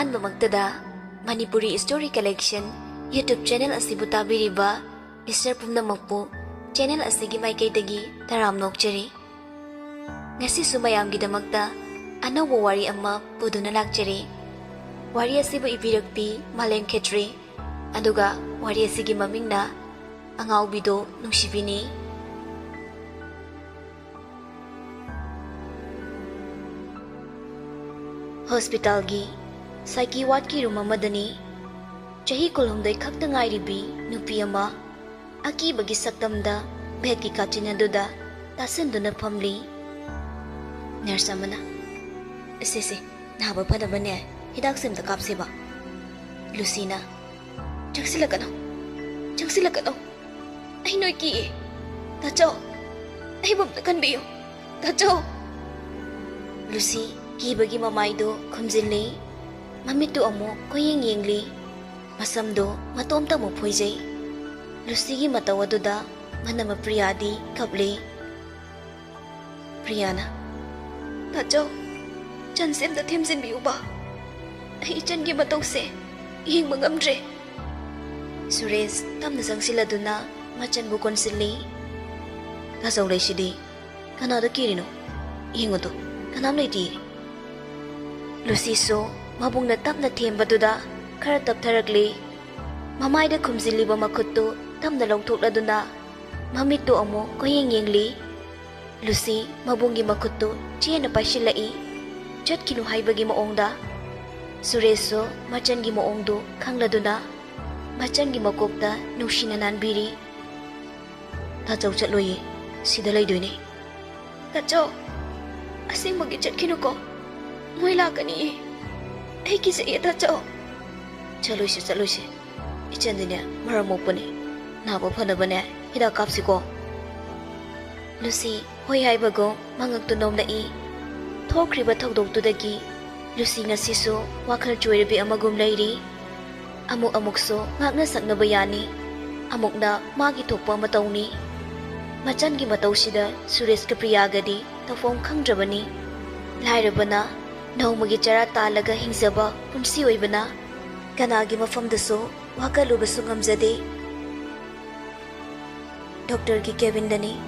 Ahanbamagtada Manipuri Story Collection YouTube channel asibu tabiriba listener pumnamakpu channel asigi maikaitagi taram nokchari. Ngasi sumayamgidamagta anawba wari amma puduna lakchari. Wari asibu ibirakpi Malem Kshetri aduga wari asigi mamingna Angaobidu Nungsibini. Hospital gi Saiki wat ki room amadani chahi kolhomdai khakta ngairibi nupi ama akibagi saktamda bed ki kachina duda tasenduna phamli. Nurse amana sese naba phadabane hidak semta kapseba. Lucina changsilakano ai noi ki tacho ai bamta kanbiyo tacho. Lucy kibagi mamaido khumjilli mamitu amo koyeng yengli masamdo matomta mo phoijai. Lucy gi matawaduda manama Priyadi kapli. Priyana tacho chansem da themjin biu ba ai chan gi matose yeng mangamre. Suresh tamna sangsiladuna machan bu konsilli tasau leishidi kanada kirino yengoto kanam leiti. Lucy so mabungna tapna thembaduda khara taptharakli mamaida khumjilliba makuttu tamna longthokladuna mamittu amo koyeng yengli. Lucy mabungi makuttu chena paishilai chatkinu haibagi maongda. Suresh so machangi maongdu khangladuna machangi makokta nushina nanbiri. Tachau chatloye sida laidoine. Tachau asingmagi chatkinu ko moi lakani ai kise eta chao chaloise ichandine maramopane nabo phanabane hida kapsiko. Lucy hoi haibago mangaktu nomlai thokriba thodoktu Lucy ngasiso wakhal choirabi amagum lairi amukso ngakna saknaba yani amukna magi thokpa matawni. Machangi matawsida Suresh ka Priyagadi tafom khangdrabani lairabana Naumagi chara talaga hingzaba punsi oibana kanagi mafamdaso wakalubaso ngamjade. Doctor ki cabin dani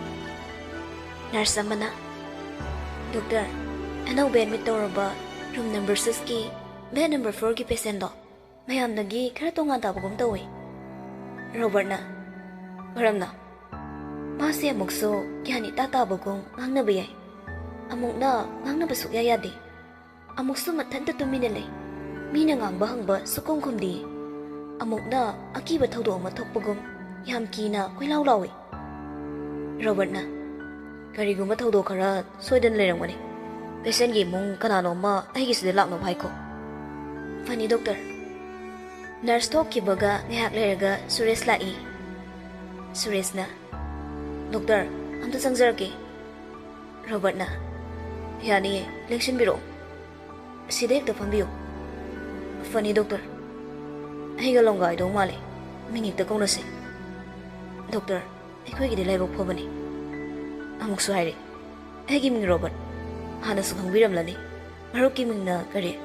nurse amana doctor anau bed mit toraba room number 6 ki bed number 4 ki patient do mayam nagi khara tonga tabagum tawi. Robert na baramna mase amukso kyani tata bagum ngangna bayai amukna ngangna basuk yayade amukso mathanta tumina lei mina ngangba hangba sukong khumdi amukna akiba thodo ma thokpagum yam kina koilau lawi. Robert na kariguma thodo khara soidan leirangani patient gi mung kanano ma aigi side lakno bhaiko. Fani doctor nurse talk ki baga ngahak leiraga Suresh lai. Suresh na doctor amta sangjarake. Robert na yani lection biro sida ekta fambiyo. Fani doctor aiga longa idong male mingikta kaunase. Doctor aikoigidi laibok phobani amuksu haire aigi ming Robert hana su khangbiramlani marukki mingna kare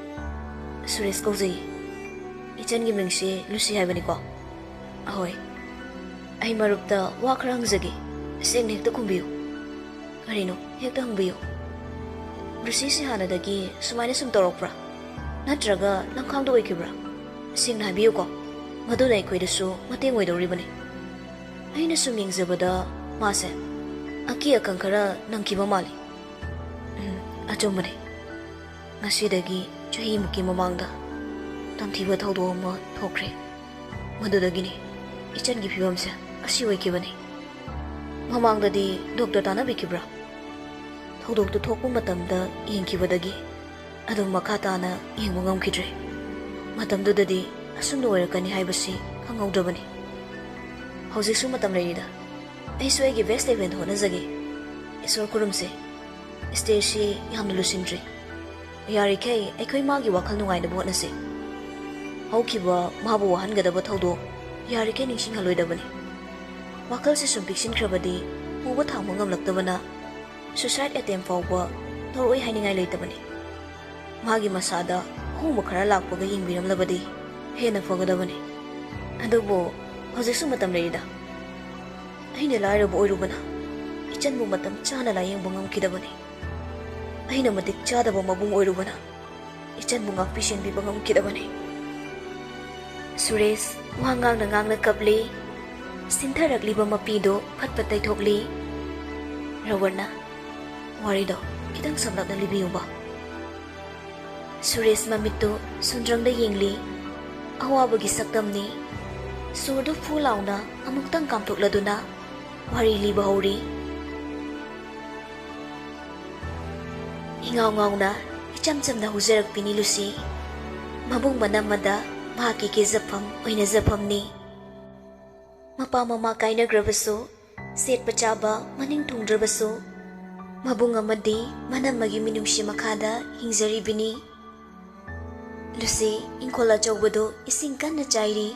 Suresh kaujai ichangi mingse Lucy haibani ko. Ahoy ai marupta wa khara hangjagi seng hekta khumbiyo karino hekta hangbiyo. Lucy si hanadagi sumaina sum torokpra natraga lamkhangdo oikibra singna habiyo ko maduna aikoidasu mateng oidoribani. Aina sum yengzabada mase aki akang khara nangkiba mali achombane ngasidagi chahi muki mamangda tamthiba thodo ama thokre madudagini ichangi phibamse asi oikibani. Mamangdadi doctor tana bikibra thodo to thokpu matamda yengkibadagi adum makhatana yengba ngamkhidre matamdudadi asumdo oirakani haibasi khangawdabani. Haujisu matam leida aisu aigi best event honajagi isor kurumse stage yamna lusindre yarikai aikoi magi wakhal nungaina botnase haukiba mabu wahangadaba thodo yarikai ningsing haloidabani. Wakhal se sum piksin khrabadi uba thangma ngamlaktabana suicide attempt fawba toroi hainingai leitabani. Magi masada ꯑꯍꯣꯡꯕ ꯈꯔ ꯂꯥꯛꯄꯒ ꯌꯦꯡꯕꯤꯔꯝꯂꯕꯗꯤ ꯍꯦꯟꯅ ꯐꯒꯗꯕꯅꯤ. ꯑꯗꯨꯕꯨ ꯍꯧꯖꯤꯛꯁꯨ ꯃꯇꯝ ꯂꯩꯔꯤꯗ. ꯑꯩꯅ ꯂꯥꯏꯔꯕ ꯑꯣꯏꯔꯨꯕꯅ ꯏꯆꯟꯕꯨ ꯃꯇꯝ ꯆꯥꯅ ꯂꯥꯌꯦꯡꯕ ꯉꯝꯈꯤꯗꯕꯅꯤ. ꯑꯩꯅ ꯃꯇꯤꯛ ꯆꯥꯗꯕ ꯃꯕꯨꯡ ꯑꯣꯏꯔꯨꯕꯅ ꯏꯆꯟꯕꯨ ꯉꯥꯛꯄꯤ ꯁꯦꯟꯕꯤꯕ ꯉꯝꯈꯤꯗꯕꯅꯤ. ꯁꯨꯔꯦꯁ ꯋꯥ ꯉꯥꯡꯅ ꯉꯥꯡꯅ ꯀꯞꯂꯤ. ꯁꯤꯟꯊꯔꯛꯂꯤꯕ ꯃꯄꯤꯗꯣ ꯐꯠꯄ ꯇꯩꯊꯣꯛꯂꯤ. ꯔꯕꯔꯅ ꯋꯥꯔꯤꯗꯣ ꯈꯤꯇꯪ ꯁꯝꯂꯞꯅ ꯂꯤꯕꯤꯌꯨꯕ. ꯁꯨꯔꯦꯁ ꯃꯃꯤꯠꯇꯨ ꯁꯨꯟꯗ꯭ꯔꯪꯗ ꯌꯦꯡꯂꯤ. ꯑꯋꯥꯕꯒꯤ ꯁꯛꯇꯝꯅꯤ. ꯁꯣꯔꯗꯨ ꯐꯨ ꯂꯥꯎꯅ ꯑꯃꯨꯛꯇꯪ ꯀꯥꯝꯊꯣꯛꯂꯗꯨꯅ ꯋꯥꯔꯤ ꯂꯤꯕ ꯍꯧꯔꯤ. ꯏꯉꯥꯎ ꯉꯥꯎꯅ ꯏꯆꯝ ꯆꯝꯅ ꯍꯧꯖꯔꯛꯄꯤꯅꯤ ꯂꯨꯁꯤ. ꯃꯕꯨꯡ ꯃꯅꯝꯃꯗ ꯃꯍꯥꯛꯀꯤ ꯀꯦꯖꯐꯝ ꯑꯣꯏꯅꯖꯐꯝꯅꯤ. ꯃꯄꯥ ꯃꯃꯥ ꯀꯥꯏꯅꯈ꯭ꯔꯕꯁꯨ, ꯁꯦꯠꯄ ꯆꯥꯕ ꯃꯅꯤꯡ ꯊꯨꯡꯗ꯭ꯔꯕꯁꯨ, ꯃꯕꯨꯡ ꯑꯃꯗꯤ ꯃꯅꯝꯃꯒꯤ ꯃꯤꯅꯨꯡꯁꯤ ꯃꯈꯥꯗ ꯍꯤꯡꯖꯔꯤꯕꯅꯤ. ꯂꯨꯁꯤ ꯏꯪꯈꯣꯜ ꯑꯆꯧꯕꯗꯨ ꯏꯁꯤꯡ ꯀꯟꯅ ꯆꯥꯏꯔꯤ.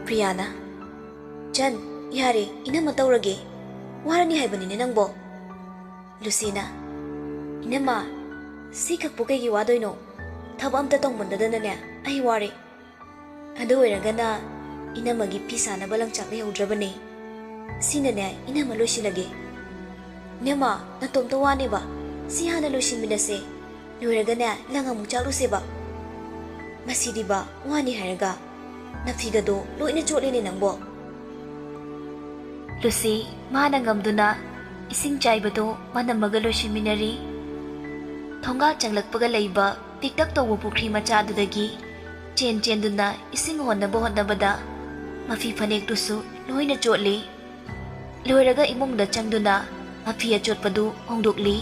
ꯄ꯭ꯔꯤꯌꯥꯅ, ꯆꯟ, ꯌꯥꯔꯦ, ꯏꯅꯝꯃ ꯇꯧꯔꯒꯦ. ꯋꯥꯔꯅꯤ ꯍꯥꯏꯕꯅꯤꯅꯦ ꯅꯪꯕꯣ. ꯂꯨꯁꯤꯅ, ꯏꯅꯝꯃ, ꯁꯤ ꯈꯛꯄꯨ ꯀꯩꯒꯤ ꯋꯥꯗꯣꯏꯅꯣ? ꯊꯕꯛ ꯑꯝꯇ ꯇꯧꯃꯟꯗꯗꯅꯅꯦ ꯑꯩ ꯋꯥꯔꯦ. ꯑꯗꯨ ꯑꯣꯏꯔꯒꯅ ꯏꯅꯝꯃꯒꯤ ꯐꯤ ꯁꯥꯅꯕ ꯂꯪꯆꯥꯛ ꯂꯩꯍꯧꯗ꯭ꯔꯕꯅꯦ. ꯁꯤꯅꯅꯦ ꯏꯅꯝꯃ ꯂꯣꯏꯁꯤꯜꯂꯒꯦ. ꯏꯅꯝꯃ, ꯅꯇꯣꯝꯇ ꯋꯥꯅꯦꯕ. ꯁꯤ ꯍꯥꯟꯅ ꯂꯣꯏꯁꯤꯟꯃꯤꯟꯅꯁꯦ. ꯂꯣꯏꯔꯒꯅꯦ ꯂꯪ ꯑꯃꯨꯛ ꯆꯥꯛꯂꯨꯁꯦꯕ. ꯃꯁꯤꯗꯤꯕ ꯋꯥꯅꯤ ꯍꯥꯏꯔꯒ ꯅꯐꯤꯒꯗꯣ ꯂꯣꯏꯅ ꯆꯣꯠꯂꯦꯅꯦ ꯅꯪꯕꯣ. ꯂꯨꯁꯤ ꯃꯥꯅ ꯉꯝꯗꯨꯅ ꯏꯁꯤꯡ ꯆꯥꯏꯕꯗꯣ ꯃꯅꯝꯃꯒ ꯂꯣꯏꯁꯤꯟꯃꯤꯟꯅꯔꯤ. ꯊꯣꯡꯒꯥ ꯆꯪꯂꯛꯄꯒ ꯂꯩꯕ ꯄꯤꯛꯇꯛ ꯇꯧꯕ ꯄꯨꯈ꯭ꯔꯤ ꯃꯆꯥꯗꯨꯗꯒꯤ ꯆꯦꯟꯗꯨꯅ ꯏꯁꯤꯡ ꯍꯣꯟꯅꯕ ꯍꯣꯠꯅꯕꯗ ꯃꯐꯤ ꯐꯅꯦꯛꯇꯨꯁꯨ ꯂꯣꯏꯅ ꯆꯣꯠꯂꯤ. ꯂꯣꯏꯔꯒ ꯏꯃꯨꯡꯗ ꯆꯪꯗꯨꯅ ꯃꯐꯤ ꯑꯆꯣꯠꯄꯗꯨ ꯍꯣꯡꯗꯣꯛꯂꯤ.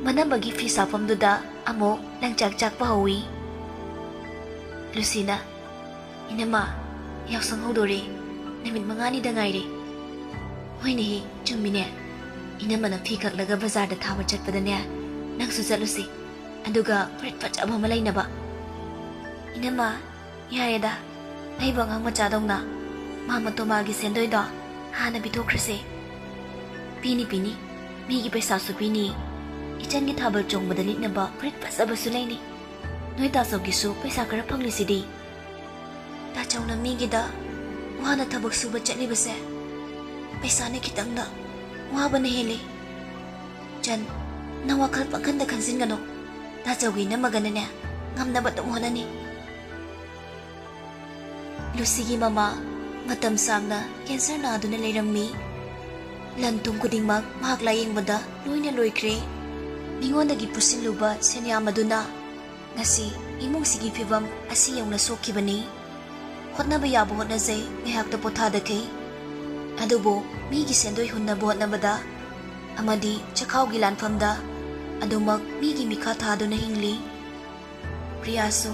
ꯃꯅꯝꯃꯒꯤ ꯐꯤ ꯁꯥꯐꯝꯗꯨꯗ ꯑꯃꯨꯛ ꯂꯪꯆꯥꯛ ꯆꯥꯛꯄ ꯍꯧꯏ. ꯂꯨꯁꯤꯅ, ꯏꯅꯝꯃ, ꯌꯥꯎꯁꯪ ꯍꯧꯗꯣꯔꯦ. ꯅꯨꯃꯤꯠ 5ꯅꯤꯗ ꯉꯥꯏꯔꯦ. ꯍꯣꯏꯅꯦꯍꯦ, ꯆꯨꯝꯃꯤꯅꯦ. ꯏꯅꯝꯃꯅ ꯐꯤ ꯀꯛꯂꯒ ꯕꯖꯥꯔꯗ ꯊꯥꯕ ꯆꯠꯄꯗꯅꯦ ꯅꯪꯁꯨ ꯆꯠꯂꯨꯁꯤ. ꯑꯗꯨꯒ ꯐꯨꯔꯤꯠ ꯐꯖꯕ ꯑꯃ ꯂꯩꯅꯕ. ꯏꯅꯝꯃ, ꯌꯥꯔꯦꯗ. ꯑꯩꯕꯨ ꯑꯉꯥꯡ ꯃꯆꯥꯗꯧꯅ ꯃꯥ ꯃꯇꯣꯃꯥꯒꯤ ꯁꯦꯟꯗꯣꯏꯗꯣ ꯍꯥꯟꯅ ꯄꯤꯊꯣꯛꯈ꯭ꯔꯁꯦ. ꯄꯤꯅꯤ. ꯃꯤꯒꯤ ꯄꯩꯁꯥꯁꯨ ꯄꯤꯅꯤ. ꯏꯆꯟꯒꯤ ꯊꯥꯕꯜ ꯆꯣꯡꯕꯗ ꯂꯤꯠꯅꯕ ꯐꯨꯔꯤꯠ ꯐꯖꯕꯁꯨ ꯂꯩꯅꯤ. ꯅꯣꯏ ꯇꯥꯆꯧꯒꯤꯁꯨ ꯄꯩꯁꯥ ꯈꯔ ꯐꯪꯂꯤꯁꯤꯗꯤ. ꯇꯥꯆꯧꯅ ꯃꯤꯒꯤꯗ ꯋꯥꯅ ꯊꯕꯛ ꯁꯨꯕ ꯆꯠꯂꯤꯕꯁꯦ ꯄꯩꯁꯥꯅ ꯈꯤꯇꯪꯗ ꯋꯥꯕꯅ ꯍꯦꯜꯂꯤ. ꯆꯟ, ꯅꯪ ꯋꯥꯈꯜ ꯄꯪꯈꯟꯗ ꯈꯟꯖꯤꯟꯒꯅꯣ. ꯇꯥꯆꯧꯒꯤ ꯏꯅꯝꯃꯒꯅꯅꯦ ꯉꯝꯅꯕ ꯑꯗꯨꯝ ꯍꯣꯠꯅꯅꯤ. ꯂꯨꯁꯤꯒꯤ ꯃꯃꯥ ꯃꯇꯝ ꯁꯥꯡꯅ ꯀꯦꯟꯁꯔ ꯅꯥꯗꯨꯅ ꯂꯩꯔꯝꯃꯤ. ꯂꯟ ꯊꯨꯝ ꯈꯨꯗꯤꯡꯃꯛ ꯃꯍꯥꯛ ꯂꯥꯌꯦꯡꯕꯗ ꯂꯣꯏꯅ ꯂꯣꯏꯈ꯭ꯔꯦ. ꯃꯤꯉꯣꯟꯗꯒꯤ ꯄꯨꯁꯤꯜꯂꯨꯕ ꯁꯦꯟꯌꯥꯝ ꯑꯗꯨꯅ ꯉꯁꯤ ꯏꯃꯨꯡꯁꯤꯒꯤ ꯐꯤꯕꯝ ꯑꯁꯤ ꯌꯧꯅ ꯁꯣꯛꯈꯤꯕꯅꯤ. ꯍꯣꯠꯅꯕ ꯌꯥꯕ ꯍꯣꯠꯅꯖꯩ, ꯉꯥꯏꯍꯥꯛꯇ ꯄꯣꯊꯥꯗꯈꯩ. ꯑꯗꯨꯕꯨ ꯃꯤꯒꯤ ꯁꯦꯟꯗꯣꯏ ꯍꯨꯟꯅꯕ ꯍꯣꯠꯅꯕꯗ ꯑꯃꯗꯤ ꯆꯈꯥꯎꯒꯤ ꯂꯥꯟꯐꯝꯗ ꯑꯗꯨꯃꯛ ꯃꯤꯒꯤ ꯃꯤꯈꯥ ꯊꯥꯗꯨꯅ ꯍꯤꯡꯂꯤ. ꯄ꯭ꯔꯤꯌꯥꯁꯨ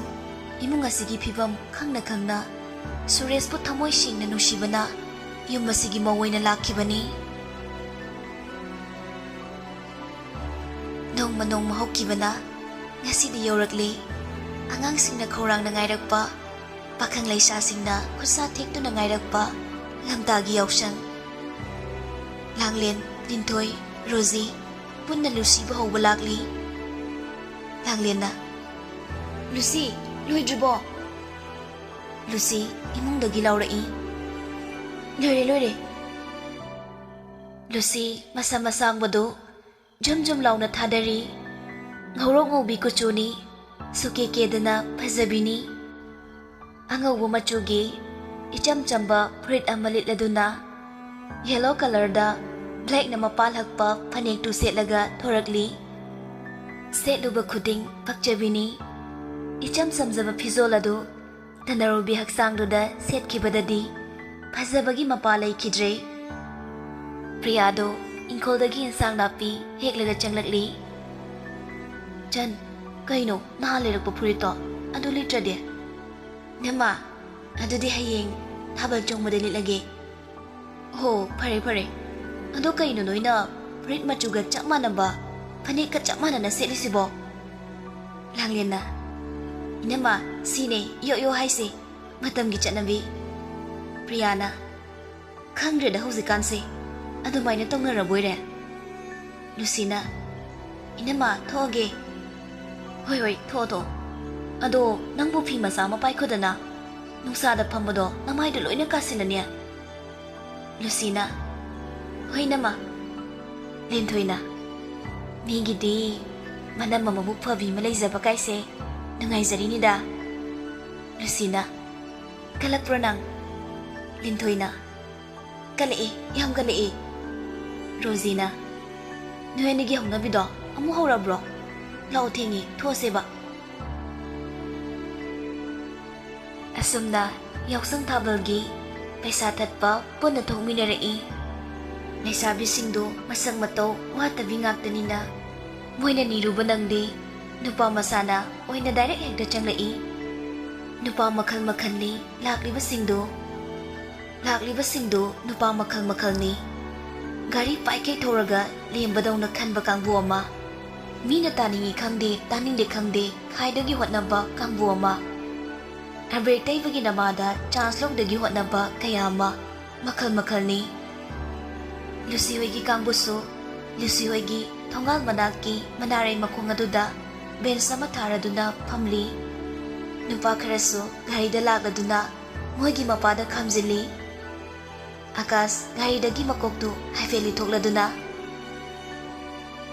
ꯏꯃꯨꯡ ꯑꯁꯤꯒꯤ ꯐꯤꯕꯝ ꯈꯪꯅ ꯈꯪꯅ ꯁꯨꯔꯦꯁꯄꯨ ꯊꯃꯣꯏ ꯁꯦꯡꯅ ꯅꯨꯡꯁꯤꯕꯅ ꯌꯨꯝ ꯑꯁꯤꯒꯤ ꯃꯧ ꯑꯣꯏꯅ ꯂꯥꯛꯈꯤꯕꯅꯤ. ꯅꯣꯡꯃ ꯅꯣꯡꯃ ꯍꯧꯈꯤꯕꯅ ꯉꯁꯤꯗꯤ ꯌꯧꯔꯛꯂꯤ. ꯑꯉꯥꯡꯁꯤꯡꯅ ꯈꯧꯔꯥꯡꯅ ꯉꯥꯏꯔꯛꯄ, ꯄꯥꯈꯪ ꯂꯩꯁꯥꯁꯤꯡꯅ ꯈꯨꯠꯁꯥ ꯊꯦꯛꯇꯨꯅ ꯉꯥꯏꯔꯛꯄ ꯂꯝꯇꯥꯒꯤ ꯌꯥꯎꯁꯪ. ꯂꯥꯡꯂꯦꯟ, ꯂꯤꯟꯊꯣꯏ, ꯔꯣꯖꯤ ꯄꯨꯟꯅ ꯂꯨꯁꯤꯕꯨ ꯍꯧꯕ ꯂꯥꯛꯂꯤ. ꯂꯥꯡꯂꯦꯟꯅ, ꯂꯨꯁꯤ, ꯂꯣꯏꯗ꯭ꯔꯤꯕꯣ? ꯂꯨꯁꯤ ꯏꯃꯨꯡꯗꯒꯤ ꯂꯥꯎꯔꯛꯏ. ꯂꯣꯏꯔꯦ. ꯂꯨꯁꯤ ꯃꯁꯝ ꯑꯁꯥꯡꯕꯗꯨ ꯖꯨꯝ ꯖꯨꯝ ꯂꯥꯎꯅ ꯊꯥꯗꯔꯤ. ꯉꯧꯔꯣꯛ ꯉꯧꯕꯤ ꯀꯨꯆꯨꯅꯤ. ꯁꯨꯀꯦ ꯀꯦꯗꯅ ꯐꯖꯕꯤꯅꯤ. ꯑꯉꯧꯕ ꯃꯆꯨꯒꯤ ꯏꯆꯝ ꯆꯝꯕ ꯐꯨꯔꯤꯠ ꯑꯃ ꯂꯤꯠꯂꯗꯨꯅ ꯌꯦꯜꯂꯣ ꯀꯂꯔꯗ ꯕ꯭ꯂꯦꯛꯅ ꯃꯄꯥꯜ ꯍꯛꯄ ꯐꯅꯦꯛꯇꯨ ꯁꯦꯠꯂꯒ ꯊꯣꯔꯛꯂꯤ. ꯁꯦꯠꯂꯨꯕ ꯈꯨꯗꯤꯡ ꯄꯛꯆꯕꯤꯅꯤ. ꯏꯆꯝ ꯆꯝꯖꯕ ꯐꯤꯖꯣꯜ ꯑꯗꯨ ꯇꯅꯔꯨꯕꯤ ꯍꯛꯆꯥꯡꯗꯨꯗ ꯁꯦꯠꯈꯤꯕꯗꯗꯤ ꯐꯖꯕꯒꯤ ꯃꯄꯥ ꯂꯩꯈꯤꯗ꯭ꯔꯦ. ꯄ꯭ꯔꯤꯌꯥꯗꯣ ꯏꯪꯈꯣꯜꯗꯒꯤ ꯏꯟꯁꯥꯡ ꯅꯥꯄꯤ ꯍꯦꯛꯂꯒ ꯆꯪꯂꯛꯂꯤ. ꯆꯟ, ꯀꯩꯅꯣ ꯅꯍꯥꯟ ꯂꯩꯔꯛꯄ ꯐꯨꯔꯤꯠꯇꯣ ꯑꯗꯨ ꯂꯤꯠꯇ꯭ꯔꯗꯤ? ꯅꯃꯥ, ꯑꯗꯨꯗꯤ ꯍꯌꯦꯡ ꯊꯥꯕꯜ ꯆꯣꯡꯕꯗ ꯂꯤꯠꯂꯒꯦ. ꯍꯣ, ꯐꯔꯦ. ꯑꯗꯣ ꯀꯩꯅꯣ ꯅꯣꯏꯅ ꯐꯨꯔꯤꯠ ꯃꯆꯨꯒ ꯆꯞ ꯃꯥꯟꯅꯕ ꯐꯅꯦꯛꯀ ꯆꯞ ꯃꯥꯟꯅꯅ ꯁꯦꯠꯂꯤꯁꯤꯕꯣ? ꯂꯥꯡꯂꯦꯟꯅ, ꯏꯅꯝꯃ, ꯁꯤꯅꯦ ꯌꯣ ꯍꯥꯏꯁꯦ, ꯃꯇꯝꯒꯤ ꯆꯠꯅꯕꯤ. ꯄ꯭ꯔꯤꯌꯥꯅ, ꯈꯪꯗ꯭ꯔꯦꯗ ꯍꯧꯖꯤꯛꯀꯥꯟꯁꯦ ꯑꯗꯨꯃꯥꯏꯅ ꯇꯧꯅꯔꯕꯣꯏꯔꯦ. ꯂꯨꯁꯤꯅ, ꯏꯅꯝꯃ, ꯊꯣꯛꯑꯒꯦ. ꯍꯣꯏ, ꯊꯣꯛꯑꯣ. Ado nangbu fi masa ma pai khodana nungsa da phambado namai da loina kasinane Lucina hoina ma lenthoina migidi manam mamabu phabi ma leijaba kaise nangai jarini da Lucina kalak pronang lenthoina kale yam kale Rosina noyani gi hongna bido amu hora bro lao thingi thoseba asumna yausang thabalgi paisa thatpa ponna thongminarei Naisabi singdo masang matau wata bingak tanina moina niruba nangde nupa masana oina direct hekda changlai nupa makhal makhalni lakliba singdo nupa makhal ni gari paike thoraga lembadawna khanba kangbu ama mina taningi khangde taningde khangde khaidagi hotnaba kangbu ama abre taibagi namada chance logdagi hotnaba kayama makhal ni Lucy hoigi kangbusu Lucy hoigi thongal manaki manare makhung aduda ben sama tharaduna phamli nupa kharasu gaida lagaduna moigi mapada khamjili Akas gaidagi makoktu haifeli thokladuna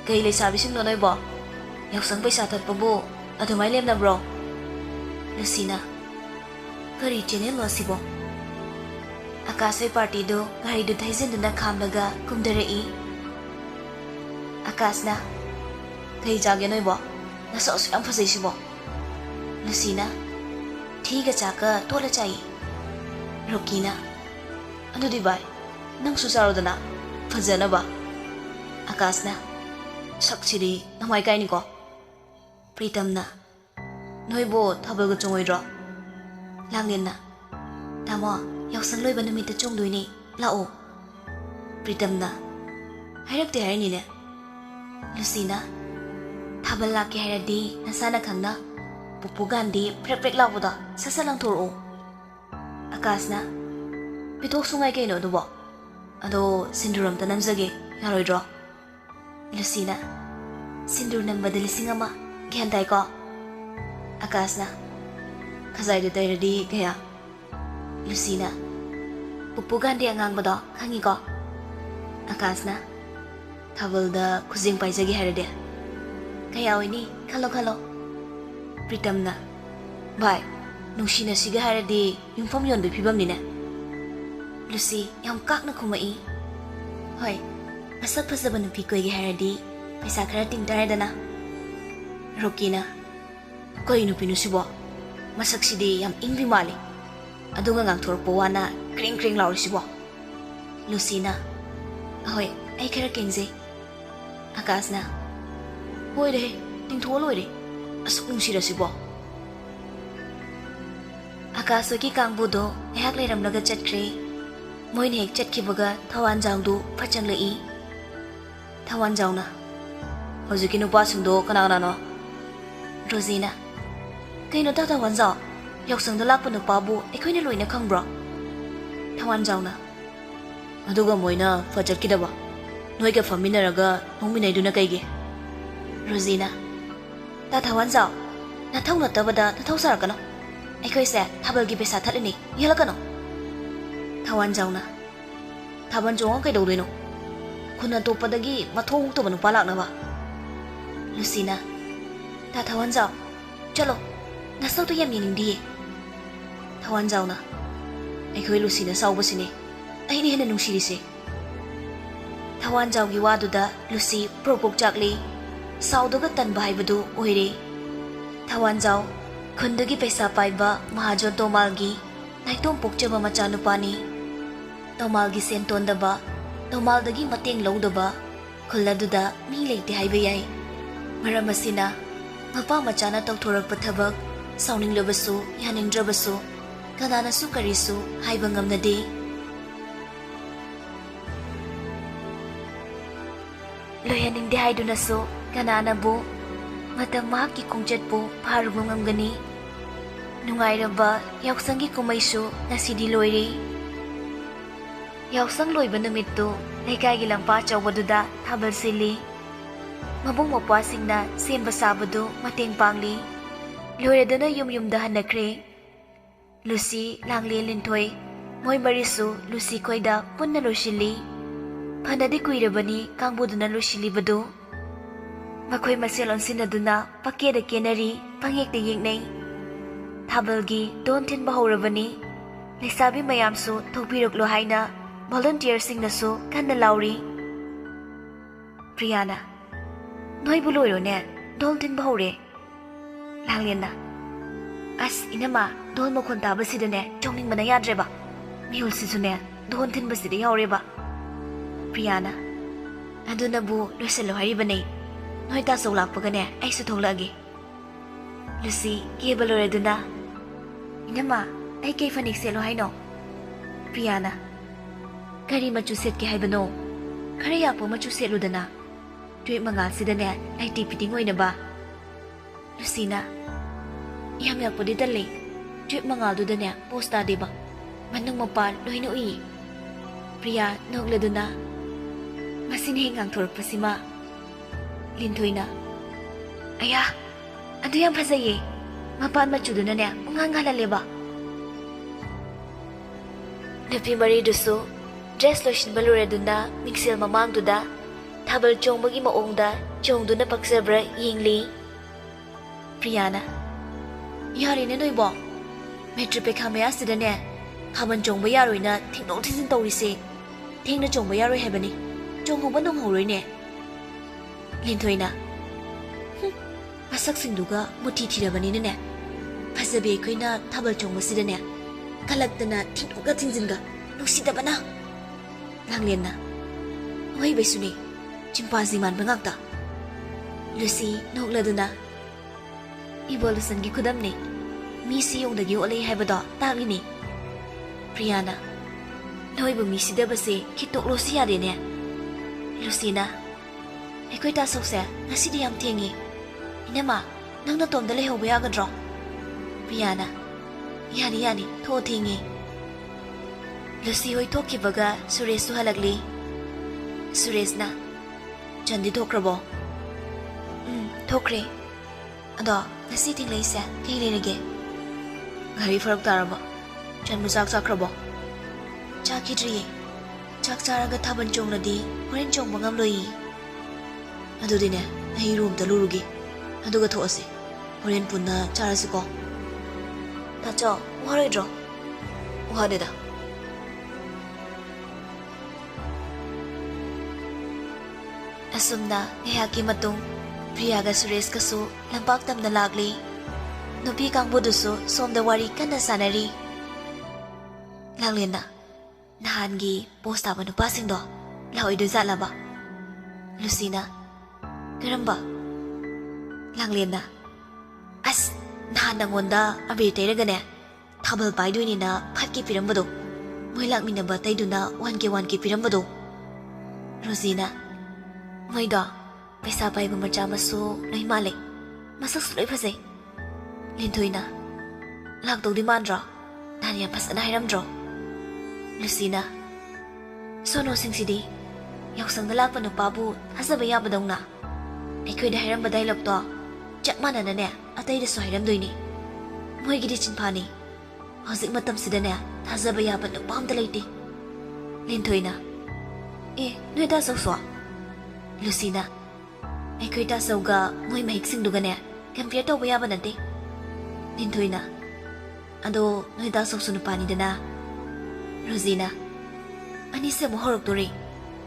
Gaile sabising nonoi bo yausang paisa thatpabu adumai lemna bro Lucina Kari channel wasibo Akasai party do gari do thaisen duna khamlaga kumdarei Akasna kai jage noi bo na so am phasai sibo Lucina thiga chaka tola chai Rokina anu di bai nang susaro dana phajana ba Akasna sakchiri namai kai ni ko Pritamna noi bo thabal go chongoi ro Langena Tamo yausang loiba numita chongdoini lao Pritamna Hairakte harini ne Lucina Thabal laki hairadi nasana khangna Pupugandi prek lawoda sasalang thoro Akasna Pitok sungai kaino dubo Ado sinduram tanamzage yaroidro Lucina Sindur nambada lising ama gyantai ko Akasna Khazai de tairadi kaya Lucina Pupugan dia ngang bado khangi ko Akasna Thabal da khuzing paisagi harade Kaya ini khalo Pritamna Bai Nungsina siga harade yumfam yon bi phibam ni ne Lucy yam kak na khumai Hoi masak phasaba nupi koi gi harade paisa khara ting tare dana Rokina Koi nupi nusibo masak sidi yam ingbi mali Adunga ngang thorpo wana kring laurisibo Lucina Ahoy ai khara kengze Akasna Hoi de ting tholo de asuk nungsirasibo Akasoki kangbudo ehak leiramlaga chatkre moin hek chatkibaga thawan jangdu phachanglei thawan jangna hojiki nupa singdo kana no Rosina kaino ta thawan jaw yausang da lakpa nupa bu ekhoina loina khangbro thawan jawna aduga moina fachatkidaba noiga faminaraga nongminaiduna kaige Rosina ta thawan jaw na thawna tabada ta thawsarakana ekhoise thabalgi pesa thalini yalakano thawan jawna thaban jong kai dowdoino khuna topadagi mathong to banu palak na ba Lucina ta thawan jaw chalo nasau to yam yening di thawan jawna ekhoi Lucina saubasine ai ni hena nungsirisi thawan jaw gi waduda Lucy propok jakli saudoga tan bai badu oire thawan jaw khundagi paisa paiba mahajon tomalgi naitom pokchaba machanupani tomalgi sentondaba tomaldagi mateng lodaba khuladuda mi leite haiba yai maramasina mapa machana tawthorak pathabak sauning lobasu yaning drabasu kanana su karisu haiba ngamnade loyaning de haiduna so kanana bu matam mahaki khongjat bu pharubu ngamgani nungairaba yauksangi kumaisu nasidi loire yausang loiba numittu lekai gi lampa chawbaduda thabal sili mabung mapwa singna semba sabadu mateng pangli ꯂꯣꯏꯔꯗꯨꯅ ꯌꯨꯝꯗ ꯍꯟꯅꯈ꯭ꯔꯦ꯫ ꯂꯨꯁꯤ, ꯂꯥꯡꯂꯦꯟ, ꯂꯤꯟꯊꯣꯏ ꯃꯣꯏ ꯃꯔꯤꯁꯨ ꯂꯨꯁꯤ ꯈꯣꯏꯗ ꯄꯨꯟꯅ ꯂꯣꯏꯁꯤꯜꯂꯤ꯫ ꯐꯅꯗꯤ ꯀꯨꯏꯔꯕꯅꯤ ꯀꯥꯡꯕꯨꯗꯨꯅ ꯂꯣꯏꯁꯤꯜꯂꯤꯕꯗꯨ꯫ ꯃꯈꯣꯏ ꯃꯁꯦꯜ ꯑꯣꯟꯁꯤꯟꯅꯗꯨꯅ ꯄꯛꯀꯦꯗ ꯀꯦꯅꯔꯤ, ꯄꯪꯌꯦꯛꯇ ꯌꯦꯛꯅꯩ꯫ ꯊꯥꯕꯜꯒꯤ ꯗꯣꯟ ꯊꯤꯟꯕ ꯍꯧꯔꯕꯅꯤ꯫ ꯂꯩꯁꯥꯕꯤ ꯃꯌꯥꯝꯁꯨ ꯊꯣꯛꯄꯤꯔꯛꯂꯣ ꯍꯥꯏꯅ ꯚꯣꯂꯨꯟꯇꯤꯌꯔꯁꯤꯡꯅꯁꯨ ꯀꯟꯅ ꯂꯥꯎꯔꯤ꯫ ꯄ꯭ꯔꯤꯌꯥꯅ, ꯅꯣꯏꯕꯨ ꯂꯣꯏꯔꯣꯅꯦ, ꯗꯣꯜ ꯊꯤꯟꯕ ꯍꯧꯔꯦ꯫ ꯂꯥꯡꯂꯦꯟꯅ, ꯑꯁ ꯏꯅꯝꯃ, ꯗꯣꯜ ꯃꯈꯣꯟ ꯇꯥꯕꯁꯤꯗꯅꯦ ꯆꯣꯡꯅꯤꯡꯕꯅ ꯌꯥꯗ꯭ꯔꯦꯕ, ꯃꯤꯍꯨꯜꯁꯤꯁꯨꯅꯦ ꯗꯣꯟ ꯊꯤꯟꯕꯁꯤꯗ ꯌꯥꯎꯔꯦꯕ꯫ ꯄ꯭ꯔꯤꯌꯥꯅ, ꯑꯗꯨꯅꯕꯨ ꯂꯣꯏꯁꯤꯜꯂꯣ ꯍꯥꯏꯔꯤꯕꯅꯦ, ꯅꯣꯏ ꯇꯥꯆꯧ ꯂꯥꯛꯄꯒꯅꯦ ꯑꯩꯁꯨ ꯊꯣꯛꯂꯛꯑꯒꯦ꯫ ꯂꯨꯁꯤ ꯀꯦꯕ ꯂꯣꯏꯔꯗꯨꯅ, ꯏꯅꯝꯃ, ꯑꯩ ꯀꯩ ꯐꯅꯦꯛ ꯁꯦꯠꯂꯣ ꯍꯥꯏꯅꯣ? ꯄ꯭ꯔꯤꯌꯥꯅ, ꯀꯔꯤ ꯃꯆꯨ ꯁꯦꯠꯀꯦ ꯍꯥꯏꯕꯅꯣ? ꯈꯔ ꯌꯥꯛꯄ ꯃꯆꯨ ꯁꯦꯠꯂꯨꯗꯅ, ꯇꯨꯌꯦꯞ ꯃꯉꯥꯜꯁꯤꯗꯅꯦ ꯂꯩꯇꯤ ꯐꯤꯇꯤꯡ ꯑꯣꯏꯅꯕ꯫ ꯂꯨꯁꯤꯅ, ꯌꯥꯝ ꯌꯥꯛꯄꯗꯤ ꯇꯜꯂꯦ, ꯇꯨꯌꯦꯞ ꯃꯉꯥꯜꯗꯨꯗꯅꯦ ꯄꯣꯁ ꯇꯥꯗꯦꯕ, ꯃꯅꯨꯡ ꯃꯄꯥꯟ ꯂꯣꯏꯅ ꯎꯏ꯫ ꯄ꯭ꯔꯤꯌꯥ ꯅꯣꯛꯂꯗꯨꯅ, ꯃꯁꯤꯅ ꯍꯦꯛ ꯉꯥꯡꯊꯣꯔꯛꯄꯁꯤꯃ꯫ ꯂꯤꯟꯊꯣꯏꯅ, ꯑꯌꯥ, ꯑꯗꯨ ꯌꯥꯝ ꯐꯖꯩꯌꯦ, ꯃꯄꯥꯟ ꯃꯆꯨꯗꯨꯅꯅꯦ ꯄꯨꯡꯉꯥꯟ ꯉꯥꯜꯍꯜꯂꯦꯕ꯫ ꯅꯨꯄꯤ ꯃꯔꯤꯗꯨꯁꯨ ꯗ꯭ꯔꯦꯁ ꯂꯣꯏꯁꯤꯟꯕ ꯂꯣꯏꯔꯗꯨꯅ ꯃꯤꯡꯁꯦꯜ ꯃꯃꯥꯡꯗꯨꯗ ꯊꯥꯕꯜ ꯆꯣꯡꯕꯒꯤ ꯃꯑꯣꯡꯗ ꯆꯣꯡꯗꯨꯅ ꯄꯛꯆꯕ꯭ꯔꯥ ꯌꯦꯡꯂꯤ꯫ ꯄ꯭ꯔꯤꯌꯥꯅ, ꯌꯥꯔꯦꯅꯦ ꯅꯣꯏꯕꯣ, ꯃꯦꯇ꯭ꯔꯤꯛ ꯄꯩꯈꯥ ꯃꯌꯥꯁꯤꯗꯅꯦ ꯊꯥꯕꯜ ꯆꯣꯡꯕ ꯌꯥꯔꯣꯏꯅ ꯊꯤꯡꯗꯣꯛ ꯊꯤꯡꯖꯤꯟ ꯇꯧꯔꯤꯁꯦ, ꯊꯦꯡꯅ ꯆꯣꯡꯕ ꯌꯥꯔꯣꯏ ꯍꯥꯏꯕꯅꯤ, ꯆꯣꯡꯍꯧꯕ ꯅꯪꯍꯧꯔꯣꯏꯅꯦ꯫ ꯂꯤꯟꯊꯣꯏꯅ, ꯃꯁꯛꯁꯤꯡꯗꯨꯒ ꯃꯨꯊꯤ ꯊꯤꯔꯕꯅꯤꯅꯅꯦ, ꯐꯖꯕꯤ ꯑꯩꯈꯣꯏꯅ ꯊꯥꯕꯜ ꯆꯣꯡꯕꯁꯤꯗꯅꯦ ꯀꯜꯂꯛꯇꯅ ꯊꯤꯡꯗꯣꯛꯀ ꯊꯤꯡꯖꯤꯟꯒ ꯅꯨꯡꯁꯤꯗꯕꯅ꯫ ꯂꯥꯡꯂꯦꯟꯅ, ꯑꯣꯏꯕꯩꯁꯨꯅꯦ, ꯆꯤꯝꯄꯥꯟꯖꯤ ꯃꯥꯟꯕ ꯉꯥꯛꯇ꯫ ꯂꯨꯁꯤ ꯅꯣꯛꯂꯗꯨꯅ, ꯏꯚꯣꯂꯨꯁꯟꯒꯤ ꯈꯨꯗꯝꯅꯤ, ꯃꯤ ꯁꯤꯌꯣꯡꯗꯒꯤ ꯑꯣꯜꯂꯛꯏ ꯍꯥꯏꯕꯗꯣ ꯇꯥꯛꯂꯤꯅꯤ꯫ ꯄ꯭ꯔꯤꯌꯥꯅ, ꯅꯣꯏꯕꯨ ꯃꯤ ꯁꯤꯗꯕꯁꯦ ꯈꯤꯇꯣꯛꯂꯣꯁꯨ ꯌꯥꯗꯦꯅꯦ꯫ ꯂꯨꯁꯤꯅ, ꯑꯩꯈꯣꯏ ꯇꯥꯆꯧꯁꯦ ꯉꯁꯤꯗꯤ ꯌꯥꯝ ꯊꯦꯡꯉꯤ, ꯏꯅꯝꯃ, ꯅꯪ ꯅꯇꯣꯝꯗ ꯂꯩꯍꯧꯕ ꯌꯥꯒꯗ꯭ꯔꯣ? ꯄ꯭ꯔꯤꯌꯥꯅ, ꯌꯥꯅꯤ ꯌꯥꯅꯤ, ꯊꯣꯛꯑꯣ, ꯊꯦꯡꯉꯤ꯫ ꯂꯨꯁꯤ ꯍꯣꯏ ꯊꯣꯛꯈꯤꯕꯒ ꯁꯨꯔꯦꯁꯁꯨ ꯍꯜꯂꯛꯂꯤ꯫ ꯁꯨꯔꯦꯁꯅ, ꯆꯟꯗꯤ ꯊꯣꯛꯈ꯭ꯔꯕꯣ? ꯊꯣꯛꯈ꯭ꯔꯦ꯫ ꯑꯗꯣ ꯉꯁꯤ ꯊꯦꯡꯂꯛꯏꯁꯦ ꯀꯩ ꯂꯩꯔꯒꯦ? ꯒꯥꯔꯤ ꯐꯔꯛ ꯇꯥꯔꯕ? ꯆꯟꯕꯨ ꯆꯥꯛ ꯆꯥꯈ꯭ꯔꯕꯣ? ꯆꯥꯈꯤꯗ꯭ꯔꯤꯌꯦ, ꯆꯥꯛ ꯆꯥꯔꯒ ꯊꯥꯕꯜ ꯆꯣꯡꯂꯗꯤ ꯍꯣꯔꯦꯟ ꯆꯣꯡꯕ ꯉꯝꯂꯣꯏꯌꯦ꯫ ꯑꯗꯨꯗꯤꯅꯦ ꯑꯩ ꯔꯨꯝꯗ ꯂꯨꯔꯨꯒꯦ, ꯑꯗꯨꯒ ꯊꯣꯛꯑꯁꯤ, ꯍꯣꯔꯦꯟ ꯄꯨꯟꯅ ꯆꯥꯔꯁꯤꯀꯣ꯫ ꯇꯥꯆꯧ ꯋꯥꯔꯣꯏꯗ꯭ꯔꯣ? ꯋꯥꯗꯦꯗ꯫ ꯑꯁꯨꯝꯅ ꯉꯥꯏꯍꯥꯛꯀꯤ ꯃꯇꯨꯡ ꯄ꯭ꯔꯤꯌꯥꯒ ꯁꯨꯔꯦꯁꯀꯁꯨ ꯂꯝꯄꯥꯛ ꯇꯝꯅ ꯂꯥꯛꯂꯤ꯫ ꯅꯨꯄꯤ ꯀꯥꯡꯕꯨꯗꯨꯁꯨ ꯁꯣꯝꯗ ꯋꯥꯔꯤ ꯀꯟꯅ ꯁꯥꯟꯅꯔꯤ꯫ ꯂꯥꯡꯂꯦꯟꯅ, ꯅꯍꯥꯟꯒꯤ ꯄꯣꯁ ꯇꯥꯕ ꯅꯨꯄꯥꯁꯤꯡꯗꯣ ꯂꯥꯛꯑꯣꯏꯗꯣꯏꯖꯥꯠꯂꯕ? ꯂꯨꯁꯤꯅ, ꯀꯔꯝꯕ? ꯂꯥꯡꯂꯦꯟꯅ, ꯑꯁ, ꯅꯍꯥꯟ ꯅꯪꯉꯣꯟꯗ ꯑꯕꯤꯔ ꯇꯩꯔꯒꯅꯦ ꯊꯥꯕꯜ ꯄꯥꯏꯗꯣꯏꯅꯤꯅ 5K ꯄꯤꯔꯝꯕꯗꯣ, ꯃꯣꯏ ꯂꯥꯛꯃꯤꯟꯅꯕ ꯑꯇꯩꯗꯨꯅ 1K ꯄꯤꯔꯝꯕꯗꯣ꯫ ꯔꯣꯖꯤꯅ, ꯃꯣꯏꯗꯣ ꯄꯩꯁꯥ ꯄꯥꯏꯕ ꯃꯆꯥ ꯃꯁꯨ ꯂꯣꯏ ꯃꯥꯜꯂꯦ, ꯃꯁꯛꯁꯨ ꯂꯣꯏ ꯐꯖꯩ꯫ ꯂꯤꯟꯊꯣꯏꯅ, ꯂꯥꯛꯇꯧꯗꯤ ꯃꯥꯟꯗ꯭ꯔꯣ? ꯅꯍꯥꯟ ꯌꯥꯝ ꯐꯖꯅ ꯍꯥꯏꯔꯝꯗ꯭ꯔꯣ? ꯂꯨꯁꯤꯅ, ꯁꯣꯅꯣꯁꯤꯡꯁꯤꯗꯤ ꯌꯥꯎꯁꯪꯗ ꯂꯥꯛꯄ ꯅꯨꯄꯥꯕꯨ ꯊꯥꯖꯕ ꯌꯥꯕꯗꯧꯅ ꯑꯩꯈꯣꯏꯗ ꯍꯥꯏꯔꯝꯕ ꯗꯥꯏꯂꯣꯛꯇꯣ ꯆꯞ ꯃꯥꯟꯅꯅꯅꯦ ꯑꯇꯩꯗꯁꯨ ꯍꯥꯏꯔꯝꯗꯣꯏꯅꯤ꯫ ꯃꯣꯏꯒꯤꯗꯤ ꯆꯤꯟꯐꯥꯅꯤ, ꯍꯧꯖꯤꯛ ꯃꯇꯝꯁꯤꯗꯅꯦ ꯊꯥꯖꯕ ꯌꯥꯕ ꯅꯨꯄꯥ ꯑꯝꯇ ꯂꯩꯇꯦ꯫ ꯂꯤꯟꯊꯣꯏꯅ, ꯅꯣꯏ ꯇꯥꯆꯧꯁꯨ? ꯂꯨꯁꯤꯅ, ꯑꯩꯈꯣꯏ ꯇꯥꯆꯧꯒ ꯃꯣꯏ ꯃꯍꯤꯛꯁꯤꯡꯗꯨꯒꯅꯦ ꯀꯝꯄꯤꯌꯔ ꯇꯧꯕ ꯌꯥꯕ ꯅꯠꯇꯦ꯫ ꯂꯤꯟꯊꯣꯏꯅ, ꯑꯗꯣ ꯅꯣꯏ ꯇꯥꯆꯧꯁꯨ ꯅꯨꯄꯥꯅꯤꯗꯅ꯫ ꯔꯣꯖꯤꯅ, ꯑꯅꯤꯁꯦ ꯑꯃꯨꯛ ꯍꯧꯔꯛꯇꯣꯔꯤ,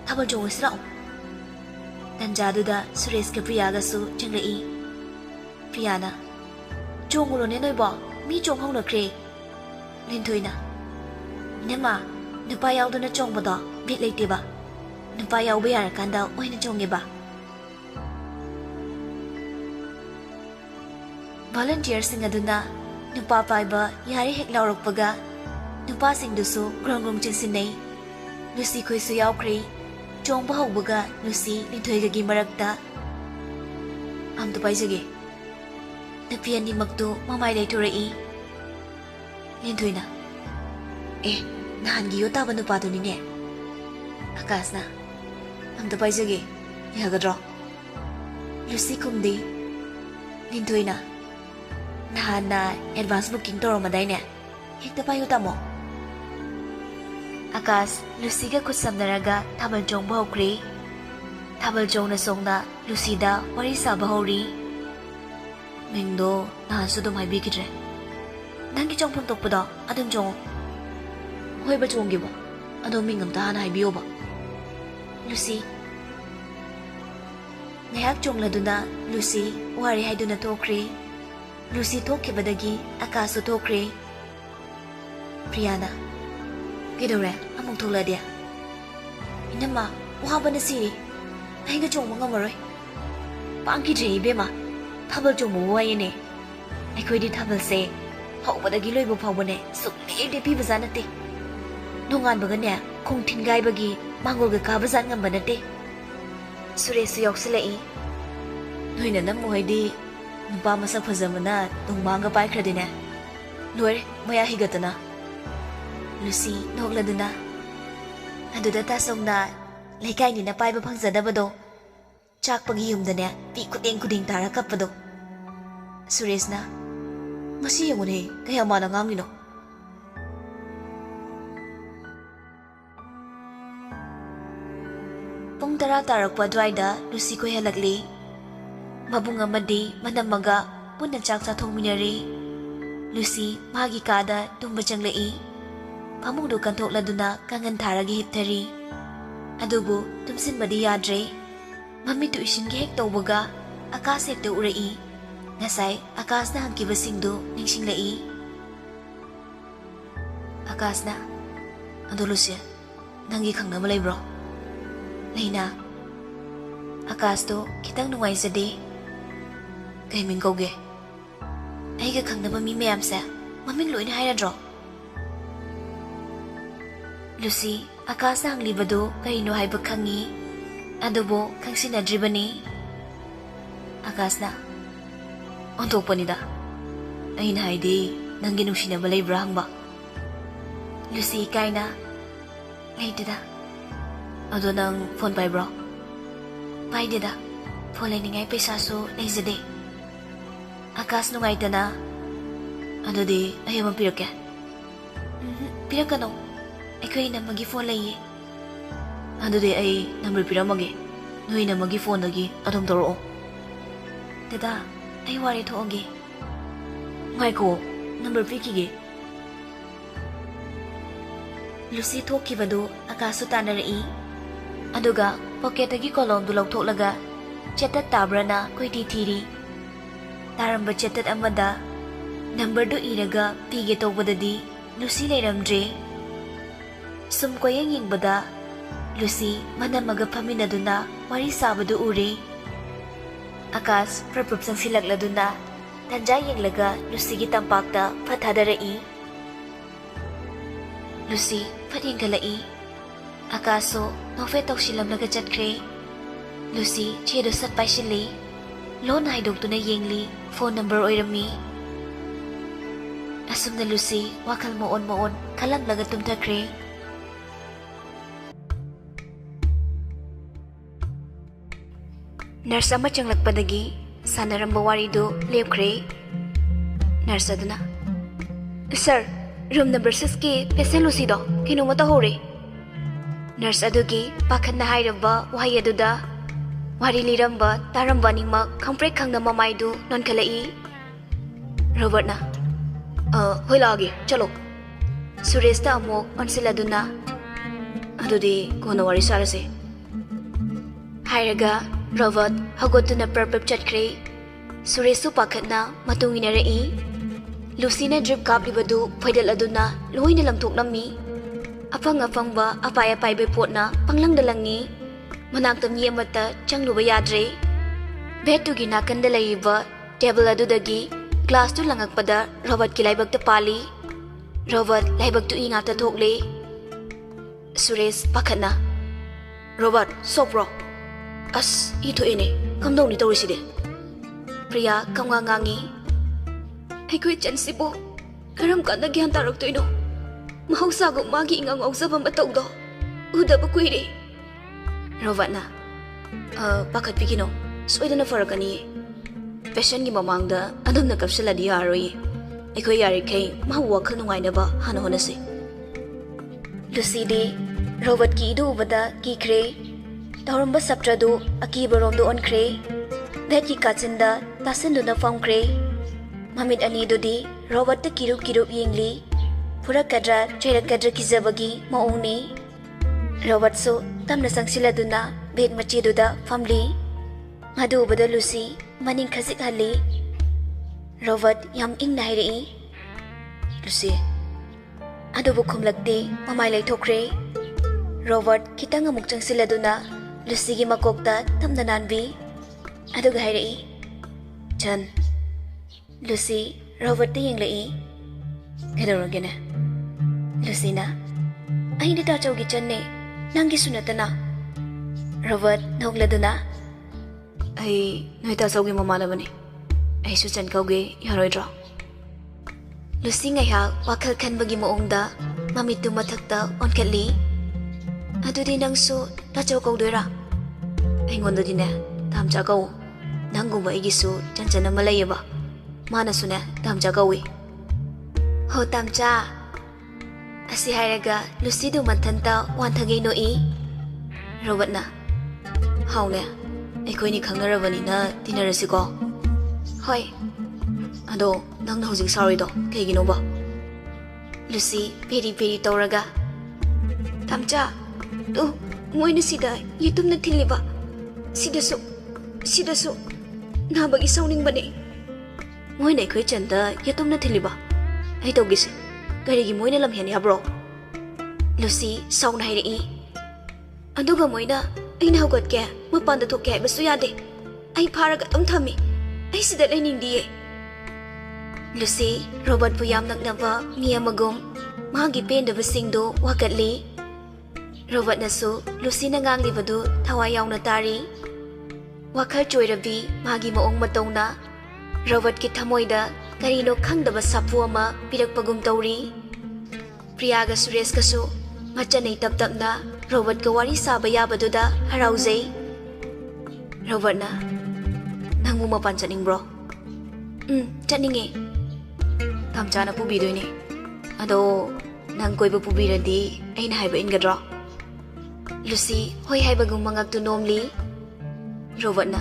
ꯊꯥꯕꯜ ꯆꯣꯡꯉꯁꯤ ꯂꯥꯛꯑꯣ꯫ ꯇꯟꯖꯥꯗꯨꯗ ꯁꯨꯔꯦꯁꯀ ꯄ꯭ꯔꯤꯌꯥꯒꯁꯨ ꯆꯪꯂꯛꯏ꯫ ꯄ꯭ꯔꯤꯌꯥꯅ, ꯆꯣꯡꯉꯨꯔꯣꯅꯦ ꯅꯣꯏꯕꯣ, ꯃꯤ ꯆꯣꯡꯍꯧꯅꯈ꯭ꯔꯦ꯫ ꯂꯤꯟꯊꯣꯏꯅ, ꯏꯅꯝꯃ, ꯅꯨꯄꯥ ꯌꯥꯎꯗꯅ ꯆꯣꯡꯕꯗꯣ ꯕꯤꯠ ꯂꯩꯇꯦꯕ, ꯅꯨꯄꯥ ꯌꯥꯎꯕ ꯌꯥꯔꯀꯥꯟꯗ ꯑꯣꯏꯅ ꯆꯣꯡꯉꯦꯕ꯫ ꯚꯣꯂꯨꯟꯇꯤꯌꯔꯁꯤꯡ ꯑꯗꯨꯅ ꯅꯨꯄꯥ ꯄꯥꯏꯕ ꯌꯥꯔꯦ ꯍꯦꯛ ꯂꯥꯎꯔꯛꯄꯒ ꯅꯨꯄꯥꯁꯤꯡꯗꯨꯁꯨ ꯒ꯭ꯔꯣꯡ ꯒ꯭ꯔꯣꯡ ꯆꯦꯟꯁꯤꯟꯅꯩ꯫ ꯂꯨꯁꯤ ꯈꯣꯏꯁꯨ ꯌꯥꯎꯈ꯭ꯔꯦ꯫ ꯆꯣꯡꯕ ꯍꯧꯕꯒ ꯂꯨꯁꯤ ꯂꯤꯟꯊꯣꯏꯒꯒꯤ ꯃꯔꯛꯇ, ꯑꯝꯇ ꯄꯥꯏꯖꯒꯦ꯫ ꯅꯨꯄꯤ ꯑꯅꯤꯃꯛꯇꯨ ꯃꯃꯥꯏ ꯂꯩꯊꯣꯔꯛꯏ꯫ ꯂꯤꯟꯊꯣꯏꯅ, ꯅꯍꯥꯟꯒꯤ ꯌꯣ ꯇꯥꯕ ꯅꯨꯄꯥꯗꯨꯅꯤꯅꯦ꯫ ꯑꯀꯥꯁꯅ, ꯑꯝꯇ ꯄꯥꯏꯖꯒꯦ, ꯌꯥꯒꯗ꯭ꯔꯣ? ꯂꯨꯁꯤ ꯈꯨꯝꯗꯦ꯫ ꯂꯤꯟꯊꯣꯏꯅ, Nahana advance booking toromadayne. Hekta payo tamo. Akas, Lucy ga kutsamnaraga tabal jong bahokri. Tabal jong na song na Lucy da wari sa bahori. Mingdo nahansu dum haibikidre. Nangi jong puntok pada adum jong. Hoy ba jong giba? Adum mingam tahan haibiyo ba? Lucy. Ngayak jong laduna Lucy wari haiduna tokri. Lucy tokibadagi Akasu tokri. Priyana. Gidore among thola dia. Inama wahaba na siri. Ay nga jong mga maroy. Paangki jay bema. Tabal jong mo wayene. Ay koy di tabal se. Haubadagi loy bo pawbone. Sukli de pi bazanate. Nungan baganya kung tingay bagi mangol ga kabazan ngam banate. Suresu yok silai. Noy na namuhay di. Nupa masak pazamana tung manga pai kradina. Noy maya higatana. Lucy nogladuna. Aduda tasong na laikay ni na pai ba pangzadabado. Chak pagiyumda niya pi kuding tara kapado. Suresh na. Masi yung unay kaya manangang ino. Pung tara-tarak pa dwaida, Lucy ko halagli. Mabunga madi, manamaga, punachak sa thong minyari. Lucy, magi kada, tumbachang lai. Pamungdo kantok laduna, kangan taragi hiptari. Adubo, tumsin madi yadre. Mamitu isin gihek tawbaga, akas hekta urai. Nasay, akas na hangkibasingdo, ningsing lai. Akas na. Ando Lucy, nanggi kang namalay bro. Laina, akas to kitang nungay sa di. Kay minggaw ge. Ay kakang na mamimiyam sa mamingloy na hayradro. Lucy, akas na ang libado kay inuhay bagkangi. Adobo kang sinadriba ni. Akas na. Ontok pa nida. Ay nahay di nang ginong sinabalay brahang ba. Lucy, kay na. Ay dida. Ado ng phone pay bro. Pay dida. Phone lay ningay pesaso naizade. Akas nungay ta na. Ado di ayaw mapirak ya. Pirak ka no. Ay kayo na magi-phone lay Ado di ay number pirak magi. Nuhi na magi-phone lagi atong taro. Dada, ay wari to ogi. Ngay ko, number pikigi. Lucy to kibado akaso tanarai. Aduga, pocketagi kolom dulaw laga. Chatat tabra na koy titiri. Taramba chatat amada. Number do iraga pige to badadi. Lucy layramdre. Sumkoyang yung bada. Lucy manamaga paminado na wari sabado uri. Akas prapupsang silaglado na. Tanjay yung laga Lucy gitampakta patadarai. Lucy pating kalai. Akaso, nofetok silam nagachat kre. Lucy, chedo sat pa sili. Loan na haidog to na yengli, phone number oirami. Asum na Lucy, wakal moon, kalang lagatum ta kre. Narsa macang lagpadagi, sana rambawari do, lew kre. Narsa do na. Sir, room number 6 ki, pesen Lucy do, kinumata hore. Nurse adugi pakat na hairamba wahay aduda. Wari liramba taramba ningmak kamprek kang na mamaydu non kalai. Robert na. Hoy lagi, chalo. Suresh ta amok onsila duna. Adudi kono wari sarase. Hairaga Robert hagot na perpep chatkre. Suresh su pakat na matungin na rai. Lucy na drip kap libadu pwedal aduna luhoy na lamtok nami. Apang ba apay bay pot na panglang dalangi. Manaktam niya mata chang luba yadre. Betu ginakan dalay ba table adudagi glass tu langak pada Robert kilaybag tapali. Robert laybag tu ingata tokle. Suresh pakat na. Robert, sopro. As ito ini kamdong ni tawriside. Priya kamngangangi. Ay kuy chan sibo. Karam ka nagyan tarok to ino. Mahausago magi ingang sa pambataw do. Uda ba kuiri? Robert na. Bakit bigino? Swede na fara kani. ꯄꯦꯁꯦꯟꯒꯤ ꯃꯃꯥꯡꯗ ꯑꯗꯨꯝꯅ ꯀꯞꯁꯤꯜꯂꯗꯤ ꯌꯥꯔꯣꯏꯌꯦ ꯑꯩꯈꯣꯏ ꯌꯥꯔꯤꯈꯩ ꯃꯥꯕꯨ ꯋꯥꯈꯜ ꯅꯨꯡꯉꯥꯏꯅꯕ ꯍꯥꯟꯅ ꯍꯣꯠꯅꯁꯤ ꯂꯨꯁꯤꯗꯤ ꯔꯣꯕꯣꯠꯀꯤ ꯏꯗꯨ ꯎꯕꯗ ꯀꯤꯈ꯭ꯔꯦ ꯇꯧꯔꯝꯕ ꯁꯞꯇ꯭ꯔꯗꯨ ꯑꯀꯤꯕꯔꯣꯝꯗ ꯑꯣꯟꯈ꯭ꯔꯦ ꯚꯦꯠꯀꯤ ꯀꯥꯆꯤꯟꯗ ꯇꯥꯁꯤꯟꯗꯨꯅ ꯐꯝꯈ꯭ꯔꯦ ꯃꯃꯤꯠ ꯑꯅꯤꯗꯨꯗꯤ ꯔꯣꯕꯣꯠꯇ ꯀꯤꯔꯨꯞ ꯀꯤꯔꯨꯞ ꯌꯦꯡꯂꯤ ꯐꯨꯔꯛꯀꯗ꯭ꯔꯥ ꯆꯩꯔꯛꯀꯗ꯭ꯔꯥ ꯀꯤꯖꯕꯒꯤ ꯃꯑꯣꯡꯅꯤ ꯔꯣꯕꯣꯠꯁꯨ ꯇꯞꯅ ꯆꯪꯁꯤꯜꯂꯗꯨꯅ ꯚꯦꯠ ꯃꯆꯤꯗꯨꯗ ꯐꯝꯂꯤ ꯃꯗꯨ ꯎꯕꯗ ꯂꯨꯁꯤ ꯃꯅꯤꯡ ꯈꯖꯤꯛꯍꯜꯂꯤ ꯔꯣꯕꯣꯠ ꯌꯥꯝ ꯏꯪꯅ ꯍꯥꯏꯔꯛꯏ ꯂꯨꯁꯤ ꯑꯗꯨꯕꯨ ꯈꯨꯝꯂꯛꯇꯦ ꯃꯃꯥꯏ ꯂꯩꯊꯣꯛꯈ꯭ꯔꯦ ꯔꯣꯕꯣꯠ ꯈꯤꯇꯪ ꯑꯃꯨꯛ ꯆꯪꯁꯤꯜꯂꯗꯨꯅ ꯂꯨꯁꯤꯒꯤ ꯃꯀꯣꯛꯇ ꯇꯞꯅ ꯅꯥꯟꯕꯤ ꯑꯗꯨꯒ ꯍꯥꯏꯔꯛꯏ ꯆꯟ ꯂꯨꯁꯤ ꯔꯣꯕꯣꯠꯇ ꯌꯦꯡꯂꯛꯏ ꯀꯩꯗꯧꯔꯒꯦꯅꯦ ꯂꯨꯁꯤꯅ ꯑꯩꯅ ꯇꯥꯆꯧꯒꯤ ꯆꯟꯅꯦ ꯅꯪꯒꯤꯁꯨ ꯅꯠꯇꯅ ꯔꯣꯕꯣꯠ ꯅꯣꯛꯂꯗꯨꯅ ꯑꯩ ꯅꯣꯏ ꯇꯥꯆꯧꯒꯤ ꯃꯃꯥꯟꯅꯕꯅꯤ ꯑꯩꯁꯨ ꯆꯟ ꯀꯧꯒꯦ ꯌꯥꯔꯣꯏꯗ꯭ꯔꯣ ꯂꯨꯁꯤ ꯉꯥꯏꯍꯥꯛ ꯋꯥꯈꯜ ꯈꯟꯕꯒꯤ ꯃꯑꯣꯡꯗ ꯃꯃꯤꯠꯇꯨ ꯃꯊꯛꯇ ꯑꯣꯟꯈꯠꯂꯤ ꯑꯗꯨꯗꯤ ꯅꯪꯁꯨ ꯇꯥꯆꯧ ꯀꯧꯗꯣꯏꯔꯥ ꯑꯩꯉꯣꯟꯗꯗꯤꯅꯦ ꯇꯥꯝꯆꯥ ꯀꯧ ꯅꯪꯒꯨꯝꯕ ꯑꯩꯒꯤꯁꯨ ꯆꯟꯆꯟ ꯑꯃ ꯂꯩꯌꯦꯕ ꯃꯥꯅꯁꯨꯅꯦ ꯇꯥꯝꯆꯥ ꯀꯧꯏ ꯍꯣ ꯇꯥꯝꯆꯥ ꯑꯁꯤ ꯍꯥꯏꯔꯒ ꯂꯨꯁꯤꯗꯨ ꯃꯊꯟꯇ ꯋꯥꯟꯊꯒꯩ ꯅꯣꯛꯏ ꯔꯣꯕꯠꯅ ꯍꯥꯎꯅꯦ ꯑꯩꯈꯣꯏꯅꯤ ꯈꯪꯅꯔꯕꯅꯤꯅ ꯇꯤꯟꯅꯔꯁꯤꯀꯣ ꯍꯣꯏ ꯑꯗꯣ ꯅꯪꯅ ꯍꯧꯖꯤꯛ ꯁꯥꯎꯔꯤꯗꯣ ꯀꯩꯒꯤꯅꯣꯕ ꯂꯨꯁꯤ ꯄꯦꯔꯤ ꯄꯦꯔꯤ ꯇꯧꯔꯒ ꯇꯥꯝꯆꯥ ꯃꯣꯏꯅ ꯁꯤꯗ ꯌꯦꯇꯨꯝꯅ ꯊꯤꯜꯂꯤꯕ ꯁꯤꯗꯁꯨ ꯅꯥꯕꯒꯤ ꯁꯥꯎꯅꯤꯡꯕꯅꯦ ꯃꯣꯏꯅ ꯑꯩꯈꯣꯏ ꯆꯟꯗ ꯌꯦꯇꯨꯝꯅ ꯊꯤꯜꯂꯤꯕ ꯑꯩ ꯇꯧꯒꯦꯁꯦ ꯀꯔꯤꯒꯤ ꯃꯣꯏꯅ ꯂꯝꯍꯦꯟ ꯌꯥꯕ꯭ꯔꯣ ꯂꯨꯁꯤ ꯁꯥꯎꯅ ꯍꯥꯏꯔꯛꯏ ꯑꯗꯨꯒ ꯃꯣꯏꯅ ꯑꯩꯅ ꯍꯧꯒꯠꯀꯦ ꯃꯄꯥꯟꯗ ꯊꯣꯛꯀꯦ ꯍꯥꯏꯕꯁꯨ ꯌꯥꯗꯦ ꯑꯩ ꯐꯥꯔꯒ ꯑꯗꯨꯝ ꯊꯝꯃꯤ ꯑꯩ ꯁꯤꯗ ꯂꯩꯅꯤꯡꯗꯤꯌꯦ ꯂꯨꯁꯤ ꯔꯣꯕꯣꯠꯄꯨ ꯌꯥꯝ ꯅꯛꯅꯕ ꯃꯤ ꯑꯃꯒꯨꯝ ꯃꯥꯒꯤ ꯄꯦꯟꯗꯕꯁꯤꯡꯗꯨ ꯋꯥꯀꯠꯂꯤ ꯔꯣꯕꯣꯠꯅꯁꯨ ꯂꯨꯁꯤꯅ ꯉꯥꯡꯂꯤꯕꯗꯨ ꯊꯋꯥꯏ ꯌꯥꯎꯅ ꯇꯥꯔꯤ ꯋꯥꯈꯜ ꯆꯣꯏꯔꯕꯤ ꯃꯥꯒꯤ ꯃꯑꯣꯡ ꯃꯇꯧꯅ ꯔꯣꯕꯣꯠꯀꯤ ꯊꯃꯣꯏꯗ ꯀꯔꯤꯅꯣ ꯈꯪꯗꯕ ꯁꯥꯐꯨ ꯑꯃ ꯄꯤꯔꯛꯄꯒꯨꯝ ꯇꯧꯔꯤ ꯄ꯭ꯔꯤꯌꯥꯒ ꯁꯨꯔꯦꯁꯀꯁꯨ ꯃꯆꯟꯅꯩ ꯇꯞ ꯇꯞꯅ ꯔꯣꯕꯣꯠꯀ ꯋꯥꯔꯤ ꯁꯥꯕ ꯌꯥꯕꯗꯨꯗ ꯍꯔꯥꯎꯖꯩ ꯔꯣꯕꯣꯠꯅ ꯅꯪꯕꯨ ꯃꯄꯥꯟ ꯆꯠꯅꯤꯡꯕ꯭ꯔꯣ ꯆꯠꯅꯤꯡꯉꯦ ꯇꯥꯝꯆꯥꯅ ꯄꯨꯕꯤꯗꯣꯏꯅꯦ ꯑꯗꯣ ꯅꯪ ꯀꯣꯏꯕ ꯄꯨꯕꯤꯔꯗꯤ ꯑꯩꯅ ꯍꯥꯏꯕ ꯏꯟꯒꯗ꯭ꯔꯣ ꯂꯨꯁꯤ ꯍꯣꯏ ꯍꯥꯏꯕꯒꯨꯝ ꯃꯉꯛꯇꯨ ꯅꯣꯝꯂꯤ ꯔꯣꯕꯣꯠꯅ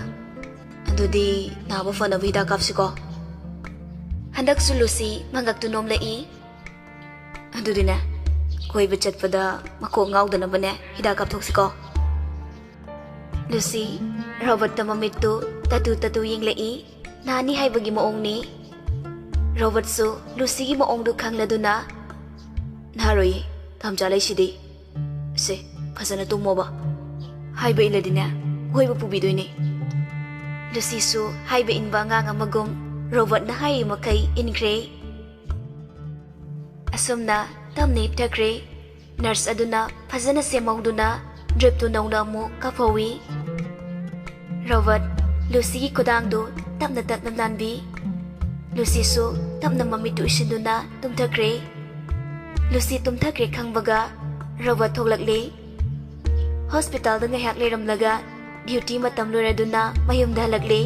ꯑꯗꯨꯗꯤ ꯅꯥꯕ ꯐꯅꯕ ꯍꯤꯗꯥꯛ ꯀꯥꯞꯁꯤꯀꯣ ꯍꯟꯗꯛꯁꯨ ꯂꯨꯁꯤ ꯃꯉꯛꯇꯨ ꯅꯣꯝꯂꯛꯏ ꯑꯗꯨꯗꯤꯅꯦ ꯀꯣꯏꯕ ꯆꯠꯄꯗ ꯃꯀꯣꯛ ꯉꯥꯎꯗꯅꯕꯅꯦ ꯍꯤꯗꯥꯛ ꯀꯥꯞꯊꯣꯛꯁꯤꯀꯣ ꯂꯨꯁꯤ ꯔꯣꯕꯣꯠꯇ ꯃꯃꯤꯠꯇꯨ ꯇꯇꯨ ꯌꯦꯡꯂꯛꯏ ꯅꯥꯅꯤ ꯍꯥꯏꯕꯒꯤ ꯃꯑꯣꯡꯅꯤ ꯔꯣꯕꯣꯠꯁꯨ ꯂꯨꯁꯤꯒꯤ ꯃꯑꯣꯡꯗꯨ ꯈꯪꯂꯗꯨꯅ ꯅꯥꯔꯣꯏꯌꯦ ꯇꯥꯝꯆꯥ ꯂꯩꯁꯤꯗꯤ ꯁꯦ ꯐꯖꯅ ꯇꯨꯝꯃꯣꯕ ꯍꯥꯏꯕ ꯏꯜꯂꯗꯤꯅꯦ ꯀꯣꯏꯕ ꯄꯨꯕꯤꯗꯣꯏꯅꯦ ꯂꯨꯁꯤꯁꯨ ꯍꯥꯏꯕ ꯏꯟꯕ ꯑꯉꯥꯡ ꯑꯃꯒꯨꯝ ꯔꯣꯕꯣꯠꯅ ꯍꯥꯏꯔꯤ ꯃꯈꯩ ꯏꯟꯈ꯭ꯔꯦ ꯑꯁꯨꯝꯅ ꯇꯞꯅ ꯍꯤꯞꯊꯈ꯭ꯔꯦ ꯅꯔꯁ ꯑꯗꯨꯅ ꯐꯖꯅ ꯁꯦꯝꯍꯧꯗꯨꯅ ꯗ꯭ꯔꯤꯞꯇꯨ ꯅꯧꯅ ꯑꯃꯨꯛ ꯀꯥꯞꯍꯧꯏ ꯔꯣꯕꯣꯠ ꯂꯨꯁꯤꯒꯤ ꯈꯨꯗꯥꯡꯗꯨ ꯇꯞꯅ ꯅꯥꯟꯕꯤ ꯂꯨꯁꯤꯁꯨ ꯇꯞꯅ ꯃꯃꯤꯠꯇꯨ ꯎꯏꯁꯤꯟꯗꯨꯅ ꯇꯨꯝꯊꯈ꯭ꯔꯦ ꯂꯨꯁꯤ ꯇꯨꯝꯊꯈ꯭ꯔꯦ ꯈꯪꯕꯒ ꯔꯣꯕꯣꯠ ꯊꯣꯛꯂꯛꯂꯦ ꯍꯣꯁꯄꯤꯇꯥꯜꯗ ꯉꯥꯏꯍꯥꯛ ꯂꯩꯔꯝꯂꯒ ꯗ꯭ꯌꯨꯇꯤ ꯃꯇꯝ ꯂꯣꯏꯔꯗꯨꯅ ꯃꯌꯨꯝꯗ ꯍꯜꯂꯛꯂꯦ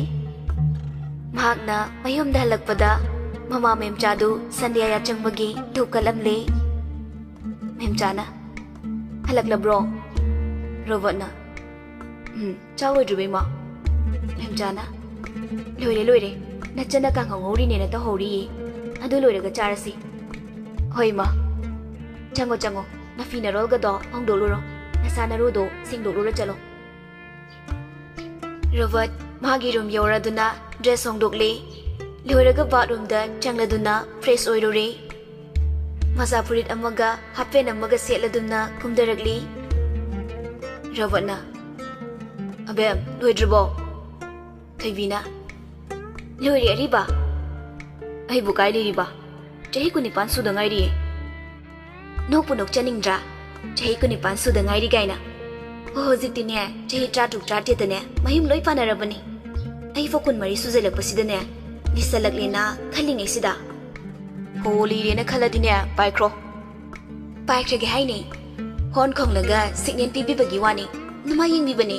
ꯃꯍꯥꯛꯅ ꯃꯌꯨꯝꯗ ꯍꯜꯂꯛꯄꯗ ꯃꯃꯥ ꯃꯦꯝꯆꯥꯗꯨ ꯁꯟꯙ꯭ꯌꯥ ꯌꯥꯆꯪꯕꯒꯤ ꯙꯨꯞ ꯀꯠꯂꯝꯂꯦ ꯃꯦꯝꯆꯥꯅ ꯍꯜꯂꯛꯂꯕ꯭ꯔꯣ ꯔꯣꯕꯣꯠꯅ ꯆꯥꯎꯔꯣꯏꯗ꯭ꯔꯤꯕ ꯏꯃꯥ ꯃꯦꯝꯆꯥꯅ ꯂꯣꯏꯔꯦ ꯅꯆꯟꯅ ꯀꯥꯡꯍꯧ ꯉꯧꯔꯤꯅꯦꯅ ꯇꯧꯍꯧꯔꯤꯌꯦ ꯑꯗꯨ ꯂꯣꯏꯔꯒ ꯆꯥꯔꯁꯤ ꯍꯣꯏ ꯏꯃꯥ ꯆꯪꯉꯣ ꯅꯐꯤ ꯅꯔꯣꯜꯒꯗꯣ ꯍꯣꯡꯗꯣꯛꯂꯨꯔꯣ ꯅꯁꯥ ꯅꯔꯨꯗꯣ ꯁꯦꯡꯗꯣꯛꯂꯨꯔ ꯆꯠꯂꯣ ꯔꯣꯕꯣꯠ ꯃꯥꯒꯤ ꯔꯨꯝ ꯌꯧꯔꯗꯨꯅ ꯗ꯭ꯔꯦꯁ ꯍꯣꯡꯗꯣꯛꯂꯦ ꯂꯣꯏꯔꯒ ꯕꯥꯠꯔꯨꯝꯗ ꯆꯪꯂꯗꯨꯅ ꯐ꯭ꯔꯦꯁ ꯑꯣꯏꯔꯨꯔꯦ ꯃꯆꯥ ꯐꯨꯔꯤꯠ ꯑꯃꯒ ꯍꯥꯞꯄꯦꯟ ꯑꯃꯒ ꯁꯦꯠꯂꯗꯨꯅ ꯀꯨꯝꯊꯔꯛꯂꯤ ꯔꯣꯕꯣꯠꯅ ꯑꯕꯦꯝ ꯂꯣꯏꯗ꯭ꯔꯤꯕꯣ ꯊꯣꯏꯕꯤꯅ ꯂꯣꯏꯔꯦ ꯑꯔꯤꯕ ꯑꯩꯕꯨ ꯀꯥꯏ ꯂꯩꯔꯤꯕ ꯆꯍꯤ 19 ꯁꯨꯗ ꯉꯥꯏꯔꯤꯌꯦ ꯅꯣꯛꯄꯨ ꯅꯣꯛꯆꯅꯤꯡꯗ꯭ꯔꯥ ꯆꯍꯤ 19 ꯁꯨꯗ ꯉꯥꯏꯔꯤ ꯀꯥꯏꯅ ꯍꯧꯖꯤꯛꯇꯤꯅꯦ ꯆꯍꯤ 36-37ꯅꯦ ꯃꯌꯨꯝ ꯂꯣꯏ ꯄꯥꯟꯅꯔꯕꯅꯤ ꯑꯩꯐꯥꯎ 24 ꯁꯨꯖꯜꯂꯛꯄꯁꯤꯗꯅꯦ ꯂꯤꯁꯜꯂꯛꯂꯦꯅ ꯈꯜꯂꯤꯉꯩꯁꯤꯗ ꯍꯣ ꯂꯤꯔꯦꯅ ꯈꯜꯂꯗꯤꯅꯦ ꯄꯥꯏꯈ꯭ꯔꯒꯦ ꯍꯥꯏꯅꯦ ꯍꯣꯟ ꯈꯣꯡꯂꯒ ꯁꯤꯒꯅꯦꯜ ꯄꯤꯕꯤꯕꯒꯤ ꯋꯥꯅꯤ ꯅꯃꯥ ꯌꯦꯡꯕꯤꯕꯅꯦ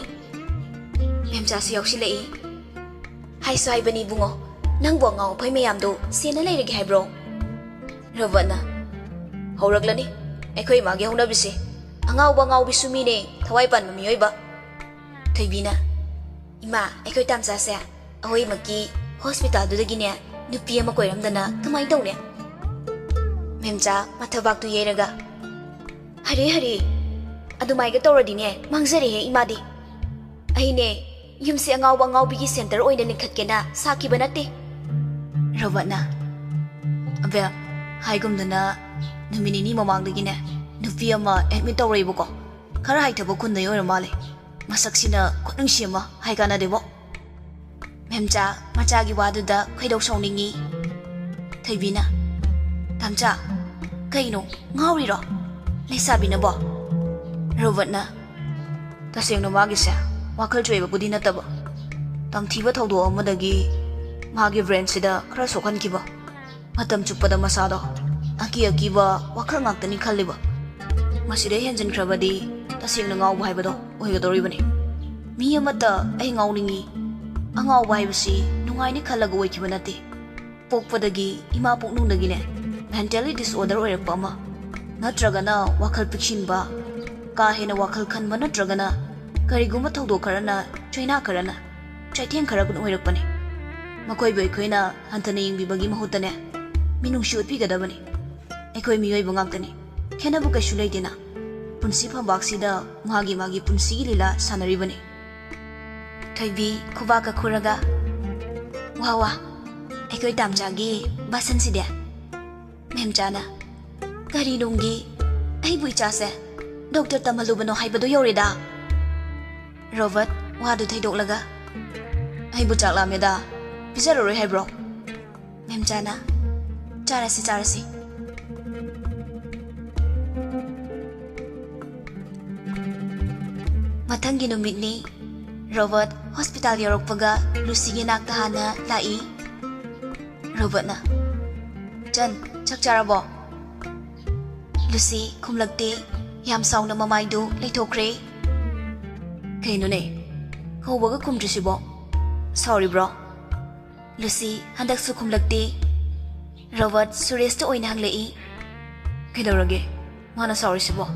ꯃꯦꯝꯆꯥꯁꯨ ꯌꯥꯎꯁꯤꯜꯂꯛꯏ Haisu haibani bungo. Nang bo ngau phai mayam do sena leirege haibro. Robert na. Hauраglani. Ekhoi magi hona bisi. Angau ba ngau bisu mi ne thawai pan mi oi ba. Thoibina. Ima ekhoi tamsa se. Ahoi maki hospital du dagi ne nupi ama koiramdana kamai tawne. Memcha mathabak tu yeraga. Hari adumai ga tawradi ne mangjare he imadi. Aine yumse angau ba ngau bigi center oina linkhatkena saki banate. Robert na. Abe haigumdana numinini mamangdagi ne nupi ama admit tawreibuko. Khara haithabo khun dai ora male. Masaksina khonungsi ama haigana debo. Memcha machagi waduda khaidok sawningi. Thoibina. Tamcha kaino ngauri ro. Leisabina bo. Robert na. Tasengno magi se wakhal choiba budi nataba. Tamthiba thawdo amadagi magi brain sida khara sokhan kiba. Matam chupada masado aki ba wakhal ngaktani khalliba. Masire henjin khrabadi tasengno ngau bhaibado oigadoribani. Mi amata ai ngauningi. Angau baibasi nungaini khalaga oikiba nate. Pokpadagi ima poknungdagi ne mentally disorder oirakpa ama natragana wakhal piksinba ka hena wakhal khanba natragana kariguma thawdo kharana choina kharana chaitheng kharagun oirakpani makoi bai khoina hantane ingbibagi mahutane minungshi utpigadabani ekoi miyoi bangaktani khenabu kaishu leitena punsi phambaksida magi punsi lila sanaribani Thoibi khubaka khuraga wawa ekoi tamjagi basan side memchana kari nungi ai bui chase doctor tamalubano haibado yorida Robert wadu thaidok ai bu chakla meda pizaroi haibro memchana charasi mathangi numitni Robert hospital yorokpaga Lucy gi nakta hana lai Robert na Jan chakcharabo Lucy khumlakte yam sauna mamaidu leithokre kaino ne khobaga khumdrisibo sorry bro Lucy handak su khumlakte Robert Suresh to oina hanglei kaidorage mana sorry sibo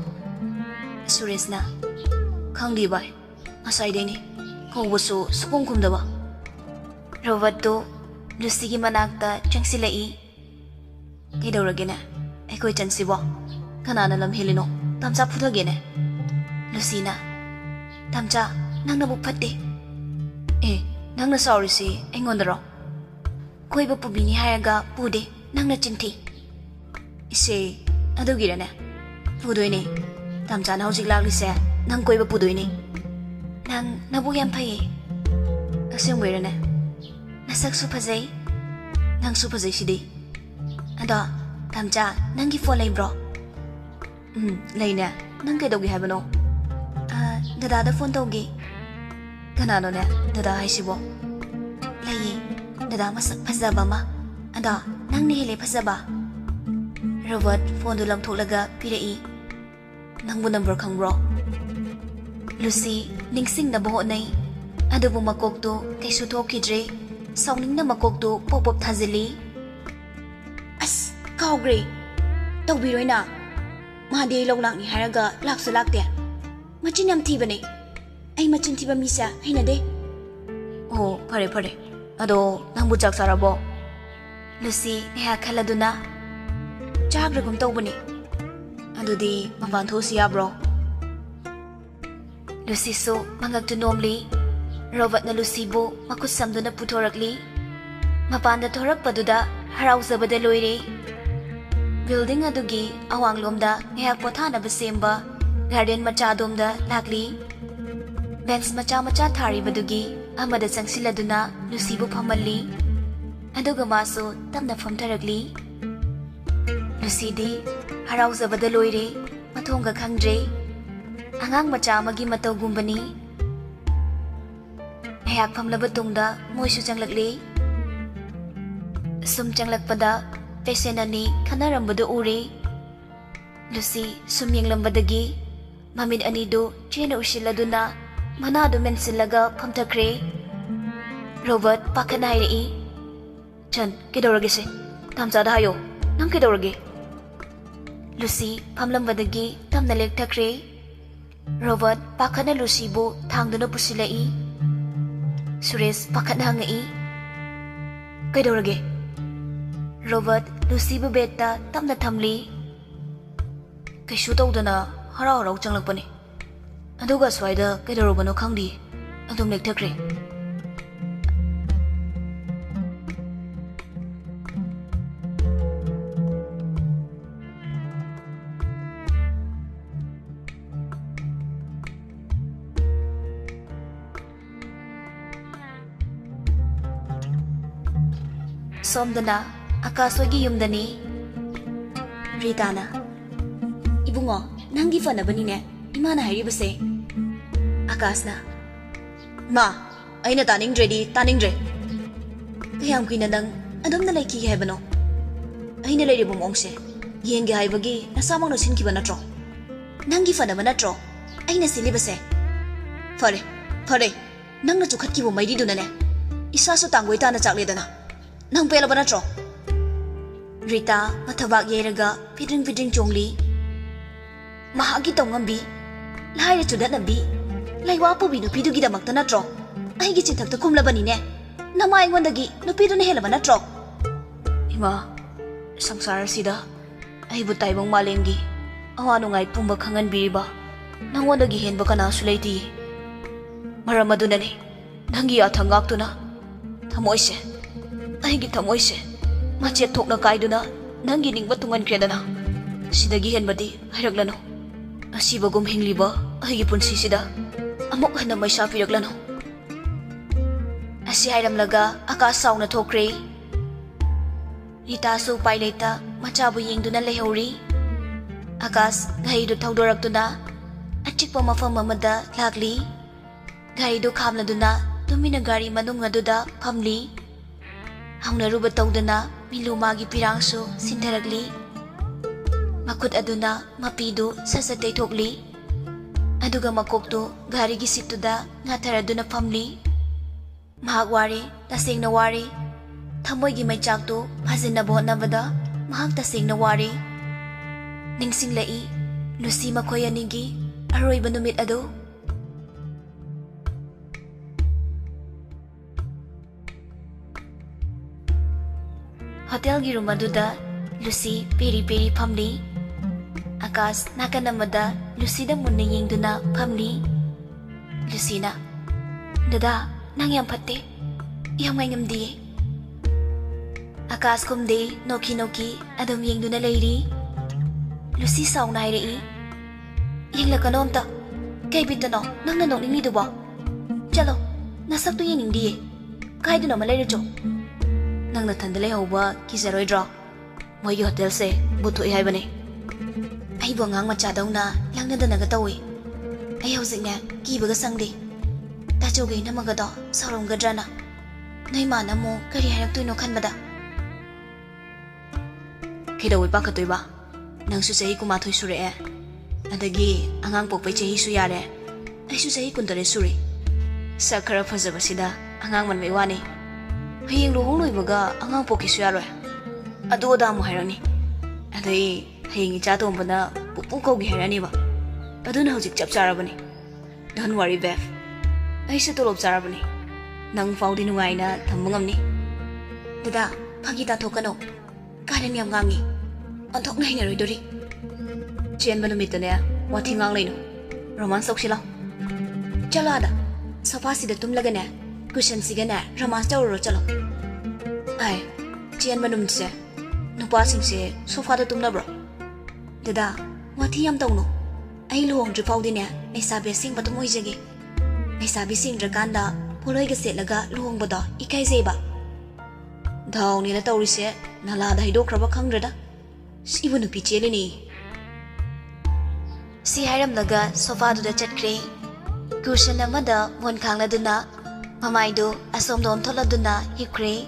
Suresh na khangdi bai asai deni khobusu sukum khumdaba Robert to Lucy gi manakta changsilai kaidorage na ekoi chansibo kanana lam helino tamcha phudage ne Lucy na tamcha nangna bu phatte nangna sorry si engondro koiba pubini hayaga pude nangna chinthi ise adugirane pudoine tamcha na hojik lagli se nang koiba pudoine nang nabu yam phaye asem werane nasak su phajai nang su phajai sidi ada tamcha nangi phone lay bro layna nang kaidogi haibano dada da phone tawgi kanano ne dada haisibo layi dada masak phajaba ma ada nang ne hele phajaba Robert phone du lam tholaga pirei nang bu number khangbro Lucy ningsing na bo nei adubu makok tu kaisu thokidre sawning na makok tu pop thajili as kaugre tawbiroina mahade lolak ni haraga laksu lakte machin yam thibane ai machin thiba misa haina de oh pare ado nangbu chak sarabo Lucy neha khaladuna chagragum tawbani adudi mapan thosi yabro Lucy so mangak tu nomli Robert na Lucy bu makut samduna puthorakli mapanda thorak paduda harau zabada loire building adugi awanglomda ngyak pothana basemba garden macha domda lakli bench macha thari badugi amada changsiladuna Lucy bu phamalli aduga maso tamna famtharakli Lucy di harau zabada loire mathonga khangdre angang macha amagi matau gumbani ngyak phamlaba tungda moisu changlakli sum changlakpada patient ani khanarambadu uri Lucy sum yenglambadagi mamid ani do chena ushiladuna manadu mensilaga phamthakre Robert pakhana hairei. Chan kedaurage se. Tamchada hayo. Nang kedaurage. Lucy phamlambadagi tamna lekthakre. Robert pakhana Lucy bu thangduna pusilai. Suresh pakhana hangai. Kedaurage. Robert Lucy bu beta tamna thamli. Kaishu tawdana harau harau changlakpani. Aduga swaida kedaurabano khangdi. Adum lekthakre. Somdana Akaswagi yumdani. Ritana Ibungo nangi fanabani ne imana hairibase. Akasna Ma aina taningdredi taningdre. Kayam kuina nang adamna laiki haibano. Aina lairibu mongse yenge haibagi nasamang no sinkiba natro. Nangi fanaba natro. Aina silibase. Fare fare nangna chukhatkibu maididunane. Isasu tangwai tana chakledana. Nang pela ba natro? Rita mathabak yeraga pidring chongli. Mahagi tongambi. Laira chudatnabi. Laiwa pubi nupidu gidamakta natro. Aigi chinthakta kumlabani ne. Nama aingondagi nupidu ne helaba natro. Ima sangsara sida aibu taibang malemgi awanu ngai pumba khangan biriba. Nangondagi henba kana sulaiti. Maramadunani nangi athangaktuna thamoise. Aigi thamoise machet thokna kaiduna nangi ningba tungan kredana sidagi henbadi hairaglano asibagum hingliba aigi punsi sida amok hana maisa piraglano asi hairamlaga Akash sauna thokre. Rita su paileta machabu yengduna lehori. Akash gaidu thaudoraktuna achikpa mafam amada lagli. Gaidu khamladuna tumina gari manung aduda phamli. Hangnaruba tawdana milumagi pirangso sindaragli. Makut aduna mapidu sasatay thokli. Aduga makokto garigi situda ngataraduna phamli. Mahak wari taseng na wari. Thamoygi maichakto phajina bhotnabada mahak taseng na wari. Ningsinglai Lucy makhoyanigi aroiba numit ado. Hotel gi room aduda Lucy peri phamli. Akash nakanamada Lucy da munna yengduna phamli. Lucy na Dada nang yam phatte yam ngai ngamdi. Akash kumde noki adum yengduna leiri. Lucy sauna hairei. Yenglakanonta kai bitano nangna nokningni duba. Chalo nasaktu yeningdi. Kaiduna malairecho. Nangna thandale hoba kizaroidra. Moigi hotel se butu haibane. Ai bongang macha dauna langna danaga tawi. Ai hojikne kibaga sangde. Tachoge namaga do saromgadrana. Noi mana mo kari haraktuino khanbada. Kedawi pakatoiba. Nangsu sahi kumathoi sure. Adagi angang pokpai chahi su yare. Aisu sahi kuntare suri. Sakara phajabasida angang manmei wani. Hayeng luhong loibaga angang pokisu yaroi. Adu oda mo hairani. Adai hayeng icha tombana pupu kaugi hairani ba. Aduna hojik chap charabani. Don't worry Beth. Aisa tolop charabani. Nang faudi nungaina thambangamni. Dada phagi ta thokano. Kanan yam ngangi. Anthok ngai na roidori. Chen banu mitane wathi ngang leino. Romance soksila. Chalo ada. Sofa sida tumlagane. Cushion sigana romance tawro chalo. Ai chen banum se. Nupa singse sofa da tumnabro. Dada wathi yam tawno. Ai luhong dri faudine aisabe sing patum oijage. Aisabe sing drakanda poloi ga setlaga luhong bada ikai zeba. Daw ni la tawrise nala da hidokraba khangrada. Sibu nupi chelini. Si hairam laga sofa du da chatkre. Cushion amada mon khangla duna mamaido asom dom thola duna hikre.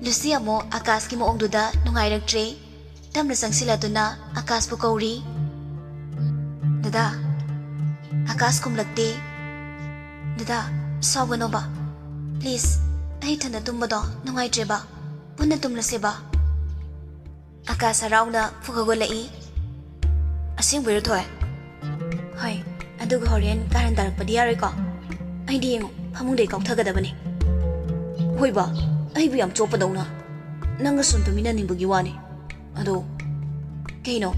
Lucy amo Akash ki moong duda nungairaktre. Tamna sangsila duna Akash bu kauri. Dada Akash kumlakte. Dada sawano ba. Please ai thana tumbado nungai treba punna tumlaseba Akash harauna fukagolai asing biru thoy hoi aduga horen karan darakpadi yaroi ko ai di yengu phamungdei kauthagadabani hoiba ai bu yam chopadawna nanga sun tumina ningbagi wani ado keino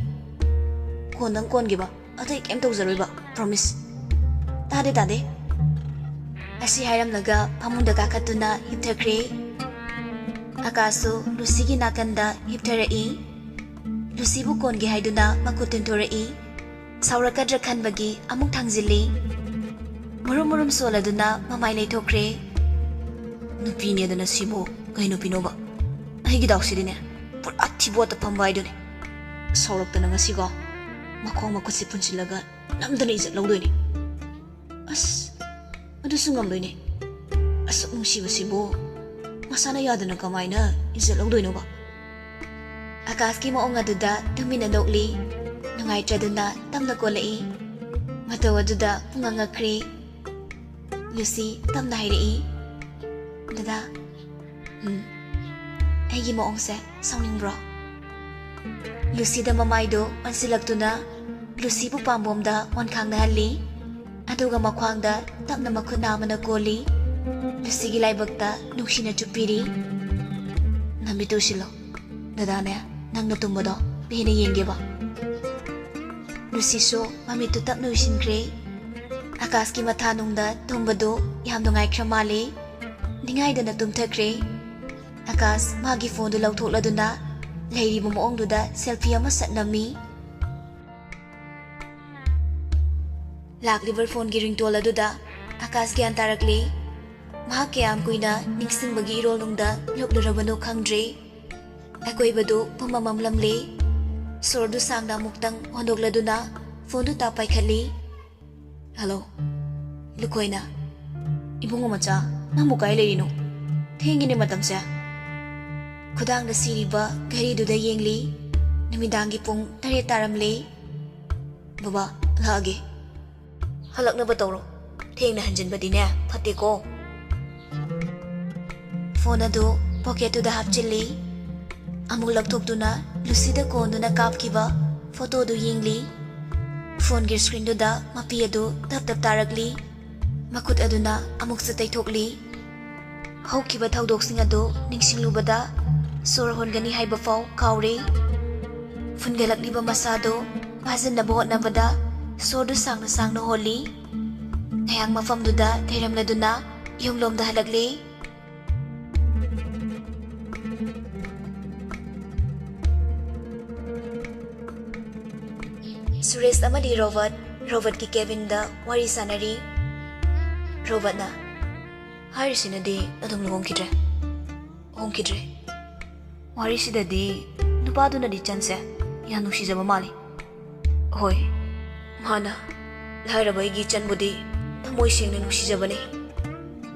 konang kongiba atai kem tawzaroiba promise tade asi hairamlaga phamungda kakatuna hipthakre Akashu Lucy gi nakanda hiptharai Lucy bu konge haiduna makutin thorai saurakadra khanbagi amuk thangjili murum soladuna mamai leithokre nupine dana sibo kaino pinoba aigi dawsidine pur athibo ta phambai dune saurakta na ngasigo makhong makutsi punchilaga namdana izat lawdoini as adu sungam loine as ungsiba sibo masana yadana kamaina izat lawdoino ba Akash ki maong aduda tumina nokli nangai traduna tamna kolai mataw aduda pungangakri Lucy tamna hairei dada aigi maong se sounding bro Lucy da mamaido ansilaktuna Lucy bu pambomda wankhangna halli aduga makhwangda tamna makhuna mana koli Lucy gi laibakta nuksina chupiri namitu silo dada ne nangna tumbado bihina yengeba Lucy so mamitu tapna usinkre Akash ki mathanungda tumbado yam nungai kramale ningai dana tumthakre Akash magi phone du lauthokladuna leiriba moongduda selfie ama satnami lakliver phone gi ringtone aduda Akash gyan tarakli mahak kayam kuina ningsingbagi irol nungda loklurabano khangdre akoibadu pumamamlamle sordu sangda muktang hondokladuna phone du ta paikhatli hello lukoina ibungo macha namu kai leirino thengine matamse khudang da siriba gari du da yengli namidangi pung tare taramle baba lage halakna batawro thengna hanjinbadine phate ko phone adu pocket da hapchili amuk laptoptuna Lucy da konduna kapkiba photo du yengli phone gi screen du da mapi adu tap tarakli makut aduna amuk sa taithokli haukiba thaudok sing adu ningsinglubada sor hongani haiba faw kaure fungalakliba masado bhajanna bohotnabada sor du sangna holi ayang mafam du da thairamladuna yonglom da halakle Suresh amadi Robert ki cabin da wari sanari Robert na harisinadi adum hongkidre wari sidadi nupaduna di chance ya nuksijaba mali hoi mana lairabai gi chanbudi thamoi singna nuksijabani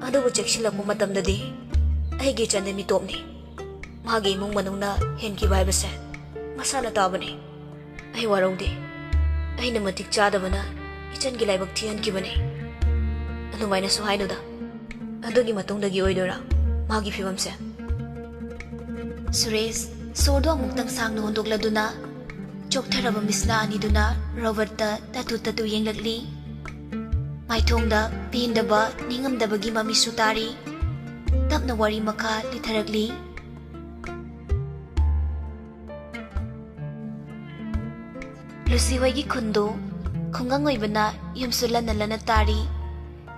adubu cheksilakmu matamdadi aigi chande mitopni magi mung manungna henki baibase masana tabani ai waraude aina matik chadabana ichan gi laibak thian kibani adumaina su hainuda adugi matungdagi oidora magi phibamse Suresh sordo muktang sangno hondokladuna choktharaba misna aniduna Robert tatu yenglakli maithongda pindaba ningamdabagi mami sutari tapna wari makha litharakli Lucy hoigi khundo khungang oibana yumsulana tari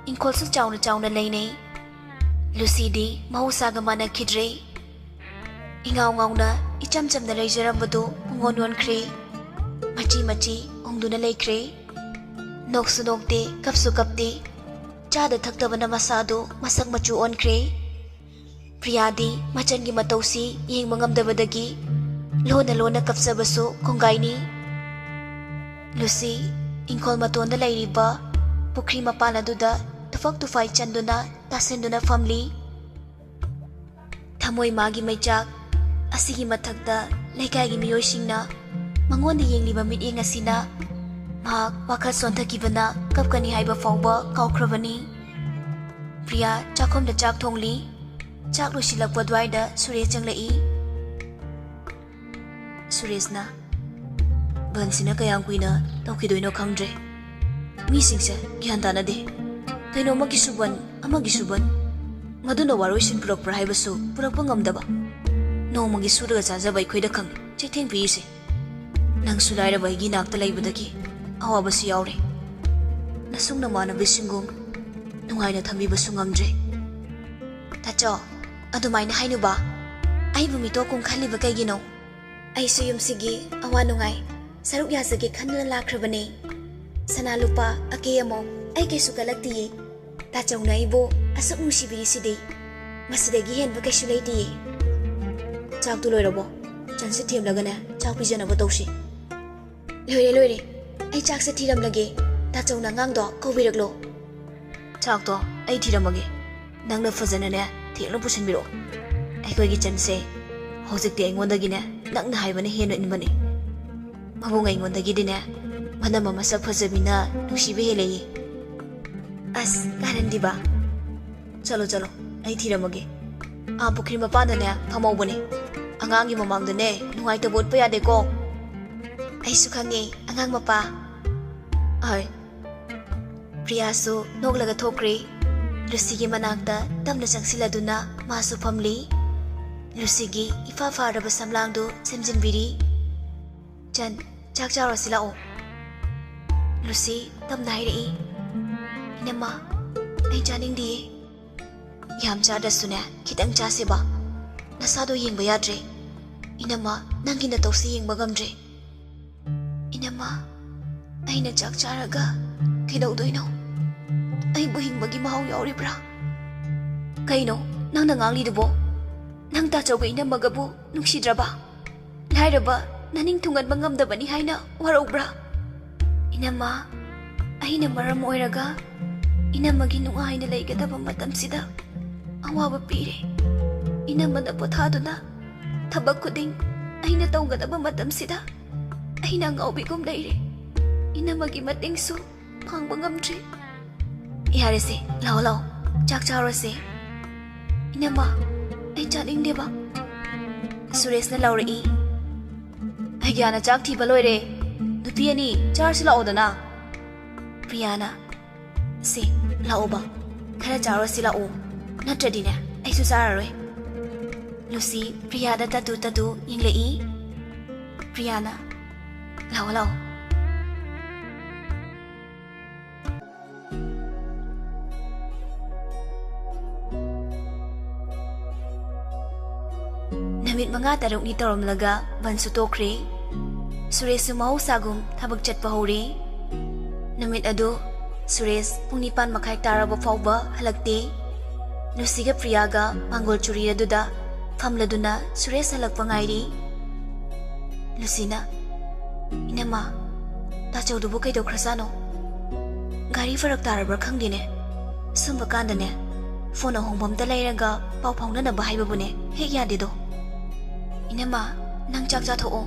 inkolsu chauna leinei Lucy di mahusaga mana khidre ingauna ichamchamna leijarambado pungonwan khre machi ongduna leikre noksu nokte kapsu kapte chada thaktabana masado masak machu onkre Priyadi machangi matausi yengma ngamdabadagi lona kapsabasu kongaini Lucy ingkol matonda lairiba pukri mapanaduda tufak tufai chanduna tasenduna family thamoi magi maichak asigi mathakda lekai gi miyoisingna mangonda yengliba mityeng asina mahak wakhal sonthakibana kapkani haiba fawba kaukrabani Priya chakhomda chak thongli ꯆꯥꯛ ꯂꯣꯏꯁꯤꯜꯂꯛꯄ ꯑꯗꯨꯋꯥꯏꯗ ꯁꯨꯔꯦꯁ ꯆꯪꯂꯛꯏ꯫ ꯁꯨꯔꯦꯁꯅ ꯕꯟꯁꯤꯅ ꯀꯌꯥꯝ ꯀꯨꯏꯅ ꯇꯧꯈꯤꯗꯣꯏꯅꯣ ꯈꯪꯗ꯭ꯔꯦ꯫ ꯃꯤꯁꯤꯡꯁꯦ ꯒ꯭ꯌꯥꯟ ꯇꯥꯅꯗꯦ꯫ ꯀꯩꯅꯣꯃꯒꯤꯁꯨ ban ꯑꯃꯒꯤꯁꯨ ban. ꯃꯗꯨꯅ ꯋꯥꯔꯣꯏꯁꯤꯟ ꯄꯨꯔꯛꯄ꯭ꯔꯥ ꯍꯥꯏꯕꯁꯨ ꯄꯨꯔꯛꯄ ꯉꯝꯗꯕ꯫ ꯅꯣꯡꯃꯒꯤ ꯁꯨꯔꯒ ꯆꯥꯖꯕ ꯑꯩꯈꯣꯏꯗ ꯈꯪ ꯆꯩꯊꯦꯡ ꯄꯤꯔꯤꯁꯦ꯫ ꯅꯪꯁꯨ ꯂꯥꯏꯔꯕ ꯑꯩꯒꯤ ꯅꯥꯛꯇ ꯂꯩꯕꯗꯒꯤ ꯑꯋꯥꯕꯁꯨ ꯌꯥꯎꯔꯦ꯫ ꯅꯁꯨꯡ ꯅꯃꯥꯟꯅꯕꯁꯤꯡꯒꯨꯝ ꯅꯨꯡꯉꯥꯏꯅ ꯊꯝꯕꯤꯕꯁꯨ ꯉꯝꯗ꯭ꯔꯦ꯫ ꯇꯥꯆꯧ, ꯑꯗꯨꯃꯥꯏꯅ ꯍꯥꯏꯅꯨꯕ꯫ ꯑꯩꯕꯨ ꯃꯤꯇꯣꯞꯀꯨꯝ ꯈꯜꯂꯤꯕ ꯀꯩꯒꯤꯅꯣ? ꯑꯩꯁꯨ ꯌꯨꯝꯁꯤꯒꯤ ꯑꯋꯥ ꯅꯨꯡꯉꯥꯏ ꯁꯔꯨꯛ ꯌꯥꯖꯒꯦ ꯈꯟꯗꯨꯅ ꯂꯥꯛꯈ꯭ꯔꯕꯅꯦ꯫ ꯁꯅꯥ ꯂꯨꯄꯥ ꯑꯀꯦ ꯑꯃꯧ ꯑꯩ ꯀꯩꯁꯨ ꯀꯜꯂꯛꯇꯤꯌꯦ꯫ ꯇꯥꯆꯧꯅ ꯑꯩꯕꯨ ꯑꯁꯨꯛ ꯅꯨꯡꯁꯤꯕꯤꯔꯤꯁꯤꯗꯤ ꯃꯁꯤꯗꯒꯤ ꯍꯦꯟꯕ ꯀꯩꯁꯨ ꯂꯩꯇꯤꯌꯦ꯫ ꯆꯥꯛꯇꯨ ꯂꯣꯏꯔꯕꯣ? ꯆꯟꯁꯦ ꯊꯦꯝꯂꯒꯅꯦ ꯆꯥꯛ ꯄꯤꯖꯅꯕ ꯇꯧꯁꯤ꯫ ꯂꯣꯏꯔꯦ ꯂꯣꯏꯔꯦ, ꯑꯩ ꯆꯥꯛꯁꯦ ꯊꯤꯔꯝꯂꯒꯦ꯫ ꯇꯥꯆꯧꯅ ꯑꯉꯥꯡꯗꯣ ꯀꯧꯕꯤꯔꯛꯂꯣ꯫ ꯆꯥꯛꯇꯣ ꯑꯩ ꯊꯤꯔꯝꯃꯒꯦ꯫ ꯅꯪꯅ ꯐꯖꯅꯅꯦ ꯊꯦꯡꯅ ꯄꯨꯁꯤꯟꯕꯤꯔꯛꯑꯣ꯫ ꯑꯩꯈꯣꯏꯒꯤ ꯆꯟꯁꯦ ꯍꯧꯖꯤꯛꯇꯤ ꯑꯩꯉꯣꯟꯗꯒꯤꯅꯦ ꯅꯪꯅ ꯍꯥꯏꯕꯅ ꯍꯦꯟꯅ ꯏꯟꯕꯅꯤ꯫ ꯃꯕꯨꯡ ꯑꯩꯉꯣꯟꯗꯒꯤꯗꯤꯅꯦ ꯃꯅꯝ ꯃꯁꯛ ꯐꯖꯕꯤꯅ ꯅꯨꯡꯁꯤꯕ ꯍꯦꯜꯂꯦꯌꯦ꯫ ꯑꯁ ꯀꯥꯔꯟꯗꯤꯕ꯫ ꯆꯠꯂꯣ ꯆꯠꯂꯣ, ꯑꯩ ꯊꯤꯔꯝꯃꯒꯦ꯫ ꯄꯨꯈ꯭ꯔꯤ ꯃꯄꯥꯟꯗꯅꯦ ꯐꯝꯍꯧꯕꯅꯦ꯫ ꯑꯉꯥꯡꯒꯤ ꯃꯃꯥꯡꯗꯅꯦ ꯅꯨꯡꯉꯥꯏꯇꯕ ꯎꯠꯄ ꯌꯥꯗꯦꯀꯣ꯫ ꯑꯩꯁꯨ ꯈꯪꯉꯦ ꯑꯉꯥꯡ ꯃꯄꯥ꯫ ꯄ꯭ꯔꯤꯌꯥꯁꯨ ꯅꯣꯛꯂꯒ ꯊꯣꯛꯈ꯭ꯔꯦ꯫ ꯂꯨꯁꯤꯒꯤ ꯃꯅꯥꯛꯇ ꯇꯞꯅ ꯆꯪꯁꯤꯜꯂꯗꯨꯅ ꯃꯥꯁꯨ ꯐꯝꯂꯤ꯫ ꯂꯨꯁꯤꯒꯤ ꯏꯐꯥ ꯐꯥꯔꯕ ꯁꯝꯂꯥꯡꯗꯨ ꯁꯦꯝꯖꯤꯟꯕꯤꯔꯤ꯫ ꯆꯟ, ꯆꯥꯛ ꯆꯥꯔꯣꯁꯤ ꯂꯥꯛꯑꯣ꯫ ꯂꯨꯁꯤ ꯇꯞꯅ ꯍꯥꯏꯔꯛꯏ꯫ ꯏꯅꯝꯃ, ꯑꯩ ꯆꯥꯅꯤꯡꯗꯤꯌꯦ꯫ ꯌꯥꯝ ꯆꯥꯗ꯭ꯔꯁꯨꯅꯦ ꯈꯤꯇꯪ ꯆꯥꯁꯦꯕ꯫ ꯅꯁꯥꯗꯣ ꯌꯦꯡꯕ ꯌꯥꯗ꯭ꯔꯦ꯫ ꯏꯅꯝꯃ, ꯅꯪꯒꯤ ꯅꯇꯧꯁꯤ ꯌꯦꯡꯕ ꯉꯝꯗ꯭ꯔꯦ꯫ ꯏꯅꯝꯃ, ꯑꯩꯅ ꯆꯥꯛ ꯆꯥꯔꯒ ꯀꯩꯗꯧꯗꯣꯏꯅꯣ? ꯑꯩꯕꯨ ꯍꯤꯡꯕꯒꯤ ꯃꯍꯥꯎ ꯌꯥꯎꯔꯤꯕ꯭ꯔꯥ? ꯀꯩꯅꯣ ꯅꯪꯅ ꯉꯥꯡꯂꯤꯗꯨꯕꯣ? ꯅꯪ ꯇꯥꯆꯧꯒ ꯏꯅꯝꯃꯒꯕꯨ ꯅꯨꯡꯁꯤꯗ꯭ꯔꯕ? ꯂꯥꯏꯔꯕ ꯅꯅꯤꯡ ꯊꯨꯡꯍꯟꯕ ꯉꯝꯗꯕꯅꯤ ꯍꯥꯏꯅ ꯋꯥꯔꯧꯕ꯭ꯔꯥ? ꯏꯅꯝꯃ, ꯑꯩꯅ ꯃꯔꯝ ꯑꯣꯏꯔꯒ ꯏꯅꯝꯃꯒꯤ ꯅꯨꯡꯉꯥꯏꯅ ꯂꯩꯒꯗꯕ ꯃꯇꯝꯁꯤꯗ ꯑꯋꯥꯕ ꯄꯤꯔꯦ꯫ ꯏꯅꯝꯃꯅ ꯄꯣꯊꯥꯗꯨꯅ ꯊꯕꯛ ꯈꯨꯗꯤꯡ ꯑꯩꯅ ꯇꯧꯒꯗꯕ ꯃꯇꯝꯁꯤꯗ ꯑꯩꯅ ꯑꯉꯥꯎꯕꯤꯒꯨꯝ ꯂꯩꯔꯦ꯫ ꯏꯅꯝꯃꯒꯤ ꯃꯇꯦꯡꯁꯨ ꯐꯪꯕ ꯉꯝꯗ꯭ꯔꯦ꯫ ꯌꯥꯔꯦꯁꯦ, ꯂꯥꯛꯑꯣ ꯂꯥꯛꯑꯣ, ꯆꯥꯛ ꯆꯥꯔꯣꯁꯦ꯫ ꯏꯅꯝꯃ, ꯑꯩ ꯆꯥꯅꯤꯡꯗꯦꯕ꯫ ꯁꯨꯔꯦꯁꯅ ꯂꯥꯎꯔꯛꯏ꯫ ꯑꯩꯒ꯭ꯌꯥꯅ ꯆꯥꯛ ꯊꯤꯕ ꯂꯣꯏꯔꯦ꯫ ꯅꯨꯄꯤ ꯑꯅꯤ ꯆꯥꯔꯁꯤ ꯂꯥꯛꯑꯣꯗꯅ꯫ ꯄ꯭ꯔꯤꯌꯥꯅ ꯁꯦ ꯂꯥꯛꯑꯣꯕ, ꯈꯔ ꯆꯥꯔꯣꯁꯤ ꯂꯥꯛꯑꯣ, ꯅꯠꯇ꯭ꯔꯗꯤꯅꯦ ꯑꯩꯁꯨ ꯆꯥꯔꯔꯣꯏ꯫ ꯂꯨꯁꯤ ꯄ꯭ꯔꯤꯌꯥꯗ ꯇꯇꯨ ꯇꯇꯨ ꯌꯦꯡꯂꯛꯏ꯫ ꯄ꯭ꯔꯤꯌꯥꯅ ꯂꯥꯛꯑꯣ ꯂꯥꯛꯑꯣ꯫ ꯅꯨꯃꯤꯠ 5-6ꯅꯤ ꯇꯧꯔꯝꯂꯒ ꯕꯟꯁꯨ ꯇꯣꯛꯈ꯭ꯔꯦ꯫ ꯁꯨꯔꯦꯁꯁꯨ ꯃꯍꯧꯁꯥꯒꯨꯝ ꯊꯕꯛ ꯆꯠꯄ ꯍꯧꯔꯦ꯫ ꯅꯨꯃꯤꯠ ꯑꯗꯨ ꯁꯨꯔꯦꯁ ꯄꯨꯡ 9:30 ꯇꯥꯔꯕ ꯐꯥꯎꯕ ꯍꯜꯂꯛꯇꯦ꯫ ꯂꯨꯁꯤꯒ ꯄ꯭ꯔꯤꯌꯥꯒ ꯃꯥꯡꯒꯣꯜ ꯆꯨꯔꯤ ꯑꯗꯨꯗ ꯐꯝꯂꯗꯨꯅ ꯁꯨꯔꯦꯁ ꯍꯜꯂꯛꯄ ꯉꯥꯏꯔꯤ꯫ ꯂꯨꯁꯤꯅ, ꯏꯅꯝꯃ, ꯇꯥꯆꯧꯗꯨꯕꯨ ꯀꯩꯗꯧꯈ꯭ꯔꯖꯥꯠꯅꯣ? ꯒꯥꯔꯤ ꯐꯔꯛ ꯇꯥꯔꯕ꯭ꯔꯥ ꯈꯪꯗꯦꯅꯦ꯫ ꯁꯨꯝꯕ ꯀꯥꯟꯗꯅꯦ ꯐꯣꯟ ꯑꯍꯣꯡꯕ ꯑꯝꯇ ꯂꯩꯔꯒ ꯄꯥꯎ ꯐꯥꯎꯅꯅꯕ ꯍꯥꯏꯕꯕꯨꯅꯦ ꯍꯦꯛ ꯌꯥꯗꯦꯗꯣ꯫ ꯏꯅꯝꯃ, ꯅꯪ ꯆꯥꯛ ꯆꯥꯊꯣꯛꯑꯣ꯫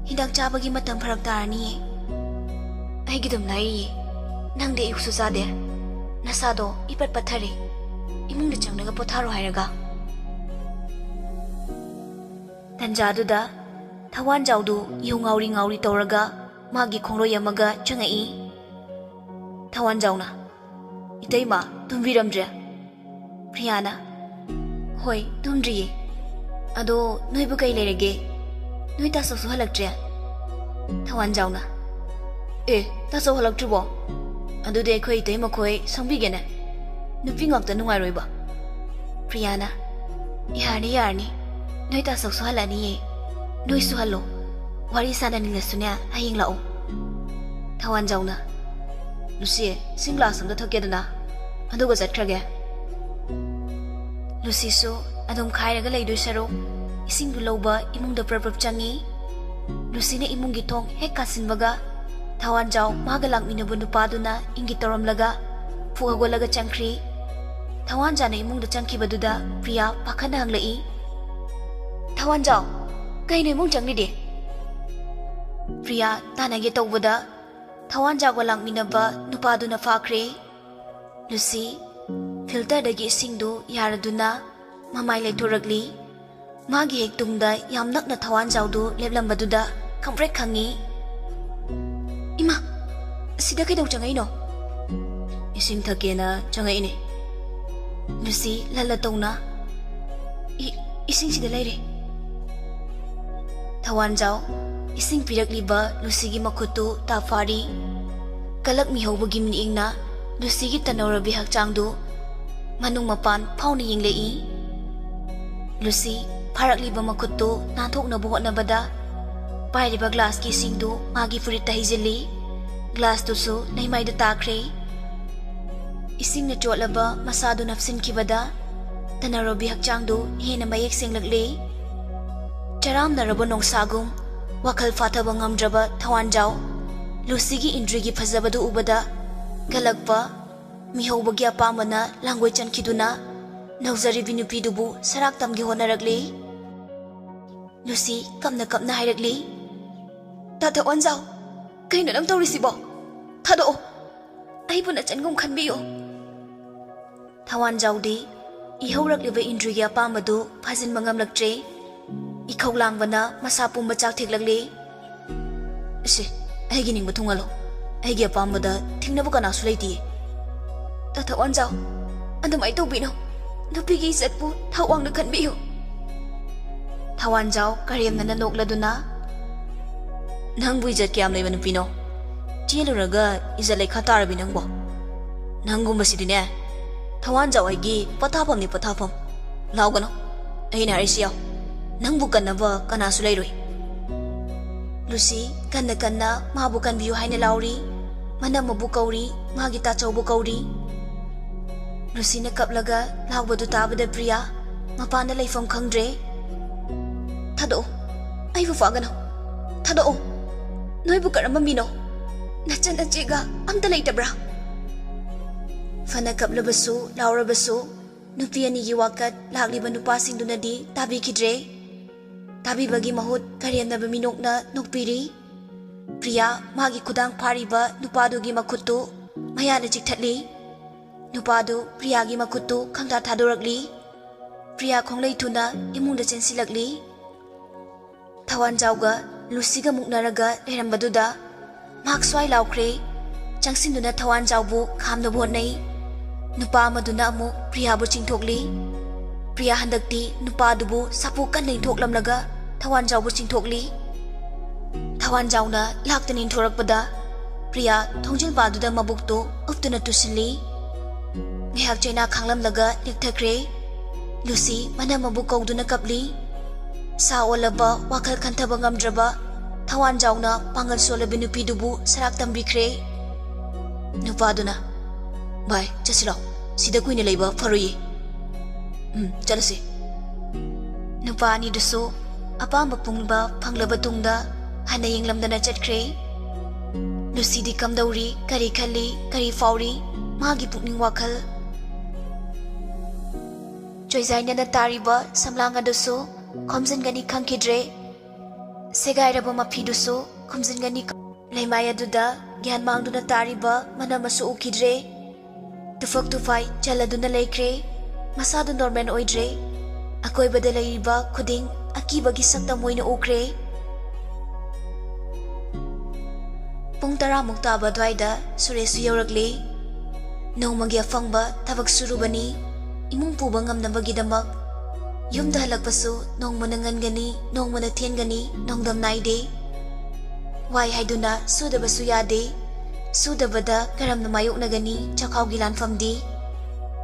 ꯍꯤꯗꯥꯛ ꯆꯥꯕꯒꯤ ꯃꯇꯝ ꯐꯔꯛ ꯇꯥꯔꯅꯤꯌꯦ꯫ ꯑꯩꯒꯤꯗꯨꯝ ꯂꯩꯔꯤꯌꯦ꯫ ꯅꯪꯗꯤ ꯑꯌꯨꯛꯁꯨ ꯆꯥꯗꯦ꯫ ꯅꯁꯥꯗꯣ ꯏꯄꯠ ꯄꯠꯊꯔꯦ꯫ ꯏꯃꯨꯡꯗ ꯆꯪꯂꯒ ꯄꯣꯊꯥꯔꯣ ꯍꯥꯏꯔꯒ꯫ ꯇꯟꯖꯥꯗꯨꯗ ꯊꯋꯥꯟꯖꯥꯎꯗꯨ ꯌꯨ ꯉꯥꯎꯔꯤ ꯉꯥꯎꯔꯤ ꯇꯧꯔꯒ ꯃꯥꯒꯤ ꯈꯣꯡꯂꯣꯏ ꯑꯃꯒ ꯆꯪꯉꯛꯏ꯫ ꯊꯋꯥꯟꯖꯥꯎꯅ, ꯏꯇꯩꯃ ꯇꯨꯝꯕꯤꯔꯝꯗ꯭ꯔꯦ? ꯄ꯭ꯔꯤꯌꯥꯅ, ꯍꯣꯏ ꯇꯨꯝꯗ꯭ꯔꯤꯌꯦ꯫ ꯑꯗꯣ ꯅꯣꯏꯕꯨ ꯀꯩ ꯂꯩꯔꯒꯦ? ꯅꯣꯏ ꯇꯥꯆꯧꯁꯨ ꯍꯜꯂꯛꯇ꯭ꯔꯦ? ꯊꯋꯥꯟꯖꯥꯎꯅ, ꯇꯥꯆꯧ ꯍꯜꯂꯛꯇ꯭ꯔꯤꯕꯣ? ꯑꯗꯨꯗꯤ ꯑꯩꯈꯣꯏ ꯏꯇꯩꯃꯈꯣꯏ ꯁꯪꯕꯤꯒꯦꯅꯦ꯫ ꯅꯨꯄꯤ ꯉꯥꯛꯇ ꯅꯨꯡꯉꯥꯏꯔꯣꯏꯕ꯫ ꯄ꯭ꯔꯤꯌꯥꯅ, ꯌꯥꯔꯅꯤ ꯌꯥꯔꯅꯤ, ꯅꯣꯏ ꯇꯥꯆꯧꯁꯨ ꯍꯜꯂꯛꯑꯅꯤꯌꯦ꯫ ꯅꯣꯏꯁꯨ ꯍꯜꯂꯣ꯫ ꯋꯥꯔꯤ ꯁꯥꯟꯅꯅꯤꯡꯂꯁꯨꯅꯦ ꯍꯌꯦꯡ ꯂꯥꯛꯑꯣ꯫ ꯊꯋꯥꯟꯖꯥꯎꯅ, ꯂꯨꯁꯤ, ꯏꯁꯤꯡ ꯒ꯭ꯂꯥꯁ ꯑꯝꯇ ꯊꯛꯀꯦꯗꯅ, ꯑꯗꯨꯒ ꯆꯠꯈ꯭ꯔꯒꯦ꯫ ꯂꯨꯁꯤꯁꯨ ꯑꯗꯨꯝ ꯈꯥꯏꯔꯒ ꯂꯩꯗꯣꯏ ꯁꯔꯨꯛ ꯏꯁꯤꯡꯗꯨ ꯂꯧꯕ ꯏꯃꯨꯡꯗ ꯄ꯭ꯔꯞ ꯆꯪꯉꯤ꯫ ꯂꯨꯁꯤꯅ ꯏꯃꯨꯡꯒꯤ ꯊꯣꯡ ꯍꯦꯛ ꯀꯥꯁꯤꯟꯕꯒ ꯊꯋꯥꯟꯖꯥꯎ ꯃꯥꯒ ꯂꯥꯛꯃꯤꯟꯅꯕ ꯅꯨꯄꯥꯗꯨꯅ ꯏꯪꯒꯤꯠ ꯇꯧꯔꯝꯂꯒ ꯐꯨ ꯍꯧꯒꯠꯂꯒ ꯆꯪꯈ꯭ꯔꯤ꯫ ꯊꯋꯥꯟꯖꯥꯎꯅ ꯏꯃꯨꯡꯗ ꯆꯪꯈꯤꯕꯗꯨꯗ ꯄ꯭ꯔꯤꯌꯥ ꯄꯥꯈꯠꯅ ꯍꯪꯂꯛꯏ꯫ ꯊꯋꯥꯟꯖꯥꯎ, ꯀꯩꯅꯣ ꯏꯃꯨꯡ ꯆꯪꯂꯤꯗꯤ? ꯄ꯭ꯔꯤꯌꯥ ꯇꯥꯟꯅꯒꯦ ꯇꯧꯕꯗ ꯊꯋꯥꯟꯖꯥꯎꯒ ꯂꯥꯛꯃꯤꯟꯅꯕ ꯅꯨꯄꯥꯗꯨꯅ ꯐꯥꯈ꯭ꯔꯦ꯫ ꯂꯨꯁꯤ ꯐꯤꯜꯇꯔꯗꯒꯤ ꯏꯁꯤꯡꯗꯨ ꯌꯥꯔꯗꯨꯅ mamai leithoragli magi hek tungda yam nakna Thawanjawdu leplambaduda khamprek khangi ima sida kaidau changai no ising thakena changai ne Lucy lala tongna ising sida leire Thawanjaw ising pirakliba Lucy gi makhutu ta fari kalak mi hobagi mniingna Lucy gi tanawrabi hakchangdu manung mapan phawni yinglei Lucy pharakliba makhutu nanthoknabu hotnabada pairiba glass ki singdu magi furit tahijili glass tu su naimai da takre ising na chotlaba masadu nafsin kibada tanarobi hakchangdu hena mayek senglakle charam narabo nongsagum wakal fathaba ngamdraba Thawanjaw Lucy gi indri gi phajabadu ubada galakpa mihobagi apamana langoi chankhiduna nauzari binupidubu sarak tamgi honaragle Lucy kapna hairagli ta Thawanjaw kaino nang tawrisibo thado aibuna changum khanbiyo Thawanjaw di ihawragliba indri gi apamadu phajin mangamlaktre ikhawlangbana masapum bachak theklakle se aigi ning bathungalo aigi apamada thingnabu kana sulaiti ta Thawanjaw andamai tobino nupigi zatpu thawangna khanbiyo Thawanjaw karemna nokladuna nangbu izat kyam leiba nupino cheluraga izat lekha tarabi nangbo nangum basidine Thawanjaw aigi pathapam ni pathapam lawgano aina arisiya nangbu kanaba kana sulairoi Lucy kanna mabu kanbiyu haina lauri manamabu kauri magi tachawbu kauri Lucy na kaplaga lawbadu tabada Priya mapana laifam khangdre thado aibu fagano thado noibu karamba mino nachan achega amta leitabra fana kaplabasu laurabasu nupi ani gi wakat lagliba nupasingdunadi tabi khidre tabi bagi mahut karemnaba minokna nokpiri Priya magi khudang phariba nupadu gi makhuttu mayana chikthatli nupadu Priya gi makhuttu khangta thadorakli Priya khonglei thuna imungda chensilakli Thawanjaw ga Lucy ga muknaraga lerhambaduda mak swai laukhre changsinduna Thawanjaw bu khamna bonai nupa amaduna amu Priya bu chingthokli Priya handakti nupa dubu sapu kanai thoklamlaga Thawanjaw bu chingthokli Thawanjaw na laktanin thorakpada Priya thongjil baduda mabukto uptuna tusilli ngihak chaina khanglamlaga likthakre Lucy manamabu kawduna kapli sa olaba wakal khantaba ngamdraba Thawanjaw na pangal solabi nupidubu sarak tambikre nupaduna bai chasilo sida kuina leiba faruyi chalase nupani dusu apamba pungba phanglaba tungda hana yenglamdana chatkre Lucy di kamdauri kari khalli kari fauri magi pukning wakal choizaina na tariba samlanga dusu khomjingani khangkidre segairaba mafi dusu khomjingani leimaya duda gyan mangduna tariba manamasu ukidre tufak tufai chaladuna leikre masadu normal oidre akoibada leiba khuding akibagi sakta moina ukre pung 10 muktaba dwaida Suresh yaurakli nongmagi afangba thabak surubani imung puba ngamnabagi-damak yumda halakpasu nongmana ngangani nongmana thiengani nongdam naide wai haiduna sudabasu yade sudabada karamna mayoknagani chakhawgi lanfamdi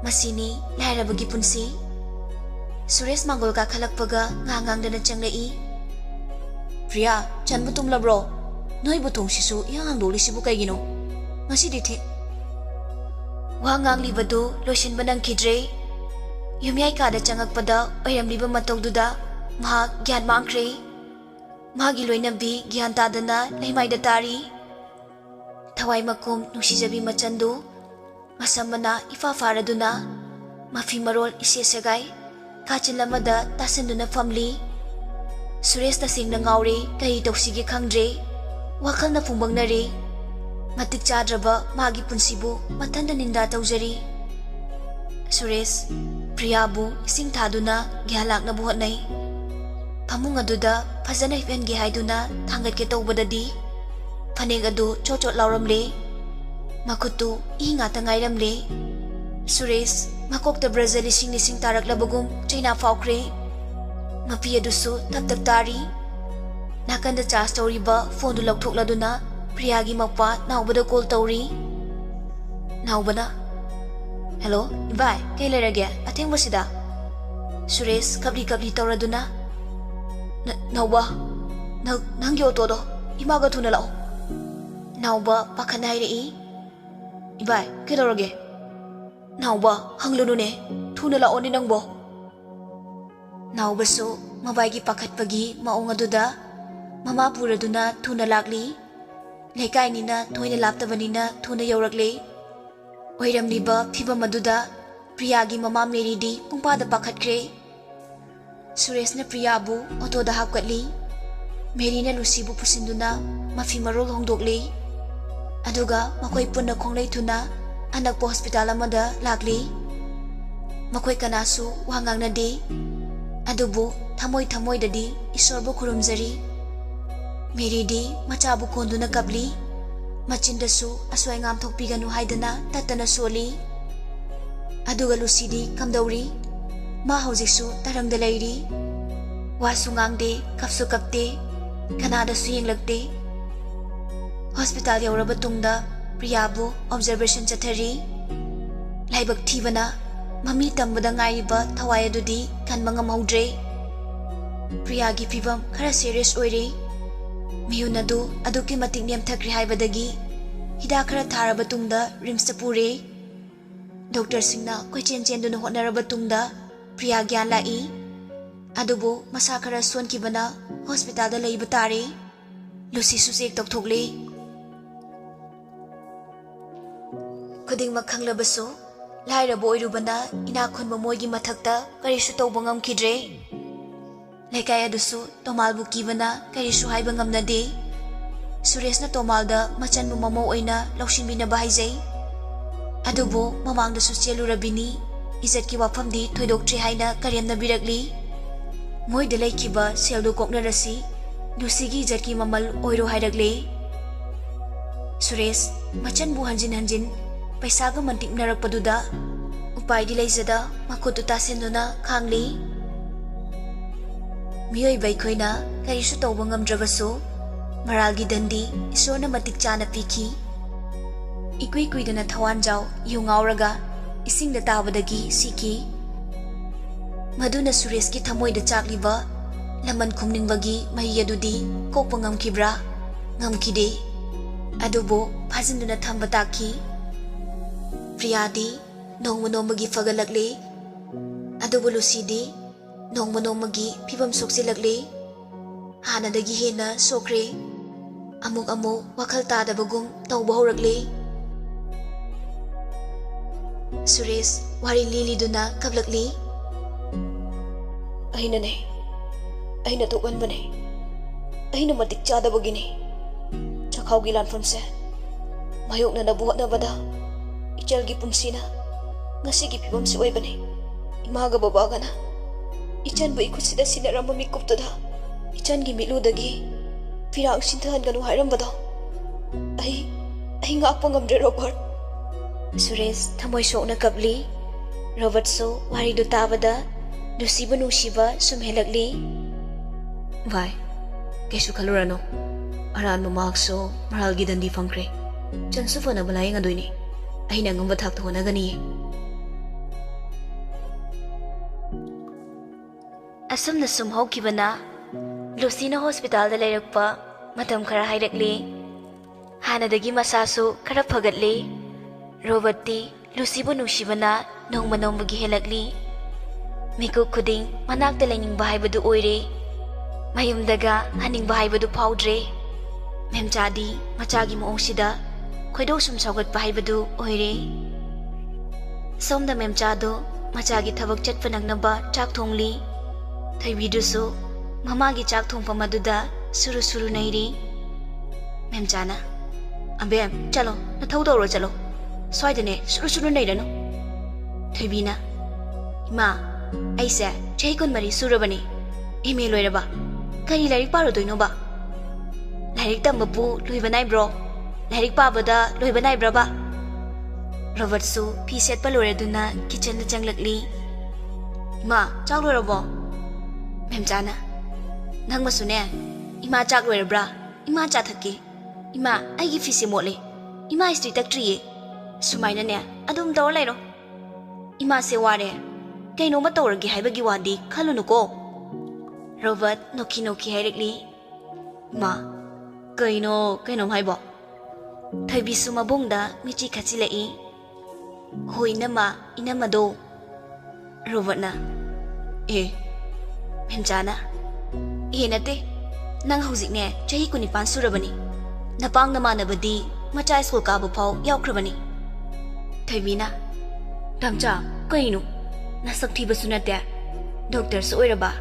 masini lairabagi punsi Suresh mangol ka khalakpaga ngangangdana changlei Priya chanbu tumlabro noi butong sisu yang doli sibu kaigino ngasi dithe wangang libadu losin banang kidre yumyai kada changakpada oiramliba matawduda maha gyan mangkre magi loinabi gyan tadana leimaida tari thawai makum nungsijabi machandu masamana ifa faraduna mafi marol ise segai kachinlamada tasinduna famli Suresh ta singna ngaure kai toksigi khangdre wakhalna phumbangnare matik chadraba magi punsibu mathanda ninda tawjari Suresh Priyabu ising thaduna gyalaknabu hotnai. Phamung aduda phajana hipenge haiduna thangatke tawbadadi phaneg adu chochot lauramle makutu I ngata ngairamle. Suresh makokta Brazil lising taraklabagum China faukre mapi adusu tap tari nakanda charge tawriba phone du laukthokladuna Priyagi makpa naubada call tawri. Naubana hello bye kay lerage atheng basida. Suresh kabli tawraduna nauba nangyo todo imaga thuna lao. Nauba pakhana hairei bye kay lorage nauba hanglunu ne thuna lao ni nangbo. Naubasu mabaigi pakhatpagi maong aduda mama puraduna thuna lakli lekai nina thoina laptabanina thuna yaurakle. Oiramliba phibam aduda Priyagi mama Mary di pungpada pakhatkre. Suresh na Priyabu auto da hapkatli. Mary na Lucy bu pusinduna mafi marol hongdokle. Aduga makoi punna khonglei thuna anakpo hospital amada lakli. Makoi kanasu wangangna de adubu thamoi dadi isorbu khurumjari. Mary di machabu konduna kabli machindasu aswai ngam thokpiganu haidana tatana soli. Aduga Lucy di kamdauri ma hojiksu tarangda leiri wasu ngangde kapsu kapte kanada su yenglakte. Hospital yauraba tungda Priyabu observation chathari laibak thibana mami tambada ngairiba thawai adudi kanba ngamhaudre. Priyagi phibam khara serious oire. Miyunadu aduki matik nemthakri haibadagi hida khara tharaba tungda rimsta pure. Doctor singna koichen chenduna hotnaraba tungda Priya gyan lai adubu masa khara sonkibana hospital da leiba tare. Lucy su chek tokthokle. Khuding makhanglabasu lairaba oirubana ina khunba moigi mathakta karisu tawba ngamkidre. Lekai adusu tomalbu kibana karisu haiba ngamnade. Suresh na tomalda machanbu mamo oina laushinbinaba haijai. Adubu mamangdasu chelurabini izatki wafamdi thoidoktre haina karemna birakli. Moida laikiba seldu koknarasi Lucy gi izatki mamal oiro hairakle. Suresh machanbu hanjin paisaga mantiknarakpaduda upaidi leizada makutu tasenduna khangli. Miyoi baikhoina karisu tawba ngamdrabasu maralgi dandi isorna matik chana piki. Ikui kuidana thawanjau yungauraga isingda tabadagi siki. Maduna Suresh ki thamoida chakliba laman khumningbagi mahi adudi kokpa ngamkibra ngamkide. Adubo phajinduna thamba takhi. Priyadi nongmagi fagalakle. Adubo Lucy di nongmagi phibam soksilakle. Hanadagi hena sokre amuk wakhal tadabagum tawba horakle. Suresh wari liliduna kablakli. Aina tukanbane aina matik chadabagini chakhawgi lanfamse mayokna nabuhatnabada ichalgi punsina ngasigi phibamsi oibane. Imaga babagana ichanbu ikutsida sinaramba mikuptuda ichangi miludagi pirang sintahanganu hairambado ai ngakpa ngamdre Robert. Suresh thamoi sokna kapli. Robert so wari du tabada Lucyba nungsiba sumhelakli. Vai kesu khalurano aran mamakso maralgi dandi fangkre chansu fana balai ngadoini aina ngamba thak thona gani. Asumna sumhaukibana Lucy na hospital da leirakpa matam khara hairakli. Hanadagi masasu khara phagatli. Robert ti Lucyba nungsibana nongmagi helakli. Miku khuding manakta lainingba haibadu oire. Mayumdaga haningba haibadu paudre. Memchadi machagi mongsida khoido sum saugatpa haibadu oire. Somda memchado machagi thabak chatpa nangnaba chak thongli. Thaibidusu mamagi chak thongpa maduda suru nairi. Memchana ambem chalo nathau dawro chalo. Swaidane suru nairano. Thaibina Ma, aise chahi kun mari surabani. Email loiraba. Kari lairik parudoino ba? Lairik tambabu luibanai bro. Lairik pabada luibanai braba. Robert su pi set pa loiraduna kitchen da changlakli. Ma, chak loirabo. Memjana. Nang masune. Ima chak loirabra. Ima cha thaki. Ima aigi fisi mole. Ima istri taktriye. Sumaina ne adum tawar lairo. Ima se ware. Kaino ma tawragi haibagi wadi khalunu ko. Robert noki hairikli. Ma, kaino haibo. Thaibisu mabungda michi khachilai. Hoi nama inamado. Robert na. Memjana. Nate. Nang hauzik ne chahi kunipan surabani. Napang namanabadi macha school kabu pau yaukrabani. Thaibina. Damcha kaino. Nasak thibasu nate. Doctor su oiraba.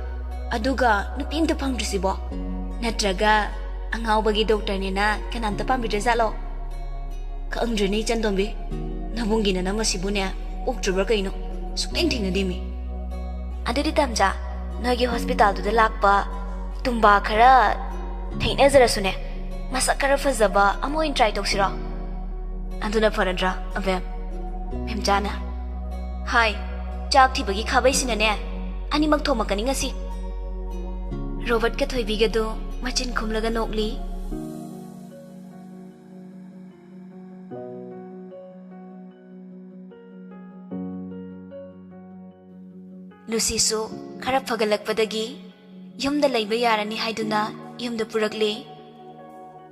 Aduga nupimta pangdrisibo. Natraga angaubagi doctor ne na kanamta pambidrazalo. Ka angdreni chandombi. Nabungi na namasibune oktrubra kaino. Sukeng thingadimi. Adudi damcha nagi hospital du lakpa tumba khara thainazarasune. Masak khara fazaba amoin try toksira. Aduna faradra avem. Memjana. Hai, chak thibagi khabai sinane. Animak thomakani ngasi. Robert ka thoibigado machin khumlaga nokli. Lucy su khara phagalakpadagi yumda laiba yarani haiduna yumda purakle.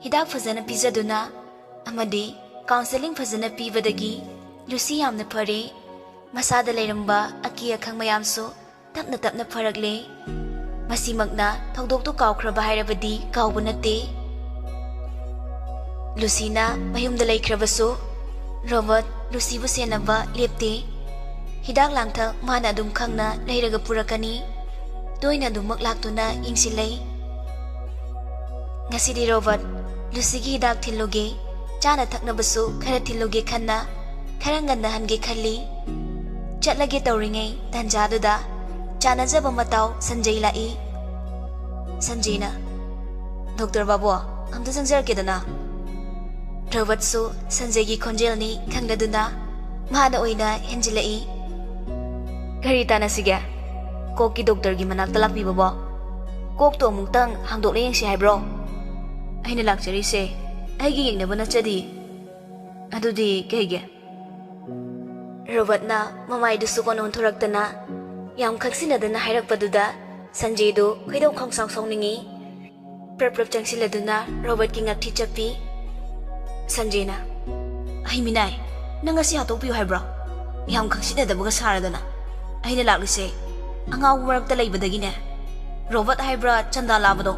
Hidak fazana pizaduna amadi counseling fazana pibadagi Lucy yamna phare. Masada lairamba aki akhang mayamsu tapna pharakle. Masimagna thawdoktu kawkhraba hairabadi kawbu nate. Lucina mayumda laikhrabasu Robert Lucy bu senaba lepte. Hidak langtha mana adum khangna leiraga purakani. Toina dumak laktuna ingsilai. Ngasidi Robert Lucy gi hidak thiloge chana thaknabasu khara thiloge khanna kharanganna hange khalli. Chatlage tawringai tanjaduda chanajaba matau Sanjay lai. Sanjayna. Dr. Babu, amta jangjarkedana. Robert su Sanjay gi khonjelni khangladuna mahana oina henjilai. Kari tanasiga. Koki doctor gi manak talakpi babo. Kok to mungtang hangdokle yengsi haibro. Aina lakchari se. Aigi yengnaba nachadi. Adudi kaige. Robert na mamai dusu konon thoraktana yam khaksinadana hairakpaduda Sanjay do khoidau khongsang songningi. Prap changsiladuna Robert ki ngakthi chapi. Sanjay na. Ai minai. Nangasi hatokpiu haibro. Yam khaksinadabaga saradana. Aina laklise. Angaw marakta laibadagine. Robert haibra chanda labado.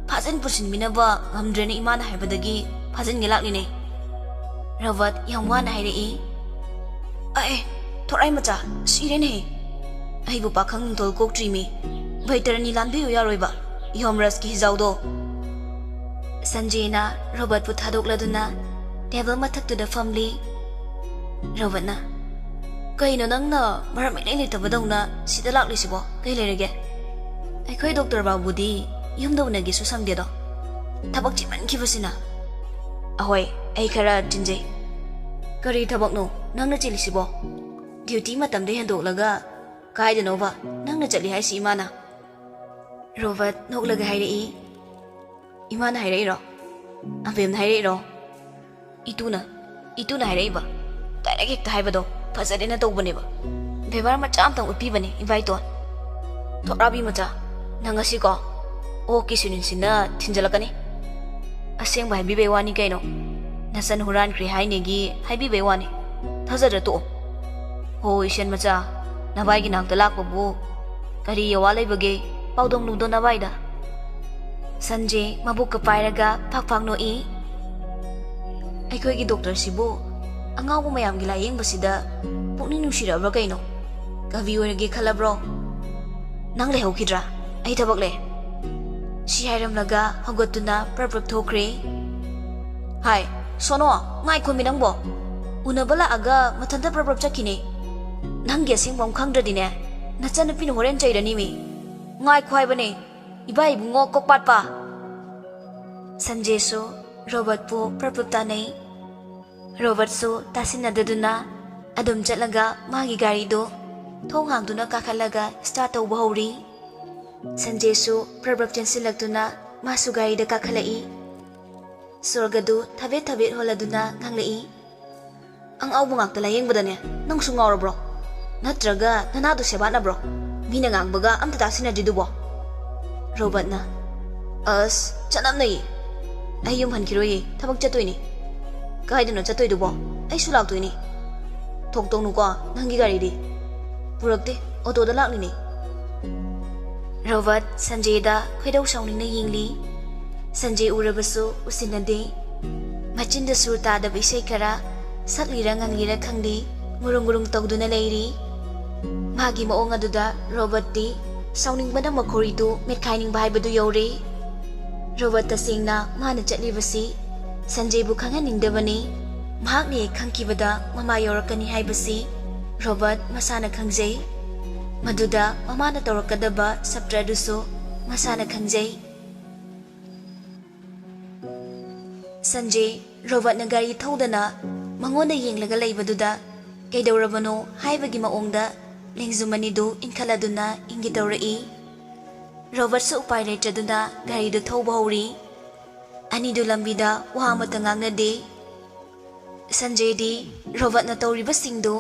Phajin pusin minaba ngamdrene imana haibadagi phajin ngelakline. Robert yam wana hairei. Ai, thorai macha sirene. Ai bu pakhang tol kok trimi. Vaiterani lanbiu yaroiba. Yomras ki hizaudo. Sanjay na Robert pu thadokladuna table mathak tu da family. Robert na. Kaino nangna maram ilai tabadongna sida laklisibo. Kai lerege. Ai khoi doctor babudi yumdona gi su sangde do. Thabak chiman khibasina. Ahoi, ai khara tinjay. Kari thabak no nangna chilisibo. Duty matamde hendoklaga kaidanova nangna chali haisi imana. Robert noklaga hairei. Imana hairei ro. Avemna hairei ro. Ituna hairei ba. Direct hekta haibado fazadena tawbaneba. Bebar macha amtang utpibane invite on. Thorabi macha nangasi ko. O kisunin sina thinjalakani. Aseng ba haibi bewani kaino. Nasan huran kri hainegi haibi bewani. Thazadra to. Ho isyan macha nabai gi nang talak babu. Kari yawalai bage paudong nudo nabai da. Sanjay mabuk ka pairaga phakphak no I. Aikoi gi doctor sibu angaw bu mayam gi layeng basida pukning nungsirabra kaino. Kavi orage khalabro. Nang le hokidra. Ai thabak le. Si hairam laga hogotuna prap thokre. Hai, sono ngai khumi nangbo. Unabala aga mathanta prap chakine. Nang ge sing bom khang dradine na chan pin horen chai rani mi ngai khwai bane ibai bungo kok pat pa Sanjay su Robert pu prapta nei Robert su tasina daduna adum chatlaga magi gari do thong hang duna ka khalaga start to bahuri Sanjay su prabrak chensilaktuna masu gari da ka khalai Sorgadu thabet holaduna nganglei ang awbungak tala yengbadane nang su ngawra bro natraga nanadu sebana bro mina ngangbaga amta tasina didubo Robert na as chanam nei ayum hankiroye thabak chatoini kaidino chatoi dubo ai su laktoini thok nu ko nangi gari di purakte auto da lakni ni Robert Sanjay da khoidau sauni na yingli Sanjay urabasu usinade machinda surta da bisai kara saklira ngangira khangdi murung tawduna leiri magi maong aduda Robert di sauning bada makhori du mekhaining bai badu yore Robert ta singna mana chatli basi Sanjay bu khanganing devani mahak ni khangkibada mama yorakani haibasi Robert masana khangjai maduda mamana tawrakadaba saptra dusu masana khangjai Sanjay Robert na gari thodana mangonda yenglaga leibaduda kaidawrabano haibagi maongda lengzumani du inkhaladuna ingitawrai Robert su upai leitraduna gari du thauba hori ani du lambida wahamata ngangnade Sanjay di Robert na tawriba singdu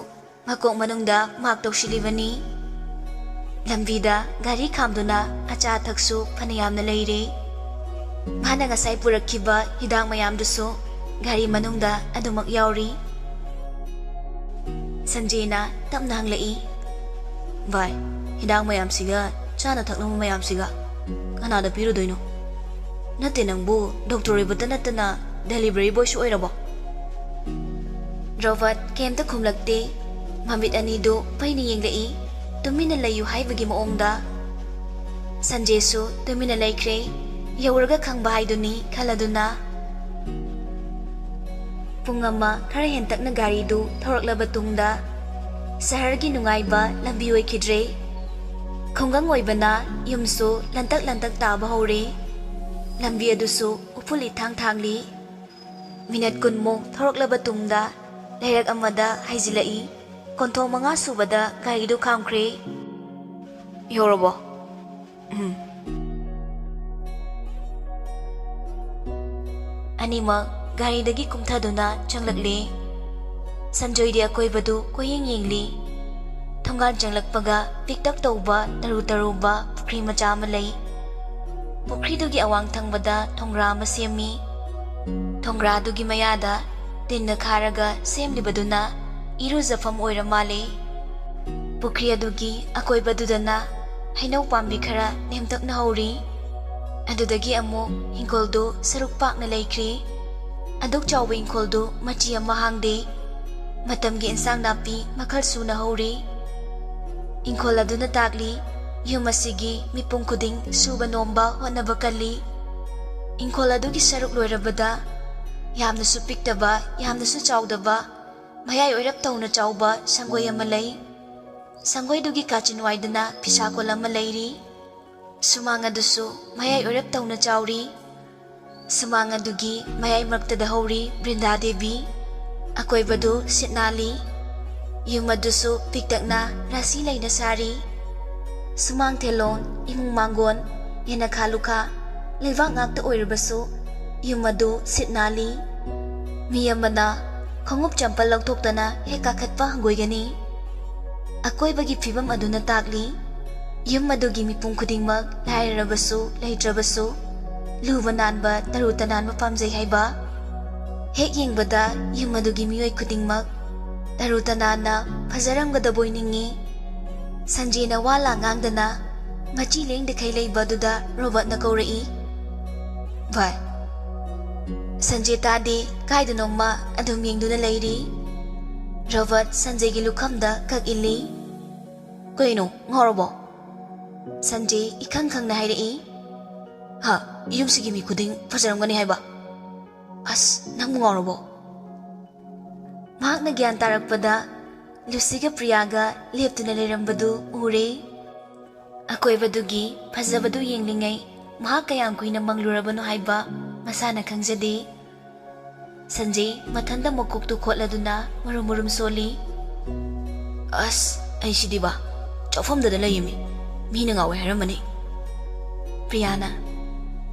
makok manungda mak tawsilibani lambida gari khamduna acha thaksu phanayamna leire mana ngasai purakkiba hidang mayamdusu gari manungda adumak yauri Sanjay na tamna hanglai vai hidang mayam siga chana thakna mayam siga kana da piru doino nate nangbu doctor ibata natana delivery boy su oirabo Robert kemta khumlakte mamit ani do paini yenglai tumina layu haibagi maongda Sanjay su tumina laikre yauraga khangba haiduni khaladuna pungama khara hentakna gari du thoraklaba tungda sahargi nungaiba lambi oikidre khongang oibana yumsu lantak taba hore lambi adusu upuli thangli minute kunmo thoraklaba tungda leirak amada haijilai konthong manga subada gari du khamkhre yorobo anima gari dagi kumthaduna changlakle Sanjay di akoibadu koyeng yengli thongan changlakpaga piktak tawba taruba pukri macha ama lei pukri dugi awang thangbada thongra ama semi thongra dugi mayada tinna kharaga semlibaduna iruzafam oiramale pukri adugi akoibadudana hainau pambi khara nemtakna hori adudagi amu hingoldo saruk pakna leikri aduk chawba ingkoldo machi ama hangde matamgi insang napi makhal suna hori ingkol aduna takli yumasigi mipung kuding suba nomba honaba kalli ingkol adugi saruk loirabada yamna su piktaba yamna su chawdaba mayai oirap tawna chawba sangoi ama lei sangoi dugi kachinwaidana pisakol ama leiri sumanga dusu mayai oirap tawna chawri sumanga dugi mayai maktada hori Brinda Devi akoibadu sitnali yumadusu piktakna rasi laina sari sumang telon imung mangon yana khaluka lewak ngakta oirabasu yumadu sitnali miyamana khongup champal lauthoktana heka khatpa hangoigani akoibagi phibam aduna takli yumadugi mipung khudingmak lairabasu leitrabasu luba nanba tarutananba pamjai haiba hek yengbada yumadugi miyoi khudingmak tarutanana phajaramgadaboi ningi Sanjay na wala ngangdana machi leng dekhai leibaduda Robert na kaurai vai Sanjay tadi kaidunoma adum yengduna leiri Robert Sanjay gi lukhamda kak illi koino ngorobo Sanjay ikhang khang na hairi ha yumsigi mi khuding phajaramgani haiba as nang ngorobo mahakna gyan tarakpada Lucyga Priyaga leptuna leirambadu ure. Akoibadugi fazabadu yenglingai mahak kayam kuina manglurabano haiba masana khangjade. Sanjay mathanda mokoktu khotladuna marum soli. As aisidiba chofamdada layimi mina ngawe haramani. Priyana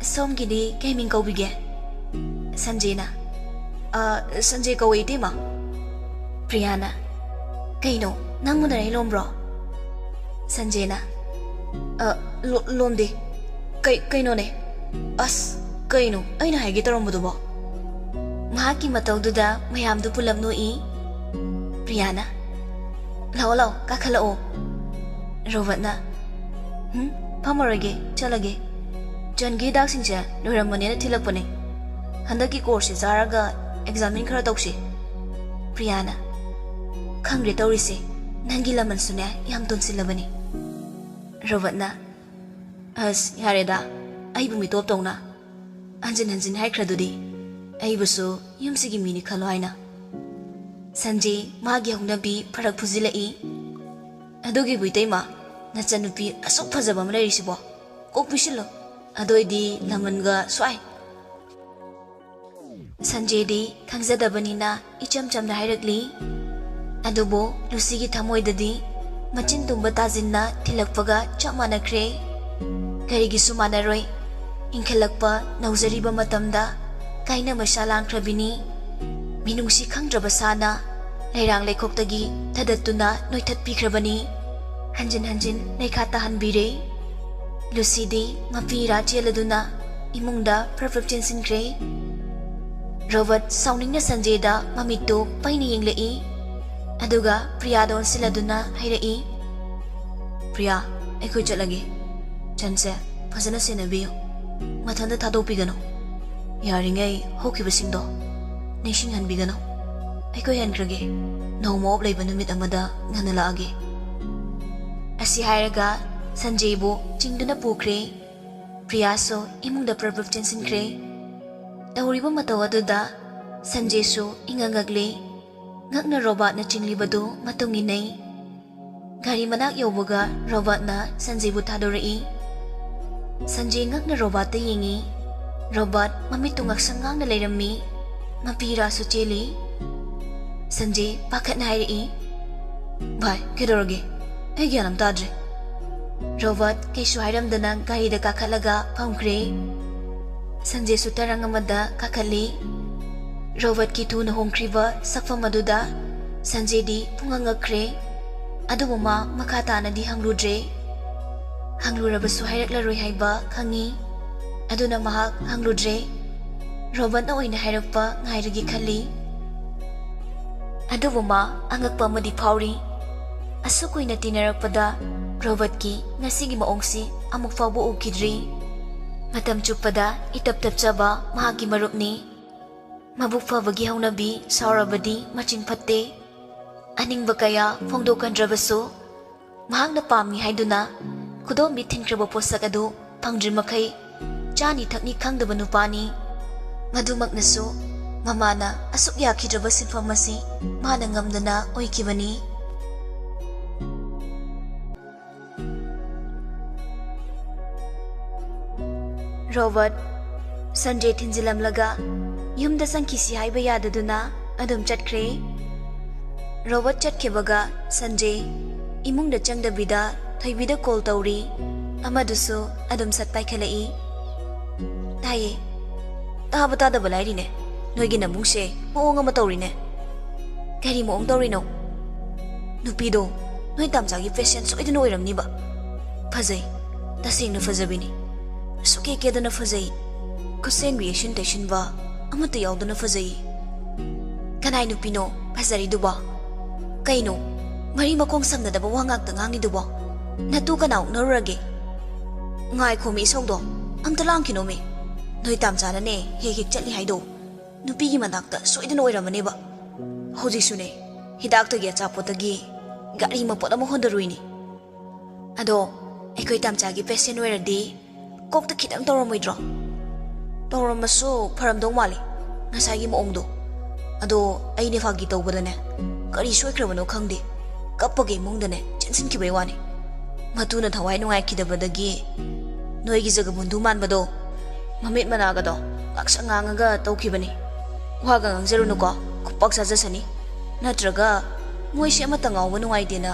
somgidi gaming kaubige. Sanjayna Sanjay kawe tema. Priyana kaino nang munarai lombro. Sanjayna lomde kaino ne. As kaino aina haige tarambudubo. Mahaki mataududa mayamdu pulam noi. Priyana lao kakhalao. Rovatna pamarage chalage jangi dak singse loramane na thilakpane handaki course zaraga examine khara tawsi. Priyana khangre tawrise nangi laman sune yam tonsilabani. Rovatna as yareda aibu mi top tawna hanjin haikradudi aibusu yumsigi mini khalo haina. Sanjay magi hungnabi pharak phuzilai. Adugi buitema nachanupi asuk phajaba ma leirisibo kok bisilo adoidi lamanga swai. Sanjay di khangzadabanina icham chamna hairakli. Adubo Lucygi thamoidadi machin tumba tajinna thilakpaga chap manakre. Karigi sumanaroi inkhalakpa nauzariba matamda kaina masalang krabini minungsi khangdraba sana leirang lekoktagi thadatuna noithat pikrabani. Hanjin leikha tahanbire. Lucy di mapira cheladuna imungda perfect chensinkre. Robert sounding na Sanjay da mamito paini yenglei. Aduga Priya don siladuna hairai. Priya ekoi chalage chanse phajana senabiyo mathanda thadopigano yaringai hokibasingdo nising hanbigano ekoi hankrage noma op leiba numit amada nganalaage. Asi hairaga Sanjay bu chingduna pukre. Priya so imungda prabhav chensinkre. Tawriba mataw aduda Sanjay so ingangagle ngakna robot na chinglibadu matunginay. Gari manak yawbaga robot na Sanjay bu thadorai. Sanjay ngakna robot ta yingi. Robot mamitungak sangang na lairami mapira so cheli. Sanjay pakat na hairai. Bhai kidorage ay gyanam tadre. Robot kaysu hairamdana garida kakhalaga phamkre. Sanjay su tarang amada kakhali. Robot ki thuna hongkriba sakfam aduda Sanjay di pungangakre. Adubuma makatana di hangludre. Hanglurabasu hairaklaroi haiba khangi. Aduna mahak hangludre. Robot na oina hairakpa ngairagi khali. Adubuma angakpa madi phauri. Asukoina tinarakpada Robot ki ngasigi maongsi amuk fawbo ukidri. Matam chupada itap-tapchaba mahagi marupni. Mabuk fawagi haunabi saurabadi machin patte. Aning bakaya fongdokan drabaso. Mahang na pami haiduna. Kudo mitin kraba posak adu pangdri makai. Chani takni kangdaba nupani. Madumak naso mamana asuk yaki drabasin famasi mana ngamdana oikibani. Robert Sanjay thinjilamlaga yumda sankisi haiba yadaduna adum chatkre. Robert chatkebaga Sanjay imungda changdabida thoibida call tawri amadusu adum satpai khalai. Taye tabata da balairi ne noigi namungse moong ama tawri ne. Kari moong tawri no nupido noi tamjagi fashion soidana oiramni ba. Phajai tasengna phajabini. Suke kedana fazai kuseng reaction tension ba amata yaudana fazai. Kanai nupino phazari duba kaino mari makong samnadaba wangak tangangi duba natu kanau narage ngai khomi songdo amta langkino me noi tamjana ne hek chatli haido nupi gi manakta soidana oiramane ba. Hoji sune hidak to gi achapotagi gari mapot ama hondaruini. Ado ekoi tamjagi patient oiradi kokta khitang tawramoidro. Tawramasu pharamdong mali ngasagi moongdo. Ado aine phagi tawbadane kari soikrabano khangde ꯀꯞꯄꯒꯤ ꯏꯃꯨꯡꯗꯅꯦ ꯆꯦꯟꯁꯤꯟꯈꯤꯕꯩ ꯋꯥꯅꯤ ꯃꯇꯨꯅ ꯊꯋꯥꯏ ꯅꯨꯡꯉꯥꯏꯈꯤꯗꯕꯗꯒꯤ ꯅꯣꯏꯒꯤ ꯖꯒꯕꯨꯟꯗꯨ ꯃꯥꯟꯕꯗꯣ ꯃꯃꯤꯠ ꯃꯅꯥꯒꯗꯣ ꯉꯥꯛꯁꯪ ꯉꯥꯡꯉꯒ ꯇꯧꯈꯤꯕꯅꯤ ꯋꯥꯒ ꯉꯥꯡꯖꯔꯨꯅꯨꯀꯣ ꯈꯨꯄꯥꯛ ꯆꯥꯖꯁꯅꯤ ꯅꯠꯇ꯭ꯔꯒ ꯃꯣꯏꯁꯦ ꯑꯃꯠꯇ ꯉꯥꯎꯕ ꯅꯨꯡꯉꯥꯏꯇꯦꯅ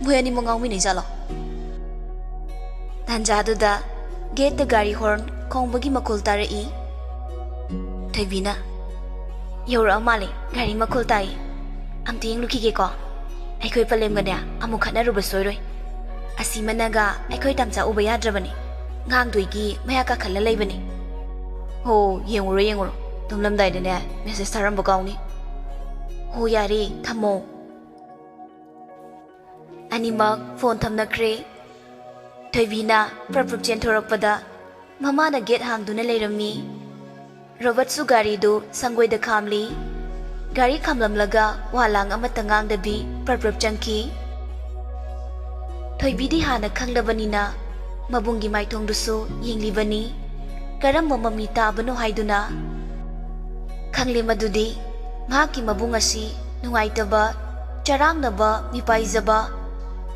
ꯃꯣꯏ ꯑꯅꯤꯃꯛ ꯉꯥꯎꯃꯤꯟꯅꯩ ꯖꯥꯠꯂꯣ ꯇꯥꯟꯖꯥꯗꯨꯗ ꯒꯦꯠꯇ ꯒꯥꯔꯤ ꯍꯣꯔꯟ ꯈꯣꯡꯕꯒꯤ ꯃꯈꯣꯜ ꯇꯥꯔꯛꯏ ꯊꯣꯏꯕꯤꯅ ꯌꯧꯔꯛꯑ ꯃꯥꯜꯂꯦ ꯒꯥꯔꯤ ꯃꯈꯣꯜ ꯇꯥꯏ ꯑꯝꯇ ꯌꯦꯡꯂꯨꯈꯤꯒꯦꯀꯣ ꯑꯩꯈꯣꯏ ꯄꯂꯦꯝꯒꯅꯦ ꯑꯃꯨꯛ ꯈꯠꯅꯔꯨꯕ ꯁꯣꯏꯔꯣꯏ ꯑꯁꯤꯃꯅꯒ ꯑꯩꯈꯣꯏ ꯇꯝꯆꯥ ꯎꯕ ꯌꯥꯗ꯭ꯔꯕꯅꯤ ꯉꯥꯡꯗꯣꯏꯒꯤ ꯃꯌꯥ ꯀꯥꯈꯠꯂ ꯂꯩꯕꯅꯤ ꯍꯣ ꯌꯦꯡꯉꯨꯔꯣ ꯇꯨꯝꯂꯝꯗꯥꯏꯗꯅꯦ ꯃꯦꯁꯦꯖ ꯊꯥꯔꯝꯕ ꯀꯥꯎꯅꯤ ꯍꯣ ꯌꯥꯔꯦ ꯊꯝꯃꯣ ꯑꯅꯤꯃꯛ ꯐꯣꯟ ꯊꯝꯅꯈ꯭ꯔꯦ ꯊꯣꯏꯕꯤꯅ ꯄ꯭ꯔꯞ ꯆꯦꯟꯊꯣꯔꯛꯄꯗ ꯃꯃꯥꯅ ꯒꯦꯠ ꯍꯥꯡꯗꯨꯅ ꯂꯩꯔꯝꯃꯤ ꯔꯣꯕꯔꯠꯁꯨ ꯒꯥꯔꯤꯗꯨ ꯁꯪꯒꯣꯏꯗ ꯈꯥꯝꯂꯤ ꯒꯥꯔꯤ ꯈꯥꯝꯂꯝꯂꯒ ꯋꯥꯂꯥꯡ ꯑꯃꯠꯇ ꯉꯥꯡꯗꯕꯤ ꯄ꯭ꯔꯞ ꯆꯪꯈꯤ ꯊꯣꯏꯕꯤꯗꯤ ꯍꯥꯟꯅ ꯈꯪꯂꯕꯅꯤꯅ ꯃꯕꯨꯡꯒꯤ ꯃꯥꯏꯊꯣꯡꯗꯨꯁꯨ ꯌꯦꯡꯂꯤꯕꯅꯤ ꯀꯔꯝꯕ ꯃꯃꯤ ꯇꯥꯕꯅꯣ ꯍꯥꯏꯗꯨꯅ ꯈꯪꯂꯦ ꯃꯗꯨꯗꯤ ꯃꯍꯥꯛꯀꯤ ꯃꯕꯨꯡ ꯑꯁꯤ ꯅꯨꯡꯉꯥꯏꯇꯕ ꯆꯔꯥꯡꯅꯕ ꯃꯤꯄꯥꯏꯖꯕ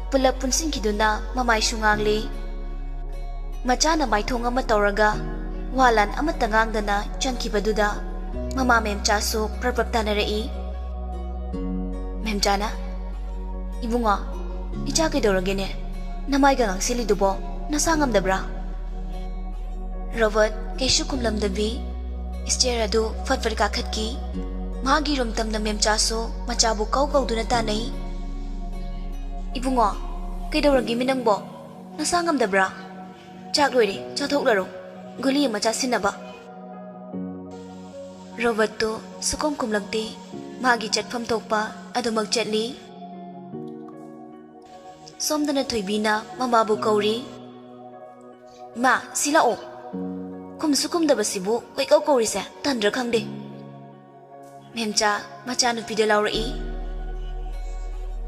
ꯄꯨꯂꯞ ꯄꯨꯟꯁꯤꯟꯈꯤꯗꯨꯅ ꯃꯃꯥꯏꯁꯨ ꯉꯥꯡꯂꯤ ꯃꯆꯥꯅ ꯃꯥꯏꯊꯣꯡ ꯑꯃ ꯇꯧꯔꯒ ꯋꯥꯂꯥꯟ ꯑꯃꯠꯇ ꯉꯥꯡꯗꯅ ꯆꯪꯈꯤꯕꯗꯨꯗ ꯃꯃꯥ ꯃꯦꯝꯆꯥꯁꯨ ꯄ꯭ꯔꯞ ꯇꯥꯅꯔꯛꯏ ꯃꯦꯝꯆꯥꯅ ꯏꯕꯨꯡꯉꯣ ꯏꯆꯥ ꯀꯩꯗꯧꯔꯒꯦꯅꯦ ꯅꯃꯥꯏꯒ ꯉꯥꯡꯁꯤꯜꯂꯤꯗꯨꯕꯣ ꯅꯁꯥ ꯉꯝꯗꯕ꯭ꯔꯥ ꯔꯣꯕꯔꯠ ꯀꯩꯁꯨ ꯈꯨꯝꯂꯝꯗꯕꯤ ꯁ꯭ꯇꯦꯌꯔ ꯑꯗꯨ ꯐꯠ ꯀꯥꯈꯠꯈꯤ ꯃꯥꯒꯤ ꯔꯨꯝ ꯇꯝꯅ ꯃꯦꯝꯆꯥꯁꯨ ꯃꯆꯥꯕꯨ ꯀꯧꯗꯨꯅ ꯇꯥꯅꯩ ꯏꯕꯨꯡꯉꯣ ꯀꯩꯗꯧꯔꯒꯦꯃꯤ ꯅꯪꯕꯣ ꯅꯁꯥ ꯉꯝꯗꯕ꯭ꯔꯥ ꯆꯥꯛ ꯂꯣꯏꯔꯦ ꯆꯥꯊꯣꯛꯂꯔꯣ ꯒꯨꯂꯤ ꯑꯃ ꯆꯥꯁꯤꯟꯅꯕ ꯔꯣꯕꯔꯠꯇꯨ ꯁꯨꯀꯨꯝ ꯈꯨꯝꯂꯛꯇꯦ ꯃꯥꯒꯤ ꯆꯠꯐꯝ ꯊꯣꯛꯄ ꯑꯗꯨꯃꯛ ꯆꯠꯂꯤ ꯁꯣꯝꯗꯅ ꯊꯣꯏꯕꯤꯅ ꯃꯃꯥꯕꯨ ꯀꯧꯔꯤ ꯏꯃꯥ ꯁꯤ ꯂꯥꯛꯑꯣ ꯈꯨꯝꯁꯨ ꯈꯨꯝꯗꯕꯁꯤꯕꯨ ꯀꯣꯏꯀꯧ ꯀꯧꯔꯤꯁꯦ ꯇꯟꯗ꯭ꯔꯥ ꯈꯪꯗꯦ ꯃꯦꯝꯆꯥ ꯃꯆꯥꯅꯨꯄꯤꯗ ꯂꯥꯎꯔꯛꯏ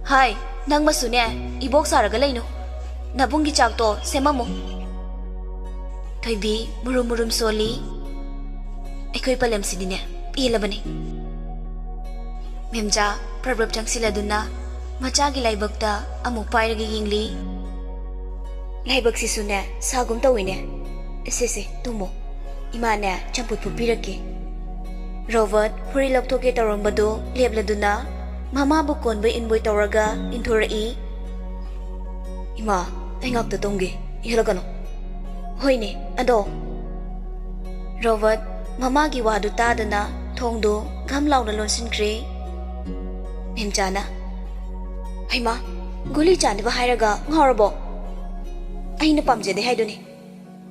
ꯍꯥꯏ ꯅꯪ ꯃꯁꯨꯅꯦ ꯏꯕꯣꯛ ꯁꯥꯔꯒ ꯂꯩꯅꯨ ꯅꯕꯨꯡꯒꯤ ꯆꯥꯛꯇꯣ ꯁꯦꯝꯃꯝꯃꯨ ꯊꯣꯏꯕꯤ ꯃꯨꯔꯨꯝ ꯁꯣꯜꯂꯤ ꯑꯩꯈꯣꯏ ꯄꯂꯦꯝꯁꯤꯗꯤꯅꯦ ꯄꯦꯜꯂꯕꯅꯤ ꯃꯦꯝꯆꯥ ꯄ꯭ꯔꯞ ꯆꯪꯁꯤꯜꯂꯗꯨꯅ ꯃꯆꯥꯒꯤ ꯂꯥꯏꯕꯛꯇ ꯑꯃꯨꯛ ꯄꯥꯏꯔꯒ ꯌꯦꯡꯂꯤ ꯂꯥꯏꯕꯛꯁꯤꯁꯨꯅꯦ ꯁꯥꯒꯨꯝ ꯇꯧꯏꯅꯦ ꯁꯦ ꯇꯨꯝꯃꯣ ꯏꯃꯥꯅꯦ ꯆꯝꯐꯨꯠ ꯐꯨꯠꯄꯤꯔꯛꯀꯦ ꯔꯣꯕꯔꯠ ꯐꯨꯔꯤ ꯂꯧꯊꯣꯛꯀꯦ ꯇꯧꯔꯝꯕꯗꯨ ꯂꯦꯞꯂꯗꯨꯅ ꯃꯃꯥꯕꯨ ꯀꯣꯟꯕꯣꯏ ꯏꯟꯕꯣꯏ ꯇꯧꯔꯒ ꯏꯟꯊꯣꯔꯛꯏ ꯏꯃꯥ ꯑꯩ ꯉꯥꯛꯇ ꯇꯨꯝꯒꯦ ꯏꯍꯜꯂꯛꯀꯅꯨ ꯍꯣꯏꯅꯦ ꯑꯗꯣ ꯔꯣꯕꯔꯠ ꯃꯃꯥꯒꯤ ꯋꯥꯗꯨ ꯇꯥꯗꯅ ꯊꯣꯡꯗꯨ ꯘꯝ ꯂꯥꯎꯅ ꯂꯣꯟꯁꯤꯟꯈ꯭ꯔꯦ ꯃꯦꯝꯆꯥꯅ ꯍꯩꯃꯥ ꯒꯨꯂꯤ ꯆꯥꯅꯕ ꯍꯥꯏꯔꯒ ꯉꯥꯎꯔꯕꯣ ꯑꯩꯅ ꯄꯥꯝꯖꯗꯦ ꯍꯥꯏꯗꯨꯅꯤ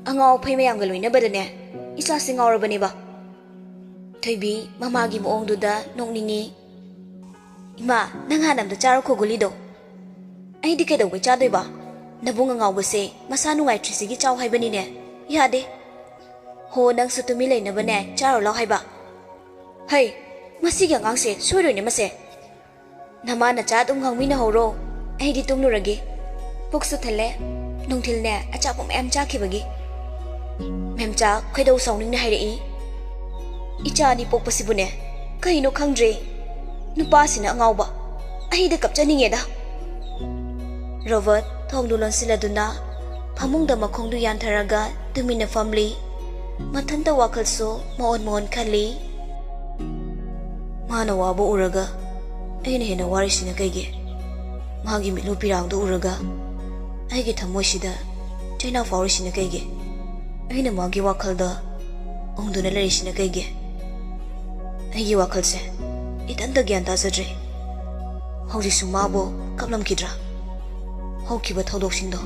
ꯑꯉꯥꯎ ꯑꯐꯩ ꯃꯌꯥꯝꯒ ꯂꯣꯏꯅꯕꯗꯅꯦ ꯏꯆꯥꯁꯤ ꯉꯥꯎꯔꯕꯅꯦꯕ ꯊꯣꯏꯕꯤ ꯃꯃꯥꯒꯤ ꯃꯑꯣꯡꯗꯨꯗ ꯅꯣꯛꯅꯤꯡꯉꯤ ꯏꯃꯥ ꯅꯪ ꯍꯥꯟꯅ ꯑꯝꯇ ꯆꯥꯔꯣꯈꯣ ꯒꯨꯂꯤꯗꯣ ꯑꯩꯗꯤ ꯀꯩꯗꯧꯕꯩ ꯆꯥꯗꯣꯏꯕ ꯅꯕꯨꯡ ꯑꯉꯥꯎꯕꯁꯦ ꯃꯁꯥ ꯅꯨꯡꯉꯥꯏꯇ꯭ꯔꯤꯁꯤꯒꯤ ꯆꯥꯎ ꯍꯥꯏꯕꯅꯤꯅꯦ ꯌꯥꯗꯦ ꯍꯣ ꯅꯪꯁꯨ ꯇꯨꯃꯤ ꯂꯩꯅꯕꯅꯦ ꯆꯥꯔꯣ ꯂꯥꯎ ꯍꯥꯏꯕ ꯍꯩ ꯃꯁꯤꯒꯤ ꯑꯉꯥꯡꯁꯦ ꯁꯣꯏꯔꯣꯏꯅꯦ ꯃꯁꯦ ꯅꯃꯥꯅ ꯆꯥ ꯑꯗꯨꯝ ꯉꯥꯡꯃꯤꯟꯅꯍꯧꯔꯣ ꯑꯩꯗꯤ ꯇꯨꯝꯂꯨꯔꯒꯦ ꯄꯨꯛꯁꯨ ꯊꯜꯂꯦ ꯅꯨꯡꯊꯤꯜꯅꯦ ꯑꯆꯥꯄꯣꯠ ꯃꯌꯥꯝ ꯆꯥꯈꯤꯕꯒꯤ ꯃꯦꯝꯆꯥ ꯈꯣꯏꯗꯧ ꯁꯥꯎꯅꯤꯡꯅ ꯍꯥꯏꯔꯛꯏ ꯏꯆꯥ ꯑꯅꯤ ꯄꯣꯛꯄꯁꯤꯕꯨꯅꯦ ꯀꯩꯅꯣ ꯈꯪꯗ꯭ꯔꯦ ꯅꯨꯄꯥꯁꯤꯅ ꯑꯉꯥꯎꯕ ꯑꯩꯗ ꯀꯞꯆꯅꯤꯡꯉꯦꯗ ꯔꯣꯕꯔꯠ ꯊꯣꯡꯗꯨ ꯂꯣꯟꯁꯤꯜꯂꯗꯨꯅ ꯐꯃꯨꯡꯗ ꯃꯈꯣꯡꯗꯨ ꯌꯥꯟꯊꯔꯒ ꯇꯨꯃꯤꯟꯅ ꯐꯝꯂꯤ ꯃꯊꯟꯇ ꯋꯥꯈꯜꯁꯨ ꯃꯑꯣꯟ ꯈꯜꯂꯤ ꯃꯥꯅ ꯋꯥꯕ ꯎꯔꯒ ꯑꯩꯅ ꯍꯦꯟꯅ ꯋꯥꯔꯤꯁꯤꯅ ꯀꯩꯒꯤ ꯃꯥꯒꯤ ꯃꯤꯠꯂꯨ ꯄꯤꯔꯥꯡꯗꯨ ꯎꯔꯒ ꯑꯩꯒꯤ ꯊꯃꯣꯏꯁꯤꯗ ꯆꯩꯅꯥ ꯐꯥꯎꯔꯤꯁꯤꯅ ꯀꯩꯒꯤ ꯑꯩꯅ ꯃꯥꯒꯤ ꯋꯥꯈꯜꯗ ꯎꯪꯗꯨꯅ ꯂꯩꯔꯤꯁꯤꯅ ꯀꯩꯒꯤ ꯑꯩꯒꯤ ꯋꯥꯈꯜꯁꯦ ꯏꯊꯟꯇ ꯒ꯭ꯌꯥꯟ ꯇꯥꯖꯗ꯭ꯔꯦ ꯍꯧꯖꯤꯛꯁꯨ ꯃꯥꯕꯨ ꯀꯞꯂꯝꯈꯤꯗ꯭ꯔꯥ ꯍꯧꯈꯤꯕ ꯊꯧꯗꯣꯛꯁꯤꯡꯗꯣ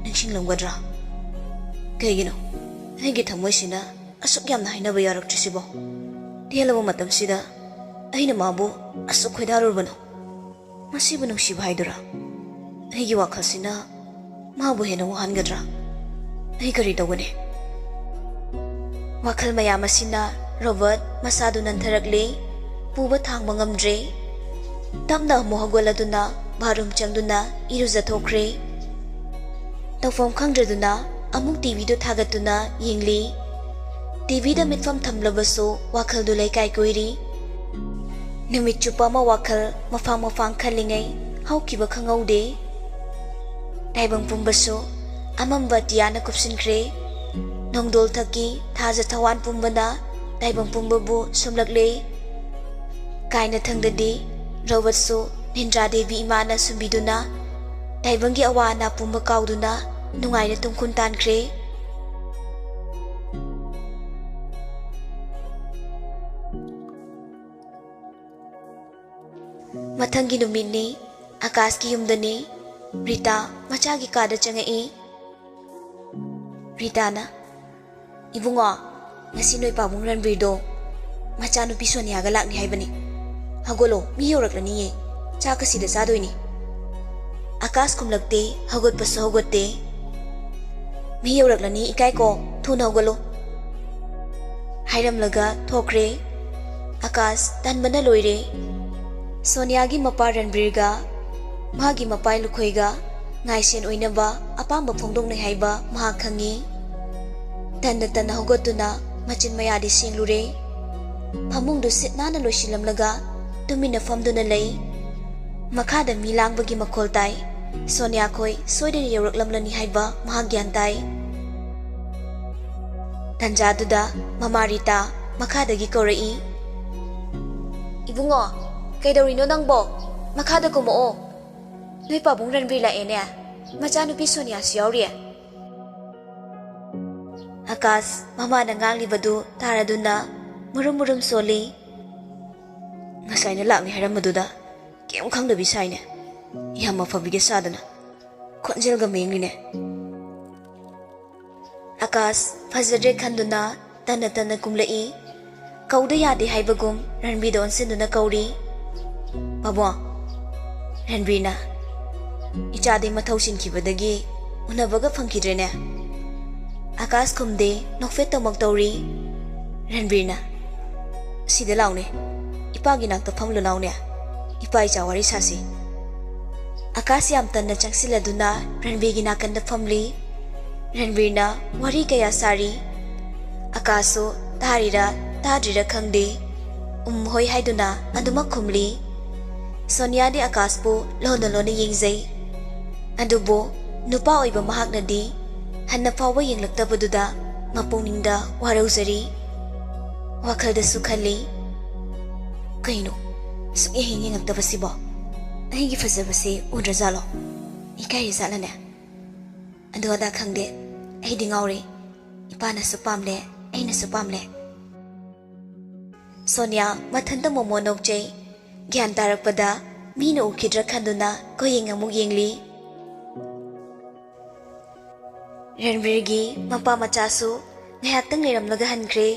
ꯅꯤꯡꯁꯤꯡꯂꯝꯒꯗ꯭ꯔꯥ ꯀꯩꯒꯤꯅꯣ ꯑꯩꯒꯤ ꯊꯃꯣꯏꯁꯤꯅ ꯑꯁꯨꯛ ꯌꯥꯝꯅ ꯍꯥꯏꯅꯕ ꯌꯥꯔꯛꯇ꯭ꯔꯤꯁꯤꯕꯣ ꯇꯦꯜꯂꯕ ꯃꯇꯝꯁꯤꯗ ꯑꯩꯅ ꯃꯥꯕꯨ ꯑꯁꯨꯛ ꯈꯣꯏꯗꯥꯔꯨꯔꯕꯅꯣ ꯃꯁꯤꯕꯨ ꯅꯨꯡꯁꯤꯕ ꯍꯥꯏꯗꯨꯔꯥ ꯑꯩꯒꯤ ꯋꯥꯈꯜꯁꯤꯅ ꯃꯥꯕꯨ ꯍꯦꯟꯅ ꯋꯥꯍꯟꯒꯗ꯭ꯔꯥ ꯑꯩ ꯀꯔꯤ ꯇꯧꯒꯅꯤ ꯋꯥꯈꯜ ꯃꯌꯥꯝ ꯑꯁꯤꯅ ꯔꯣꯕꯔꯠ ꯃꯁꯥꯗꯨ ꯅꯟꯊꯔꯛꯂꯤ ꯄꯨꯕ ꯊꯥꯡꯕ ꯉꯝꯗ꯭ꯔꯦ ꯇꯞꯅ ꯑꯃꯨꯛ ꯍꯧꯒꯠꯂꯗꯨꯅ ꯕꯥꯔꯨꯝ ꯆꯪꯗꯨꯅ ꯏꯔꯨꯖꯊꯣꯛꯈ꯭ꯔꯦ ꯇꯧꯐꯝ ꯈꯪꯗ꯭ꯔꯗꯨꯅ ꯑꯃꯨꯛ ꯇꯤꯚꯤꯗꯨ ꯊꯥꯒꯠꯇꯨꯅ ꯌꯦꯡꯂꯤ ꯇꯤꯚꯤꯗ ꯃꯤꯠꯐꯝ ꯊꯝꯂꯕꯁꯨ ꯋꯥꯈꯜꯗꯨ ꯂꯩꯀꯥꯏ ꯀꯣꯏꯔꯤ ꯅꯨꯃꯤꯠ ꯆꯨꯞꯄ ꯑꯃ ꯋꯥꯈꯜ ꯃꯐꯥꯡ ꯈꯜꯂꯤꯉꯩ ꯍꯧꯈꯤꯕ ꯈꯪꯍꯧꯗꯦ ꯇꯥꯏꯕꯪ ꯄꯨꯝꯕꯁꯨ ꯑꯃꯝꯕ ꯑꯇꯤꯌꯥꯅ ꯀꯨꯞꯁꯤꯟꯈ꯭ꯔꯦ ꯅꯣꯡꯗꯣꯜ ꯊꯛꯀꯤ ꯊꯥꯖ ꯊꯋꯥꯟ ꯄꯨꯝꯕꯅ ꯇꯥꯏꯕꯪ ꯄꯨꯝꯕꯕꯨ ꯁꯨꯝꯂꯛꯂꯦ ꯀꯥꯏꯅ ꯊꯪꯗꯗꯤ ꯔꯣꯕꯠꯁꯨ ꯅꯤꯟꯗ꯭ꯔꯥ ꯗꯦꯕꯤ ꯏꯃꯥꯅ ꯁꯨꯝꯕꯤꯗꯨꯅ ꯇꯥꯏꯕꯪꯒꯤ ꯑꯋꯥ ꯑꯅꯥ ꯄꯨꯝꯕ ꯀꯥꯎꯗꯨꯅ ꯅꯨꯡꯉꯥꯏꯅ ꯇꯨꯝꯈꯨꯟ ꯇꯥꯟꯈ꯭ꯔꯦ ꯃꯊꯪꯒꯤ ꯅꯨꯃꯤꯠꯅꯤ ꯑꯀꯥꯁꯀꯤ ꯌꯨꯝꯗꯅꯤ ꯔꯤꯇꯥ ꯃꯆꯥꯒꯤ ꯀꯥꯗ ꯆꯪꯉꯛꯏ ꯔꯤꯇꯥꯅ ꯏꯕꯨꯡꯉꯣ ꯉꯁꯤ ꯅꯣꯏ ꯄꯥꯕꯨꯡ ꯔꯟꯕꯤꯔꯗꯣ ꯃꯆꯥꯅꯨꯄꯤ ꯁꯣꯅꯤꯌꯥꯒ ꯂꯥꯛꯅꯤ ꯍꯥꯏꯕꯅꯤ ꯍꯧꯒꯠꯂꯣ ꯃꯤ ꯌꯧꯔꯛꯂꯅꯤꯌꯦ ꯆꯥꯛꯀ ꯁꯤꯗ ꯆꯥꯗꯣꯏꯅꯤ ꯑꯀꯥꯁ ꯈꯨꯝꯂꯛꯇꯦ ꯍꯧꯒꯠꯄꯁꯨ ꯍꯧꯒꯠꯇꯦ ꯃꯤ ꯌꯧꯔꯛꯂꯅꯤ ꯏꯀꯥꯏꯀꯣ ꯊꯨꯅ ꯍꯧꯒꯠꯂꯣ ꯍꯥꯏꯔꯝꯂꯒ ꯊꯣꯛꯈ꯭ꯔꯦ ꯑꯀꯥꯁ ꯇꯟꯕꯅ ꯂꯣꯏꯔꯦ ꯁꯣꯅꯤꯌꯥꯒꯤ ꯃꯄꯥ ꯔꯟꯕꯤꯔꯒ ꯃꯥꯒꯤ ꯃꯄꯥꯏ ꯂꯨꯈꯣꯏꯒ ꯉꯥꯏꯁꯦꯟ ꯑꯣꯏꯅꯕ ꯑꯄꯥꯝꯕ ꯐꯣꯡꯗꯣꯛꯅꯩ ꯍꯥꯏꯕ ꯃꯍꯥꯛ ꯈꯪꯉꯤ ꯇꯟꯅ ꯇꯟꯅ ꯍꯧꯒꯠꯇꯨꯅ ꯃꯆꯤꯟ ꯃꯌꯥꯗꯤ ꯁꯦꯡꯂꯨꯔꯦ ꯐꯃꯨꯡꯗꯨ ꯁꯤꯠ ꯅꯥꯟꯅ ꯂꯣꯏꯁꯤꯜꯂꯝꯂꯒ ꯇꯨꯃꯤꯟꯅ ꯐꯝꯗꯨꯅ ꯂꯩ ꯃꯈꯥꯗ ꯃꯤ ꯂꯥꯡꯕꯒꯤ ꯃꯈꯣꯜ ꯇꯥꯏ ꯁꯣꯅꯤꯌꯥ ꯈꯣꯏ ꯁꯣꯏꯗꯅ ꯌꯧꯔꯛꯂꯝꯂꯅꯤ ꯍꯥꯏꯕ ꯃꯍꯥꯛ ꯒ꯭ꯌꯥꯟ ꯇꯥꯏ ꯇꯟꯖꯥꯗꯨꯗ ꯃꯃꯥ ꯔꯤꯇꯥ ꯃꯈꯥꯗꯒꯤ ꯀꯧꯔꯛꯏ ꯏꯕꯨꯡꯉꯣ ꯀꯩꯗꯧꯔꯤꯅꯣ ꯅꯪꯕꯣ ꯃꯈꯥꯗ ꯀꯨꯝꯃꯛꯑꯣ ꯅꯣꯏ ꯄꯥꯕꯨꯡ ꯔꯟꯕꯤꯔ ꯂꯥꯛꯑꯦꯅꯦ ꯃꯆꯥꯅꯨꯄꯤ ꯁꯣꯅꯤꯌꯥꯁꯨ ꯌꯥꯎꯔꯤꯌꯦ ꯑꯀꯥꯁ ꯃꯃꯥꯅ ꯉꯥꯡꯂꯤꯕꯗꯨ ꯇꯥꯔꯗꯨꯅ ꯃꯨꯔꯨꯝ ꯃꯨꯔꯨꯝ ꯁꯣꯜꯂꯤ ꯉꯁꯥꯏꯅ ꯂꯥꯛꯅꯤ ꯍꯥꯏꯔꯝꯕꯗꯨꯗ ꯀꯩꯝ ꯈꯪꯗꯕꯤ ꯁꯥꯏꯅꯦ ꯌꯥꯝ ꯑꯐꯕꯤꯒ ꯁꯥꯗꯅ ꯈꯣꯟꯖꯦꯜꯒ ꯃꯦꯡꯂꯤꯅꯦ ꯑꯀꯥꯁ ꯐꯖꯗ꯭ꯔꯦ ꯈꯟꯗꯨꯅ ꯇꯟꯅ ꯇꯟꯅ ꯀꯨꯝꯂꯛꯏ ꯀꯧꯗ ꯌꯥꯗꯦ ꯍꯥꯏꯕꯒꯨꯝ ꯔꯟꯕꯤꯔꯗ ꯑꯣꯟꯁꯤꯟꯗꯨꯅ ꯀꯧꯔꯤ ꯄꯥꯕꯨꯡ ꯔꯟꯕꯤꯔꯅ ꯏꯆꯥꯗꯤ ꯃꯊꯧ ꯆꯤꯟꯈꯤꯕꯗꯒꯤ ꯎꯅꯕꯒ ꯐꯪꯈꯤꯗ꯭ꯔꯦꯅꯦ ꯑꯀꯥꯁ ꯈꯨꯝꯗꯦ ꯅꯣꯛꯐꯦꯠ ꯇꯧꯃꯛ ꯇꯧꯔꯤ ꯔꯟꯕꯤꯔꯅ ꯁꯤꯗ ꯂꯥꯎꯅꯦ ꯏꯄꯥꯒꯤ ꯅꯥꯛꯇ ꯐꯝꯂꯨ ꯂꯥꯎꯅꯦ ꯏꯄꯥ ꯏꯆꯥ ꯋꯥꯔꯤ ꯁꯥꯁꯤ ꯑꯀꯥꯁ ꯌꯥꯝ ꯇꯟꯅ ꯆꯪꯁꯤꯜꯂꯗꯨꯅ ꯔꯟꯕꯤꯔꯒꯤ ꯅꯥꯀꯟꯗ ꯐꯝꯂꯤ ꯔꯟꯕꯤꯔꯅ ꯋꯥꯔꯤ ꯀꯌꯥ ꯁꯥꯔꯤ ꯑꯀꯥꯁꯁꯨ ꯇꯥꯔꯤꯔ ꯇꯥꯗ꯭ꯔꯤꯔ ꯈꯪꯗꯦ ꯍꯣꯏ ꯍꯥꯏꯗꯨꯅ ꯑꯗꯨꯃꯛ ꯈꯨꯝꯂꯤ ꯁꯣꯅꯤꯌꯥꯗꯤ ꯑꯀꯥꯁꯄꯨ ꯂꯣꯟꯅ ꯂꯣꯟꯅ ꯌꯦꯡꯖꯩ ꯑꯗꯨꯕꯨ ꯅꯨꯄꯥ ꯑꯣꯏꯕ ꯃꯍꯥꯛꯅꯗꯤ ꯍꯟꯅ ꯐꯥꯎꯕ ꯌꯦꯡꯂꯛꯇꯕꯗꯨꯗ ꯃꯄꯨꯛꯅꯤꯡꯗ ꯋꯥꯔꯧꯖꯔꯤ ꯋꯥꯈꯜꯗꯁꯨ ꯈꯜꯂꯤ ꯀꯩꯅꯣ ꯁꯨꯛꯌꯦꯡ ꯌꯦꯡꯉꯛꯇꯕꯁꯤꯕꯣ ꯑꯩꯒꯤ ꯐꯖꯕꯁꯤ ꯎꯗ꯭ꯔꯖꯥꯠꯂꯣ ꯏꯀꯥꯏꯔꯤ ꯖꯥꯠꯂꯅꯦ ꯑꯗꯨ ꯑꯗꯥ ꯈꯪꯗꯦ ꯑꯩꯗꯤ ꯉꯥꯎꯔꯦ ꯏꯄꯥꯅꯁꯨ ꯄꯥꯝꯂꯦ ꯑꯩꯅꯁꯨ ꯄꯥꯝꯂꯦ ꯁꯣꯅꯤꯌꯥ ꯃꯊꯟꯇ ꯃꯣꯃꯣ ꯅꯣꯛꯆꯩ ꯒ꯭ꯌꯥꯟ ꯇꯥꯔꯛꯄꯗ ꯃꯤꯅ ꯎꯈꯤꯗ꯭ꯔꯥ ꯈꯟꯗꯨꯅ ꯀꯣꯌꯦꯡ ꯑꯃꯨꯛ ꯌꯦꯡꯂꯤ ꯔꯟꯕꯤꯔꯒꯤ ꯃꯄꯥ ꯃꯆꯥꯁꯨ ꯉꯥꯏꯍꯥꯛꯇꯪ ꯂꯩꯔꯝꯂꯒ ꯍꯟꯈ꯭ꯔꯦ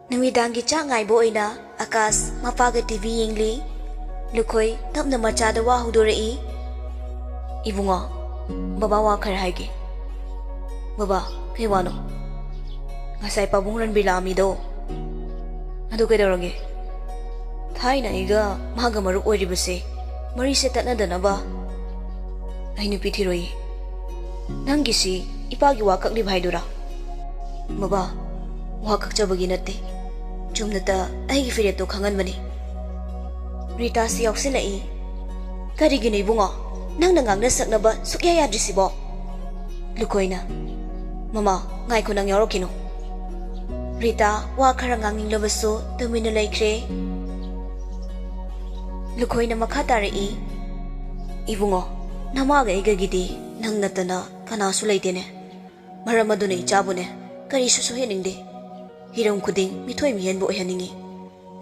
ꯅꯨꯃꯤꯗꯥꯡꯒꯤ ꯆꯥꯛ ꯉꯥꯏꯕ ꯑꯣꯏꯅ ꯑꯀꯥꯁ ꯃꯄꯥꯒ ꯇꯤꯚꯤ ꯌꯦꯡꯂꯤ ꯂꯨꯈꯣꯏ ꯇꯞꯅ ꯃꯆꯥꯗ ꯋꯥ ꯍꯧꯗꯣꯔꯛꯏ ꯏꯕꯨꯡꯉꯣ ꯕꯕꯥ ꯋꯥ ꯈꯔ ꯍꯥꯏꯒꯦ ꯕꯕꯥ ꯀꯩ ꯋꯥꯅꯣ ꯉꯁꯥꯏ ꯄꯥꯕꯨꯡ ꯔꯟꯕꯤꯔ ꯂꯥꯛꯑꯝꯃꯤꯗꯣ ꯑꯗꯨ ꯀꯩꯗꯧꯔꯒꯦ ꯊꯥꯏꯅ ꯑꯩꯒ ꯃꯥꯒ ꯃꯔꯨꯞ ꯑꯣꯏꯔꯤꯕꯁꯦ ꯃꯔꯤꯁꯦ ꯇꯠꯅꯗꯅꯕ ꯑꯩ ꯅꯨꯄꯤ ꯊꯤꯔꯣꯏꯌꯦ ꯅꯪꯒꯤꯁꯤ ꯏꯄꯥꯒꯤ ꯋꯥ ꯀꯛꯂꯤꯕ ꯍꯥꯏꯗꯨꯔꯥ ꯕꯕꯥ ꯋꯥ ꯀꯛꯆꯕꯒꯤ ꯅꯠꯇꯦ ꯆꯨꯝꯅꯇ ꯑꯩꯒꯤ ꯐꯤꯔꯦꯞꯇꯣ ꯈꯪꯍꯟꯕꯅꯤ ꯔꯤꯇꯥꯁꯤ ꯌꯥꯎꯁꯤꯜꯂꯛꯏ ꯀꯔꯤꯒꯤꯅꯣ ꯏꯕꯨꯡꯉꯣ ꯅꯪꯅ ꯉꯥꯡꯅ ꯁꯛꯅꯕ ꯁꯨꯛꯌꯥ ꯌꯥꯗ꯭ꯔꯤꯁꯤꯕꯣ ꯂꯨꯈꯣꯏꯅ ꯃꯃꯥ ꯉꯥꯏꯈꯣ ꯅꯪ ꯌꯥꯎꯔꯛꯈꯤꯅꯣ ꯔꯤꯇꯥ ꯋꯥ ꯈꯔ ꯉꯥꯡꯅꯤꯡꯂꯕꯁꯨ ꯇꯨꯃꯤꯟꯅ ꯂꯩꯈ꯭ꯔꯦ ꯂꯨꯈꯣꯏꯅ ꯃꯈꯥ ꯇꯥꯔꯛꯏ ꯏꯕꯨꯡꯉꯣ ꯅꯃꯥꯒ ꯑꯩꯒꯒꯤꯗꯤ ꯅꯪ ꯅꯠꯇꯅ ꯀꯅꯥꯁꯨ ꯂꯩꯇꯦꯅꯦ ꯃꯔꯝ ꯑꯗꯨꯅ ꯏꯆꯥꯕꯨꯅꯦ ꯀꯔꯤꯁꯨ ꯁꯣꯏꯍꯟꯅꯤꯡꯗꯦ ꯍꯤꯔꯝ ꯈꯨꯗꯤꯡ ꯃꯤꯊꯣꯏ ꯃꯤꯍꯦꯟꯕ ꯑꯣꯏꯍꯟꯅꯤꯡꯉꯤ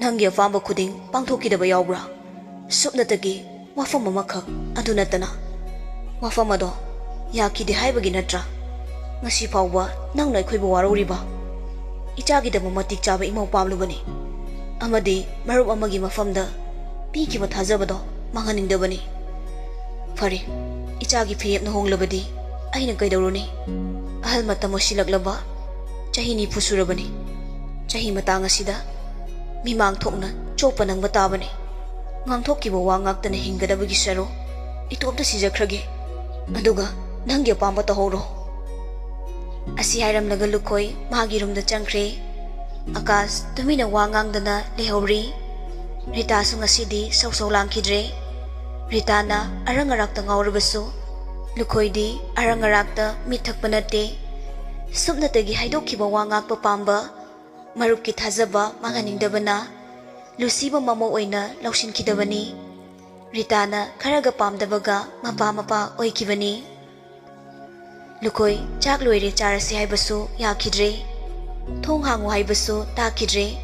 ꯅꯪꯒꯤ ꯑꯄꯥꯝꯕ ꯈꯨꯗꯤꯡ ꯄꯥꯡꯊꯣꯛꯈꯤꯗꯕ ꯌꯥꯎꯕ꯭ꯔꯥ ꯁꯨꯞꯅꯇꯒꯤ ꯋꯥꯐꯝ ꯑꯃꯈꯛ ꯑꯗꯨ ꯅꯠꯇꯅ ꯋꯥꯐꯝ ꯑꯗꯣ ꯌꯥꯈꯤꯗꯦ ꯍꯥꯏꯕꯒꯤ ꯅꯠꯇ꯭ꯔꯥ ꯉꯁꯤ ꯐꯥꯎꯕ ꯅꯪꯅ ꯑꯩꯈꯣꯏꯕꯨ ꯋꯥꯔꯧꯔꯤꯕ ꯏꯆꯥꯒꯤꯗꯃꯛ ꯃꯇꯤꯛ ꯆꯥꯕ ꯏꯃꯧ ꯄꯥꯝꯂꯨꯕꯅꯤ ꯑꯃꯗꯤ ꯃꯔꯨꯞ ꯑꯃꯒꯤ ꯃꯐꯝꯗ ꯄꯤꯈꯤꯕ ꯊꯥꯖꯕꯗꯣ ꯃꯥꯡꯍꯟꯅꯤꯡꯗꯕꯅꯤ ꯐꯔꯦ ꯏꯆꯥꯒꯤ ꯐꯤꯔꯦꯞꯅ ꯍꯣꯡꯂꯕꯗꯤ ꯑꯩꯅ ꯀꯩꯗꯧꯔꯨꯅꯤ ꯑꯍꯜ ꯃꯇꯝ ꯑꯣꯏꯁꯤꯜꯂꯛꯂꯕ ꯆꯍꯤ 90 ꯁꯨꯔꯕꯅꯤ ꯆꯍꯤ ꯃꯇꯥꯡ ꯑꯁꯤꯗ ꯃꯤꯃꯥꯡ ꯊꯣꯛꯅ ꯆꯣꯞꯄ ꯅꯪꯕ ꯇꯥꯕꯅꯤ ꯉꯥꯡꯊꯣꯛꯈꯤꯕ ꯋꯥ ꯉꯥꯛꯇꯅ ꯍꯤꯡꯒꯗꯕꯒꯤ ꯁꯔꯨꯛ ꯏꯇꯣꯝꯇ ꯁꯤꯖꯈ꯭ꯔꯒꯦ ꯑꯗꯨꯒ ꯅꯪꯒꯤ ꯑꯄꯥꯝꯕ ꯇꯧꯍꯧꯔꯣ ꯑꯁꯤ ꯍꯥꯏꯔꯝꯂꯒ ꯂꯨꯈꯣꯏ ꯃꯥꯒꯤ ꯔꯨꯝꯗ ꯆꯪꯈ꯭ꯔꯦ ꯑꯀꯥꯁ ꯇꯨꯃꯤꯟꯅ ꯋꯥ ꯉꯥꯡꯗꯅ ꯂꯩꯍꯧꯔꯤ ꯔꯤꯇꯥꯁꯨ ꯉꯁꯤꯗꯤ ꯁꯧ ꯁꯧ ꯂꯥꯡꯈꯤꯗ꯭ꯔꯦ Ritana arangarakta ngaurubasu Lukoidi arangarakta mithakpanate Sumnatagi haidokkiba wa ngakpa pamba marupki thazaba manganingdabana Lusiba mamo oina laushinkidabani Ritana kharaga pamdabaga mapa oikibani Lukoi chak loire charasi haibasu yakidre Thong hangu haibasu takidre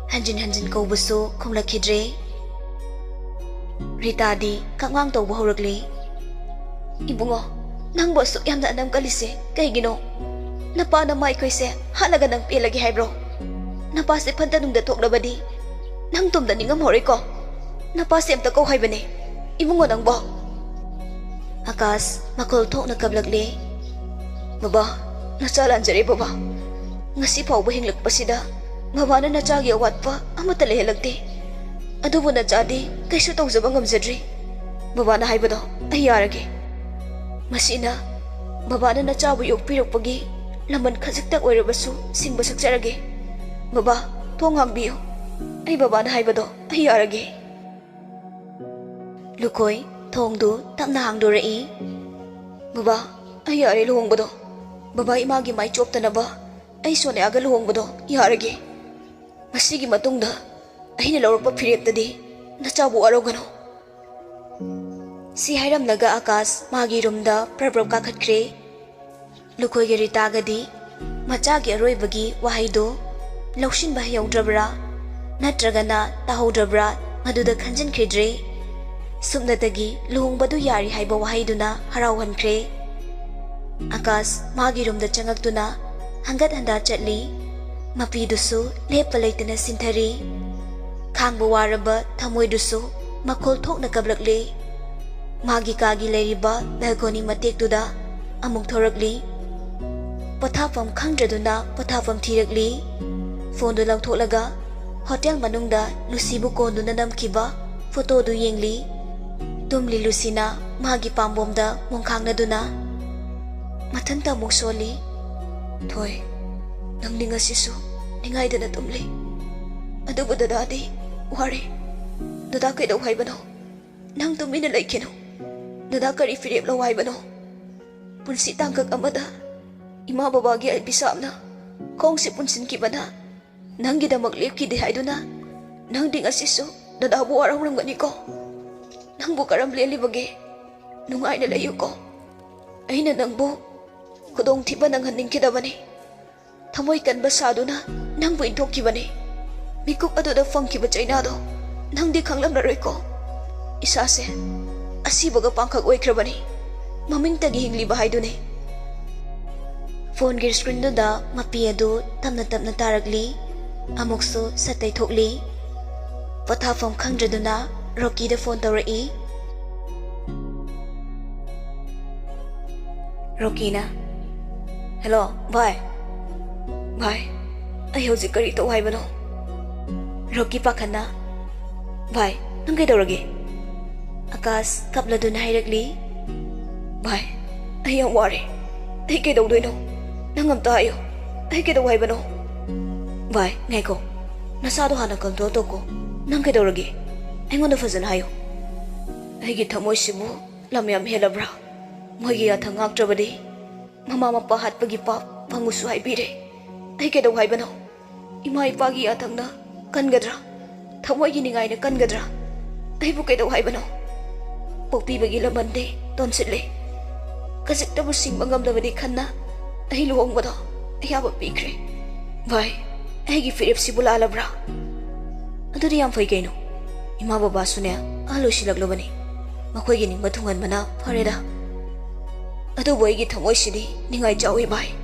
Hanjin kaubasu khumlakidre Rita di kangwang tawba horagli Ibungo nang bosu yamna anam kalise kaigino Napa na mai koise halaga nang pelagi haibro Napa se pantanungda toklabadi Nang tumda ningam hore ko Napa se amta ko haibane Ibungo nang bo Akas makol thok na kablagli Baba nasalan jare baba Ngasi fawba hinglakpasida Mabana nachagi awatpa amata lehelagte Adubu nachadi kaisu tawzaba ngamjadri Babana haibado ay yarage Masina babana nachabu yokpirokpagi laman khajiktak oirabasu singba sakjarage Baba thong hangbiyo ay babana haibado ay yarage Lukoi thongdu tapna hangdorai Baba ay yare luhongbado Baba imagi mai choptanaba ay soneaga luhongbado yarage Masigi matungda Ahina laurpa phireptadi nachabu arogano Si hairam naga akas magi rumda prabrab kakhatkre Lukoi ge ritagadi machagi aroibagi wahaido laushinba yaudrabra natragana tahodrabra maduda khanjinkhidre Sumnatagi luhongbadu yari haiba wahaiduna harauhankre Akas magi rumda changaktuna hangat handa chatli Mapidusu lepa leitana sinthari Khangba waraba thamoidusu makhol thokna kablakli Magi kagi leiriba balcony matektuda amuk thorakli Pathapam khangdraduna pathapam thirakli Phone du lautholaga hotel manungda Lusibu konduna namkiba photo du yengli Tumli Lucina magi pambomda mongkhangnaduna Mathanta muksoli Thoi Nang ningasisu ningaidana tumli Adubu dadadi wari Dada kaidaw haibano Nang tumina laikino Dada kari firip law haibano Punsi tangkag amada Ima babagi ay bisam na Kong si punsin kibana Nang gidamak lip kidi haiduna Nang dingasisu dadabu arang ranggani ko Nang bukaram lili bagi Nungay na layo ko Ay na nang bu Kudong tiba nang haning kidabani Thamoy kan basado na nang buin thokibani Mikuk aduda fangkiba chainado nang di khanglam naroy ko Isase asibaga pangkag oikrabani Maming tagi hingli bahay dun Phone gear screen do da mapi adu tamna taragli Amokso satay thokli Pathafam khangdraduna Rocky da phone tawrai Rocky na Hello bye Bye ay hojik kari to haibano Rocky pakhana Bye nang kaidorage Akas kapladuna hairagli Bye ay ang wari ay kaidawdoino nangam tayo ay kaidaw haibano Bye ngay ko nasado hanang control to ko nang kaidorage ay ngonda fazan hayo ay gitamoy sibu lamyam helabra moigi athang aktrabadi mama mapahat pagipap pangusu haibire Ay kaidaw haibano Ima ipagi atang na kangadra Thamoy giningai na kangadra Ay bu kaidaw haibano Pokpi bagi lamande tonsitle Kasik tabu sing mangamdamadi kanna Ay luhong ba do Ay haba pikre Vai ay gifirip si bula alabra Ado di ang fay kaino Ima babaso niya alo silaglo bani Makoy gining matungan mana pareda Ado boy gitamoy sidi Ningay jawi bay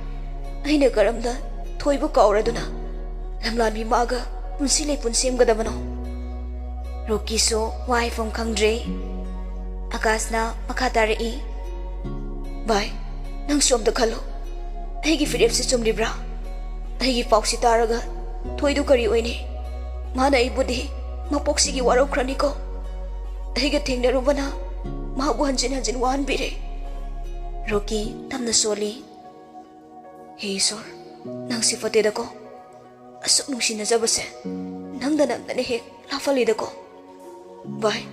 Ay nagaramda Thoibu kauraduna lamlami maga punsilay punsim gadabano Rocky so wife from Kangdre Akas na makatarai Bay nang som da khalo Ay gifirip si sumlibra Ay gipaw si taraga Thoidu kari oini Mana ibudi mapoksigi waraw krani ko Ay gating narubana Mahabuhan hanjin wahan bire Rocky tamna soli Hey sir Nang sifatid ako Asok nung sinasabase Nang danam na hek lafalid ako Bay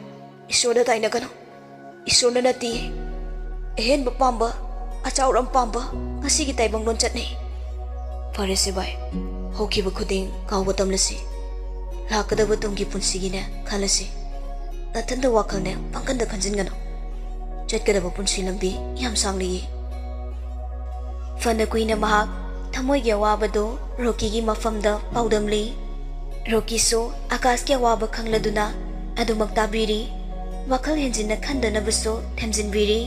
ꯏꯁꯣꯔꯗ ꯇꯥꯏꯅꯒꯅꯨ ꯏꯁꯣꯔꯅ ꯅꯠꯇꯦ ꯑꯍꯦꯟꯕ ꯄꯥꯝꯕ ꯑꯆꯥꯎꯔꯝ ꯄꯥꯝꯕ ꯉꯁꯤꯒꯤ ꯇꯥꯏꯕꯪꯂꯣꯟ ꯆꯠꯅꯩ ꯐꯔꯦꯁꯦ ꯚꯥꯏ ꯍꯧꯈꯤꯕ ꯈꯨꯗꯤꯡ ꯀꯥꯎꯕ ꯇꯝꯂꯁꯤ ꯂꯥꯛꯀꯗꯕ ꯇꯨꯡꯒꯤ ꯄꯨꯟꯁꯤꯒꯤꯅꯦ ꯈꯜꯂꯁꯤ ꯅꯊꯟꯇ ꯋꯥꯈꯜꯅꯦ ꯄꯪꯈꯟꯗ ꯈꯟꯖꯤꯟꯒꯅꯨ ꯆꯠꯀꯗꯕ ꯄꯨꯟꯁꯤ ꯂꯝꯕꯤ ꯌꯥꯝ ꯁꯥꯡꯂꯤꯌꯦ ꯐꯅ ꯀꯨꯏꯅ ꯃꯍꯥꯛ ꯊꯃꯣꯏꯒꯤ ꯑꯋꯥꯕꯗꯣ ꯔꯣꯀꯤꯒꯤ ꯃꯐꯝꯗ ꯄꯥꯎꯗꯝꯂꯤ ꯔꯣꯀꯤꯁꯨ ꯑꯀꯥꯁꯀꯤ ꯑꯋꯥꯕ ꯈꯪꯂꯗꯨꯅ ꯑꯗꯨꯃꯛ ꯇꯥꯕꯤꯔꯤ ꯋꯥꯈꯜ ꯍꯦꯟꯖꯤꯟꯅ ꯈꯟꯗꯅꯕꯁꯨ ꯊꯦꯝꯖꯤꯟꯕꯤꯔꯤ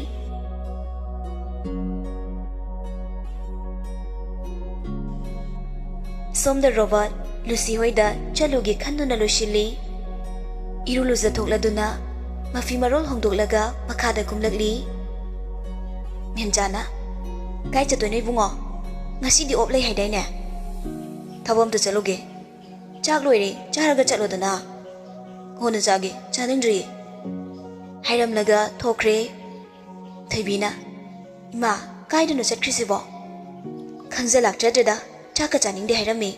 ꯁꯣꯝꯗ ꯔꯣꯕꯥꯔꯠ ꯂꯨꯁꯤ ꯍꯣꯏꯗ ꯆꯠꯂꯨꯒꯦ ꯈꯟꯗꯨꯅ ꯂꯣꯏꯁꯤꯜꯂꯤ ꯏꯔꯨ ꯂꯨꯖꯊꯣꯛꯂꯗꯨꯅ ꯃꯐꯤ ꯃꯔꯣꯜ ꯍꯣꯡꯗꯣꯛꯂꯒ ꯃꯈꯥꯗ ꯀꯨꯝꯂꯛꯂꯤ ꯃꯦꯝꯆꯥꯅ ꯀꯥꯏ ꯆꯠꯇꯣꯏꯅꯣ ꯏꯕꯨꯡꯉꯣ ꯉꯁꯤꯗꯤ ꯑꯣꯞ ꯂꯩ ꯍꯥꯏꯗꯥꯏꯅꯦ ꯊꯕꯛ ꯑꯝꯇ ꯆꯠꯂꯨꯒꯦ ꯆꯥꯛ ꯂꯣꯏꯔꯦ ꯆꯥꯔꯒ ꯆꯠꯂꯣꯗꯅ ꯀꯣꯟꯅ ꯆꯥꯒꯦ ꯆꯥꯅꯤꯡꯗ꯭ꯔꯤꯌꯦ ꯍꯥꯏꯔꯝꯂꯒ ꯊꯣꯛꯈ꯭ꯔꯦ ꯊꯣꯏꯕꯤꯅ ꯏꯃꯥ ꯀꯥꯏꯗꯅꯣ ꯆꯠꯈ꯭ꯔꯤꯁꯤꯕꯣ ꯈꯪꯖꯜꯂꯥꯛꯇ꯭ꯔꯗ꯭ꯔꯦꯗ ꯆꯥꯛꯀ ꯆꯥꯅꯤꯡꯗꯦ ꯍꯥꯏꯔꯝꯃꯤ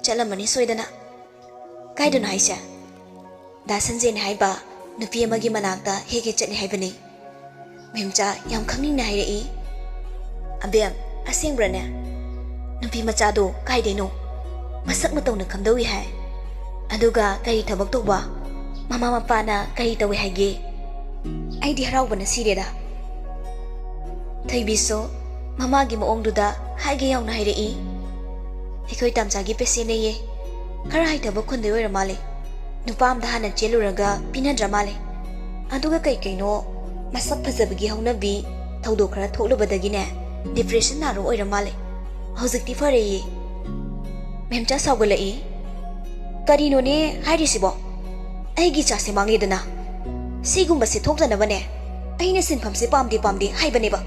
ꯆꯠꯂꯝꯃꯅꯤ ꯁꯣꯏꯗꯅ ꯀꯥꯏꯗꯅꯣ ꯍꯥꯏꯁꯦ ꯗꯥ ꯁꯟꯖꯦꯅ ꯍꯥꯏꯕ ꯅꯨꯄꯤ ꯑꯃꯒꯤ ꯃꯅꯥꯛꯇ ꯍꯦꯛ ꯍꯦꯛ ꯆꯠꯂꯤ ꯍꯥꯏꯕꯅꯤ ꯃꯦꯝꯆꯥ ꯌꯥꯝ ꯈꯪꯅꯤꯡꯅ ꯍꯥꯏꯔꯛꯏ ꯑꯕꯦꯝ ꯑꯁꯦꯡꯕ꯭ꯔꯅꯦ ꯅꯨꯄꯤ ꯃꯆꯥꯗꯣ ꯀꯥꯏꯗꯩꯅꯣ ꯃꯁꯛ ꯃꯇꯧꯅ ꯈꯪꯗꯧꯏ ꯍꯥꯏ ꯑꯗꯨꯒ ꯀꯔꯤ ꯊꯕꯛ ꯇꯧꯕ ꯃꯃꯥ ꯃꯄꯥꯅ ꯀꯔꯤ ꯇꯧꯏ ꯍꯥꯏꯒꯦ ꯑꯩꯗꯤ ꯍꯔꯥꯎꯕꯅ ꯁꯤꯔꯦꯗ ꯊꯣꯏꯕꯤꯁꯨ ꯃꯃꯥꯒꯤ ꯃꯑꯣꯡꯗꯨꯗ ꯍꯥꯏꯒꯦ ꯌꯥꯎꯅ ꯍꯥꯏꯔꯛꯏ ꯑꯩꯈꯣꯏ ꯇꯥꯝꯆꯥꯒꯤ ꯄꯦꯁꯦꯟꯅꯦꯌꯦ ꯈꯔ ꯍꯩꯇꯕ ꯈꯨꯟꯗꯩ ꯑꯣꯏꯔ ꯃꯥꯜꯂꯦ ꯅꯨꯄꯥ ꯑꯝꯗ ꯍꯥꯟꯅ ꯆꯦꯜꯂꯨꯔꯒ ꯄꯤꯅꯗ꯭ꯔ ꯃꯥꯜꯂꯦ ꯑꯗꯨꯒ ꯀꯩꯅꯣ ꯃꯁꯛ ꯐꯖꯕꯒꯤ ꯍꯧꯅꯕꯤ ꯊꯧꯗꯣꯛ ꯈꯔ ꯊꯣꯛꯂꯨꯕꯗꯒꯤꯅꯦ ꯗꯤꯄ꯭ꯔꯦꯁꯟ ꯅꯥꯔꯣ ꯑꯣꯏꯔ ꯃꯥꯜꯂꯦ ꯍꯧꯖꯤꯛꯇꯤ ꯐꯔꯦꯌꯦ ꯃꯦꯝꯆꯥ ꯁꯥꯎꯒꯠꯂꯛꯏ ꯀꯔꯤꯅꯣꯅꯦ ꯍꯥꯏꯔꯤꯁꯤꯕꯣ ꯑꯩꯒꯤ ꯆꯥꯛꯁꯦ ꯃꯥꯡꯉꯦꯗꯅ ꯁꯤꯒꯨꯝꯕꯁꯦ ꯊꯣꯛꯇꯅꯕꯅꯦ ꯑꯩꯅ ꯁꯤꯟꯐꯝꯁꯦ ꯄꯥꯝꯗꯦ ꯍꯥꯏꯕꯅꯦꯕ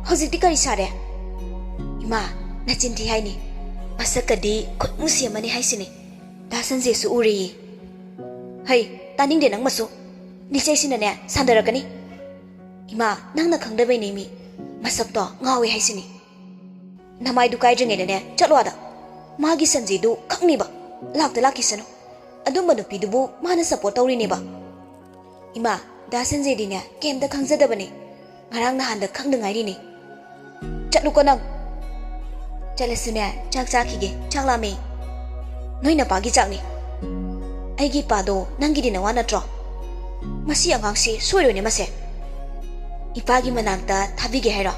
ꯍꯧꯖꯤꯛꯇꯤ ꯀꯔꯤ ꯁꯥꯔꯦ ꯏꯃꯥ ꯅꯆꯤꯟꯊꯤ ꯍꯥꯏꯅꯤ ꯃꯁꯛꯀꯗꯤ ꯈꯨꯠꯅꯨꯡꯁꯤ ꯑꯃꯅꯤ ꯍꯥꯏꯁꯤꯅꯤ ꯗꯥ ꯁꯟꯖꯦꯁꯨ ꯎꯔꯦꯌꯦ ꯍꯩ ꯇꯥꯅꯤꯡꯗꯦ ꯅꯪ ꯃꯁꯨ ꯅꯤꯆꯩꯁꯤꯅꯅꯦ ꯁꯥꯟꯗꯔꯛꯀꯅꯤ ꯏꯃꯥ ꯅꯪꯅ ꯈꯪꯗꯕꯩꯅꯦ ꯃꯤ ꯃꯁꯛꯇꯣ ꯉꯥꯎꯋꯦ ꯍꯥꯏꯁꯤꯅꯤ ꯅꯃꯥꯏꯗꯨ ꯀꯥꯏꯗ꯭ꯔꯤꯉꯩꯗꯅꯦ ꯆꯠꯂꯣꯗ ꯃꯥꯒꯤ ꯁꯟꯖꯦꯗꯨ ꯈꯪꯅꯤꯕ ꯂꯥꯛꯇ ꯂꯥꯛꯈꯤꯁꯅꯨ ꯑꯗꯨꯝꯕ ꯅꯨꯄꯤꯗꯨꯕꯨ ꯃꯥꯅ ꯁꯞꯄꯣꯔꯠ ꯇꯧꯔꯤꯅꯦꯕ ꯏꯃꯥ ꯗꯥ ꯁꯟꯖꯦꯗꯤꯅꯦ ꯀꯩꯝꯇ ꯈꯪꯖꯗꯕꯅꯦ ꯉꯔꯥꯡ ꯅꯍꯥꯟꯗ ꯈꯪꯗ ꯉꯥꯏꯔꯤꯅꯦ ꯆꯠꯂꯨꯀꯣ ꯅꯪ ꯆꯠꯂꯁꯨꯅꯦ ꯆꯥꯛ ꯆꯥꯈꯤꯒꯦ ꯆꯥꯛ ꯂꯥꯝꯃꯦ ꯅꯣꯏ ꯅꯄꯥꯒꯤ ꯆꯥꯛꯅꯤ ꯑꯩꯒꯤ ꯏꯄꯥꯗꯣ ꯅꯪꯒꯤꯗꯤ ꯅꯋꯥ ꯅꯠꯇ꯭ꯔꯣ ꯃꯁꯤ ꯑꯉꯥꯡꯁꯤ ꯁꯣꯏꯔꯣꯏꯅꯦ ꯃꯁꯦ ꯏꯄꯥꯒꯤ ꯃꯅꯥꯛꯇ ꯊꯥꯕꯤꯒꯦ ꯍꯥꯏꯔꯣ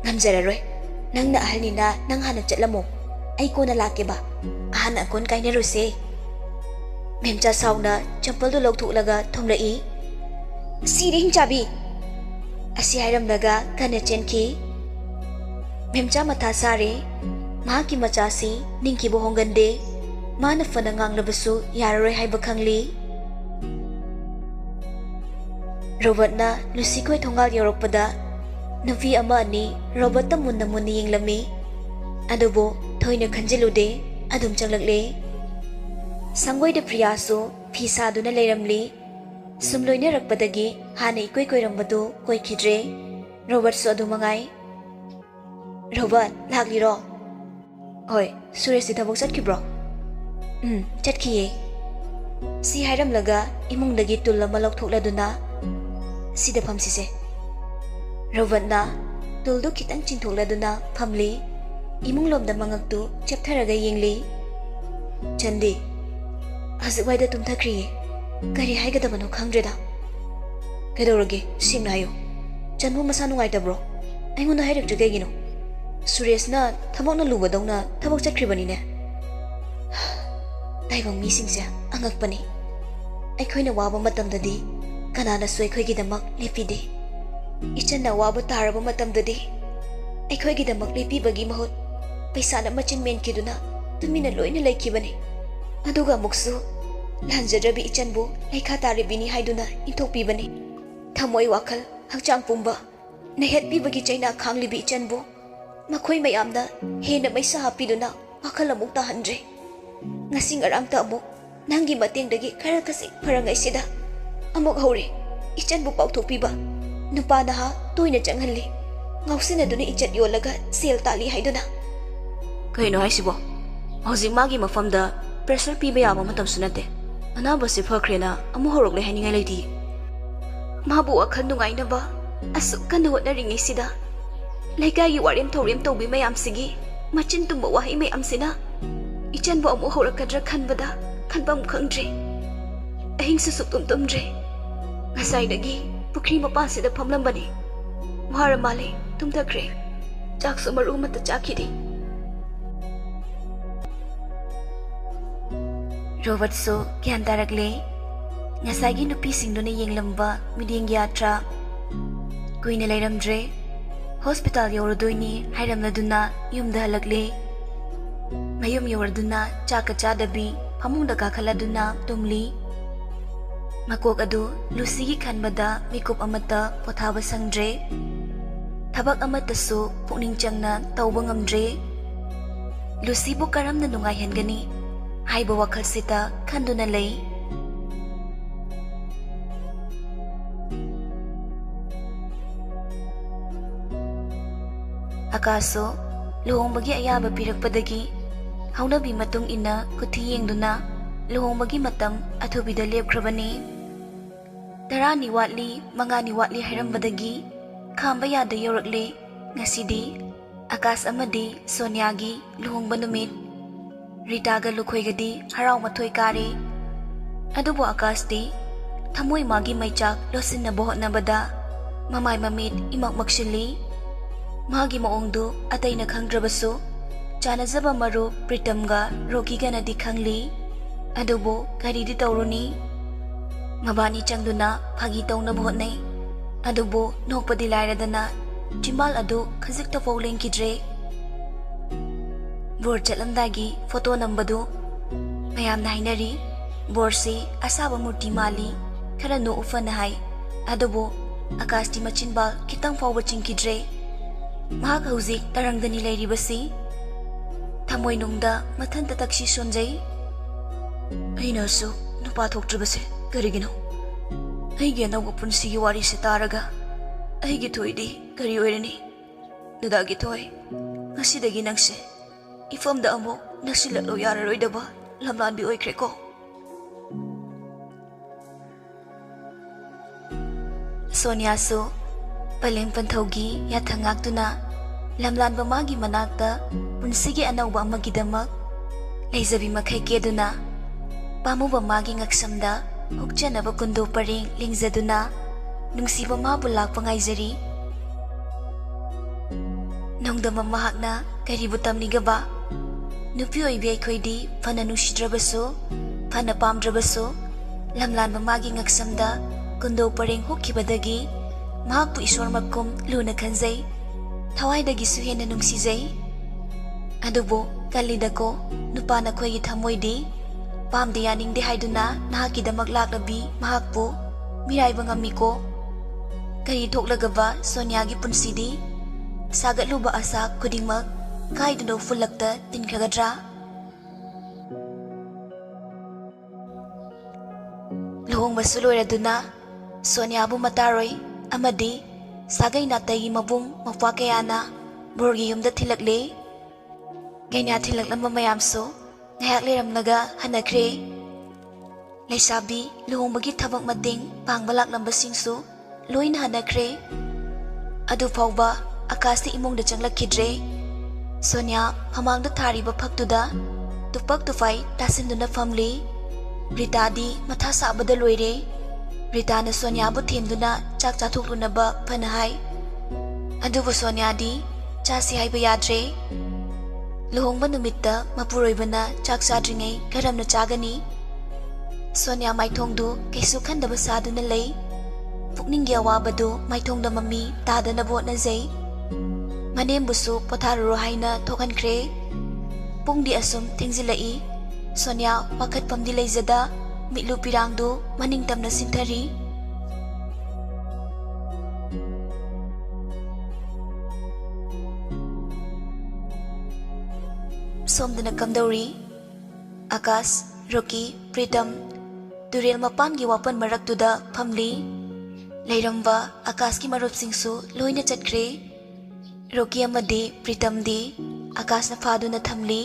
ꯉꯝꯖꯔꯔꯣꯏ ꯅꯪꯅ ꯑꯍꯜꯅꯤꯅ ꯅꯪ ꯍꯥꯟꯅ ꯆꯠꯂꯝꯃꯣ ꯑꯩ ꯀꯣꯟꯅ ꯂꯥꯛꯀꯦꯕ ꯑꯍꯟ ꯑꯀꯣꯟ ꯀꯥꯏꯅꯔꯨꯁꯦ ꯃꯦꯝꯆꯥ ꯁꯥꯎꯅ ꯆꯝꯄꯜꯗꯨ ꯂꯧꯊꯣꯛꯂꯒ ꯊꯣꯝꯂꯛꯏ ꯁꯤꯔꯦ ꯍꯤꯡꯆꯥꯕꯤ ꯑꯁꯤ ꯍꯥꯏꯔꯝꯂꯒ ꯀꯟꯅ ꯆꯦꯟꯈꯤ ꯃꯦꯝꯆꯥ ꯃꯊꯥ ꯁꯥꯔꯦ ꯃꯍꯥꯛꯀꯤ ꯃꯆꯥꯁꯤ ꯅꯤꯡꯈꯤꯕ ꯍꯣꯡꯒꯟꯗꯦ ꯃꯥꯅ ꯐꯅ ꯉꯥꯡꯂꯕꯁꯨ ꯌꯥꯔꯔꯣꯏ ꯍꯥꯏꯕ ꯈꯪꯂꯤ ꯔꯣꯕꯔꯠꯅ ꯂꯨꯁꯤꯈꯣꯏ ꯊꯣꯡꯒꯥꯜ ꯌꯧꯔꯛꯄꯗ ꯅꯨꯄꯤ ꯑꯃ ꯑꯅꯤ ꯔꯣꯕꯔꯠꯇ ꯃꯨꯟꯅ ꯌꯦꯡꯂꯝꯃꯤ ꯑꯗꯨꯕꯨ ꯊꯣꯏꯅ ꯈꯟꯖꯤꯜꯂꯨꯗꯦ ꯑꯗꯨꯝ ꯆꯪꯂꯛꯂꯦ ꯁꯪꯒꯣꯏꯗ ꯄ꯭ꯔꯤꯌꯥꯁꯨ ꯐꯤ ꯁꯥꯗꯨꯅ ꯂꯩꯔꯝꯂꯤ ꯁꯨꯝ ꯂꯣꯏꯅꯔꯛꯄꯗꯒꯤ ꯍꯥꯟꯅ ꯏꯀꯣꯏ ꯀꯣꯏꯔꯝꯕꯗꯨ ꯀꯣꯏꯈꯤꯗ꯭ꯔꯦ ꯔꯣꯕꯔꯠꯁꯨ ꯑꯗꯨꯃꯉꯥꯏ ꯔꯣꯕꯔꯠ ꯂꯥꯛꯂꯤꯔꯣ ꯍꯣꯏ ꯁꯨꯔꯦꯁꯇꯤ ꯊꯕꯛ ꯆꯠꯈꯤꯕ꯭ꯔꯣ ꯆꯠꯈꯤꯌꯦ ꯁꯤ ꯍꯥꯏꯔꯝꯂꯒ ꯏꯃꯨꯡꯗꯒꯤ ꯇꯨꯜ ꯑꯃ ꯂꯧꯊꯣꯛꯂꯗꯨꯅ ꯁꯤꯗ ꯐꯝꯁꯤꯁꯦ ꯔꯣꯕꯔꯠꯅ ꯇꯨꯜꯗꯨ ꯈꯤꯇꯪ ꯆꯤꯡꯊꯣꯛꯂꯗꯨꯅ ꯐꯝꯂꯤ ꯏꯃꯨꯡꯂꯣꯝꯗ ꯃꯉꯛꯇꯨ ꯆꯦꯞꯊꯔꯒ ꯌꯦꯡꯂꯤ ꯆꯟꯗꯤ ꯍꯧꯖꯤꯛꯋꯥꯏꯗ ꯇꯨꯝꯊꯈ꯭ꯔꯤꯌꯦ ꯀꯔꯤ ꯍꯥꯏꯒꯗꯕꯅꯣ ꯈꯪꯗ꯭ꯔꯦꯗ ꯀꯩꯗꯧꯔꯒꯦ ꯁꯦꯡꯅ ꯍꯥꯏꯌꯣ ꯆꯟꯕꯨ ꯃꯁꯥ ꯅꯨꯡꯉꯥꯏꯇꯕ꯭ꯔꯣ ꯑꯩꯉꯣꯟꯗ ꯍꯥꯏꯔꯛꯇ꯭ꯔꯤ ꯀꯩꯒꯤꯅꯣ ꯁꯨꯔꯦꯁꯅ ꯊꯕꯛꯅ ꯂꯨꯕꯗꯧꯅ ꯊꯕꯛ ꯆꯠꯈ꯭ꯔꯤꯕꯅꯤꯅꯦ ꯇꯥꯏꯕꯪ ꯃꯤꯁꯤꯡꯁꯦ ꯑꯉꯛꯄꯅꯤ ꯑꯩꯈꯣꯏꯅ ꯋꯥꯕ ꯃꯇꯝꯗꯗꯤ ꯀꯅꯥꯅꯁꯨ ꯑꯩꯈꯣꯏꯒꯤꯗꯃꯛ ꯂꯦꯞꯄꯤꯗꯦ ꯏꯆꯟꯅ ꯑꯋꯥꯕ ꯇꯥꯔꯕ ꯃꯇꯝꯗꯗꯤ ꯑꯩꯈꯣꯏꯒꯤꯗꯃꯛ ꯂꯦꯞꯄꯤꯕꯒꯤ ꯃꯍꯨꯠ ꯄꯩꯁꯥꯅ ꯃꯆꯤꯟ ꯃꯦꯟꯈꯤꯗꯨꯅ ꯇꯨꯃꯤꯟꯅ ꯂꯣꯏꯅ ꯂꯩꯈꯤꯕꯅꯤ ꯑꯗꯨꯒ ꯑꯃꯨꯛꯁꯨ ꯂꯥꯟꯖꯗ꯭ꯔꯕꯤ ꯏꯆꯟꯕꯨ ꯂꯩꯈꯥ ꯇꯥꯔꯤꯕꯤꯅꯤ ꯍꯥꯏꯗꯨꯅ ꯏꯟꯊꯣꯛꯄꯤꯕꯅꯤ ꯊꯃꯣꯏ ꯋꯥꯈꯜ ꯍꯛꯆꯥꯡ ꯄꯨꯝꯕ ꯅꯩꯍꯠꯄꯤꯕꯒꯤ ꯆꯩꯅꯥ ꯈꯥꯡꯂꯤꯕꯤ ꯏꯆꯟꯕꯨ ꯃꯈꯣꯏ ꯃꯌꯥꯝꯅ ꯍꯦꯟꯅ ꯃꯩꯁꯥ ꯍꯥꯞꯄꯤꯗꯨꯅ ꯋꯥꯈꯜ ꯑꯃꯨꯛ ꯇꯥꯍꯟꯗ꯭ꯔꯦ ꯉꯁꯤ ꯉꯔꯥꯡꯇ ꯑꯃꯨꯛ ꯅꯪꯒꯤ ꯃꯇꯦꯡꯗꯒꯤ ꯈꯔ ꯈꯖꯤꯛ ꯐꯔꯉꯩꯁꯤꯗ ꯑꯃꯨꯛ ꯍꯧꯔꯦ ꯏꯆꯟꯕꯨ ꯄꯥꯎꯊꯣꯛꯄꯤꯕ ꯅꯨꯄꯥ ꯅꯍꯥ ꯇꯣꯏꯅ ꯆꯪꯍꯜꯂꯤ ꯉꯥꯎꯁꯤꯟꯅꯗꯨꯅ ꯏज्ꯖꯠ ꯌꯣꯜꯂꯒ ꯁꯦꯜ ꯇꯥꯜꯂꯤ ꯍꯥꯏꯗꯨꯅ ꯀꯩꯅꯣ ꯍꯥꯏꯁꯤꯕꯣ ꯍꯧꯖꯤꯛ ꯃꯥꯒꯤ ꯃꯐꯝꯗ ꯄ꯭ꯔꯦꯁꯔ ꯄꯤꯕ ꯌꯥꯕ ꯃꯇꯝꯁꯨ ꯅꯠꯇꯦ ꯑꯅꯥꯕꯁꯤ ꯐꯈ꯭ꯔꯦꯅ ꯑꯃꯨꯛ ꯍꯧꯔꯛꯂꯦ ꯍꯥꯏꯅꯤꯡꯉꯥꯏ ꯂꯩꯇꯦ ꯃꯥꯕꯨ ꯋꯥꯈꯜ ꯅꯨꯡꯉꯥꯏꯅꯕ ꯑꯁꯨꯛ ꯀꯟꯅ ꯍꯣꯠꯅꯔꯤꯉꯩꯁꯤꯗ ꯂꯩꯀꯥꯏꯒꯤ ꯋꯥꯔꯦꯝ ꯊꯧꯔꯦꯝ ꯇꯧꯕꯤ ꯃꯌꯥꯝꯁꯤꯒꯤ ꯃꯆꯤꯟ ꯇꯨꯝꯕ ꯋꯥꯍꯩ ꯃꯌꯥꯝꯁꯤꯅ ꯏꯆꯟꯕꯨ ꯑꯃꯨꯛ ꯍꯧꯔꯛꯀꯗ꯭ꯔꯥ ꯈꯟꯕꯗ ꯈꯟꯐꯝ ꯈꯪꯗ꯭ꯔꯦ ꯑꯍꯤꯡꯁꯨ ꯁꯨꯛꯇꯨꯝ ꯇꯨꯝꯗ꯭ꯔꯦ ꯉꯁꯥꯏꯗꯒꯤ ꯄꯨꯈ꯭ꯔꯤ ꯃꯄꯥꯟꯁꯤꯗ ꯐꯝꯂꯝꯕꯅꯤ ꯋꯥꯔ ꯃꯥꯜꯂꯦ ꯇꯨꯝꯊꯈ꯭ꯔꯦ ꯆꯥꯛꯁꯨ ꯃꯔꯨ ꯑꯃꯠꯇ ꯆꯥꯈꯤꯗꯦ ꯔꯣꯕꯔꯠꯁꯨ ꯒ꯭ꯌꯥꯟ ꯇꯥꯔꯛꯂꯦ ꯉꯁꯥꯏꯒꯤ ꯅꯨꯄꯤꯁꯤꯡꯗꯨꯅ ꯌꯦꯡꯂꯝꯕ ꯃꯤꯠꯌꯦꯡ ꯌꯥꯇ꯭ꯔꯥ ꯀꯨꯏꯅ ꯂꯩꯔꯝꯗ꯭ꯔꯦ ꯍꯣꯁꯄꯤꯇꯥꯜ ꯌꯧꯔꯗꯣꯏꯅꯤ ꯍꯥꯏꯔꯝꯂꯗꯨꯅ ꯌꯨꯝꯗ ꯍꯜꯂꯛꯂꯦ ꯃꯌꯨꯝ ꯌꯧꯔꯗꯨꯅ ꯆꯥꯛꯀ ꯆꯥꯗꯕꯤ ꯐꯃꯨꯡꯗ ꯀꯥꯈꯠꯂꯗꯨꯅ ꯇꯨꯝꯂꯤ ꯃꯀꯣꯛ ꯑꯗꯨ ꯂꯨꯁꯤꯒꯤ ꯈꯟꯕꯗ ꯃꯤꯀꯨꯞ ꯑꯃꯠꯇ ꯄꯣꯊꯥꯕ ꯁꯪꯗ꯭ꯔꯦ ꯊꯕꯛ ꯑꯃꯠꯇꯁꯨ ꯄꯨꯛꯅꯤꯡ ꯆꯪꯅ ꯇꯧꯕ ꯉꯝꯗ꯭ꯔꯦ ꯂꯨꯁꯤꯕꯨ ꯀꯔꯝꯅ ꯅꯨꯡꯉꯥꯏꯍꯟꯒꯅꯤ ꯍꯥꯏꯕ ꯋꯥꯈꯜꯁꯤꯗ ꯈꯟꯗꯨꯅ ꯂꯩ ꯑꯀꯥꯁꯁꯨ ꯂꯨꯍꯣꯡꯕꯒꯤ ꯑꯌꯥꯕ ꯄꯤꯔꯛꯄꯗꯒꯤ ꯍꯧꯅꯕꯤ ꯃꯇꯨꯡ ꯏꯟꯅ ꯀꯨꯊꯤ ꯌꯦꯡꯗꯨꯅ ꯂꯨꯍꯣꯡꯕꯒꯤ ꯃꯇꯝ ꯑꯊꯨꯕꯤꯗ ꯂꯦꯞꯈ꯭ꯔꯕꯅꯤ 10 ꯋꯥꯠꯂꯤ 5 ꯋꯥꯠꯂꯤ ꯍꯥꯏꯔꯝꯕꯗꯒꯤ ꯈꯥꯝꯕ ꯌꯥꯗ ꯌꯧꯔꯛꯂꯦ ꯉꯁꯤꯗꯤ ꯑꯀꯥꯁ ꯑꯃꯗꯤ ꯁꯣꯅꯤꯌꯥꯒꯤ ꯂꯨꯍꯣꯡꯕ ꯅꯨꯃꯤꯠ ꯔꯤꯇꯥꯒ ꯂꯨꯈꯣꯏꯒꯗꯤ ꯍꯔꯥꯎ ꯃꯊꯣꯏ ꯀꯥꯔꯦ ꯑꯗꯨꯕꯨ ꯑꯀꯥꯁꯇꯤ ꯊꯃꯣꯏ ꯃꯥꯒꯤ ꯃꯩꯆꯥꯛ ꯂꯣꯠꯁꯤꯟꯅꯕ ꯍꯣꯠꯅꯕꯗ ꯃꯃꯥꯏ ꯃꯃꯤꯠ ꯏꯃꯛ ꯃꯛꯁꯤꯜꯂꯤ ꯃꯥꯒꯤ ꯃꯑꯣꯡꯗꯨ ꯑꯇꯩꯅ ꯈꯪꯗ꯭ꯔꯕꯁꯨ ꯆꯥꯅꯖꯕ ꯃꯔꯨꯞ ꯄ꯭ꯔꯤꯇꯝꯒ ꯔꯣꯀꯤꯒꯅꯗꯤ ꯈꯪꯂꯤ ꯑꯗꯨꯕꯨ ꯀꯔꯤꯗꯤ ꯇꯧꯔꯨꯅꯤ ꯃꯕꯥꯅꯤ ꯆꯪꯗꯨꯅ ꯐꯥꯒꯤ ꯇꯧꯅꯕ ꯍꯣꯠꯅꯩ ꯑꯗꯨꯕꯨ ꯅꯣꯛꯄꯗꯤ ꯂꯥꯏꯔꯗꯅ ꯆꯤꯝꯕꯥꯜ ꯑꯗꯨ ꯈꯖꯤꯛꯇꯐꯥꯎ ꯂꯦꯡꯈꯤꯗ꯭ꯔꯦ ꯕꯣꯔ ꯆꯠꯂꯝꯗꯥꯏꯒꯤ ꯐꯣꯇꯣ ꯅꯝꯕꯗꯨ ꯃꯌꯥꯝꯅ ꯍꯥꯏꯅꯔꯤ ꯕꯣꯔꯁꯤ ꯑꯁꯥꯕ ꯃꯨꯔꯇꯤ ꯃꯥꯜꯂꯤ ꯈꯔ ꯅꯣꯛꯎ ꯐꯅ ꯍꯥꯏ ꯑꯗꯨꯕꯨ ꯑꯀꯥꯁꯇꯤ ꯃꯆꯤꯟꯕꯥꯜ ꯈꯤꯇꯪ ꯐꯥꯎꯕ ꯆꯤꯡꯈꯤꯗ꯭ꯔꯦ ꯃꯍꯥꯛ ꯍꯧꯖꯤꯛ ꯇꯔꯪꯗꯅꯤ ꯂꯩꯔꯤꯕꯁꯤ ꯊꯃꯣꯏꯅꯨꯡꯗ ꯃꯊꯟꯇ ꯇꯛꯁꯤ ꯁꯣꯟꯖꯩ ꯑꯩꯅꯁꯨ ꯅꯨꯄꯥ ꯊꯣꯛꯇ꯭ꯔꯤꯕꯁꯦ ꯀꯔꯤꯒꯤꯅꯣ ꯑꯩꯒꯤ ꯑꯅꯧꯕ ꯄꯨꯟꯁꯤꯒꯤ ꯋꯥꯔꯤꯁꯦ ꯇꯥꯔꯒ ꯑꯩꯒꯤ ꯊꯣꯏꯗꯤ ꯀꯔꯤ ꯑꯣꯏꯔꯅꯤ ꯗꯗꯥꯒꯤ ꯊꯣꯏ ꯉꯁꯤꯗꯒꯤ ꯅꯪꯁꯦ ꯏꯐꯝꯗ ꯑꯃꯨꯛ ꯅꯛꯁꯤꯜꯂꯛꯂꯣ ꯌꯥꯔꯔꯣꯏꯗꯕ ꯂꯝꯂꯥꯟꯕꯤ ꯑꯣꯏꯈ꯭ꯔꯦꯀꯣ ꯁꯣꯅꯤꯌꯥꯁꯨ ꯄꯂꯦꯝ ꯄꯟꯊꯧꯒꯤ ꯌꯥꯊꯪ ꯉꯥꯛꯇꯨꯅ ꯂꯝꯂꯥꯟꯕ ꯃꯥꯒꯤ ꯃꯅꯥꯛꯇ ꯄꯨꯟꯁꯤꯒꯤ ꯑꯅꯧꯕ ꯑꯃꯒꯤꯗꯃꯛ ꯂꯩꯖꯕꯤ ꯃꯈꯩ ꯀꯦꯗꯨꯅ ꯄꯥꯝꯃꯨꯕ ꯃꯥꯒꯤ ꯉꯛꯁꯝꯗ ꯍꯨꯛꯆꯅꯕ ꯀꯨꯟꯗꯣ ꯄꯔꯦꯡ ꯂꯦꯡꯖꯗꯨꯅ ꯅꯨꯡꯁꯤꯕ ꯃꯥꯕꯨ ꯂꯥꯛꯄ ꯉꯥꯏꯖꯔꯤ ꯅꯣꯡꯗꯝꯕ ꯃꯍꯥꯛꯅ ꯀꯔꯤꯕꯨ ꯇꯝꯅꯤꯒꯕ ꯅꯨꯄꯤ ꯑꯣꯏꯕꯤ ꯑꯩꯈꯣꯏꯗꯤ ꯐꯅ ꯅꯨꯡꯁꯤꯗ꯭ꯔꯕꯁꯨ ꯐꯅ ꯄꯥꯝꯗ꯭ꯔꯕꯁꯨ ꯂꯝꯂꯥꯟꯕ ꯃꯥꯒꯤ ꯉꯛꯁꯝꯗ ꯀꯨꯟꯗꯣ ꯄꯔꯦꯡ ꯍꯨꯛꯈꯤꯕꯗꯒꯤ ꯃꯍꯥꯛꯄꯨ ꯏꯁꯣꯔ ꯃꯀꯨꯝ ꯂꯨꯅ ꯈꯟꯖꯩ ꯊꯋꯥꯏꯗꯒꯤꯁꯨ ꯍꯦꯟꯅ ꯅꯨꯡꯁꯤꯖꯩ ꯑꯗꯨꯕꯨ ꯀꯜꯂꯤꯗꯀꯣ ꯅꯨꯄꯥꯅ ꯑꯩꯈꯣꯏꯒꯤ ꯊꯃꯣꯏꯗꯤ ꯄꯥꯝꯗꯦ ꯌꯥꯅꯤꯡꯗꯦ ꯍꯥꯏꯗꯨꯅ ꯅꯍꯥꯛꯀꯤꯗꯃꯛ ꯂꯥꯛꯂꯕꯤ ꯃꯍꯥꯛꯄꯨ ꯃꯤꯔꯥꯏꯕ ꯉꯝꯃꯤꯀꯣ ꯀꯔꯤ ꯊꯣꯛꯂꯒꯕ ꯁꯣꯅꯤꯌꯥꯒꯤ ꯄꯨꯟꯁꯤꯗꯤ ꯁꯥꯒꯠꯂꯨꯕ ꯑꯁꯥ ꯈꯨꯗꯤꯡꯃꯛ ꯀꯥꯏꯗꯨꯅ ꯐꯨꯜꯂꯛꯇ ꯇꯤꯟꯈ꯭ꯔꯒꯗ꯭ꯔꯥ ꯂꯨꯍꯣꯡꯕꯁꯨ ꯂꯣꯏꯔꯗꯨꯅ ꯁꯣꯅꯤꯌꯥꯕꯨ ꯃꯇꯥꯔꯣꯏ ꯑꯃꯗꯤ ꯁꯥꯒꯩ ꯅꯥꯇꯩꯒꯤ ꯃꯕꯨꯡ ꯃꯧꯄ꯭ꯋꯥ ꯀꯌꯥꯅ ꯕꯣꯔꯒꯤ ꯌꯨꯝꯗ ꯊꯤꯜꯂꯛꯂꯦ ꯀꯩꯅꯥ ꯊꯤꯜꯂꯛꯂꯝꯕ ꯃꯌꯥꯝꯁꯨ ꯉꯥꯏꯍꯥꯛ ꯂꯩꯔꯝꯂꯒ ꯍꯟꯅꯈ꯭ꯔꯦ ꯂꯩꯁꯥꯕꯤ ꯂꯨꯍꯣꯡꯕꯒꯤ ꯊꯕꯛ ꯃꯇꯦꯡ ꯄꯥꯡꯕ ꯂꯥꯛꯂꯝꯕꯁꯤꯡꯁꯨ ꯂꯣꯏꯅ ꯍꯟꯅꯈ꯭ꯔꯦ ꯑꯗꯨꯐꯥꯎꯕ ꯑꯀꯥꯁꯇꯤ ꯏꯃꯨꯡꯗ ꯆꯪꯂꯛꯈꯤꯗ꯭ꯔꯦ ꯁꯣꯅꯤꯌꯥ ꯃꯃꯥꯡꯗ ꯊꯥꯔꯤꯕ ꯐꯛꯇꯨꯗ ꯇꯨꯄꯛ ꯇꯨꯐꯥꯏ ꯇꯥꯁꯤꯟꯗꯨꯅ ꯐꯝꯂꯤ ꯔꯤꯇꯥꯗꯤ ꯃꯊꯥ ꯁꯥꯕꯗ ꯂꯣꯏꯔꯦ ꯔꯤꯇꯥꯅ ꯁꯣꯅꯤꯌꯥꯕꯨ ꯊꯦꯝꯗꯨꯅ ꯆꯥꯛ ꯆꯥꯊꯣꯛꯂꯨꯅꯕ ꯐꯅ ꯍꯥꯏ ꯑꯗꯨꯕꯨ ꯁꯣꯅꯤꯌꯥꯗꯤ ꯆꯥꯁꯤ ꯍꯥꯏꯕ ꯌꯥꯗ꯭ꯔꯦ ꯂꯨꯍꯣꯡꯕ ꯅꯨꯃꯤꯠꯇ ꯃꯄꯨꯔꯣꯏꯕꯅ ꯆꯥꯛ ꯆꯥꯗ꯭ꯔꯤꯉꯩ ꯀꯔꯝꯅ ꯆꯥꯒꯅꯤ ꯁꯣꯅꯤꯌꯥ ꯃꯥꯏꯊꯣꯡꯗꯨ ꯀꯩꯁꯨ ꯈꯟꯗꯕ ꯁꯥꯗꯨꯅ ꯂꯩ ꯄꯨꯛꯅꯤꯡꯒꯤ ꯑꯋꯥꯕꯗꯨ ꯃꯥꯏꯊꯣꯡꯗ ꯃꯃꯤ ꯇꯥꯗꯅꯕ ꯍꯣꯠꯅꯖꯩ ꯃꯅꯦꯝꯕꯨꯁꯨ ꯄꯣꯊꯥꯔꯨꯔꯣ ꯍꯥꯏꯅ ꯊꯣꯛꯍꯟꯈ꯭ꯔꯦ ꯄꯨꯡꯗꯤ ꯑꯁꯨꯝ ꯊꯦꯡꯖꯤꯜꯂꯛꯏ ꯁꯣꯅꯤꯌꯥ ꯋꯥꯈꯠꯐꯝꯗꯤ ꯂꯩꯖꯗ ꯃꯤꯠꯂꯨ ꯄꯤꯔꯥꯡꯗꯨ ꯃꯅꯤꯡꯇꯝꯅ ꯁꯤꯟꯊꯔꯤ ꯁꯣꯝꯗꯅ ꯀꯝꯗꯧꯔꯤ ꯑꯀꯥꯁ ꯔꯣꯀꯤ ꯄ꯭ꯔꯤꯇꯝ ꯇꯨꯔꯦꯜ ꯃꯄꯥꯟꯒꯤ ꯋꯥꯄꯟ ꯃꯔꯛꯇꯨꯗ ꯐꯝꯂꯤ ꯂꯩꯔꯝꯕ ꯑꯀꯥꯁꯀꯤ ꯃꯔꯨꯞꯁꯤꯡꯁꯨ ꯂꯣꯏꯅ ꯆꯠꯈ꯭ꯔे ꯔꯣꯀꯤ ꯑꯃꯗꯤ ꯄ꯭ꯔꯤꯇꯝꯗꯤ ꯑꯀꯥꯁꯅ ꯐꯥꯗꯨꯅ ꯊꯝꯂꯤ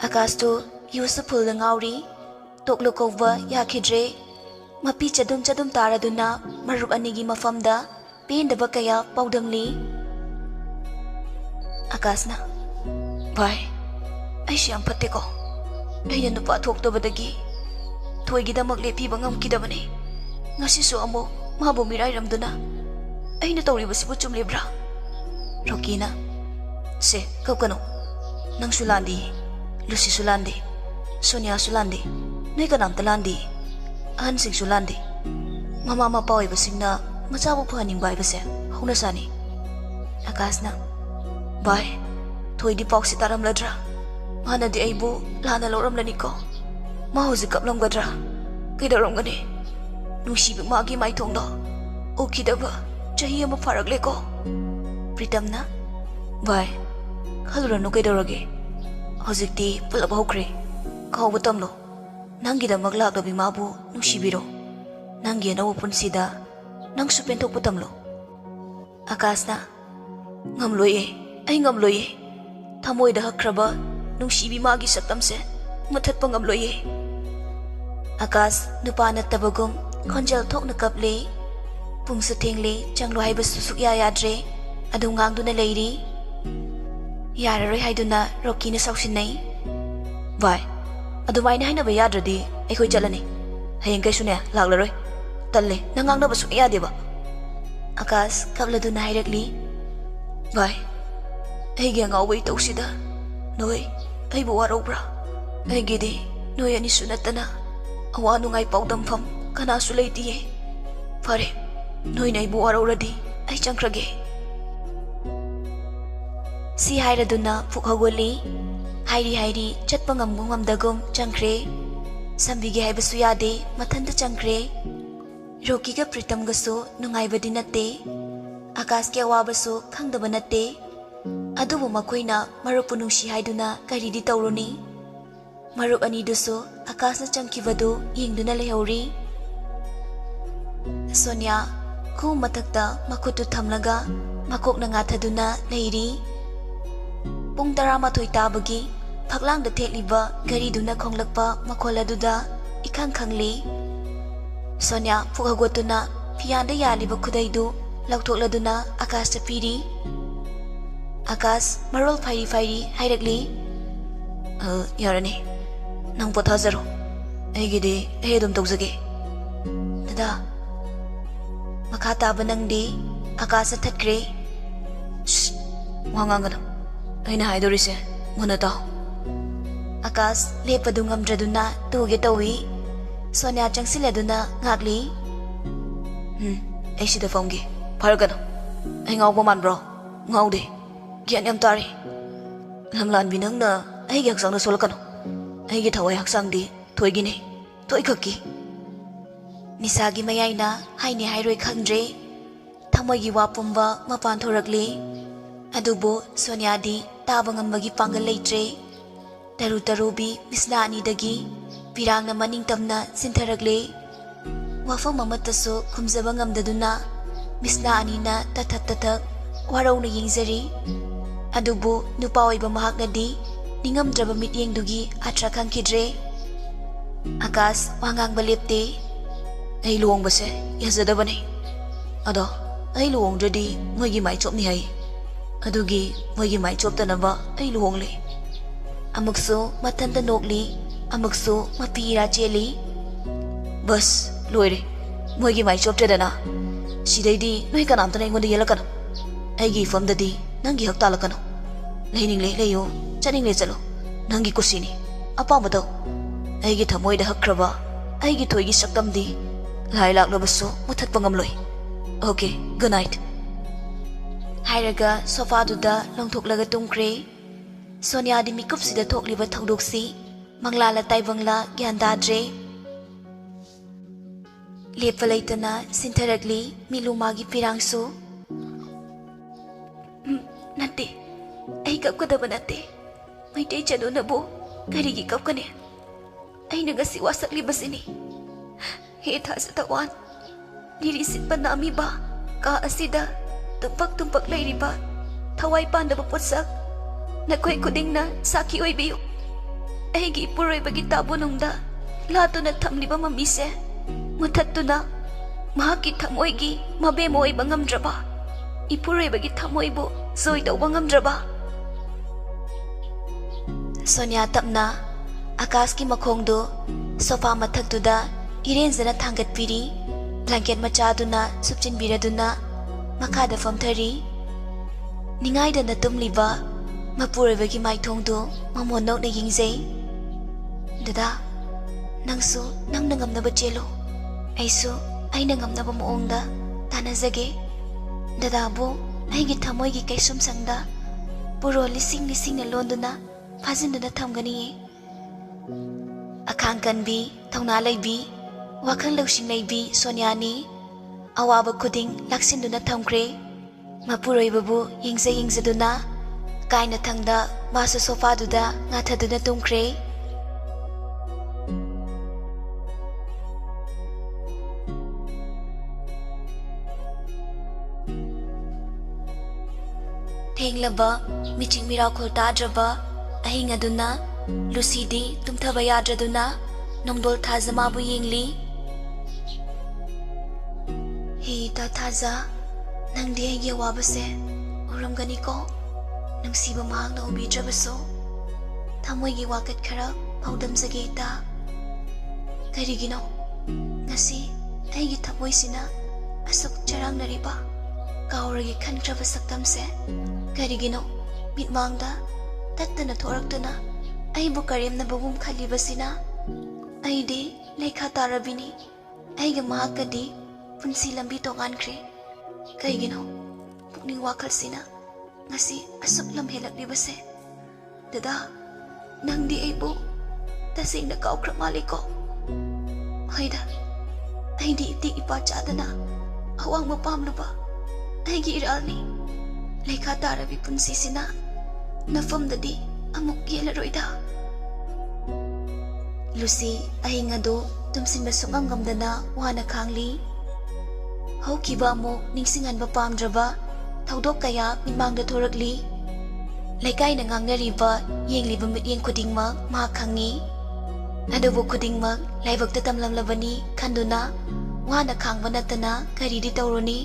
ꯑꯀꯥꯁꯇꯨ ꯌꯨꯁꯨ ꯐꯨꯜꯗ ꯉꯥꯎꯔꯤ toklo kova yakidre mapi chadum chadum taraduna marup anigi mafamda pendaba kaya paudamli Akasna Bhai ai siam phatte ko ai nupa thoktabadagi thoigidamak lepiba ngamkidabani ngasi so amo mabu mirai ramduna aina tawribasibu chumlebra Rokina se kapkano nang sulandi Lucy sulandi Sonia sulandi noi kanam talandi an sing sulandi mama mapa oibasingna machabu phaning bai base hona sani Akasna Bye thoidi pauksi taram ladra mana di aibu lana loram lani ko ma hozi kaplam gadra kidaram gani nusi bi magi mai thong do ukidaba chahi ama farak le ko Pritamna Bye khalura no kidarage hojikti pulab hokre khawba tamlo nangi da maglak da bi mabu nusi biro nangi na upun sida nang supen thok putamlo Akasna ngamloye ai ngamloye thamoi da hakraba nungsibi magi saktamse mathat pangamloye Akas nupana tabagum khonjal thokna kaple pungsa thengle changlo haiba susuk ya yadre adu ngangduna leiri yararoi haiduna Rokina sausinai Vai adumaina haina ba yadradi ekhoi chalani hayeng kai sune laglaroi talle nangangna basu yadeba Akas kapladuna hairakli Vai ai ge ngawai tausida noi ai bu warobra ai ge de noi ani sunatana awa nungai paudam pham kana su leiti fare noi nai bu waroradi ai changkrage si hairaduna fukhagoli hairi chatpa ngamgum dagum changkre sambige haibasu yade mathanda changkre Roki ga Pritam ga so nungai badi natte Akas ke awabasu khangdaba natte adubu makoina marup nungsi haiduna karidi tawroni marup ani dusu Akasna changkibadu yengduna lehori Sonia ku matakta makutu thamlaga makok na ngathaduna leiri pung 12 tabagi phaklang da thekliba gari duna khonglakpa makoladuda ikhang khangli Sonia fukhagotuna phiyanda yaliba khudaidu laukthokladuna Akasta piri Akas marol fairi hairakli yarani nang pothazaro aigide hedum tawjage dada makata banangdi Akasa thatkre wangangana aina haidorise munata Akas lepadu ngamdraduna tuge tawi Sonia changsiladuna ngakli ai sida phongge phargana ai ngawba manbro ngawde Gian yam tari lamlan binang na ai gi haksang na solakano ai gi thawai haksang di thoi gi ne thoi khaki nisagi mayai na haini hairoi khangdre thamoi gi wapumba mapan thorakli adubo Sonia di tabangam bagi pangal leitre taru misla ani dagi pirang na maning tamna sintharakle wafam mamataso khumjaba ngamdaduna misla ani na tathak warau na yingzari adubu nupa oiba mahaknadi ningamdraba mityengdugi atra khangkidre Akas wangang balepte ai luong base yazadabane ado ai luong dradi moigi mai chopni hai adugi moigi mai choptanaba ai luong le amakso matanda nokli amakso mapira cheli bas loire moigi mai choptedana sidaidi noi kanamtana ingonda yelakana aigi famdadi nangi haktalakano leiningle leyo chaningle chalo nangi kusini apamba taw aigi thamoida hakraba aigi thoigi saktamdi lai laklabaso muthatpa ngamloi okay good night hairaga sofa duda longthoklaga tungkre Sonia di mikup sida thokliba thaudoksi manglala taibangla gyandadre lepalaitana sintharakli milumagi pirangso Nate, ai kapkadaba nate. Maitay chado na bo, karigi kapkane. Ay nagasi wasakli basini. Hita sa tawan. Nirisit pa nami ba? Kaasida, tumpak layri ba? Taway pa na baputsak. Nakoy kuding na saki oy biyo. Ay gipuroy bagitabo nung da. ꯂꯥꯇꯨꯅ ꯊꯝꯂꯤꯕ ꯃꯃꯤꯁꯦ ꯃꯨꯊꯠꯇꯨꯅ ꯃꯍꯥꯛꯀꯤ ꯊꯃꯣꯏꯒꯤ ꯃꯕꯦꯝ ꯑꯣꯏꯕ ꯉꯝꯗ꯭ꯔꯕ, ꯏꯄꯨꯔꯣꯏꯕꯒꯤ ꯊꯃꯣꯏꯕꯨ ꯖꯣꯏ ꯇꯧꯕ ꯉꯝꯗ꯭ꯔꯕ? ꯁꯣꯅꯤꯌꯥ ꯇꯞꯅ ꯑꯀꯥꯁꯀꯤ ꯃꯈꯣꯡꯗꯨ sofa ꯃꯊꯛꯇꯨꯗ ꯏꯔꯦꯟꯖꯅ ꯊꯥꯡꯒꯠꯄꯤꯔꯤ, blanket ꯃꯆꯥꯗꯨꯅ ꯁꯨꯞꯆꯤꯟꯕꯤꯔꯗꯨꯅ ꯃꯈꯥꯗ ꯐꯝꯊꯔꯤ꯫ ꯅꯤꯡꯉꯥꯏꯗꯅ ꯇꯨꯝꯂꯤꯕ ꯃꯄꯨꯔꯣꯏꯕꯒꯤ ꯃꯥꯏꯊꯣꯡꯗꯨ ꯃꯃꯣꯟ ꯅꯣꯛꯅ ꯌꯦꯡꯖꯩ꯫ ꯗꯗꯥ, ꯅꯪꯁꯨ ꯅꯪꯅ ꯉꯝꯅꯕ ꯆꯦꯜꯂꯨ, ꯑꯩꯁꯨ ꯑꯩꯅ ꯉꯝꯅꯕ ꯃꯑꯣꯡꯗ ꯇꯥꯟꯅꯖꯒꯦ꯫ ꯗꯗꯥꯕꯨ ꯑꯩꯒꯤ ꯊꯃꯣꯏꯒꯤ ꯀꯩꯁꯨꯝꯁꯪꯗ ꯄꯨꯔꯣꯜ ꯂꯤꯁꯤꯡ ꯂꯤꯁꯤꯡꯅ ꯂꯣꯟꯗꯨꯅ ꯐꯥꯖꯤꯟꯗꯨꯅ ꯊꯝꯒꯅꯤꯌꯦ꯫ ꯑꯈꯥꯡ ꯀꯟꯕꯤ, ꯊꯧꯅꯥ ꯂꯩꯕꯤ, ꯋꯥꯈꯜ ꯂꯧꯁꯤꯡ ꯂꯩꯕꯤ ꯁꯣꯅꯤꯌꯥꯅꯤ ꯑꯋꯥꯕ ꯈꯨꯗꯤꯡ ꯂꯥꯛꯁꯤꯟꯗꯨꯅ ꯊꯝꯈ꯭ꯔꯦ꯫ ꯃꯄꯨꯔꯣꯏꯕꯕꯨ ꯌꯦꯡꯖꯗꯨꯅ ꯀꯥꯏꯅꯊꯪꯗ ꯃꯥꯁꯨ ꯁꯣꯐꯥꯗꯨꯗ ꯉꯥꯊꯗꯨꯅ ꯇꯨꯝꯈ꯭ꯔꯦ꯫ ꯊꯦꯡꯂꯕ ꯃꯤꯆꯤꯛ ꯃꯤꯔꯥꯎꯈꯣꯜ ꯇꯥꯗ꯭ꯔꯕ ꯑꯍꯤꯡ ꯑꯗꯨꯅ ꯂꯨꯁꯤꯗꯤ ꯇꯨꯝꯊꯕ ꯌꯥꯗ꯭ꯔꯗꯨꯅ ꯅꯣꯡꯗꯣꯜ ꯊꯥꯖ ꯃꯥꯕꯨ ꯌꯦꯡꯂꯤ꯫ ꯍꯦ ꯊꯥꯖ, ꯅꯪꯗꯤ ꯑꯩꯒꯤ ꯑꯋꯥꯕꯁꯦ ꯎꯔꯝꯒꯅꯤꯀꯣ? ꯅꯨꯡꯁꯤꯕ ꯃꯍꯥꯛꯅ ꯎꯕꯤꯗ꯭ꯔꯕꯁꯨ ꯊꯃꯣꯏꯒꯤ ꯋꯥꯀꯠ ꯈꯔ ꯄꯥꯎꯗꯝꯖꯒꯦ ꯏꯇꯥ꯫ ꯀꯔꯤꯒꯤꯅꯣ ꯉꯁꯤ ꯑꯩꯒꯤ ꯊꯃꯣꯏꯁꯤꯅ ꯑꯁꯨꯛ ꯆꯔꯥꯡꯅꯔꯤꯕ, ꯀꯥꯎꯔꯒꯦ ꯈꯟꯈ꯭ꯔꯕ ꯁꯛꯇꯝꯁꯦ ꯀꯔꯤꯒꯤꯅꯣ ꯃꯤꯠꯃꯥꯡꯗ ꯇꯠꯇꯅ ꯊꯣꯔꯛꯇꯨꯅ ꯑꯩꯕꯨ ꯀꯔꯦꯝꯅꯕꯒꯨꯝ ꯈꯜꯂꯤꯕꯁꯤꯅ? ꯑꯩꯗꯤ ꯂꯩꯈꯥ ꯇꯥꯔꯕꯤꯅꯤ, ꯑꯩꯒ ꯃꯍꯥꯛꯀꯗꯤ ꯄꯨꯟꯁꯤ ꯂꯝꯕꯤ ꯇꯣꯉꯥꯟꯈ꯭ꯔꯦ꯫ ꯀꯩꯒꯤꯅꯣ ꯄꯨꯛꯅꯤꯡ ꯋꯥꯈꯜꯁꯤꯅ ꯉꯁꯤ ꯑꯁꯨꯛ ꯂꯝꯍꯦꯜꯂꯛꯂꯤꯕꯁꯦ? ꯗꯗꯥ, ꯅꯪꯗꯤ ꯑꯩꯕꯨ ꯇꯁꯦꯡꯅ ꯀꯥꯎꯈ꯭ꯔ ꯃꯥꯜꯂꯤꯀꯣ? ꯍꯣꯏꯗ, ꯑꯩꯗꯤ ꯏꯇꯤꯛ ꯏꯄꯥ ꯆꯥꯗꯅ ꯑꯋꯥꯡꯕ ꯄꯥꯝꯂꯨꯕ ꯑꯩꯒꯤ ꯏꯔꯥꯜꯅꯤ꯫ ꯂꯩꯈꯥ ꯇꯥꯔꯕꯤ ꯄꯨꯟꯁꯤꯁꯤꯅ ꯅꯐꯝꯗꯗꯤ ꯑꯃꯨꯛ ꯌꯦꯜꯂꯔꯣꯏꯗ꯫ ꯂꯨꯁꯤ ꯑꯍꯤꯡ ꯑꯗꯨ ꯇꯨꯝꯁꯤꯟꯕ ꯁꯨꯡꯉꯝ ꯉꯝꯗꯅ ꯋꯥꯅ ꯈꯥꯡꯂꯤ꯫ ꯍꯧꯈꯤꯕ ꯑꯃꯨꯛ ꯅꯤꯡꯁꯤꯡꯍꯟꯕ ꯄꯥꯝꯗ꯭ꯔꯕ ꯊꯧꯗꯣꯛ ꯀꯌꯥ ꯃꯤꯠꯃꯥꯡꯗ ꯊꯣꯔꯛꯂꯤ꯫ ꯂꯩꯀꯥꯏꯅ ꯉꯥꯡꯅꯔꯤꯕ, ꯌꯦꯡꯂꯤꯕ ꯃꯤꯠꯌꯦꯡ ꯈꯨꯗꯤꯡꯃꯛ ꯃꯍꯥꯛ ꯈꯪꯉꯤ꯫ ꯑꯗꯨꯕꯨ ꯈꯨꯗꯤꯡꯃꯛ ꯂꯥꯏꯕꯛꯇ ꯇꯝꯂꯝꯂꯕꯅꯤ ꯈꯟꯗꯨꯅ ꯋꯥꯅ ꯈꯥꯡꯕ ꯅꯠꯇꯅ ꯀꯔꯤꯗꯤ ꯇꯧꯔꯨꯅꯤ?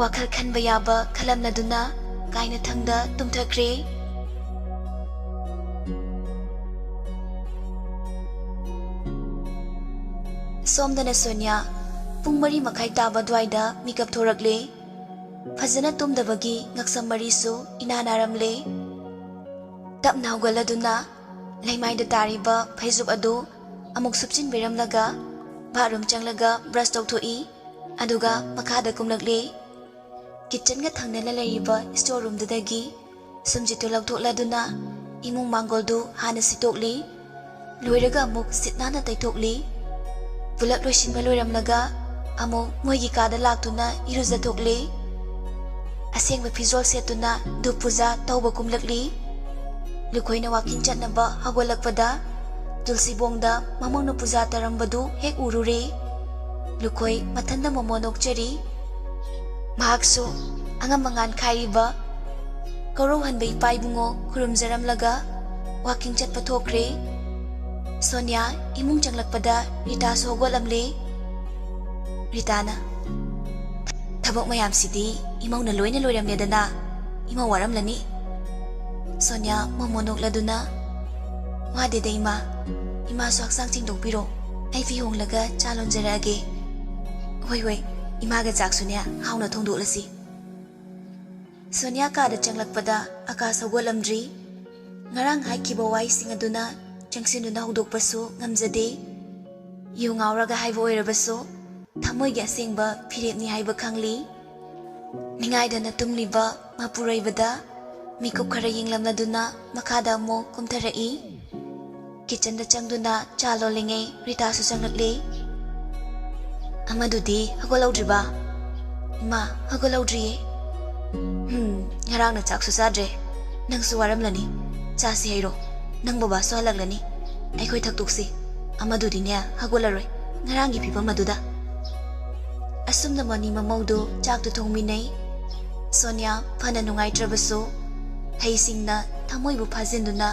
ꯋꯥꯈꯜ ꯈꯟꯕ ꯌꯥꯕ ꯈꯜꯂꯝꯂꯗꯨꯅ ꯀꯥꯏꯅꯊꯪꯗ ꯇꯨꯝꯊꯈ꯭ꯔꯦ꯫ ꯁꯣꯝꯗꯅ ꯁꯣꯅꯤꯌꯥ ꯄꯨꯡ 4:30 ꯇꯥꯕ ꯑꯗꯨꯋꯥꯏꯗ ꯃꯤꯀꯞ ꯊꯣꯔꯛꯂꯦ꯫ ꯐꯖꯅ ꯇꯨꯝꯗꯕꯒꯤ ꯉꯛꯁꯝ ꯃꯔꯤꯁꯨ ꯏꯅꯥ ꯅꯥꯔꯝꯂꯦ꯫ ꯇꯞꯅ ꯍꯧꯒꯠꯂꯗꯨꯅ ꯂꯩꯃꯥꯏꯗ ꯇꯥꯔꯤꯕ ꯐꯩꯖꯨꯞ ꯑꯗꯨ ꯑꯃꯨꯛ ꯁꯨꯞꯆꯤꯟꯕꯤꯔꯝꯂꯒ ꯕꯥꯠꯔꯨꯝ ꯆꯪꯂꯒ ꯕ꯭ꯔꯁ ꯇꯧꯊꯣꯛꯏ, ꯑꯗꯨꯒ ꯃꯈꯥꯗ ꯀꯨꯝꯂꯛꯂꯦ꯫ ꯀꯤꯠꯆꯟꯒ ꯊꯪꯅꯅ ꯂꯩꯔꯤꯕ ꯁ꯭ꯇꯣꯔ ꯔꯨꯝꯗꯨꯗꯒꯤ ꯁꯨꯝꯖꯤꯠꯇꯨ ꯂꯧꯊꯣꯛꯂꯗꯨꯅ ꯏꯃꯨꯡ ꯃꯥꯡꯒꯣꯜꯗꯨ ꯍꯥꯟꯅ ꯁꯤꯠꯇꯣꯛꯂꯤ꯫ ꯂꯣꯏꯔꯒ ꯑꯃꯨꯛ ꯁꯤꯠ ꯅꯥꯟꯅ ꯇꯩꯊꯣꯛꯂꯤ꯫ ꯄꯨꯂꯞ ꯂꯣꯏꯁꯤꯟꯕ ꯂꯣꯏꯔꯝꯂꯒ ꯑꯃꯨꯛ ꯃꯣꯏꯒꯤ ꯀꯥꯗ ꯂꯥꯛꯇꯨꯅ ꯏꯔꯨꯖꯊꯣꯛꯂꯤ꯫ ꯑꯁꯦꯡꯕ ꯐꯤꯖꯣꯜ ꯁꯦꯠꯇꯨꯅ ꯙꯨꯞ ꯄꯨꯖꯥ ꯇꯧꯕ ꯀꯨꯝꯂꯛꯂꯤ꯫ ꯂꯨꯈꯣꯏꯅ ꯋꯥꯀꯤꯡ ꯆꯠꯅꯕ ꯍꯧꯒꯠꯂꯛꯄꯗ ꯇꯨꯜꯁꯤꯕꯣꯡꯗ ꯃꯃꯧꯅ ꯄꯨꯖꯥ ꯇꯧꯔꯝꯕꯗꯨ ꯍꯦꯛ ꯎꯔꯨꯔꯦ꯫ ꯂꯨꯈꯣꯏ ꯃꯊꯟꯗ ꯃꯣꯃꯣꯟ ꯅꯣꯛꯆꯔꯤ꯫ ꯃꯍꯥꯛꯁꯨ ꯑꯉꯝ ꯑꯉꯥꯟ ꯈꯥꯏꯔꯤꯕ ꯀꯧꯔꯧꯍꯟꯕ ꯏꯄꯥ ꯏꯕꯨꯡꯉꯣ ꯈꯨꯔꯨꯝꯖꯔꯝꯂꯒ ꯋꯥꯀꯤꯡ ꯆꯠꯄ ꯊꯣꯛꯈ꯭ꯔꯦ꯫ ꯁꯣꯅꯤꯌꯥ ꯏꯃꯨꯡ ꯆꯪꯂꯛꯄꯗ ꯔꯤꯇꯥꯁꯨ ꯍꯧꯒꯠꯂꯝꯂꯦ꯫ ꯔꯤꯇꯥꯅ, ꯊꯕꯛ ꯃꯌꯥꯝꯁꯤꯗꯤ ꯏꯃꯧꯅ ꯂꯣꯏꯅ ꯂꯣꯏꯔꯝꯂꯦꯗꯅ, ꯏꯃꯧ ꯋꯥꯔꯝꯂꯅꯤ꯫ ꯁꯣꯅꯤꯌꯥ ꯃꯣꯃꯣꯟ ꯅꯣꯛꯂꯗꯨꯅ, ꯋꯥꯗꯦꯗ ꯏꯃꯥ, ꯏꯃꯥꯁꯨ ꯍꯛꯆꯥꯡ ꯁꯦꯡꯗꯣꯛꯄꯤꯔꯣ, ꯑꯩ ꯐꯤ ꯍꯣꯡꯂꯒ ꯆꯥ ꯂꯣꯟꯖꯔꯛꯑꯒꯦ꯫ ꯍꯣꯏ ꯍꯣꯏ, ꯏꯃꯥꯒ ꯆꯥꯛꯁꯨꯅꯦ ꯍꯥꯎꯅ ꯊꯣꯡꯗꯣꯛꯂꯁꯤ꯫ ꯁꯣꯅꯤꯌꯥ ꯀꯥꯗ ꯆꯪꯂꯛꯄꯗ ꯑꯀꯥꯁ ꯍꯧꯒꯠꯂꯝꯗ꯭ꯔꯤ꯫ ꯉꯔꯥꯡ ꯍꯥꯏꯈꯤꯕ ꯋꯥꯍꯩꯁꯤꯡ ꯑꯗꯨꯅ ꯆꯪꯁꯤꯟꯗꯨꯅ ꯍꯧꯗꯣꯛꯄꯁꯨ ꯉꯝꯖꯗꯦ꯫ ꯌꯨ ꯉꯥꯎꯔꯒ ꯍꯥꯏꯕ ꯑꯣꯏꯔꯕꯁꯨ ꯊꯃꯣꯏꯒꯤ ꯑꯁꯦꯡꯕ ꯐꯤꯔꯦꯞꯅꯤ ꯍꯥꯏꯕ ꯈꯪꯂꯤ꯫ ꯅꯤꯡꯉꯥꯏꯗꯅ ꯇꯨꯝꯂꯤꯕ ꯃꯄꯨꯔꯣꯏꯕꯗ ꯃꯤꯀꯨꯞ ꯈꯔ ꯌꯦꯡꯂꯝꯂꯗꯨꯅ ꯃꯈꯥꯗ ꯑꯃꯨꯛ ꯀꯨꯝꯊꯔꯛꯏ꯫ ꯀꯤꯠꯆꯟꯗ ꯆꯪꯗꯨꯅ ꯆꯥ ꯂꯣꯜꯂꯤꯉꯩ ꯔꯤꯇꯥꯁꯨ ꯆꯪꯂꯛꯂꯦ꯫ ꯑꯃꯗꯨꯗꯤ ꯍꯧꯒꯠꯍꯧꯗ꯭ꯔꯤꯕ? ꯏꯃꯥ, ꯍꯧꯒꯠꯍꯧꯗ꯭ꯔꯤꯌꯦ꯫ ꯉꯔꯥꯡꯅ ꯆꯥꯛꯁꯨ ꯆꯥꯗ꯭ꯔꯦ, ꯅꯪꯁꯨ ꯋꯥꯔꯝꯂꯅꯤ, ꯆꯥꯁꯤ ꯍꯩꯔꯣ, ꯅꯪ ꯕꯕꯥꯁꯨ ꯍꯜꯂꯛꯂꯅꯤ, ꯑꯩꯈꯣꯏ ꯊꯛꯇꯣꯛꯁꯤ꯫ ꯑꯃꯗꯨꯗꯤꯅꯦ ꯍꯧꯒꯠꯂꯔꯣꯏ ꯉꯔꯥꯡꯒꯤ ꯐꯤꯕꯝ ꯑꯗꯨꯗ꯫ ꯑꯁꯨꯝꯅ ꯃꯅꯤ ꯃꯃꯧꯗꯨ ꯆꯥꯛꯇꯨ ꯊꯣꯡꯃꯤꯟꯅꯩ꯫ ꯁꯣꯅꯤꯌꯥ ꯐꯅ ꯅꯨꯡꯉꯥꯏꯇ꯭ꯔꯕꯁꯨ ꯍꯩꯁꯤꯡꯅ ꯊꯃꯣꯏꯕꯨ ꯐꯥꯖꯤꯟꯗꯨꯅ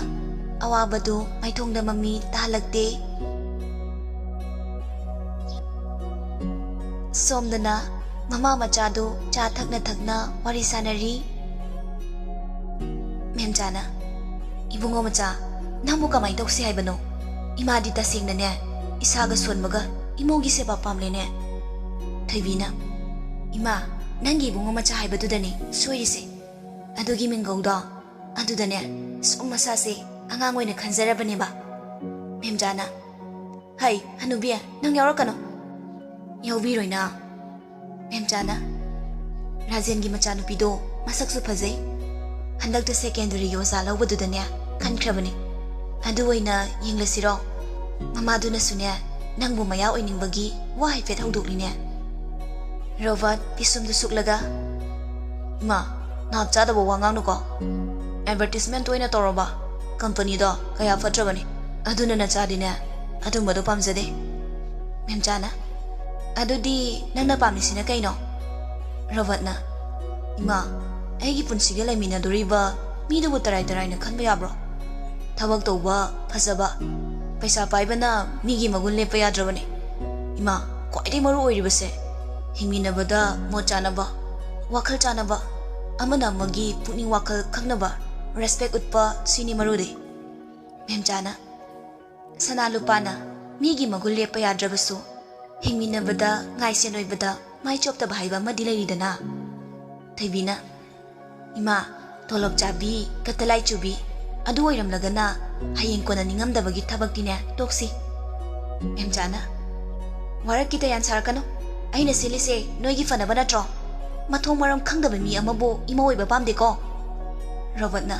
ꯑꯋꯥꯕꯗꯨ ꯃꯥꯏꯊꯣꯡꯗ ꯃꯃꯤ ꯇꯥꯍꯜꯂꯛꯇꯦ꯫ Somdana mama machadu cha thakna wari sanari. Memjana ibungo macha namu kamai tausi haibano. Ima di tasingna ne isaga sonmaga imogi seba pamlene. Thaibina ima nangi ibungo macha haibadudani soirise. Adugi mingauda adudane sumasa se angang oina khanjarabane ba. Memjana hai hanubia nang yaurakano. Yaubiroina. Memjana Rajen gi machanupido masaksu phajai. Handakta secondary yosa lawbadudane khankrabani. Adu oina yinglasiro. Mamaduna sunya nangbu maya oiningbagi wa haifet hawdokline. Robert pisumdu suklaga ma nap chadabo wangang nuko. Advertisement oina toroba company do kaya fatrabani. Aduna na chadine adumbado pamjade. Memjana adudi nangna pamisina kaino. Robert na ima aigi punsiga laimina doriba midubu tarai na khanba yabro. Thabak tauba phajaba paisa paibana migi magun lepa yadrabani. Ima kwaidai maru oiribase hingminabada mo chanaba wakhal chanaba amana magi pukning wakhal khangnaba respect utpa sini marudi. Memjana sana lupana migi magun lepa yadrabasu hingminabada ngaisen oibada mai chopta bhaiba madilaidana. Thaibina ima tolop chabi katalai chubi adu oiramlagana hayeng kona ningamdabagi thabaktine toksi. Memjana warakita yan sarakano aina silise noigi fanaba natro mathong maram khangdaba mi amabo ima oiba pamdeko. Robert na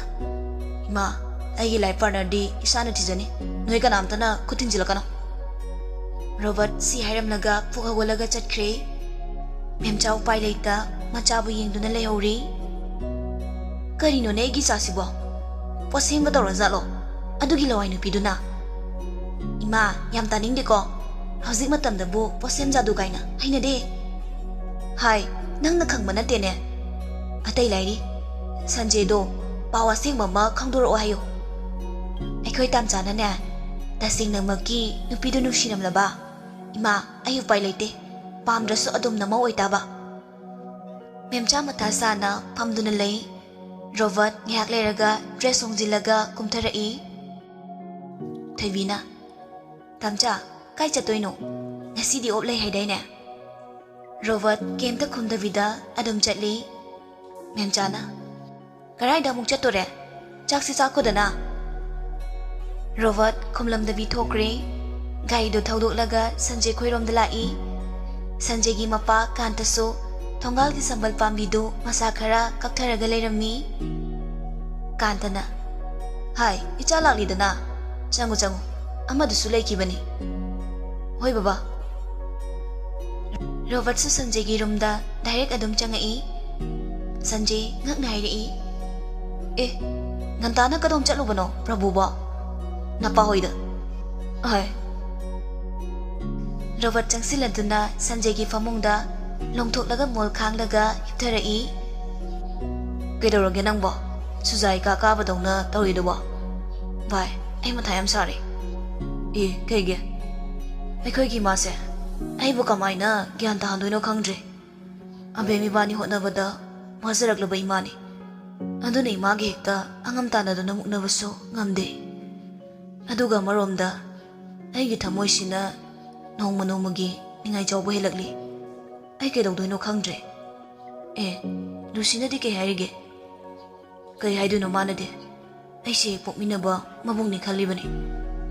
ima aigi life partner di isana tijani noi kanamtana khutinjilakano. Robert si hairamlaga phugawalaga chatkre. Memcha upai leita machabu yengduna lehori. Karino ne gi sasibo posem ba torozalo adugi lawai nupiduna. Ima yam taningdeko hauzik matamda bu posem jadu kaina haina de. Hai nangna khangba natene atai lairi sanje do pawa sengba ma khangdoro hayo. Aikhoi tamchana ne tasingna maki nupidu nushinamlaba ima ayu pai leite pamdrasu adum nama oitaba. Memcha matasa na pamduna lei. Robert ngihak leraga dress songjilaga kumtharai. Thaibina tamcha kai chatoino ngasidi oplei haidaine. Robert kemta khumdavida adum chatli. Memchana karai da muk chatore chaksi chakodana. Robert khumlamdabi thokre gai do thaudolaga Sanjay khoiromda lai. Sanjay gi mapa kantaso thongal gi sambal pambido masa khara kaktharaga leirami. Kantana hai icha laklidana changu amadusu leikibani. Hoi baba. Robert su Sanjay gi rumda direct adum changai. Sanjay ngakna hairi ngantana kadom chatlubano prabhu ba napa hoida. Hai Robert changsiladuna Sanjay gi famungda longthoklaga mol khanglaga hiptharai. Kedoroge nangbo suzai ka badongna tawridobo. Bye ai mathai am sorry. Kaige aikhoi gi mase aibu kamaina gyan ta handoino khangdre. Abemi bani hotnabada mazaraklaba imani. Aduna imagi hekta angam tanaduna muknabasu ngamde. Aduga maromda aigi thamoisina nongmagi ningai chawbo helakli. Ai kedongdoino khangdre. Lucina di kay hairige. Kay haiduno manade. Ai se pokminaba mabungni khalibani.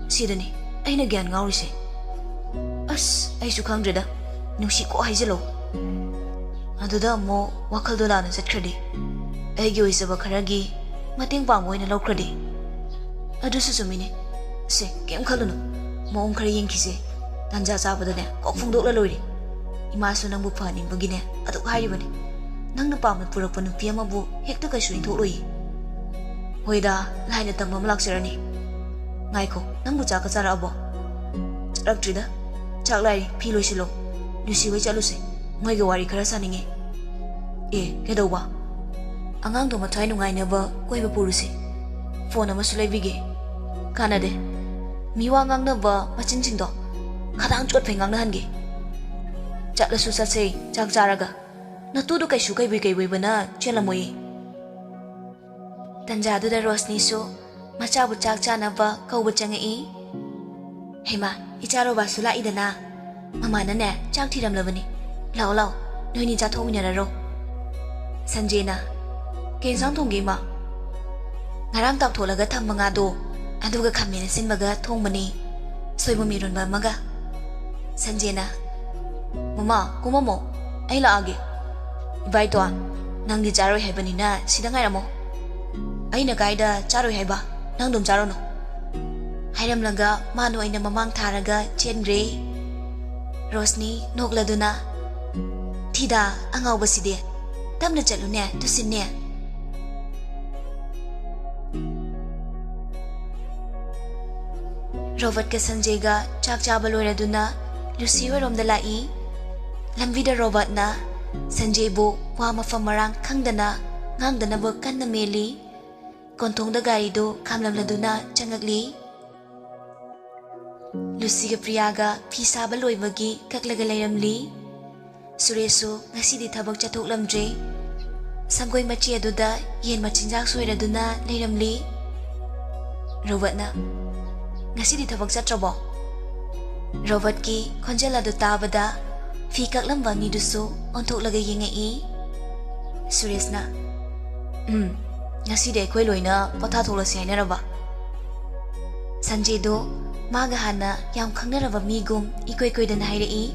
Sidani ai na gyan ngaurise. As ai su khangdreda nusi ko haijalo. Aduda mo wakhaldo lana chatkradi. Ai gi oisaba kharagi mateng pangmoina lawkradi. Adu su sumini. Se kem khalunu. Mo ong khari yengkise. Tanja sabadane kok phungdokla loiri. Imasu nangbu phani bagine aduk hairibani. Nangna pamna purakpa nupi amabu hekta kaisu intholoi. Hoida laina tamam laksirani. Ngaiko nangbu chaka chara abo. Charaktrida chaklai phi loisilo. Lusi wai chaluse. Ngoiga wari khara saninge. Kedauba. Angang do mathai nungainaba koiba puruse. Phone amasu laibige. Kanade. Miwa ngangnaba machinchingdo khadang chot phengang na hange. Chatlasu satse chak charaga. Natudu kaisu kai bana chelamoy. Tanjadu da Rosni su machabu chak chanaba kaubu changai. Hema icharo basula idana. Mama na ne chak thiram labani. Lao lao noi ni cha thong nya ro. Sanjay na ke sang thong ge ma. Ngarang tak tholaga thamba nga do aduga khamena sinbaga thong mani. Soibu mirun ba maga. Sanjay na Mama kumomo ai la age. Ibai to nang di charo hebani na sida ngai ramo. Ai na gaida charo heba nang dum charo no. Hairam laga manu aina mamang tharaga chenre. Rosni nokladuna Thida angau baside tamna chalu ne tusin ne. Robert ka Sanjay ga chak chaba loiraduna Lucy hoirom da lai lambi da Robert na Sanjay bu wa mafam marang khangdana ngangdana bu kanna meli kontong da gari do kamlam laduna changakli. Lucy ga Priya ga phisa ba loibagi kaklaga lairamli. Suresu ngasi di thabak chathok lamdre samgoi machi aduda yen machinjak soiraduna lairamli. Robert na ngasi di thabak chatrabo. Robert ki khonjala du tabada fi kaklam wani dusu onthok laga yengai. Suresh na ngasi de khoi loina patha thola siaina raba. Sanjay do maga hana yam khangna raba migum ikoi koi dan hairei.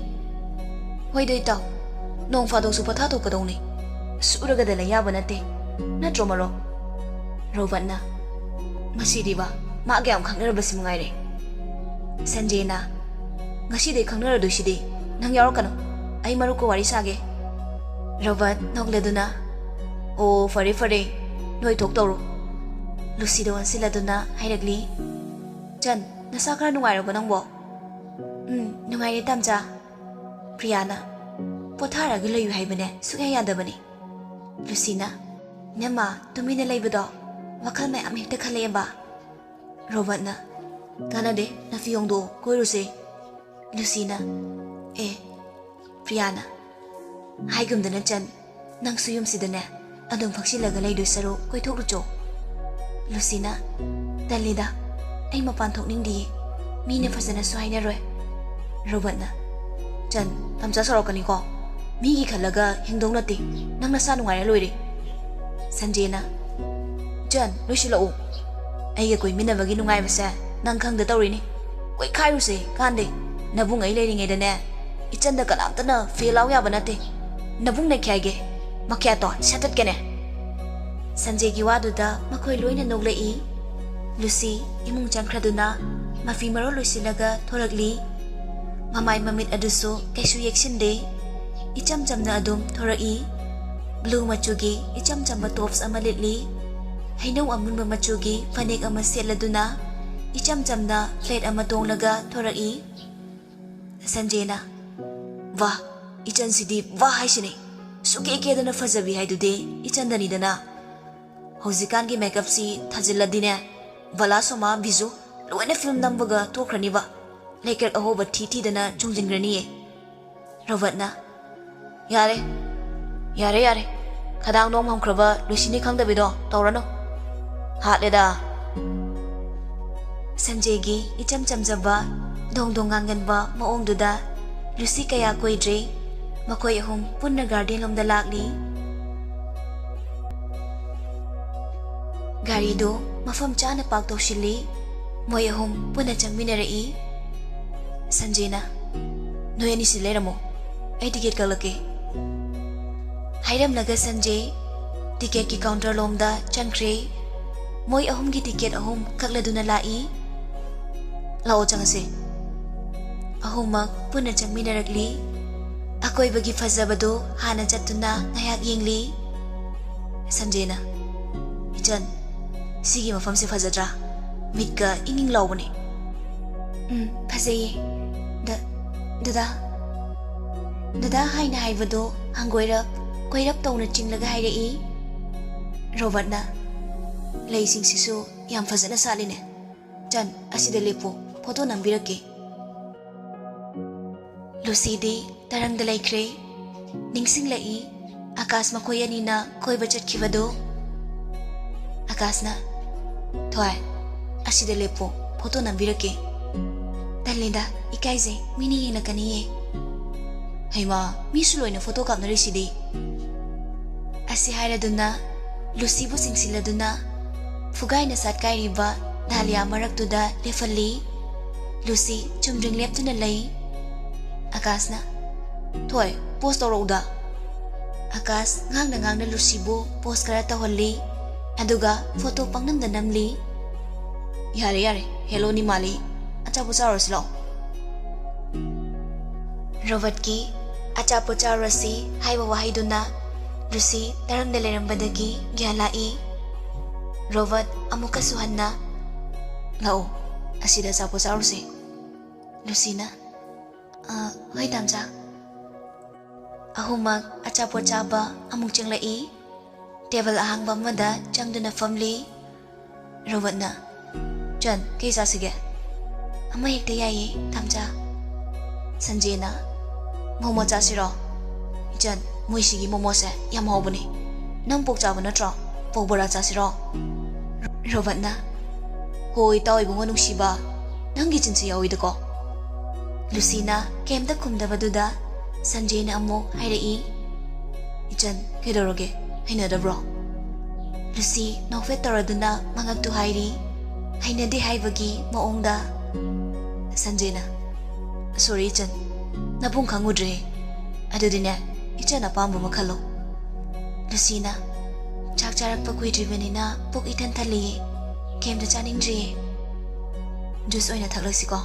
Hoi doi taw nong fa do su patha to kadong ni suraga da la yaba nate na tromaro. Robert na ngasi di ba maga yam khangna raba simungai re. Sanjay na ngasi de khangna do sidi nang yaro kanu ai maru ko wari sage. Robert nokleduna o fare noi thok tawro. Lucy do ansiladuna hairagli chan nasa khara nungai ro nang bo. Nungai re tamja. Priyana pothara gi layu haibane sugya yadabani. Lucina nema tumina laibado wakal mai am hekta khale ba. Robert na kanade na fiyong do koiruse. Lucina Priyana haigum dana chan nang suyum sidane adum phaksilaga laidu saro koithok rucho. Lucina dalida ai mapan thokning di mine phasana suaina roy. Robert na chan tamcha sarokani ko mi gi khalaga hingdong nati nang na sa nungai loire. Sanjay na chan loisila o ai ga koi minabagi nungai basa nang khang da tawrini koi khairu se kande nabung ai leiring ai dane ichanda kanamtana felaw ya banate nabung na khyage makya to shatat kene. Sanjay gi wadu da makoi loina noglei. Lucy imung changkhraduna mafi maro loisilaga thoragli. Mamai mamit aduso kaisu yeksinde icham chamna adum thorai. Blue machugi icham chamba tops amalitli hainau amun machugi fanek ama seladuna icham chamna plate ama tonglaga thorai. Sanjay na wah ichan sidi wah haisine suke ke dana fajabi haidude ichan dani dana hozikan gi makeup si thajiladine bala soma bizu loina film nambaga tokhrani ba leker ahoba thi dana chungjingrani. Robert na yare khadang dom hamkraba lusini khangdabido tawrano hatleda. Sanjay gi icham chamjaba dong nganganba maongduda Lucy kaya koidre makoi ahum punna garden lomda lakli. Gari do mafam chana pak tawshili moi ahum punna changminarai. Sanjay na noyani sileramo ai ticket kalake. Hairam laga Sanjay ticket ki counter lomda changkre moi ahum gi ticket ahum kakladuna lai. Lao changase ahumak punna changminarakli akoi bagi fazabado hana jatuna ngayak yengli. Sanjay na ichan sigi mafam se fazadra mitka inging lawbani. Fazaye dada haina haibado hangoirap koirap tawna chinglaga hairei. Robert na leising sisu yam fazana saline chan asida lepo photo nambirake. Lucy di tarang dalay kre. Ningsing lai, Akas makoy anina koy bachat kibado. Akas na, Toy, asida lepo, photo nambirake. Talinda, ikaize, mini na kaniye. Hayma, misuloy na photo kap na residi. Asi haira duna, Lucy bu singsila duna. Fugay na sat kay riba, Dahlia marak tuda lefali. Lucy, chumdring lep tu na lay. Akas na, Toy, post oro uda. Akas ngang na Lucy bu post karata holi. Aduga photo pang namli. Yare, hello ni Mali. Acha pucharos lo. Robert ki acha pucharasi haiba wahay duna. Lucy tarang dalerambadagi gyalai. Robert amuka suhanna. Lao, asida sa pucharosi. Lucina, hoy tamja. Ahumag acha puchaba amuk changlai. Table ahang bamada changduna family. Robert na. Jan, kaisa sige. Ama hekta yayi tamja. Sanjay na. Momo cha siro. Jan, muisigi momo se yam hobuni. Nang pok cha bana tro. Pok bora cha siro. Robert na. Hoi tawi bungo nungsiba. Nangi chinsi yawi de ko. Lucina kem da kumda baduda. Sanjay na amo haidai. Jan, kedoroge. Haina da bro. Lucy nokfet toraduna mangak tu hairi. Haina de haibagi maongda. Sanjay na. Sorry Jan. Napung kangudre. Adudine, Ichan apambu makalo. Lucina, chak charak pa kuidribanina puk itan thali. Kem da chaning dri. Jus oina thaklaksiko.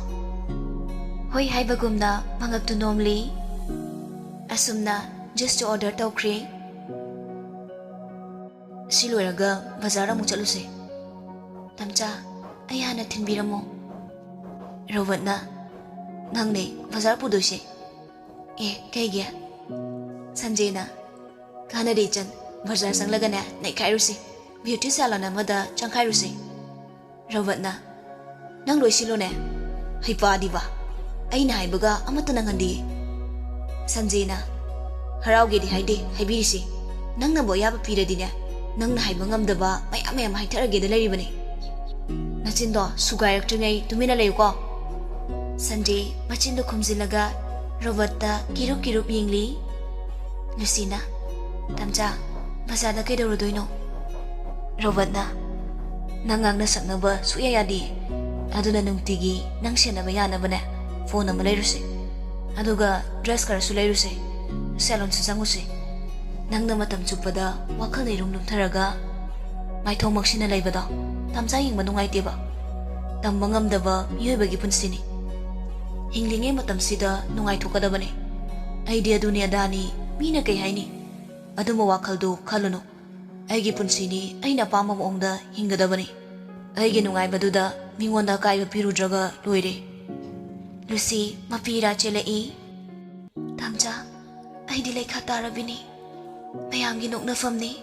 Hoi haibagumna mangak tu nomli. Asumna just to order tawkre. Siloiraga bazara mu chaluse. Tamcha ayana thinbiramo. Robert na nangne bazar pudose. Kaigya. Sanjay na kana de chan bazar sanglagana nai khairusi. Beauty salon amada changkhairusi. Robert na nang loi silo ne. Hipa diba. Aina haibaga amata nangandi. Sanjay na harauge di haide haibirisi. Nang na boya ba piradi ne. Nang na haiba ngamdaba mayam haitarage da laribani. Nachindo sugairaktrngai tumina layuko. Sanjay machindo khumzilaga Robert da kirup yingli. Lucina, tamja bazada kaidoradoino. Robert na nangang na saknaba suya yadi. Aduna nungtigi nang senaba yanabane. Phone ama layrusi. Aduga dress karasu layrusi. Salon su changusi. Nangna matam chupada wakal nei rung tharaga maithong maksina leibada tamcha yingba nungaiteba tamba ngamdaba mioibagi punsini hinglinge matam sida nungai thokadabane idea dunia dani mina kai haini aduma wakal do khaluno aigi punsini aina pama mongda hingadabane aigi nungai baduda mingonda kaiba pirudraga loire. Lucy mapira chelei tamcha aidi lai khatarabini mayamgi nokna famni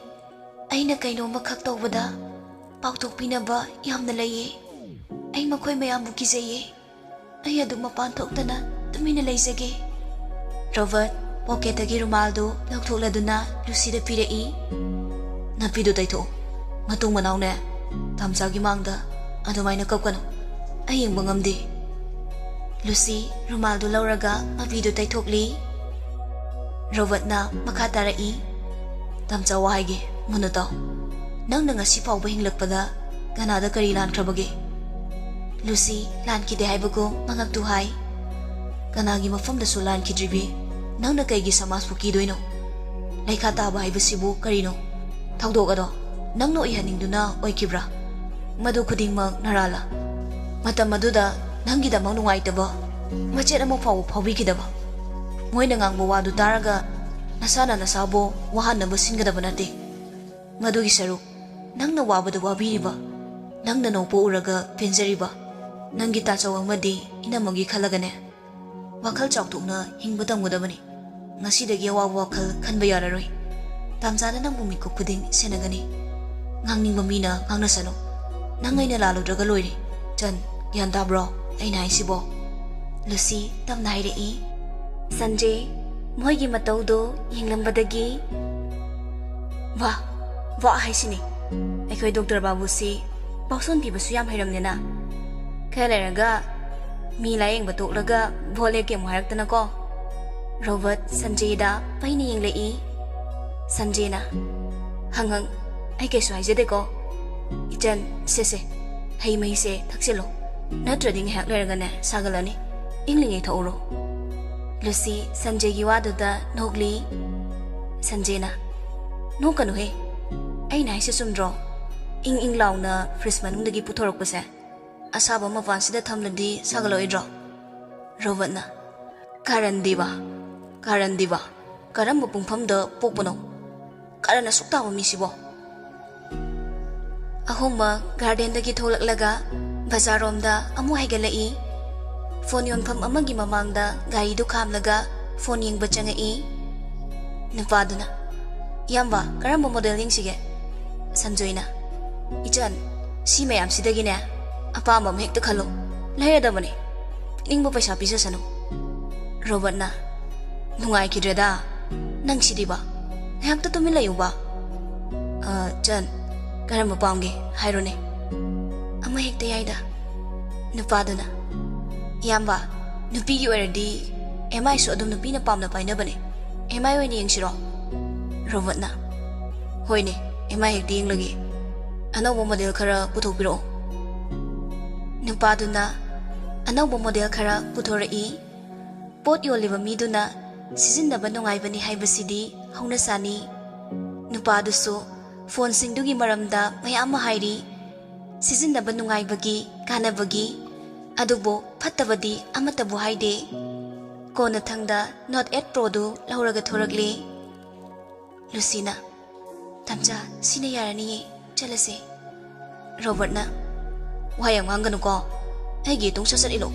aina kainoma khak tawbada pautok pinaba yamna laye ai makhoi mayambu kijaye ai adu mapan thoktana tumina leijage. Robert pocket agi rumaldo laukthokladuna Lucy da pirei napido taitho matung manaw ne tamsa gi mangda adumaina kapkano ai yengba ngamde. Lucy rumaldo lauraga mapido taithokli. Robert na makha tarai tamcha waige munato nang ngasi fawba hinglakpada ganada kari lan khrabage. Lucy lan ki de haibago mangak tu hai ganagi mafam da su lan ki dribi nang na kaigi samas puki doino leikha ta ba haiba sibu karino thawdog ado nang no ihaning duna oikibra madu khuding mak narala matam maduda nangi da manungai taba machet amo faw phawbi kidaba moina ngangbo wadu taraga nasana nasabo wahan na basingadaba nate madugi saru nangna wabada wabiriba nangna no po uraga penjariba nangi ta chaw amadi inamagi khalagane wakal chawtukna hingbatamgodabani ngasidagi awawa wakal khanba yararoi tamjana nang bumi ko khuding senagani ngangning bamina ngangna sano nangaina laludraga loire chan yan tabro aina isibo. Lucy tamna hairei Sanjay मोइगी मतौदो यिंगलंबदगी वा हाइसिनी अखोई doctor बाबूसी पाउसन पीबसु याम हैरमनेना खैलेरगा मी लायेंग बतोकलगा भोले के मुहारक्तना को robot संजयदा पैनी यिंगलेई संजयना हंगंग आई केसु हाइजेदेको इचन से हई मही से थक्सिलो नत्रदि ngahak leragane sagalani inglingai thoro Lucy Sanjay की वादुदा नोगली संजयना नोकनु हे अइना हाइसे सुमद्रो इंग लाउना फ्रिज मनुंगदगी पुथोरकपसे असाबा मपानसिदा थमलदी सागलोइद्रो रोबोटना कारण दिवा करम पुंगफमदा पोकपनो कारण सुक्ताबा मिसिबो अहोमा गार्डन थोलक्लगा बाजारोमदा अमु हाइगलई फोन योनफम अमगी ममांगदा गाड़ीदु खामलगा फोन यिंगबा चंगई नुपादुना याम्बा करम मॉडल यिंगसिगे संजयना इचन सी मयाम सिदगिने अपाम हेक्ता खलो लेरदबने निंगबो पैसा पिजसनु रोबोटना नुंगाइखिद्रेदा नंगसिदिबा हेक्ता तुमिन लयुबा चन करम पांगे हाइरोने अमा हेक्ता याइदा नुपादुना याम्बा नुपीगी ओइरदी एमआई सो अदुम नुपीना पामना पाइनबने एमआई ओइने यिंगसिरो रोबोटना होइने एमआई हेक्ता यिंगलगे अनौबो मॉडल खरा पुथोपिरो नुपादुना अनौबो मॉडल खरा पुथोरई पोट योलिबा मीदुना सिजिन्नबा नुंगाइबनी हाइबसिदी हौनसानी नुपादुसु फोन सिंगदुगी मरमदा मयाम हाइरी सिजिन्नबा नुंगाइबगी कानबगी अदुबो फत्तबदी अमतबो हाइदे कोना थंगदा नोट 8 प्रो दु लौरगा थोरगले लुसीना तमजा सिने यारनी चलसे रोबोटना वायम वांगनुको ऐगी तुंग ससरिलो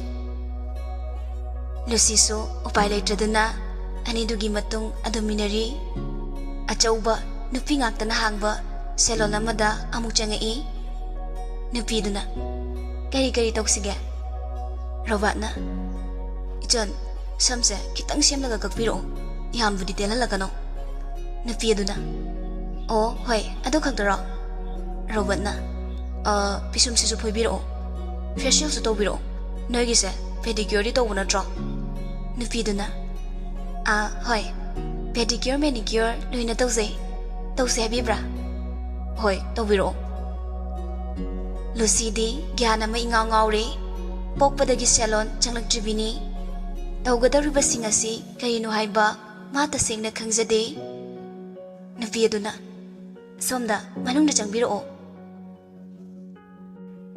लुसीसो उपाय लेट्रदना अनिदुगी मतुंग अदुमिनरी अचौबा नुपी ngakतना हांगबा सेलोन अमदा अमुक चंगई नुपीदुना करी तौसिगे रोबोटना इचन समसे खितंग सेमलगा ककपिरो यामबुदी तेलहलगनो नुपीदुना ओ होय अदु खक्तरो रोबोटना पिसुम सिसु फोइबिरो फेशियल सु तोबिरो नोगिसे पेडिक्योर तौबो नत्रो नुपीदुना होय पेडिक्योर मैनिक्योर लोइना तौसे हाबिब्रा होय तौबिरो लुसीदी ज्ञान अमा इंगाव ngawre पोकपदगी सेलोन चंगलक्ट्रिबिनी तौगदरिबसिंग असि करिनो हाइबा मा तसेंगना खंगजदे नुपीदुना सोमदा मनुंगदा चंगबिरो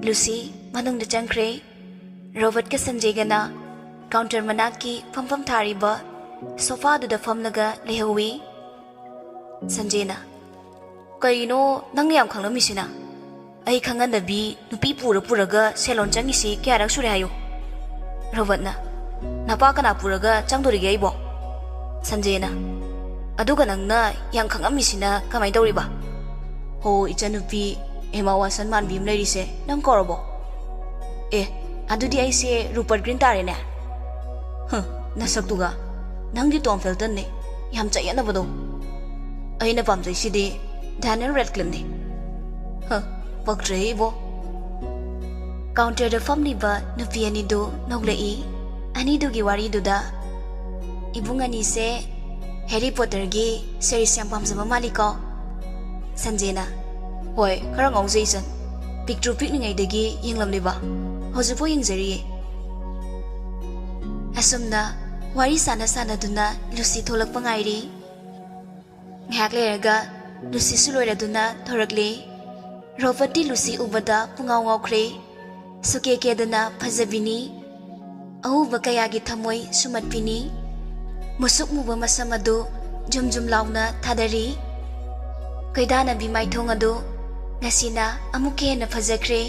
लुसी मनुंगदा चंगख्रे रोबोट के संजयगना काउंटर मनाकी फमफम थारिबा सोफा दुदा फमलगा लेहवी संजयना करिनो नंग याम खंगलमिसिना आई खंगनदबी नुपी पुरगा सेलोन चंगिसी क्यारक सुरे हायो रोबोटना नपा कना पुरगा चंगदोरिगे आइबो संजयना अदुगा नंगना याम खंगमिसिना कमाय तौरिबा हो इचनुपी एमा वासन मानबीम लेरिसे नंग कोरबो ए अदुदी आइसे रूपर्ट ग्रीन तारेने नसक्तुगा नंगदी टॉम फेल्टन ने याम चयनबदो अइना पामजैसिदि डैनियल रेडक्लिफ ने पक्ट्रेबो काउंटर द फमलिबा नुपी अनिदु नोगलेई अनिदुगी वारीदुदा इबुंग अनिसे हैरी पॉटर गी सीरीज याम पामजबा मालिको संजयना होय खरा ngawjaisan पिक्ट्रु पिकनिंगाइदगी यिंगलमलिबा हौजुपो यिंगजरिये असुमना वारी साना लुसी थोलकपा ngairi ngahak lerega लुसी सुलोइरदुना थोरगले रोबोटी लुसी उबदा पुंगाव ngawkhre सुके केदना फजबिनी अहुबा कयागी थमोय सुमतपिनी मुसुक मुबा मसम अदु जुम लाउना थादरी कैदाना बिमाइथोंग अदु ngasiना अमुके न फजख्रे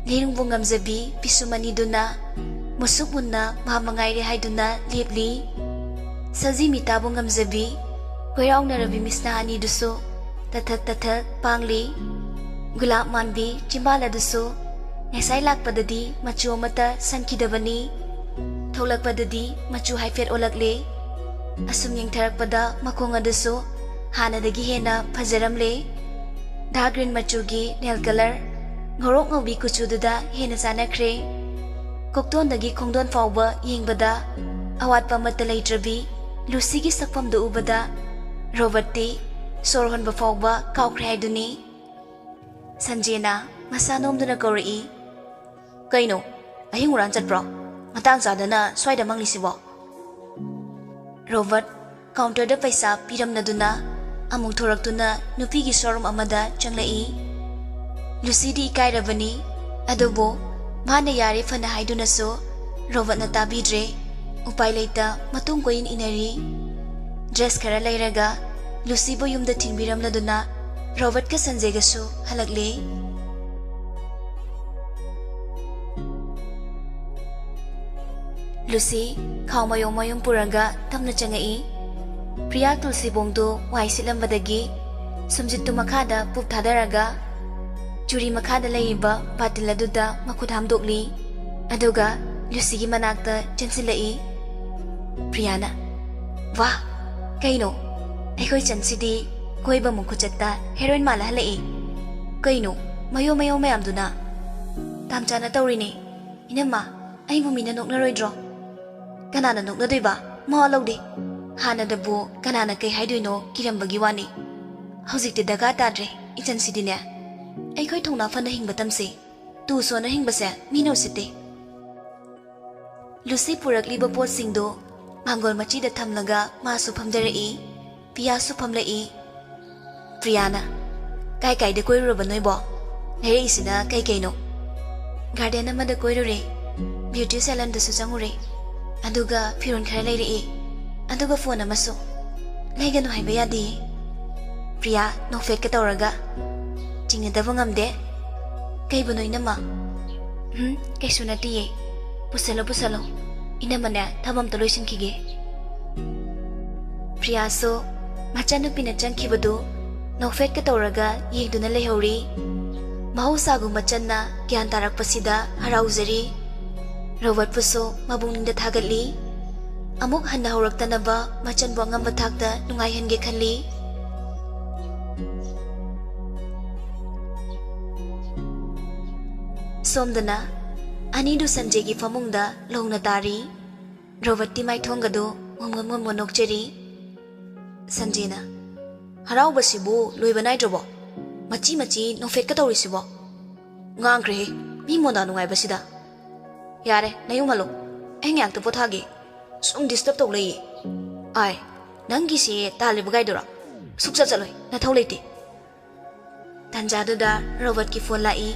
लिरुंगबु ngamjabi pisumani duna musuk munna mahamangaire haiduna lepli saji mitabu ngamjabi koirauna rabi misna ani dusu tathat pangli gulab manbi chimbala dusu ngesai lakpadadi machu mata sankidabani tholakpadadi machu haifet olakle Asum yengtharakpada makhong adusu hanadagi hena phajaramle. Dark green machugi nail color ngorok ngobi kuchududa hena sanakre. Kokdondagi khongdon fawba yengbada awatpa matta leitrabi Lucy gi sakpamdu ubada Robert ti sorhonba fawba kaukre haiduni. Sanjena masanomduna kawri kaino ahing uran chatpro matang chadana swaida manglisibo. Robert counter da paisa piramnaduna amung thoraktuna nupigi showroom amada changlai. Lucy di ikairabani adobo mana yare fana haiduna so Robert na tabidre upai leita matung koin inari. Dress khara leiraga Lucy bo yumda thingbiramnaduna Robert ka Sanjay ga su halakle. Lucy khau mayong puraga tamna changai. Priya Tulsi bongdo wai silambadagi sumjittu makhada pup thadaraga churi makhada leiba patiladuda makhut hamdokli aduga Lucy gi manakta chansilai. Priyana wah kaino akhoi chansidi koiba mukhuchatta heroine mala halai kaino mayo mayamduna tamchana tawrini inama ai mumina noknaroidro kanana noknadoiba ma lawdi hanadabu kanana kai haidoino kirambagi wani hojikte daga tadre ichansidine akhoi thongna fana hingba tamse tu sona hingbase mino site. Lucy purakliba pot singdo mangol machi da thamlaga masu phamdarai piyasu phamlai. Priyana kai kai de koiruro noibo nere isina kai kaino garden amada koirure beauty salon da su changure aduga firon khara leiri aduga phone amaso leigano haiba yadi. Priya nofet ka tawraga chingna daba ngamde kai bunoi nama kai sunati pusalo inamana thabam to loisin kige. Priya so machanu pina changkhibadu nofet ka tawraga yegduna lehori mahausagu machanna gyan tarakpasida harauzari. Robert puso mabungninda thagatli amuk hanna horaktanaba machan bo ngamba thakta nungai hange khalli. Somdana anidu Sanjay gi famungda longna tari. Robert ti mai thongadu ngomgam nokcheri. Sanjayna harau basibu loiba naidrobo machi nofet ka tawrisibo ngangkre mi monda nungai basida yare nayu malo engyak to pothage sum disturb to lei ai nangi si tale bugai dora suksa chaloi na thaulete. Tanjadu da Robert ki phone lai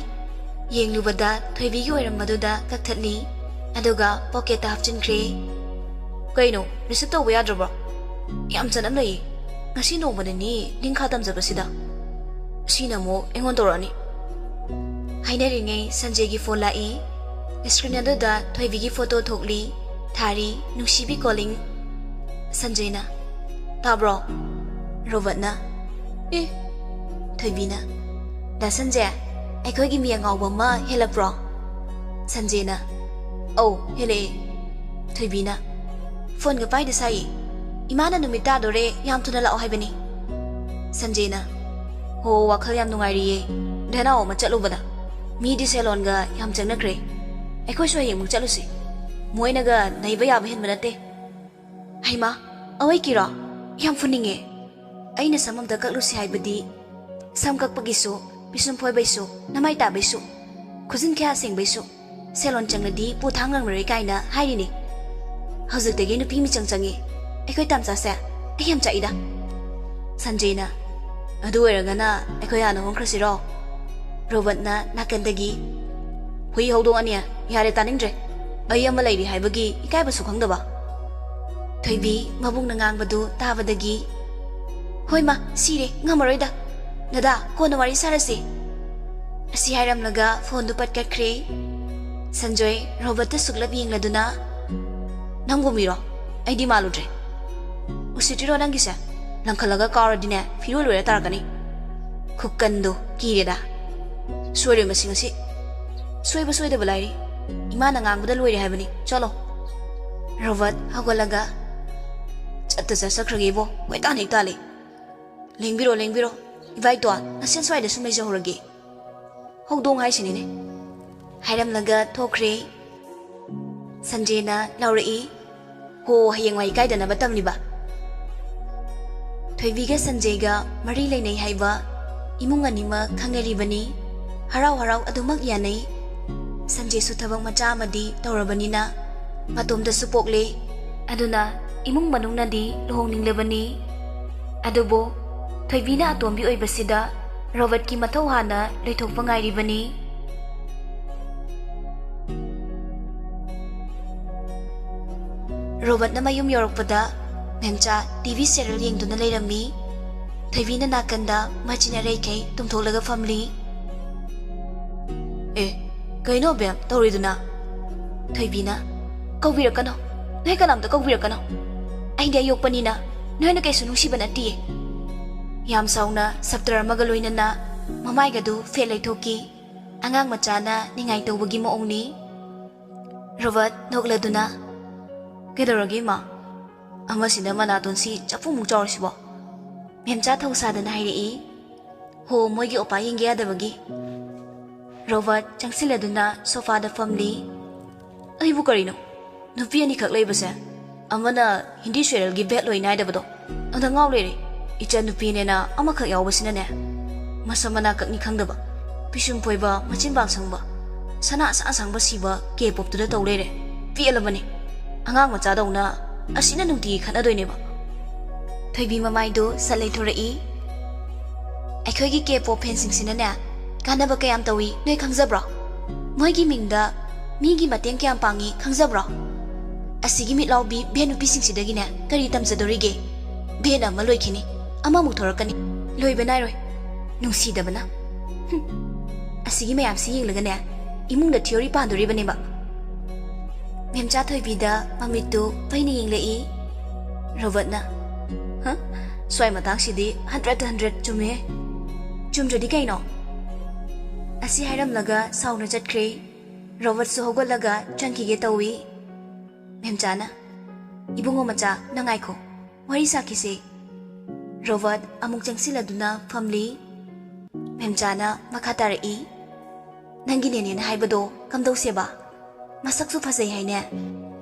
yenglubada thoibi gi oirambaduda kakthatli aduga pocket ta hapchinkre. Kaino receive to ya drobo yam chanam lei ngasi no badani lingkha tamjabasida sina mo engon torani hainari Sanjay gi phone lai screen aduda thoibi gi photo thokli thari nungsibi calling. Sanjay na tabro Robert na thoibi na da Sanjay akhoi gi mi angawba ma helapro. Sanjay na oh hele. Thoibi na phone ga pai da sai imana numita dore yam thuna lao haibani. Sanjay na ho wakhal yam nungairiye dana o ma chalubada mi di salon ga yam changnakre akhoi so yeng mu chalusi moina ga naiba ya bahin manate. Haima awai kira yam funinge aina samam da kaklusi haibadi sam kakpagisu bisum phoi baisu namai ta baisu khujin kya seng baisu salon changladi pu thangrang mari kaina haini hojik tege nupi mi changchangi akhoi tamcha sa ayam chaida. Sanjay na adu eragana akhoi ana hongkrasiro. Robert na nakandagi hui hodong ania yare taningre ayama lairi haibagi ikaiba su khangdaba. Thoibi mabung na ngangbadu tabadagi hoima sire ngamaroida nada kono wari sarasi asi hairamlaga phone du patkakre. Sanjay Robert ta suklab yengladuna nangumiro aidi maludre usitiro nangisa langkhalaga kawradine firo loira tarakani khukkandu kireda soire masingasi soiba soida balairi imana ngangbada loire haibani chalo. Robert hagolaga ꯆꯠꯇ ꯆꯠꯈ꯭ꯔꯒꯦꯕꯣ ꯀꯣꯏꯇꯥꯟ ꯍꯦꯛ ꯇꯥꯜꯂꯤ ꯂꯦꯡꯕꯤꯔꯣ ꯂꯦꯡꯕꯤꯔꯣ ꯏꯕꯥꯏꯇꯣ ꯅꯁꯦꯟ ꯁ꯭ꯋꯥꯏꯗ ꯁꯨꯝ ꯂꯩꯖꯍꯧꯔꯒꯦ ꯍꯧꯗꯣꯡ ꯍꯥꯏꯁꯤꯅꯤꯅꯦ ꯍꯥꯏꯔꯝꯂꯒ ꯊꯣꯛꯈ꯭ꯔꯦ ꯁꯟꯖꯦꯅ ꯂꯥꯎꯔꯛꯏ ꯍꯣ ꯍꯌꯦꯡꯋꯥꯏ ꯀꯥꯏꯗꯅꯕ ꯇꯝꯂꯤꯕ ꯊꯣꯏꯕꯤꯒ ꯁꯟꯖꯦꯒ ꯃꯔꯤ ꯂꯩꯅꯩ ꯍꯥꯏꯕ ꯏꯃꯨꯡ ꯑꯅꯤꯃꯛ ꯈꯪꯅꯔꯤꯕꯅꯤ ꯍꯔꯥꯎ ꯍꯔꯥꯎ ꯑꯗꯨꯃꯛ ꯌꯥꯅꯩ ꯁꯟꯖꯦꯁꯨ ꯊꯕꯛ ꯃꯆꯥ ꯑꯃꯗꯤ ꯇꯧꯔꯕꯅꯤꯅ ꯃꯇꯣꯝꯗꯁꯨ ꯄꯣꯛꯂꯦ ꯑꯗꯨꯅ ꯏꯃꯨꯡ ꯃꯅꯨꯡꯅꯗꯤ ꯂꯨꯍꯣꯡꯅꯤꯡꯂꯕꯅꯤ ꯑꯗꯨꯕꯨ ꯊꯣꯏꯕꯤꯅ ꯑꯇꯣꯝꯕꯤ ꯑꯣꯏꯕꯁꯤꯗ ꯔꯣꯕꯔꯠꯀꯤ ꯃꯊꯧ ꯍꯥꯟꯅ ꯂꯣꯏꯊꯣꯛꯄ ꯉꯥꯏꯔꯤꯕꯅꯤ ꯔꯣꯕꯔꯠꯅ ꯃꯌꯨꯝ ꯌꯧꯔꯛꯄꯗ ꯃꯦꯝꯆꯥ ꯇꯤꯚꯤ ꯁꯦꯔꯤꯌꯦꯜ ꯌꯦꯡꯗꯨꯅ ꯂꯩꯔꯝꯃꯤ ꯊꯣꯏꯕꯤꯅ ꯅꯥꯀꯟꯗ ꯃꯆꯤꯟ ꯑꯔꯩꯈꯩ ꯇꯨꯝꯊꯣꯛꯂꯒ ꯐꯝꯂꯤ ꯑꯦ ꯀꯩꯅꯣ ꯕꯦꯝ ꯇꯧꯔꯤꯗꯨꯅ ꯊꯣꯏꯕꯤꯅ ꯀꯧꯕꯤꯔꯛꯀꯅꯣ ꯅꯣꯏ ꯀꯅꯥꯝꯇ ꯀꯧꯕꯤꯔꯛꯀꯅꯣ ꯑꯩꯗꯤ ꯑꯌꯣꯛꯄꯅꯤꯅ ꯅꯣꯏꯅ ꯀꯩꯁꯨ ꯅꯨꯡꯁꯤꯕ ꯅꯠꯇꯤꯌꯦ ꯌꯥꯝ ꯁꯥꯎꯅ ꯁꯞꯇꯔ ꯑꯃꯒ ꯂꯣꯏꯅꯅ ꯃꯃꯥꯏꯒꯗꯨ ꯐꯦꯠ ꯂꯩꯊꯣꯛꯈꯤ ꯑꯉꯥꯡ ꯃꯆꯥꯅ ꯅꯤꯡꯉꯥꯏ ꯇꯧꯕꯒꯤ ꯃꯑꯣꯡꯅꯤ ꯔꯣꯕꯔꯠ ꯅꯣꯛꯂꯗꯨꯅ ꯀꯩꯗꯧꯔꯒꯦ ꯏꯃꯥ ꯑꯃꯁꯤꯅ ꯃꯅꯥꯇꯣꯟꯁꯤ ꯆꯐꯨꯃꯨꯛ ꯆꯥꯎꯔꯤꯁꯤꯕꯣ ꯃꯦꯝꯆꯥ ꯊꯧꯁꯥꯗꯅ ꯍꯥꯏꯔꯛꯏ ꯍꯣ ꯃꯣꯏꯒꯤ ꯑꯣꯄꯥ ꯌꯦꯡꯒꯦ ꯌꯥꯗꯕꯒꯤ ꯔꯣꯕꯔꯠ ꯆꯪꯁꯤꯜꯂꯗꯨꯅ ꯁꯣꯐꯥꯗ ꯐꯝꯂꯤ ꯑꯩꯕꯨ ꯀꯔꯤꯅꯣ ꯅꯨꯄꯤ ꯑꯅꯤꯈꯛ ꯂꯩꯕꯁꯦ ꯑꯃꯅ ꯍꯤꯟꯗꯤ ꯁꯦꯔꯤꯌꯦꯜꯒꯤ ꯕꯦꯠ ꯂꯣꯏ ꯅꯥꯏꯗꯕꯗꯣ ꯑꯗ ꯉꯥꯎ ꯂꯩꯔꯦ ꯏꯆꯟ ꯅꯨꯄꯤꯅꯦꯅ ꯑꯃꯈꯛ ꯌꯥꯎꯕꯁꯤꯅꯅꯦ ꯃꯁꯝ ꯃꯅꯥ ꯀꯛꯅꯤ ꯈꯪꯗꯕ ꯄꯤꯁꯨꯝ ꯐꯣꯏꯕ ꯃꯆꯤꯟꯕꯥꯛ ꯁꯪꯕ ꯁꯅꯥ ꯑꯁꯥꯡꯕ ꯁꯤꯕ ꯀꯦ ꯄꯣꯞꯇꯨꯗ ꯇꯧ ꯂꯩꯔꯦ ꯄꯦꯜꯂꯕꯅꯤ ꯑꯉꯥꯡ ꯃꯆꯥꯗꯧꯅ ꯑꯁꯤꯅ ꯅꯨꯡꯇꯤꯒꯤ ꯈꯠꯅꯗꯣꯏꯅꯦꯕ ꯊꯣꯏꯕꯤ ꯃꯃꯥꯏꯗꯨ ꯁꯠ ꯂꯩꯊꯣꯔꯛꯏ ꯑꯩꯈꯣꯏꯒꯤ ꯀꯦ ꯄꯣꯞ ꯐꯦꯟꯁꯤꯡꯁꯤꯅꯅꯦ ꯀꯥꯟꯅꯕ ꯀꯌꯥꯝ ꯇꯧꯏ ꯅꯣꯏ ꯈꯪꯖꯕ꯭ꯔꯣ ꯃꯣꯏꯒꯤ ꯃꯤꯡꯗ ꯃꯤꯒꯤ ꯃꯇꯦꯡ ꯀꯌꯥꯝ ꯄꯥꯡꯏ ꯈꯪꯖꯕ꯭ꯔꯣ ꯑꯁꯤꯒꯤ ꯃꯤꯠꯂꯥꯎꯕꯤ ꯚꯦꯟ ꯅꯨꯄꯤꯁꯤꯡꯁꯤꯗꯒꯤꯅꯦ ꯀꯔꯤ ꯇꯝꯖꯗꯣꯔꯤꯒꯦ ꯚꯦꯟ ꯑꯃ ꯂꯣꯏꯈꯤꯅꯤ ꯑꯃꯃꯨꯛ ꯊꯣꯔꯛꯀꯅꯤ ꯂꯣꯏꯕ ꯅꯥꯏꯔꯣꯏ ꯅꯨꯡꯁꯤꯗꯕꯅ ꯑꯁꯤꯒꯤ ꯃꯌꯥꯝꯁꯤ ꯌꯦꯡꯂꯒꯅꯦ ꯏꯃꯨꯡꯗ ꯊꯤꯑꯣꯔꯤ ꯄꯥꯟꯗꯣꯔꯤꯕꯅꯦꯕ ꯃꯦꯝꯆꯥ ꯊꯣꯏꯕꯤꯗ ꯃꯃꯤꯠꯇꯨ ꯐꯩꯅ ꯌꯦꯡꯂꯛꯏ ꯔꯣꯕꯔꯠꯅ ꯁ꯭ꯋꯥꯏ ꯃꯇꯥꯡꯁꯤꯗꯤ 100% ꯆꯨꯝꯃꯦ ꯆꯨꯝꯗ꯭ꯔꯗꯤ ꯀꯩꯅꯣ ꯑꯁꯤ ꯍꯥꯏꯔꯝꯂꯒ ꯁꯥꯎꯅ ꯆꯠꯈ꯭ꯔꯦ ꯔꯣꯕꯔꯠꯁꯨ ꯍꯧꯒꯠꯂꯒ ꯆꯪꯈꯤꯒꯦ ꯇꯧꯏ ꯃꯦꯝꯆꯥꯅ ꯏꯕꯨꯡꯉꯣ ꯃꯆꯥ ꯅꯪ ꯉꯥꯏꯈꯣ ꯋꯥꯔꯤ ꯁꯥꯈꯤꯁꯦ ꯔꯣꯕꯔꯠ ꯑꯃꯨꯛ ꯆꯪꯁꯤꯜꯂꯗꯨꯅ ꯐꯝꯂꯤ ꯃꯦꯝꯆꯥꯅ ꯃꯈꯥ ꯇꯥꯔꯛꯏ ꯅꯪꯒꯤ ꯅꯦꯅꯦꯅ ꯍꯥꯏꯕꯗꯣ ꯀꯝꯗꯧꯁꯦꯕ ꯃꯁꯛꯁꯨ ꯐꯖꯩ ꯍꯥꯏꯅꯦ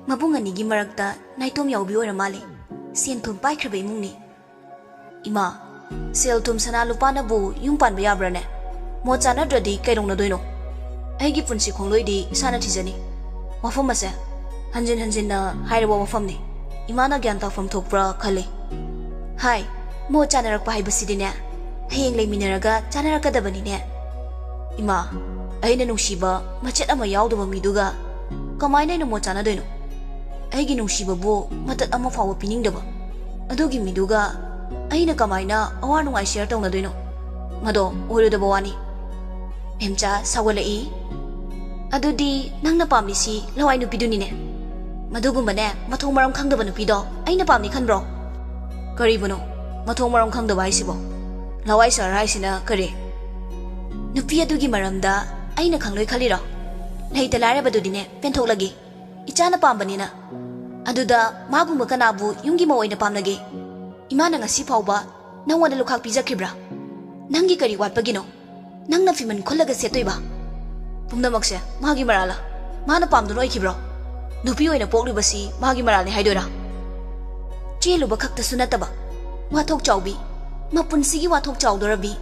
ꯃꯕꯨꯡ ꯑꯅꯤꯒꯤ ꯃꯔꯛꯇ ꯅꯥꯏꯇꯣꯝ ꯌꯥꯎꯕꯤ ꯑꯣꯏꯔ ꯃꯥꯜꯂꯦ ꯁꯦꯟ ꯊꯨꯝ ꯄꯥꯏꯈ꯭ꯔꯕ ꯏꯃꯨꯡꯅꯤ ꯏꯃꯥ ꯁꯦꯜ ꯊꯨꯝ ꯁꯅꯥ ꯂꯨꯄꯥꯅꯕꯨ ꯌꯨꯝ ꯄꯥꯟꯕ ꯌꯥꯕ꯭ꯔꯥꯅꯦ ꯃꯣꯠ ꯆꯥꯟꯅꯗ꯭ꯔꯗꯤ ꯀꯩꯗꯧꯅꯗꯣꯏꯅꯣ ꯑꯩꯒꯤ ꯄꯨꯟꯁꯤ ꯈꯣꯡꯂꯣꯏꯗꯤ ꯏꯁꯥꯅ ꯊꯤꯖꯅꯤ ꯋꯥꯐꯝ ꯑꯁꯦ ꯍꯟꯖꯤꯟ ꯍꯟꯖꯤꯟꯅ ꯍꯥꯏꯔꯕ ꯋꯥꯐꯝꯅꯤ ꯏꯃꯥꯅ ꯒ꯭ꯌꯥꯟ ꯇꯥꯐꯝ ꯊꯣꯛꯄ꯭ꯔꯥ ꯈꯜꯂꯤ ꯍꯥꯏ ꯃꯣꯠ ꯆꯥꯟꯅꯔꯛꯄ ꯍꯥꯏꯕꯁꯤꯗꯤꯅꯦ ꯍꯌꯦꯡ ꯂꯩꯃꯤꯟꯅꯔꯒ ꯆꯥꯟꯅꯔꯛꯀꯗꯕꯅꯤꯅꯦ ꯏꯃꯥ ꯑꯩꯅ ꯅꯨꯡꯁꯤꯕ ꯃꯆꯦꯠ ꯑꯃ ꯌꯥꯎꯗꯕ ꯃꯤꯗꯨꯒ ꯀꯃꯥꯏꯅ ꯑꯩꯅ ꯃꯣꯠ ꯆꯥꯟꯅꯗꯣꯏꯅꯣ ꯑꯩꯒꯤ ꯅꯨꯡꯁꯤꯕꯕꯨ ꯃꯇꯠ ꯑꯃ ꯐꯥꯎꯕ ꯄꯤꯅꯤꯡꯗꯕ ꯑꯗꯨꯒꯤ ꯃꯤꯗꯨꯒ ꯑꯩꯅ ꯀꯃꯥꯏꯅ ꯑꯋꯥ ꯅꯨꯡꯉꯥꯏ ꯁꯦꯌꯔ ꯇꯧꯅꯗꯣꯏꯅꯣ ꯃꯗꯣ ꯑꯣꯏꯔꯣꯏꯗꯕ ꯋꯥꯅꯤ ꯃꯦꯝꯆꯥ ꯁꯥꯎꯒꯠꯂꯛꯏ ꯑꯗꯨꯗꯤ ꯅꯪꯅ ꯄꯥꯝꯂꯤꯁꯤ ꯂꯋꯥꯏ ꯅꯨꯄꯤꯗꯨꯅꯤꯅꯦ ꯃꯗꯨꯒꯨꯝꯕꯅꯦ ꯃꯊꯣꯡ ꯃꯔꯝ ꯈꯪꯗꯕ ꯅꯨꯄꯤꯗꯣ ꯑꯩꯅ ꯄꯥꯝꯅꯤ ꯈꯟꯕ꯭ꯔꯣ ꯀꯔꯤꯕꯨꯅꯣ ꯃꯊꯣꯡ ꯃꯔꯝ ꯈꯪꯗꯕ ꯍꯥꯏꯁꯤꯕꯣ ꯂꯋꯥꯏ ꯁꯍꯔ ꯍꯥꯏꯁꯤꯅ ꯀꯔꯤ ꯅꯨꯄꯤ ꯑꯗꯨꯒꯤ ꯃꯔꯝꯗ ꯑꯩꯅ ꯈꯪꯂꯣꯏ ꯈꯜꯂꯤꯔꯣ ꯂꯩꯇ ꯂꯥꯏꯔꯕꯗꯨꯗꯤꯅꯦ ꯄꯦꯟꯊꯣꯛꯂꯒꯦ ꯏꯆꯥꯅ ꯄꯥꯝꯕꯅꯤꯅ ꯑꯗꯨꯗ ꯃꯥꯒꯨꯝꯕ ꯀꯅꯥꯕꯨ ꯌꯨꯝꯒꯤ ꯃꯧ ꯑꯣꯏꯅ ꯄꯥꯝꯅꯒꯦ ꯏꯃꯥꯅ ꯉꯁꯤ ꯐꯥꯎꯕ ꯅꯪꯉꯣꯟꯗ ꯂꯨꯈꯥꯛ ꯄꯤꯖꯈꯤꯕ꯭ꯔꯥ ꯅꯪꯒꯤ ꯀꯔꯤ ꯋꯥꯠꯄꯒꯤꯅꯣ ꯅꯪꯅ ꯐꯤꯃꯟ ꯈꯨꯜꯂꯒ ꯁꯦꯠꯇꯣꯏꯕ ꯄꯨꯝꯅꯃꯛꯁꯦ ꯃꯥꯒꯤ ꯃꯔꯥꯜꯂ ꯃꯥꯅ ꯄꯥꯝꯗꯨꯅ ꯑꯣꯏꯈꯤꯕ꯭ꯔꯣ ꯅꯨꯄꯤ ꯑꯣꯏꯅ ꯄꯣꯛꯂꯤꯕꯁꯤ ꯃꯥꯒꯤ ꯃꯔꯥꯜꯅꯤ ꯍꯥꯏꯗꯣꯏꯔꯥ ꯆꯦꯜꯂꯨꯕ ꯈꯛꯇꯁꯨ ꯅꯠꯇꯕ ꯋꯥꯊꯣꯛ ꯆꯥꯎꯕꯤ ꯃꯄꯨꯟꯁꯤꯒꯤ ꯋꯥꯊꯣꯛ ꯆꯥꯎꯗꯣꯔꯕꯤ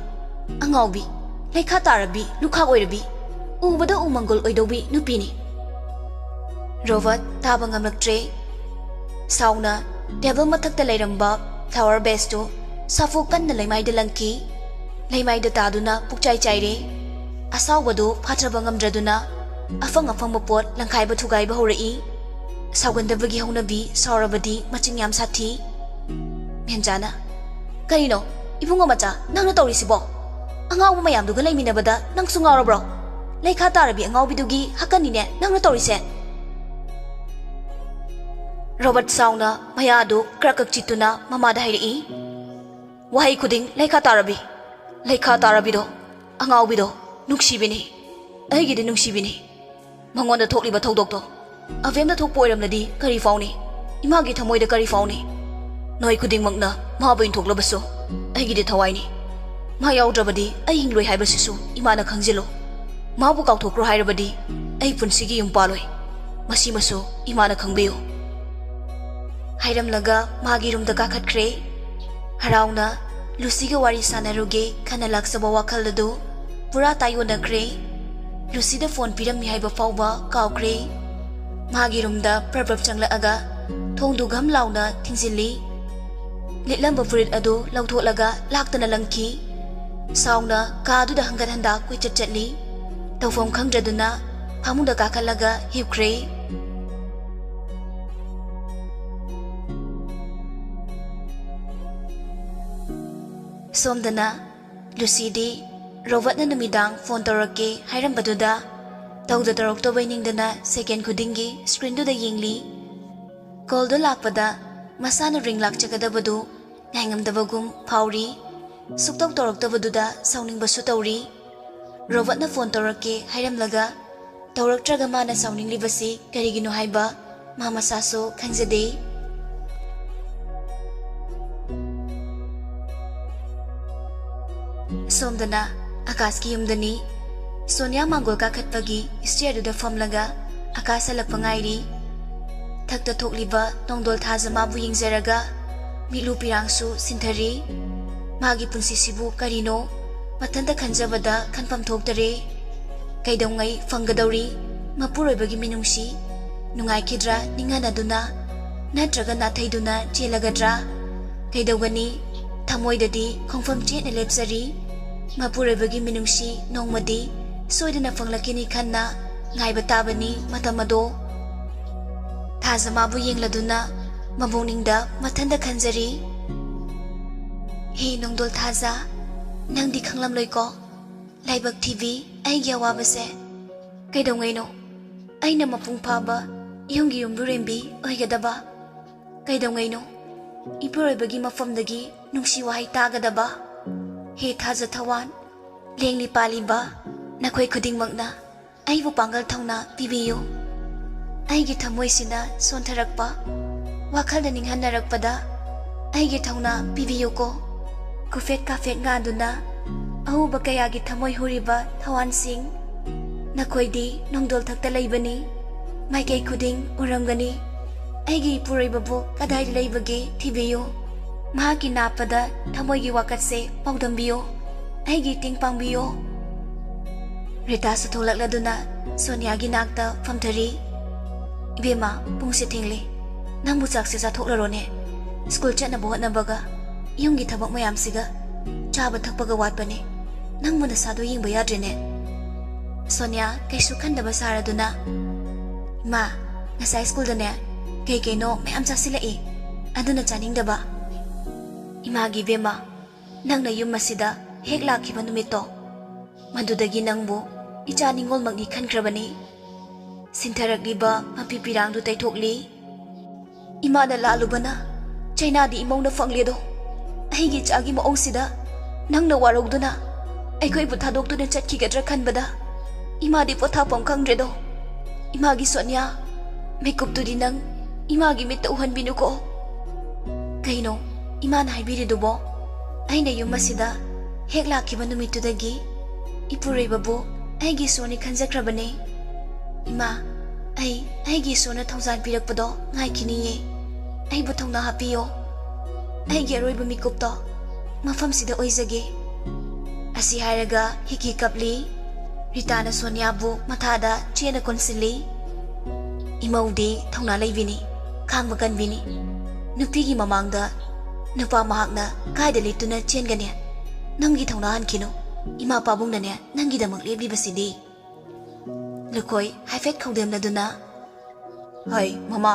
ꯑꯉꯥꯎꯕꯤ ꯂꯩꯈꯥ ꯇꯥꯔꯕꯤ ꯂꯨꯈꯥꯛ ꯑꯣꯏꯔꯕꯤ ꯎꯕꯗ ꯎꯃꯪꯒꯣꯜ ꯑꯣꯏꯗꯧꯕꯤ ꯅꯨꯄꯤꯅꯤ ꯔꯣꯕꯔꯠ ꯇꯥꯕ ꯉꯝꯂꯛꯇ꯭ꯔꯦ ꯁꯥꯎꯅ ꯇꯦꯕꯜ ꯃꯊꯛꯇ ꯂꯩꯔꯝꯕ ꯐ꯭ꯂꯥꯋꯔ ꯕꯦꯁꯇꯨ ꯁꯥꯐꯨ ꯀꯟꯅ ꯂꯩꯃꯥꯏꯗ ꯂꯪꯈꯤ ꯂꯩꯃꯥꯏꯗ ꯇꯥꯗꯨꯅ ꯄꯨꯛꯆꯥꯏ ꯆꯥꯏꯔꯦ ꯑꯁꯥꯎꯕꯗꯨ ꯐꯥꯊꯕ ꯉꯝꯗ꯭ꯔꯗꯨꯅ ꯑꯐꯪ ꯑꯐꯪꯕ ꯄꯣꯠ ꯂꯪꯈꯥꯏꯕ ꯊꯨꯒꯥꯏꯕ ꯍꯧꯔꯛꯏ ꯁꯥꯎꯒꯟꯗꯕꯒꯤ ꯍꯧꯅꯕꯤ ꯁꯥꯎꯔꯕꯗꯤ ꯃꯆꯤꯟ ꯌꯥꯝ ꯁꯥꯊꯤ ꯃꯦꯝꯆꯥꯅ ꯀꯔꯤꯅꯣ ꯏꯕꯨꯡꯉꯣ ꯃꯆꯥ ꯅꯪꯅ ꯇꯧꯔꯤꯁꯤꯕꯣ ꯑꯉꯥꯎꯕ ꯃꯌꯥꯝꯗꯨꯒ ꯂꯩꯃꯤꯟꯅꯕꯗ ꯅꯪꯁꯨ ꯉꯥꯎꯔꯕ꯭ꯔꯣ ꯂꯩꯈꯥ ꯇꯥꯔꯕꯤ ꯑꯉꯥꯎꯕꯤꯗꯨꯒꯤ ꯍꯛꯀꯅꯤꯅꯦ ꯅꯪꯅ ꯇꯧꯔꯤꯁꯦ ꯔꯣꯕꯔꯠ ꯁꯥꯎꯅ ꯃꯌꯥꯗꯨ ꯀ꯭ꯔꯛ ꯆꯤꯠꯇꯨꯅ ꯃꯃꯥꯗ ꯍꯥꯏꯔꯛꯏ ꯋꯥꯍꯩ ꯈꯨꯗꯤꯡ ꯂꯩꯈꯥ ꯇꯥꯔꯕꯤꯗꯣ ꯑꯉꯥꯎꯕꯤꯗꯣ ꯅꯨꯡꯁꯤꯕꯤꯅꯤ ꯑꯩꯒꯤꯗꯤ ꯅꯨꯡꯁꯤꯕꯤꯅꯤ ꯃꯉꯣꯟꯗ ꯊꯣꯛꯂꯤꯕ ꯊꯧꯗꯣꯛꯇꯣ ꯑꯕꯦꯝꯗ ꯊꯣꯛꯄ ꯑꯣꯏꯔꯝꯂꯗꯤ ꯀꯔꯤ ꯐꯥꯎꯅꯤ ꯏꯃꯥꯒꯤ ꯊꯃꯣꯏꯗ ꯀꯔꯤ ꯐꯥꯎꯅꯤ Noi khudingmakna mabu inthoklobasu aigidi thawai ni ma yaudrabadi ai hingloi haibasisu imana khangjilo mabu kauthokro hairabadi ai punsigi yumpaloi masimasu imana khangbiyo hairamlaga magi rumda kakhatkre harauna Lucy ga wari sanaruge khana laksaba wakhaladu pura tayonakre Lucy da phone pirammi haiba fawba kaukre magi rumda prabab changlaaga thongdu gam launa thingzili litlamba furit adu lautholaga laktana langki sauna kadu da hangat handa koi chatli tawfam khangdraduna phamunda kakhalaga hipkre somdana Lucy di Robert na numidang phone torake hairam baduda tawda torok to bainingdana second khudingi screen du da yingli call do lakpada masana ring lak chakadabadu ngaingamdabagum phauri suktok torok to baduda sauning basu tawri Robert na phone torake hairam laga tawrak traga mana sauning libasi karigino haiba mama saso khangjade somdana Akaski yumdani Sonia mangol ka khatpagi stair da famlaga akasa lakpangairi thakta thokliba nongdol thazama bu yingzaraga milu pirangsu sinthari magi punsi sibu karino matanda khanjabada khanpam thoktare kaidongai fangadawri mapuroibagi minungsi nungai kidra ningana duna natraga nathaiduna chelagadra kaidogani thamoidadi khongfam chene lepsari Mapurebagi minungsi nongmadi soidana fanglakini khanna ngaiba tabani matamado thazamabu yengladuna maboningda mathanda khanjari he nongdol thaza nangdi khanglam loiko laibak tv ai gya wabase kaidongaino aina mapung phaba yunggi yumburembi oigadaba kaidongaino ipurebagi mafamdagi nungsi wahai tagadaba He thaza thawan lengli paliba nakhoi khudingmakna aibu pangal thongna pibiyo aigi thamoisina sontharakpa wakhalda ninghannarakpada aigi thongna pibiyo ko kufet kafet ngaduna ahuba kayagi thamoi huriba thawan sing nakhoidi nongdol thakta leibani maikai khuding uramgani aigi puraibabu kadai leibage thibiyo Mahaki napada thamoigi wakatse paudambiyo aigi tingpangbiyo Rita su tholakladuna Sonia gi nakta famthari Ibema pungsi thingli nangbu chakse sa thoklarone school chatna bohotnabaga yunggi thabak mayamsiga chaba thakpaga watpane nangmu na sadu yingba yadrene Sonia kaisu khandaba saraduna Ma ngasai school dane keikeno mayam chasilai aduna chaningdaba Imagi bema nangna yumasida hek lakhiba numito madudagi nangbu icha ningol magni khankrabani sintharakliba mapipirang du taithokli imana lalubana chaina di imongna fangledo aigi chagi mo ongsida nangna warogduna aikoi bu thadoktuna chatkigadra khanbada imadi pothapam khangredo imagi Sonia makeup tu di nang imagi mit uhan binuko kaino Iman haibiridubo aina yumasida hek lakhiba numitudagi ipureibabu aigi soni khanjakrabane ima aigi sona thongjan pirakpado ngaikiniye aibu thongna hapiyo aigi aroiba mikupto mafamsida oizage asi hairaga hiki kapli Ritana Sonia bu mathada chena konsili imaudi thongna leibini khangba kanbini nupigi mamangda Nupa mahakna kaida lituna chengane nanggi thongna hankino ima pabungnane nanggi damak lebli basidi Lukoi haifet khawdemna duna Hai mama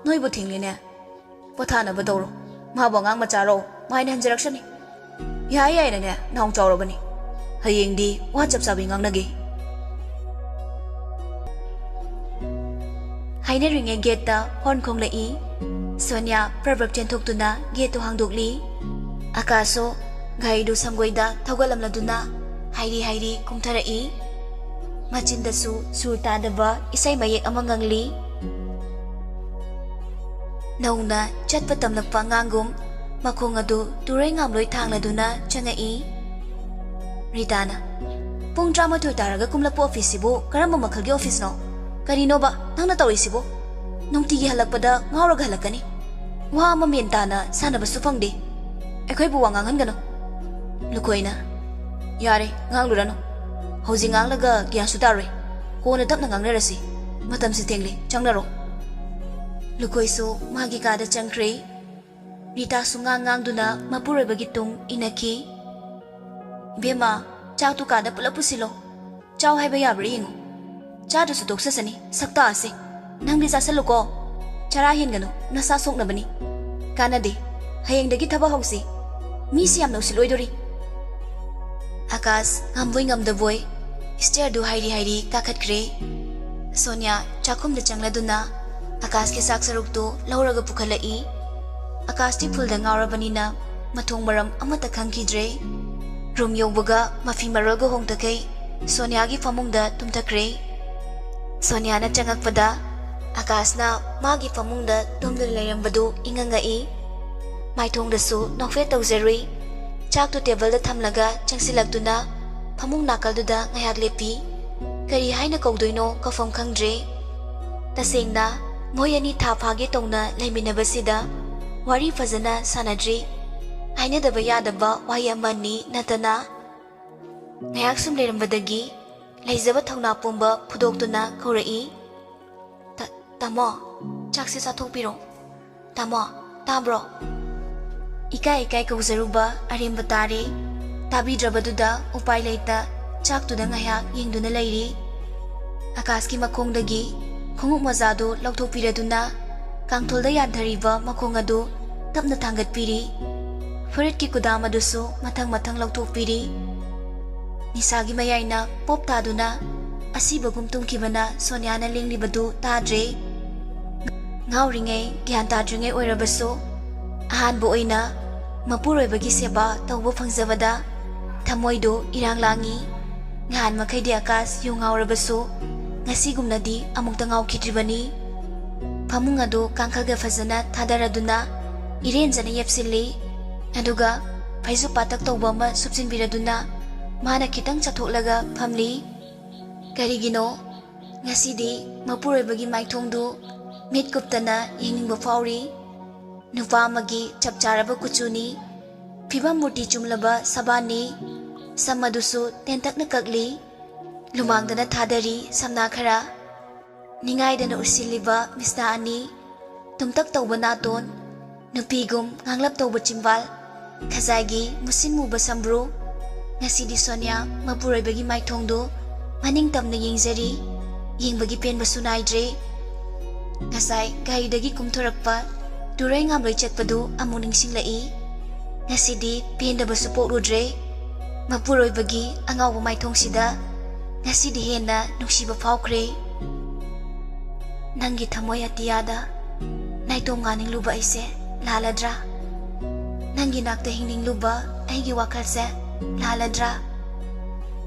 noibu thingline pothana badoro ma bongang macharo maina hanjaraksani yai ne naung chawrobani hayengdi whatsapp sabi ngangnagi Haina ringe geta hon khonglai Sonia prabab chenthokduna gate hangdokli Akaso gaidu samgoida thawgalamladuna hairi kumtharai machindasu surtadaba isai mayek amangangli Nauna chatpa tamlakpa ngangum makong adu turai ngamloi thangladuna changai Ritana pung drama thoi taraga kumlapu office sibu karamba makhalgi office no karino ba nangna tawri sibu nongti gi halakpada ngawraga halakani wa ma mentana sanaba sufangde ekhoi bu wangangan gano lukoina yare nganglurano hauji nganglaga gyan sutaroi kona tapna ngangnarasi matam si tengli changnaro lukoisu magi kada changkre Rita sungang-ngangduna mapuroi bagi tung inaki Bema chak tu kada pula pusilo chaw hai ba yabri ingo cha du su doksa sani sakta ase nang di sasa luko chara hin gano nasa sok na bani kana de hayeng dagi thaba hausi mi siam no siloi dori Akas ngamvoi ngamdavoi stair du hairi kakat kre Sonia chakum de changladuna Akas ke sak saruk tu lauraga pukhalai Akas ti phul da ngawrabanina mathong maram amata khangkidre Room yongbuga mafi maraga hong takai Sonia gi famungda tumtakre Sonia na changakpada Akas na magi famungda tumdal layambadu ingangai Maithong dasu nokfe tawzarui Chak tu table da thamlaga changsilagduna famung nakalduda ngayak lepi Kari haina kawdoino kafam khangdre Tasengna moyani tha phage tongna laiminabasida Wari fazana sanadri Aina daba yadaba wayamani natana Ngayak sum lerambadagi Laizaba thongna pumba phudoktuna kaurai Tamo chakse sathok piro Tamo tabro Ikai kauzaruba arimba tare Tabi drabaduda upai leita Chaktuda ngayak yengduna lairi Akaski makongdagi Khonguk mazadu lauthok piraduna Kangtholda yadhariba makongadu Tapna thangat piri Furit ki kudama dusu mathang lauthok piri Nisagi mayaina pop taduna Asibagum tumkibana Sonia na linglibadu tadre Ngawringai gyan tadringai oirabasu Ahanbu oina Mapuroi bagi seba tawba phangzabada Thamoido irang langi Ngahan makhaidi akas yung ngawrabasu Ngasigumnadi amukta ngawkidribani Pamung adu kangkalga fazana thadaraduna Irenjana yepsili Aduga phaisu patak tawba ma subsinbiraduna Mana kitang chathoklaga phamli Karigino Ngasidi mapuroi bagi maithongdu Mitkuptana yeningba fauri Nupa magi chapcharaba kuchuni Phibam murti chumlaba sabani Samadusu tentakna kakli Lumangdana thadari samna khara Ningaidana usiliba misna ani Tumtak tawba naton Nupigum nganglap tawba chimbal Khazagi musin muba sambru Ngasidi Sonia mapuroi bagi maithongdu Maning tamna yengzari Yengbagi penba sunaidre Ngasai gaidagi kumthorakpa Turai ngamloi chatpadu amu ningsinglai Ngasidi pendaba supokudre Mapuroi bagi angawba maithongsida Ngasidi hena nungsiba phawkre Nangi thamoy atiyada Naitom nganing luba aise laladra Nangi nakta hingning luba aigi wakalse laladra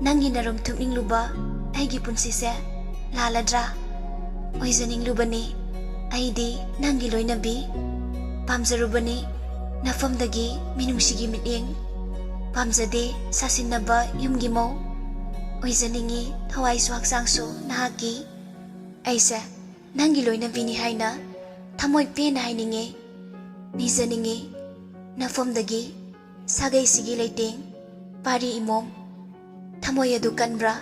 Nangi narum thukning luba aigi punsise laladra Oizaning lubani aidi nangi loinabi Pamzarubani nafamdagi minungsigi mityeng Pamzade sasinaba yumgi mo Oizaningi thawaisu haksangsu nahaki Aise Nangi loinabini haina Thamoy pena haininge Nizaninge Nafamdagi Sagai sigi leiteng Pari imom Thamoy adu kanbra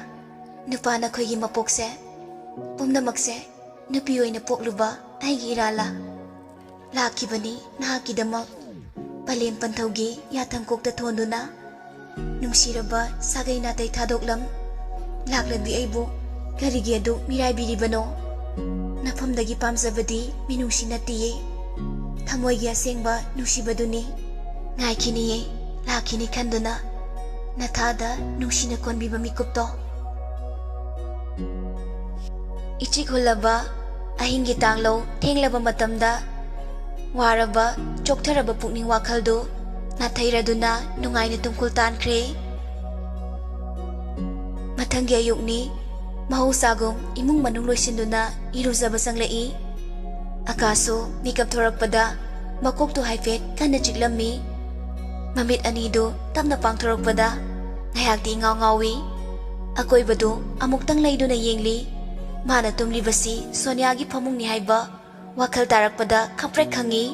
Nupana khoigi mapokse Pumnamakse Nupi oina pokluba Aigi irala Lakibani nahakidamak Palem panthaugi yathangkokta thonduna Nungsiraba sagai natai thadoklam Laklabi aibu Karigi adu mirai biribano Nafamdagi pamzabadi minungsi natiye Thamoygi asengba nungsibaduni Ngaikiniye lakini khanduna Nathada nungsina konbiba mikupto Ichik hulaba ahingi tanglo thenglaba matamda Waraba choktaraba pukning wakhaldo Nathairaduna nungaina tungkul tankre Mathangi ayukni Mahusagong imung manung loisinduna iruzaba sanglai Akaso makeup thorakpada ꯃꯀꯣꯛꯇꯨ ꯍꯥꯏꯐꯦꯠ ꯀꯟꯅ ꯆꯤꯛꯂꯝꯃꯤ꯫ ꯃꯃꯤꯠ ꯑꯅꯤꯗꯨ ꯇꯞꯅ ꯄꯥꯡꯊꯣꯔꯛꯄꯗ ꯉꯥꯏꯍꯥꯛꯇꯤ ꯏꯉꯥꯎ ꯉꯥꯎꯏ꯫ ꯑꯀꯣꯏꯕꯗꯨ ꯑꯃꯨꯛꯇꯪ ꯂꯩꯗꯨꯅ ꯌꯦꯡꯂꯤ꯫ ꯃꯥꯅ ꯇꯨꯝꯂꯤꯕꯁꯤ ꯁꯣꯅꯤꯌꯥꯒꯤ ꯐꯃꯨꯡꯅꯤ ꯍꯥꯏꯕ ꯋꯥꯈꯜ ꯇꯥꯔꯛꯄꯗ ꯈꯪꯄ꯭ꯔꯦꯛ ꯈꯪꯉꯤ꯫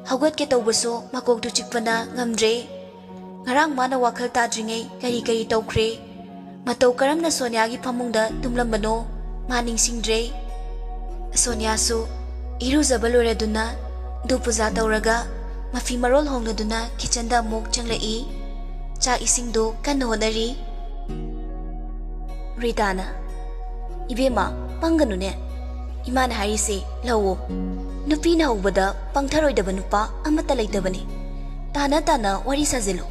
ꯍꯧꯒꯠꯀꯦ ꯇꯧꯕꯁꯨ ꯃꯀꯣꯛꯇꯨ ꯆꯤꯛꯄꯅ ꯉꯝꯗ꯭ꯔꯦ꯫ ꯉꯔꯥꯡ ꯃꯥꯅ ꯋꯥꯈꯜ ꯇꯥꯗ꯭ꯔꯤꯉꯩ ꯀꯔꯤ ꯀꯔꯤ ꯇꯧꯈ꯭ꯔꯦ, ꯃꯇꯧ ꯀꯔꯝꯅ ꯁꯣꯅꯤꯌꯥꯒꯤ ꯐꯃꯨꯡꯗ ꯇꯨꯝꯂꯝꯕꯅꯣ ꯃꯥ ꯅꯤꯡꯁꯤꯡꯗ꯭ꯔꯦ꯫ ꯁꯣꯅꯤꯌꯥꯁꯨ ꯏꯔꯨꯖꯕ ꯂꯣꯏꯔꯗꯨꯅ ꯙꯨꯞ ꯄꯨꯖꯥ ꯇꯧꯔꯒ ꯃꯐꯤ ꯃꯔꯣꯜ ꯍꯣꯡꯂꯗꯨꯅ ꯀꯤꯆꯟꯗ ꯑꯃꯨꯛ ꯆꯪꯂꯛꯏ꯫ ꯆꯥꯛ ꯏꯁꯤꯡꯗꯨ ꯀꯟꯅ ꯍꯣꯠꯅꯔꯤ꯫ ꯔꯤꯇꯥꯅ, "ꯏꯕꯦꯝꯃ, ꯄꯪꯒꯅꯨꯅꯦ, ꯏꯃꯥꯅ ꯍꯥꯏꯔꯤꯁꯦ ꯂꯧꯋꯣ꯫ ꯅꯨꯄꯤꯅ ꯍꯧꯕꯗ ꯄꯪꯊꯔꯣꯏꯗꯕ ꯅꯨꯄꯥ ꯑꯃꯠꯇ ꯂꯩꯇꯕꯅꯤ꯫ ꯇꯥꯅ ꯇꯥꯅ ꯋꯥꯔꯤ ꯁꯥꯖꯤꯜꯂꯨ꯫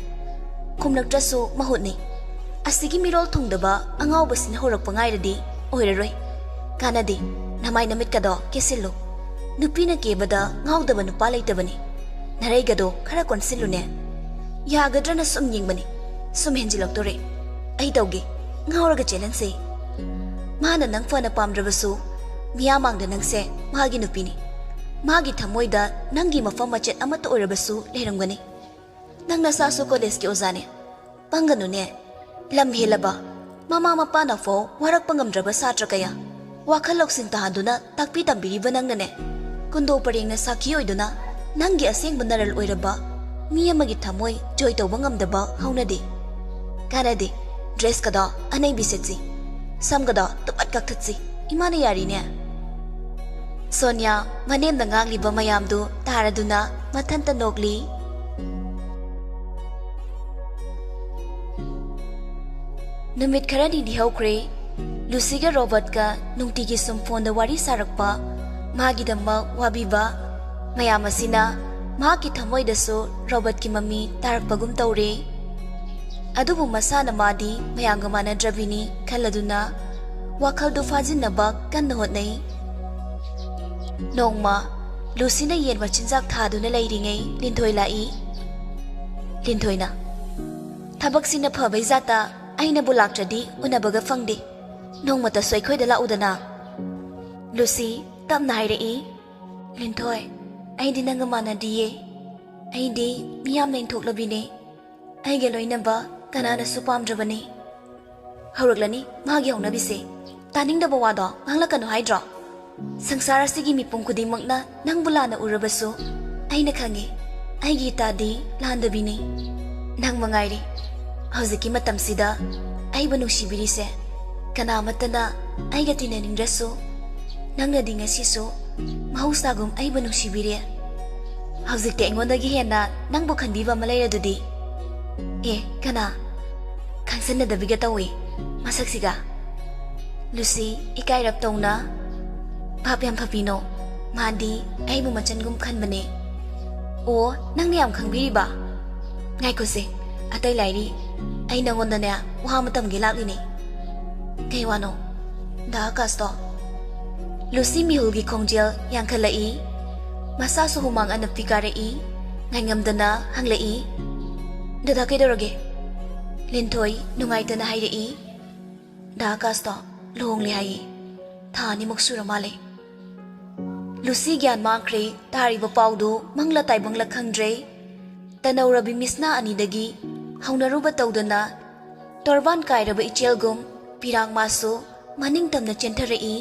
ꯈꯨꯝꯂꯛꯇ꯭ꯔꯁꯨ ꯃꯍꯨꯠꯅꯤ꯫ ꯑꯁꯤꯒꯤ ꯃꯤꯔꯣꯜ ꯊꯨꯡꯗꯕ ꯑꯉꯥꯎꯕꯁꯤꯅ ꯍꯧꯔꯛꯄ ꯉꯥꯏꯔꯗꯤ ꯑꯣꯏꯔꯔꯣꯏ꯫ ꯀꯥꯟꯅꯗꯦ, ꯅꯃꯥꯏ ꯅꯃꯤꯠꯀꯗꯣ ꯀꯦꯁꯤꯜꯂꯨ꯫ ꯅꯨꯄꯤꯅ ꯀꯦꯕꯗ ꯉꯥꯎꯗꯕ ꯅꯨꯄꯥ ꯂꯩꯇꯕꯅꯤ꯫ ꯅꯔꯩꯒꯗꯣ ꯈꯔ ꯀꯣꯟꯁꯤꯜꯂꯨꯅꯦ꯫ ꯌꯥꯒꯗ꯭ꯔꯅ ꯁꯨꯝ ꯌꯦꯡꯕꯅꯤ, ꯁꯨꯝ ꯍꯦꯟꯖꯤꯜꯂꯛꯇꯣꯔꯦ꯫ ꯑꯩ ꯇꯧꯒꯦ, ꯉꯥꯎꯔꯒ ꯆꯦꯜꯍꯟꯁꯦ꯫ ꯃꯥꯅ ꯅꯪ ꯐꯅ ꯄꯥꯝꯗ꯭ꯔꯕꯁꯨ ꯃꯤꯌꯥꯝꯃꯥꯡꯗ ꯅꯪꯁꯦ ꯃꯥꯒꯤ ꯅꯨꯄꯤꯅꯤ꯫ ꯃꯥꯒꯤ ꯊꯃꯣꯏꯗ ꯅꯪꯒꯤ ꯃꯐꯝ ꯃꯆꯦꯠ ꯑꯃꯠꯇ ꯑꯣꯏꯔꯕꯁꯨ ꯂꯩꯔꯝꯒꯅꯤ꯫ ꯅꯪ ꯅꯁꯥꯁꯨ ꯀꯣꯂꯦꯖꯀꯤ ꯑꯣꯖꯥꯅꯦ꯫ ꯄꯪꯒꯅꯨꯅꯦ꯫ ꯂꯝ ꯍꯦꯜꯂꯕ ꯃꯃꯥ ꯃꯄꯥꯅ ꯐꯥꯎ ꯋꯥꯔꯛꯄ ꯉꯝꯗ꯭ꯔꯕ ꯁꯥꯇ꯭ꯔ ꯀꯌꯥ ꯋꯥꯈꯜ ꯂꯧꯁꯤꯡ ꯇꯥꯍꯟꯗꯨꯅ ꯇꯥꯛꯄꯤ ꯇꯝꯕꯤꯔꯤꯕ ꯅꯪꯅꯅꯦ ꯀꯨꯟꯗꯣ ꯄꯔꯦꯡꯅ ꯁꯥꯈꯤ ꯑꯣꯏꯗꯨꯅ ꯅꯪꯒꯤ ꯑꯁꯦꯡꯕ ꯅꯔꯜ ꯑꯣꯏꯔꯕ ꯃꯤ ꯑꯃꯒꯤ ꯊꯃꯣꯏ ꯖꯣꯏ ꯇꯧꯕ ꯉꯝꯗꯕ ꯍꯧꯅꯗꯦ꯫ ꯀꯥꯟꯅꯗꯦ, ꯗ꯭ꯔꯦꯁꯀꯗꯣ ꯑꯅꯩꯕꯤ ꯁꯦꯠꯁꯤ, ꯁꯝꯒꯗꯣ ꯇꯨꯄꯠ ꯀꯛꯊꯠꯁꯤ꯫ ꯏꯃꯥꯅ ꯌꯥꯔꯤꯅꯦ꯫ ꯁꯣꯅꯤꯌꯥ ꯃꯅꯦꯝꯅ ꯉꯥꯡꯂꯤꯕ ꯃꯌꯥꯝꯗꯨ ꯇꯥꯔꯗꯨꯅ ꯃꯊꯟꯇ ꯅꯣꯛꯂꯤ꯫ ꯅꯨꯃꯤꯠ ꯈꯔꯅꯤꯗꯤ ꯍꯧꯈ꯭ꯔꯦ꯫ ꯂꯨꯁꯤꯒ ꯔꯣꯕꯔꯠꯀ ꯅꯨꯡꯇꯤꯒꯤ ꯁꯨꯝ ꯐꯣꯟꯗ ꯋꯥꯔꯤ ꯁꯥꯔꯛꯄ, ꯃꯥꯒꯤꯗꯃꯛ ꯋꯥꯕꯤꯕ ꯃꯌꯥꯝ ꯑꯁꯤꯅ ꯃꯍꯥꯛꯀꯤ ꯊꯃꯣꯏꯗꯁꯨ ꯔꯣꯕꯔꯠꯀꯤ ꯃꯃꯤ ꯇꯥꯔꯛꯄꯒꯨꯝ ꯇꯧꯔꯦ꯫ ꯑꯗꯨꯕꯨ ꯃꯁꯥꯅ ꯃꯥꯗꯤ ꯃꯌꯥꯝꯒ ꯃꯥꯟꯅꯗ꯭ꯔꯕꯤꯅꯤ ꯈꯜꯂꯗꯨꯅ ꯋꯥꯈꯜꯗꯨ ꯐꯥꯖꯤꯟꯅꯕ ꯀꯟꯅ ꯍꯣꯠꯅꯩ꯫ ꯅꯣꯡꯃ ꯂꯨꯁꯤꯅ ꯌꯦꯟ ꯃꯆꯤꯟꯖꯥꯛ ꯊꯥꯗꯨꯅ ꯂꯩꯔꯤꯉꯩ ꯂꯤꯟꯊꯣꯏ ꯂꯥꯛꯏ꯫ ꯂꯤꯟꯊꯣꯏꯅ, "ꯊꯕꯛꯁꯤꯅ ꯐꯕꯩ ꯖꯥꯠꯇ ꯑꯩꯅꯕꯨ ꯂꯥꯛꯇ꯭ꯔꯗꯤ ꯎꯅꯕꯒ ꯐꯪꯗꯦ꯫ ꯅꯣꯡꯃꯇꯁꯨ ꯑꯩꯈꯣꯏꯗ ꯂꯥꯛꯎꯗꯅ." ꯂꯨꯁꯤ ꯇꯞꯅ ꯍꯥꯏꯔꯛꯏ꯫ "ꯂꯤꯟꯊꯣꯏ, ꯑꯩꯗꯤ ꯅꯪꯒ ꯃꯥꯟꯅꯗꯤꯌꯦ꯫ ꯑꯩꯗꯤ ꯃꯤꯌꯥꯝꯅ ꯏꯟꯊꯣꯛꯂꯕꯤꯅꯦ꯫ ꯑꯩꯒ ꯂꯣꯏꯅꯕ ꯀꯅꯥꯅꯁꯨ ꯄꯥꯝꯗ꯭ꯔꯕꯅꯤ." ꯍꯧꯔꯛꯂꯅꯤ ꯃꯥꯒꯤ ꯍꯧꯅꯕꯤꯁꯦ꯫ ꯇꯥꯅꯤꯡꯗꯕ ꯋꯥꯗꯣ ꯉꯥꯡꯂꯛꯀꯅꯨ ꯍꯥꯏꯗ꯭ꯔꯣ? ꯁꯪꯁꯥꯔ ꯑꯁꯤꯒꯤ ꯃꯤꯄꯨꯝ ꯈꯨꯗꯤꯡꯃꯛꯅ ꯅꯪꯕꯨ ꯂꯥꯟꯅ ꯎꯔꯕꯁꯨ ꯑꯩꯅ ꯈꯪꯉꯤ, ꯑꯩꯒꯤ ꯏꯇꯥꯗꯤ ꯂꯥꯟꯗꯕꯤꯅꯤ꯫ ꯅꯪ ꯃꯉꯥꯏꯔꯤ ꯍꯧꯖꯤꯛꯀꯤ ꯃꯇꯝꯁꯤꯗ ꯑꯩꯕꯨ ꯅꯨꯡꯁꯤꯕꯤꯔꯤꯁꯦ꯫ ꯀꯅꯥꯃꯠꯇꯅ ꯑꯩꯒ ꯇꯤꯟꯅꯅꯤꯡꯗ꯭ꯔꯁꯨ ꯅꯪꯅꯗꯤ ꯉꯁꯤꯁꯨ ꯃꯍꯧꯁꯥꯒꯨꯝ ꯑꯩꯕꯨ ꯅꯨꯡꯁꯤꯕꯤꯔꯦ꯫ ꯍꯧꯖꯤꯛꯇꯤ ꯑꯩꯉꯣꯟꯗꯒꯤ ꯍꯦꯟꯅ ꯅꯪꯕꯨ ꯈꯟꯕꯤꯕ ꯑꯃ ꯂꯩꯔꯗꯨꯗꯤ꯫ ꯀꯅꯥ? ꯈꯪꯁꯟꯅꯗꯕꯤꯒ ꯇꯧꯏ ꯃꯁꯛꯁꯤꯒ." ꯂꯨꯁꯤ ꯏꯀꯥꯏꯔꯞ ꯇꯧꯅ, "ꯚꯥꯞ ꯌꯥꯝ ꯐꯕꯤꯅꯣ, ꯃꯥꯗꯤ ꯑꯩꯕꯨ ꯃꯆꯟꯒꯨꯝ ꯈꯟꯕꯅꯦ." "ꯑꯣ, ꯅꯪꯅ ꯌꯥꯝ ꯈꯪꯕꯤꯔꯤꯕ? ꯉꯥꯏꯈꯣꯁꯦ, ꯑꯇꯩ ꯂꯥꯏꯔꯤ ꯑꯩ ꯅꯪꯉꯣꯟꯗꯅꯦ ꯋꯥ ꯑꯃ ꯇꯝꯒꯦ ꯂꯥꯛꯂꯤꯅꯦ." "ꯀꯩ ꯋꯥꯅꯣ?" "ꯗꯥ ꯑꯀꯥꯁꯇꯣ." ꯂꯨꯁꯤ ꯃꯤꯍꯨꯜꯒꯤ ꯈꯣꯡꯖꯦꯜ ꯌꯥꯡꯈꯠꯂꯛꯏ꯫ ꯃꯁꯥꯁꯨ ꯍꯨꯃꯥꯡ ꯑꯅꯞꯄꯤ ꯀꯥꯔꯛꯏ꯫ ꯉꯥꯏꯉꯝꯗꯅ ꯍꯪꯂꯛꯏ, "ꯗꯗꯥ ꯀꯩꯗꯧꯔꯒꯦ?" ꯂꯤꯟꯊꯣꯏ ꯅꯨꯡꯉꯥꯏꯇꯅ ꯍꯥꯏꯔꯛꯏ, "ꯗꯥ ꯑꯀꯥꯁꯇꯣ ꯂꯨꯍꯣꯡꯂꯦ ꯍꯥꯏꯌꯦ꯫ ꯊꯥ ꯑꯅꯤꯃꯨꯛ ꯁꯨꯔ ꯃꯥꯜꯂꯦ." ꯂꯨꯁꯤ ꯒ꯭ꯌꯥꯟ ꯃꯥꯡꯈ꯭ꯔꯦ꯫ ꯇꯥꯔꯤꯕ ꯄꯥꯎꯗꯨ ꯃꯪꯂ ꯇꯥꯏꯕꯪꯂ ꯈꯪꯗ꯭ꯔꯦ꯫ ꯇꯅꯧꯔꯕꯤ ꯃꯤꯁꯅꯥ ꯑꯅꯤꯗꯒꯤ ꯍꯧꯅꯔꯨꯕ ꯇꯧꯗꯅ ꯇꯣꯔꯕꯥꯟ ꯀꯥꯏꯔꯕ ꯏꯆꯦꯜꯒꯨꯝ ꯄꯤꯔꯥꯡ ꯃꯥꯁꯨ ꯃꯅꯤꯡ ꯇꯝꯅ ꯆꯦꯟꯊꯔꯛꯏ꯫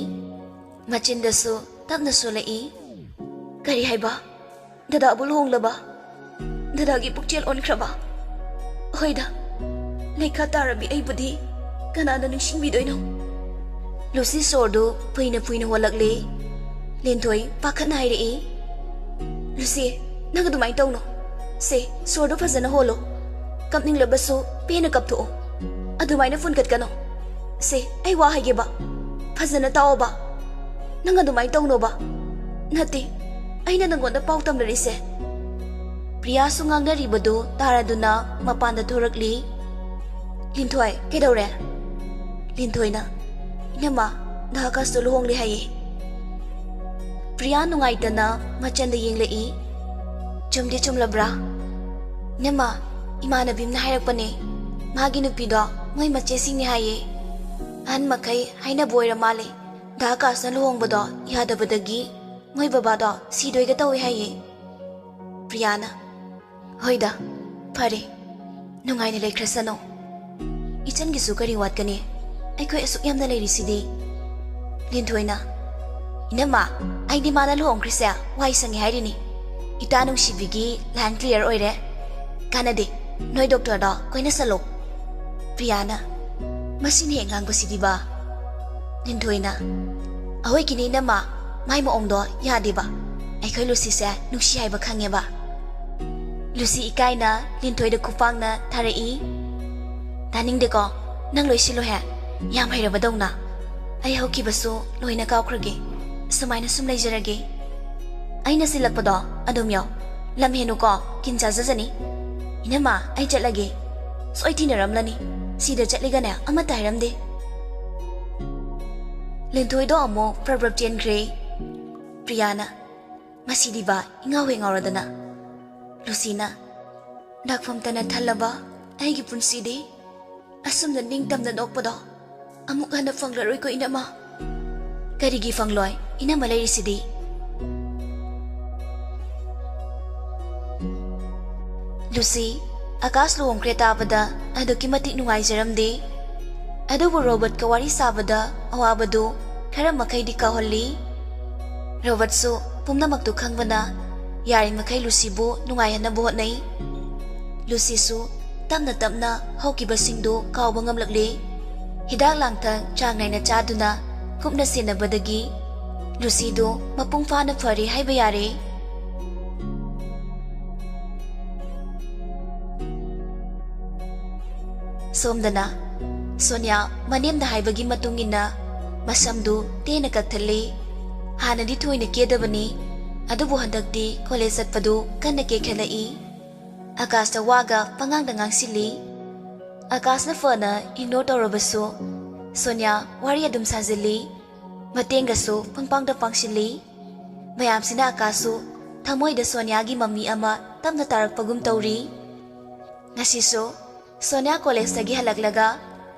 ꯃꯆꯤꯟꯗꯁꯨ ꯇꯞꯅ ꯁꯣꯜꯂꯛꯏ, "ꯀꯔꯤ ꯍꯥꯏꯕ? ꯗꯗꯥꯕꯨ ꯂꯨꯍꯣꯡꯂꯕ? ꯗꯗꯥꯒꯤ ꯄꯨꯛꯆꯦꯜ ꯑꯣꯟꯈ꯭ꯔꯕ? ꯍꯣꯏꯗ, ꯂꯩꯈꯥ ꯇꯥꯔꯕꯤ ꯑꯩꯕꯨꯗꯤ ꯀꯅꯥꯅ ꯅꯤꯡꯁꯤꯡꯕꯤꯗꯣꯏꯅꯣ?" ꯂꯨꯁꯤ ꯁꯣꯔꯗꯨ ꯐꯨꯏꯅ ꯐꯨꯏꯅ ꯍꯣꯜꯂꯛꯂꯦ꯫ ꯂꯤꯟꯊꯣꯏ ꯄꯥꯈꯠꯅ ꯍꯥꯏꯔꯛꯏ, "ꯂꯨꯁꯤ, ꯅꯪ ꯑꯗꯨꯃꯥꯏꯅ ꯇꯧꯅꯣ꯫ ꯁꯦ, ꯁꯣꯔꯗꯨ ꯐꯖꯅ ꯍꯣꯜꯂꯣ꯫ ꯀꯞꯅꯤꯡꯂꯕꯁꯨ ꯄꯦꯟꯅ ꯀꯞꯊꯣꯛꯑꯣ꯫ ꯑꯗꯨꯃꯥꯏꯅ ꯐꯨꯟꯒꯠꯀꯅꯣ꯫ ꯁꯦ, ꯑꯩ ꯋꯥ ꯍꯥꯏꯒꯦꯕ, ꯐꯖꯅ ꯇꯥꯎꯑꯣꯕ꯫ ꯅꯪ ꯑꯗꯨꯃꯥꯏꯅ ꯇꯧꯅꯣꯕ꯫ ꯅꯠꯇꯦ, ꯑꯩꯅ ꯅꯪꯉꯣꯟꯗ ꯄꯥꯎ ꯇꯝꯅꯔꯤꯁꯦ." ꯄ꯭ꯔꯤꯌꯥꯁꯨ ꯉꯥꯡꯅꯔꯤꯕꯗꯨ ꯇꯥꯔꯗꯨꯅ ꯃꯄꯥꯟꯗ ꯊꯣꯔꯛꯂꯤ꯫ "ꯂꯤꯟꯊꯣꯏ, ꯀꯩꯗꯧꯔꯦ?" ꯂꯤꯟꯊꯣꯏꯅ, "ꯏꯅꯝꯃ, ꯗꯥ ꯑꯀꯥꯁꯇꯣ ꯂꯨꯍꯣꯡꯂꯦ ꯍꯥꯏꯌꯦ." ꯄ꯭ꯔꯤꯌꯥ ꯅꯨꯡꯉꯥꯏꯇꯅ ꯃꯆꯟꯗ ꯌꯦꯡꯂꯛꯏ꯫ "ꯆꯨꯝꯗꯤ ꯆꯨꯝꯂꯕ꯭ꯔꯥ?" "ꯏꯅꯝꯃ, ꯏꯃꯥꯟꯅꯕꯤꯝꯅ ꯍꯥꯏꯔꯛꯄꯅꯦ꯫ ꯃꯥꯒꯤ ꯅꯨꯄꯤꯗꯣ ꯃꯣꯏ ꯃꯆꯦꯁꯤꯡꯅꯤ ꯍꯥꯏꯌꯦ꯫ ꯑꯍꯟ ꯃꯈꯩ ꯍꯥꯏꯅꯕ ꯑꯣꯏꯔ ꯃꯥꯜꯂꯦ꯫ ꯗꯥ ꯑꯀꯥꯁꯅ ꯂꯨꯍꯣꯡꯕꯗꯣ ꯌꯥꯗꯕꯗꯒꯤ ꯃꯣꯏ ꯕꯕꯥꯗꯣ ꯁꯤꯗꯣꯏꯒ ꯇꯧꯋꯦ ꯍꯥꯏꯌꯦ." Priyana, hoida, fare, nungai ni lekrasano. Ichan gisu kari wat kani, aikoi asuk yamna lerisidi. Linthoina, inama, ai di mana luong krisa, wai sangi hairini. Ita Nungsibigi land clear oire. Kanade, noi doctor da, koina salo. Priyana, masin hengang basidi ba. Linthoina, awai kini nama, mai mo ongdo yade ba. Aikoi Lucy se nungsi haiba khange ba. Lucy ikai na Linthoi da kupang na tharai. Daning de ko nang loi silo he yam haira badong na. Ai hoki basu loina kaw khrage. Samaina sum leijarage. Aina silakpado adum yaw. Lam henu ko kincha jajani. Inama ai chatlage. Soi tinaramlani. Sida chatliga na amata hairamde. Linthoi do amo prabraptian grey. Priyana, masidi ba ingawe ngauradana. Lucina, dakfam tana thalaba aigi punsidi. Asum na ningtam na nokpado. Amuk hana fanglaroi ko inama. Karigi fangloi inama lairisidi. Lucy, akas luong kreta pada aduki matik nungai jaramde. Adubu Robert kawari sabada awabadu kara makai di kaholi. Robert su pumna maktu khangbana yari makai Lucy bu nungai hana buhot nai. Lucy su tamna tamna hoki basingdu kawba ngamlakle. Hidak langtang chang nai na chaduna kupna sina badagi. Lucy du mapung fa na fari haiba yare. Somdana Sonia manem da haibagi matungina masamdu tena kakthale hanadi thoina kedabani adubu handakti college satpadu kanna ke khelai Akas da waga pangang dangang sili Akas na fana ignore tawrabasu Sonia wari adum sajili matenga su pangpang da pangsili mayam sina Akasu thamoi da Sonia gi mami ama tamna tarakpagum tawri ngasiso Sonia college tagi halaklaga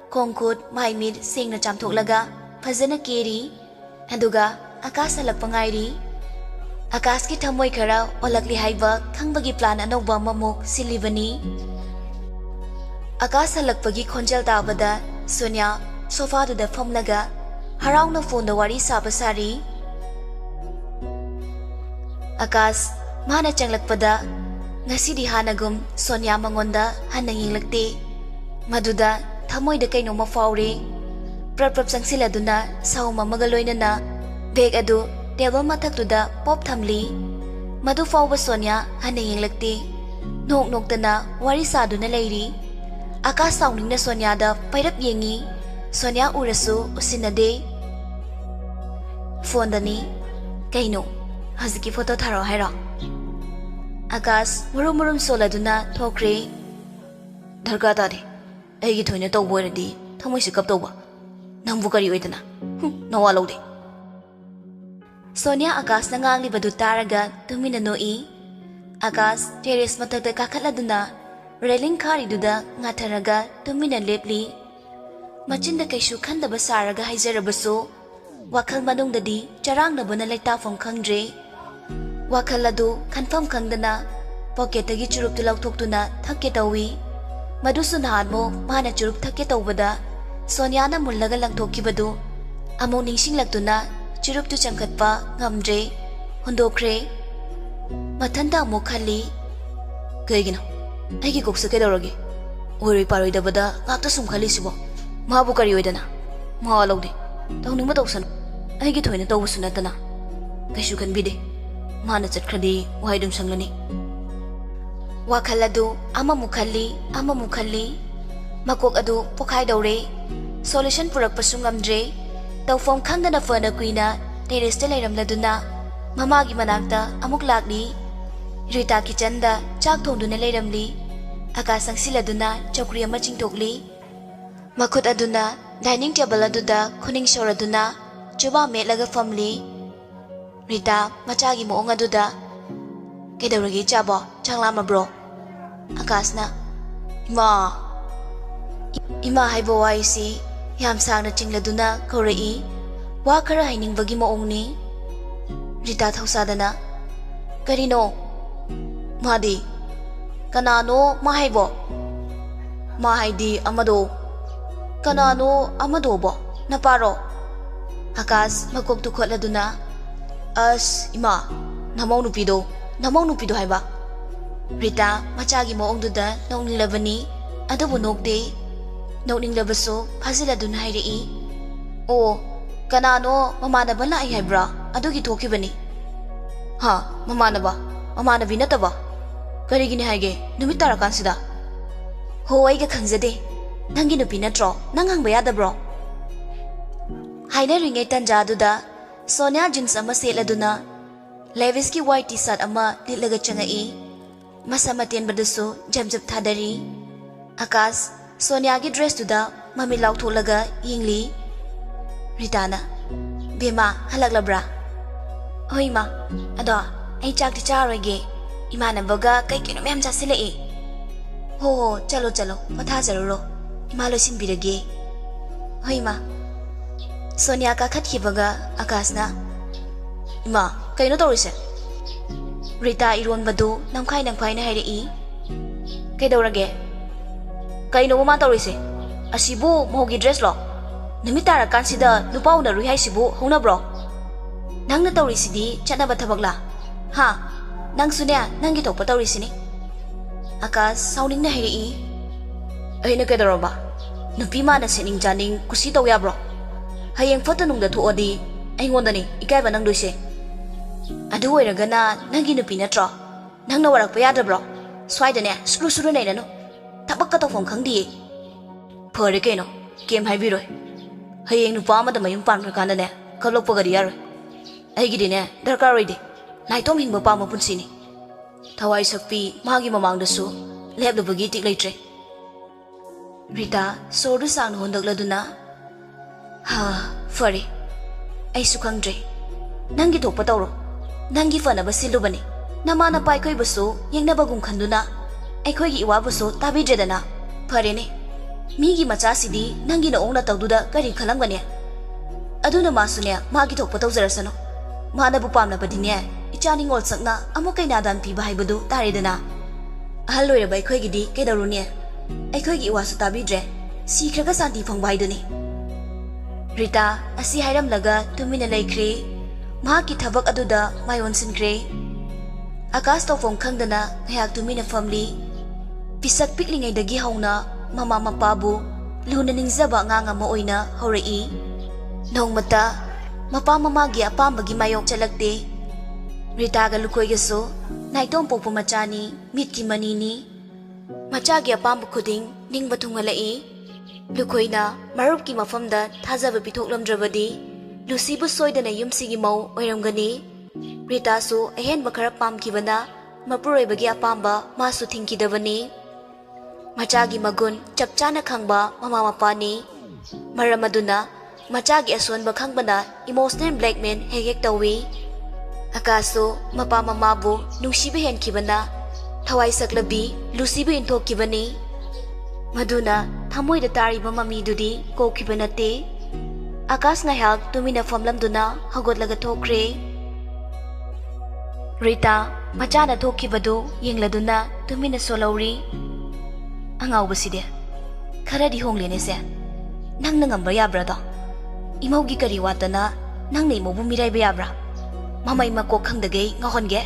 kongkut maimid singna chamthoklaga phajana keri aduga Akas halakpangairi Akas ki thamoi khara olakli haiba khangbagi plan anauba mamuk silibani Akas halakpagi khonjal tabada Sonia sofa da famlaga harauna phone da wari sabasari Akas mana changlakpada ngasidi hanagum Sonia mangonda hana yinglakte maduda thamoi da kaino mafaure prap sangsiladuna sauma magaloina na bag adu table mathaktuda pop thamli madu fawba Sonia hana yinglakte nok dana wari saduna leiri Akas saungning na Sonia da pairap yengi Sonia urasu usinade phone dani kaino haziki photo tharo haira Akas murum soladuna thokre dharga tade aigi thoina tawboradi thamoi se kap tawba nangbu kari oidana nawa lode Sonia Akas na ngangli badu taraga tumina noi Akas terrace matakta kakhaladuna railing khari duda ngatharaga tumina lepli machinda kaishu khandaba saraga haijarabaso wakhal manungdadi charangna laitafam khangdre Wakaladu kanfam kangdana pocketagi churup tu lauthoktuna thakke tawi madusu nahanmo mana churup thakke tawbada Sonia na mullaga langthokibadu amo ningsinglaktuna churup tu chamkhatpa ngamdre hundokre mathanda mo khali kaigino aigi koksa kedorage ori paroi dabada ngakta sum khali sibo mabu kari oidana ma lawde tawningma tawsan aigi thoina tawbusunatana kaishu kanbide Mana chatkradi waidum sanglani Wakhaladu ama mukhalli makok adu pokhai daure solution purak pasungamdre tawfom khangdana fana kuina terrace leiramladuna mamagi manakta amuk lakli Rita kitchen da chak thongduna leiramli Akasang siladuna chokri ama chingtokli makut aduna dining table aduda khuning shoraduna chuba metlaga famli Rita machagi moong aduda kedauragi chabo changlama bro Akasna ima haibo waisi yam sangna chingladuna korei wa khara hainingbagi moong ni Rita thausadana karino Madi kanano mahaibo mahai amado kanano amado bo naparo Akas magkog tukot laduna as ima namau nupido haiba Rita machagi moong duda nongning labani adabu nokde nongning labaso phaziladuna hairi o kanano mamanaba la ai haibra adugi thokibani ha mamanabi nataba karigini haige numit tarakansida ho aiga khangjade nangi nupi natro nang hangba yadabro haina ringai tanjaduda Sonia jeans ama seladuna Levis ki white t-shirt ama litlaga changai masa maten badaso jamjab thadari Akas Sonia gi dress tuda mami law tholaga yingli Ritana Bema halaklabra Hoi ma ado ai chak ti charoge imana baga kai kino mem chasilei ho chalo patha jaruro imalo sinbirage Hoi ma Sonia ka khatkibaga Akasna Ima kaino torise Rita iron badu namkhai na hairei Kaidorage Kaino ma torise Asibu mogi dress lo Nimitara kansida lupau na ruhai sibu hona bro Nangna torisidi chatnaba thabakla Ha nang sunya nangi thokpa torisini Akas sauning na hairei Aina kaidoroba Nupi ma na sening janing kusi tawya bro Hayeng photo nungda thuodi aingondani ikaiba nang doise adu oiragana nangi nupi natro nangna warakpa yadabro swaidane suru nei nanu tabak ka tofong khangdi phore keno kem haibiroi hayeng nupa amada mayum panra kanane kalokpa gari yar aigidine darkar oide naitom hingba pama punsini thawai sakpi magi mamang dasu leblubagi tik leitre Rita soru sang hondakladuna Ha fare ai su khangdre nangi thokpa tawro nangi fana basilubani namana pai khoi basu yengna bagum khanduna ai khoi gi iwa basu tabidredana fare ne mi gi macha sidi nangi na ongna tawduda kari khalangane aduna masune magi thokpa tawjarasano mana bu pamna badine ichani ngol sakna amo kaina dan pi bai badu taredana ahalloi bai khoi gi di kedarune ai khoi gi iwa su tabidre sikhraga santi phangbai duni Rita asi hairam laga tumina laikre mahaki thabak aduda mayon sinkre Akas tofong khangdana ngayak tumina family pisak piklingai dagi hauna mama mapabu luna ningjaba nganga ma oina horei nongmata mapa mama gi apamba gi mayok chalakte Rita ga lukoi gaso naitom popo machani mitki manini macha gi apamba khuding ningba thungalai Lukoina marup ki mafamda thajaba pithoklamdrabadi Lucy bu soidana yumsigi mau oiramgani Rita su ahen bakara pamkibana mapuroibagi apamba masu thingkidabani Machagi magun chapchana khangba mama mapani maramaduna machagi asonba khangbana emotional blackmail hegek tawi Akaso mapa mamabu nungsibe henkibana thawai saklabi Lucy bu inthokibani Maduna thamoi da tari ba mami dudi ko khibanate Akas ngahak tumina famlamduna hagotlaga thokre Rita machana thokibadu yengladuna tumina solauri Angaobaside kharadi honglene se nangna ngamba yabra da imaugi kari watana nangne mobu mirai ba yabra mamai ma ko khangdage ngahonge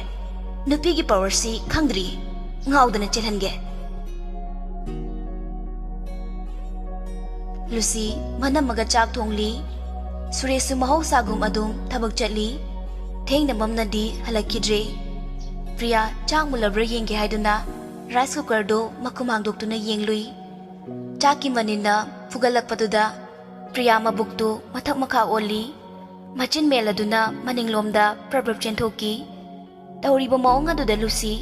nupigi powersi khangdri ngaudana chelhange Lucy manam maga chak thongli Suresu mahosagum adum thabak chatli thengna mamnadi halakidre Priya chak mulabra yengge haiduna rice cooker do makumang doktuna yenglui chaki manina fugalakpaduda Priya mabuktu mathak makha oli machin meladuna maninglomda prabab chenthoki tawriba maong aduda Lucy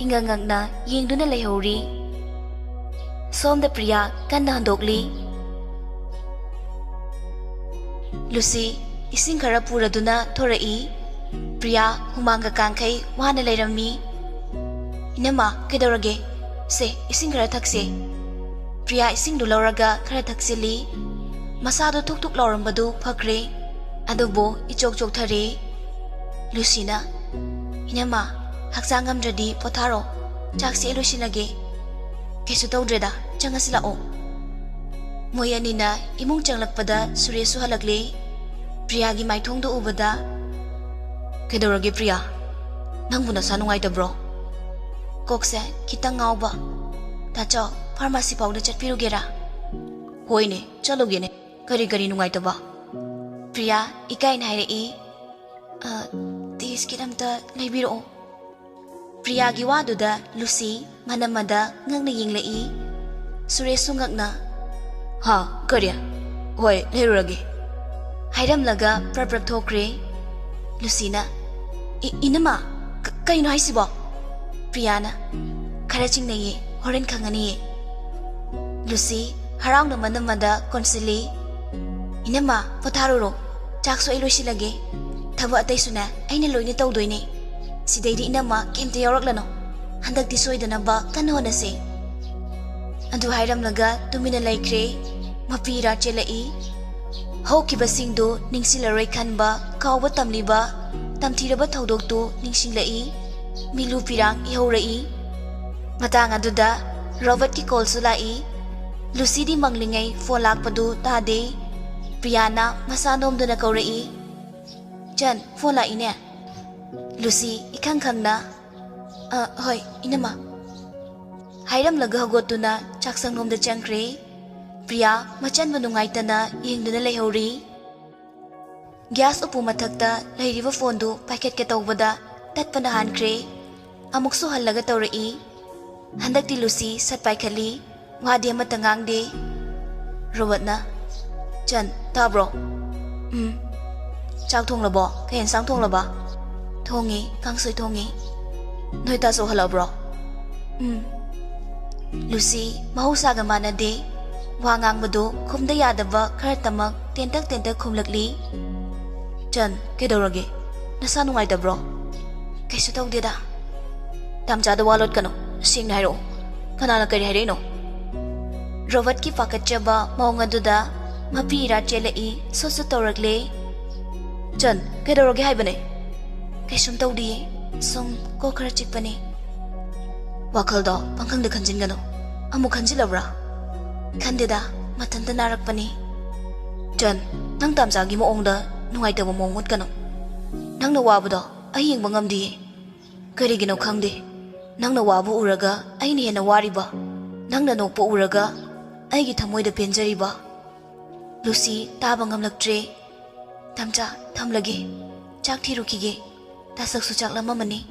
ingangangna yengduna leihori somda Priya kanna handokli Lucy ising khara puraduna thorai Priya humanga kangkai wana leirami Inama kedorage se ising khara thakse Priya ising du lauraga khara thaksili masado thuk laurambadu phakre adubo ichok thare Lucina Inama Hakzang ngamdradi potharo. Chakse loisilage. Kaisu tawdreda changasi lao. Moy anina imung changlakpada Suresu halagle. Priya gi maithongdo ubada. Kedorage Priya. Nangbu nasa nungaitabro. Kokse kitang ngawba. Tacho pharmacy pawda chatpirugera. Hoine chalogene. Kari nungaitaba. Priya ikai nairei. Tis kidamta laibiro. Priya gi waduda Lucy manamada ngangna yinglei. Suresu ngakna. Ha, kariya. Hoi, leirurage. Hairamlaga prap thokre. Lucina. Inama, kaino haisibo? Priyana. Kharaching naye, horen khangani. Lucy, harang na manamada konsili. Inama, potharuro. Chakso ilosilage. Thaba atay suna, ay naloy ni tawdoy ni. Si Daydi inama, kemte yauraklano. Handag tisoy danaba, kano na si. Andu hairamlaga, tumina laikre. Mapira chelai. Hawkibasingdo ningsilaroy kanba, kawba tamliba, tamtiraba thawdokto ningsinglai, milu pirang ihaurai. Matang aduda, Robert ki call sulai, Lucy di manglingay phone lakpadu tade, Priyana masanom do na kaurai. Jan, phone lai ne. Lucy ikang na. Hoy, inama. Hairam laga hagotuna chaksang nom da changkre. Priya machan manungaitana yengduna leihori. Gas upu mathakta leiriba phone packet ke tawbada tatpana hankre. Amuksu hallaga tawrai. Handakti Lucy sat paikhali wadi ama tangangde. Robert Chan tabro. Chak thong labo kayen sang thong laba. Thongi kangsoi thongi. Noi ta so halabro. Lucy mahusaga manade. Wangang bado kumda yadaba kartamak tentak kumlakli. Chan, kedorage. Nasa nungaitabro. Kaisu tawdeda. Tamchada walot kano. Sing nairo. Kanana kari hairino. Robert ki pakatjaba maungaduda. Mapira chelai sosu tawragle. Chan, kedorage haibane. Kaisum tawdi. Sum ko karachikpane. Wakaldo pangkang de kanjin gano. Amu kanjilabra. Kandida matanda narakpani. Jan, nang tamsagi mo ongda nungaitaba mongot kano. Nang nawabado ay yingba ngamdi. Karigino khangdi. Nang nawabu uraga ay niya nawariba. Nang nanokpo uraga ay gitamoyda penjariba. Lucy taba ngamlaktre. Tamcha tamlagi. Chak thirukige. Tasaksu chak lamamani.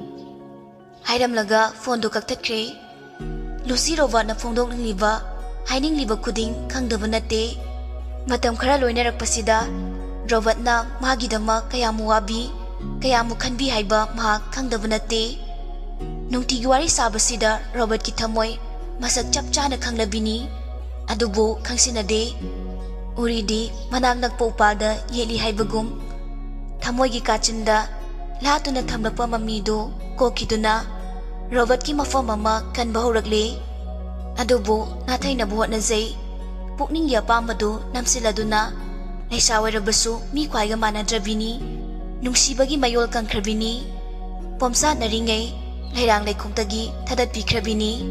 Hairamlaga phone do kaktatkre. Lucy Robert na phongdok ng liba. Haining liba kuding kangdaba nate. Matam khara loinarakpasida Robert na magidama kayamu wabi kayamu khanbi haiba mahak kangdaba nate. Nungtigi wari sabasida Robert ki thamoy masak chapchana khanglabini adubu khangsinade. Uridi manang nagpaupalda yeli haibagum thamoy gi kachinda latuna thamlakpa mamido kokiduna Robert ki mafam ama kanba horagle. Adubo natay nabuhat na zay. Pukning yapamado namsiladuna. Naisawarabaso mi kwaiga manadrabini. Nungsibagi mayol kang krabini. Pomsa na ringay. Lairang laikong tagi tadat pikrabini.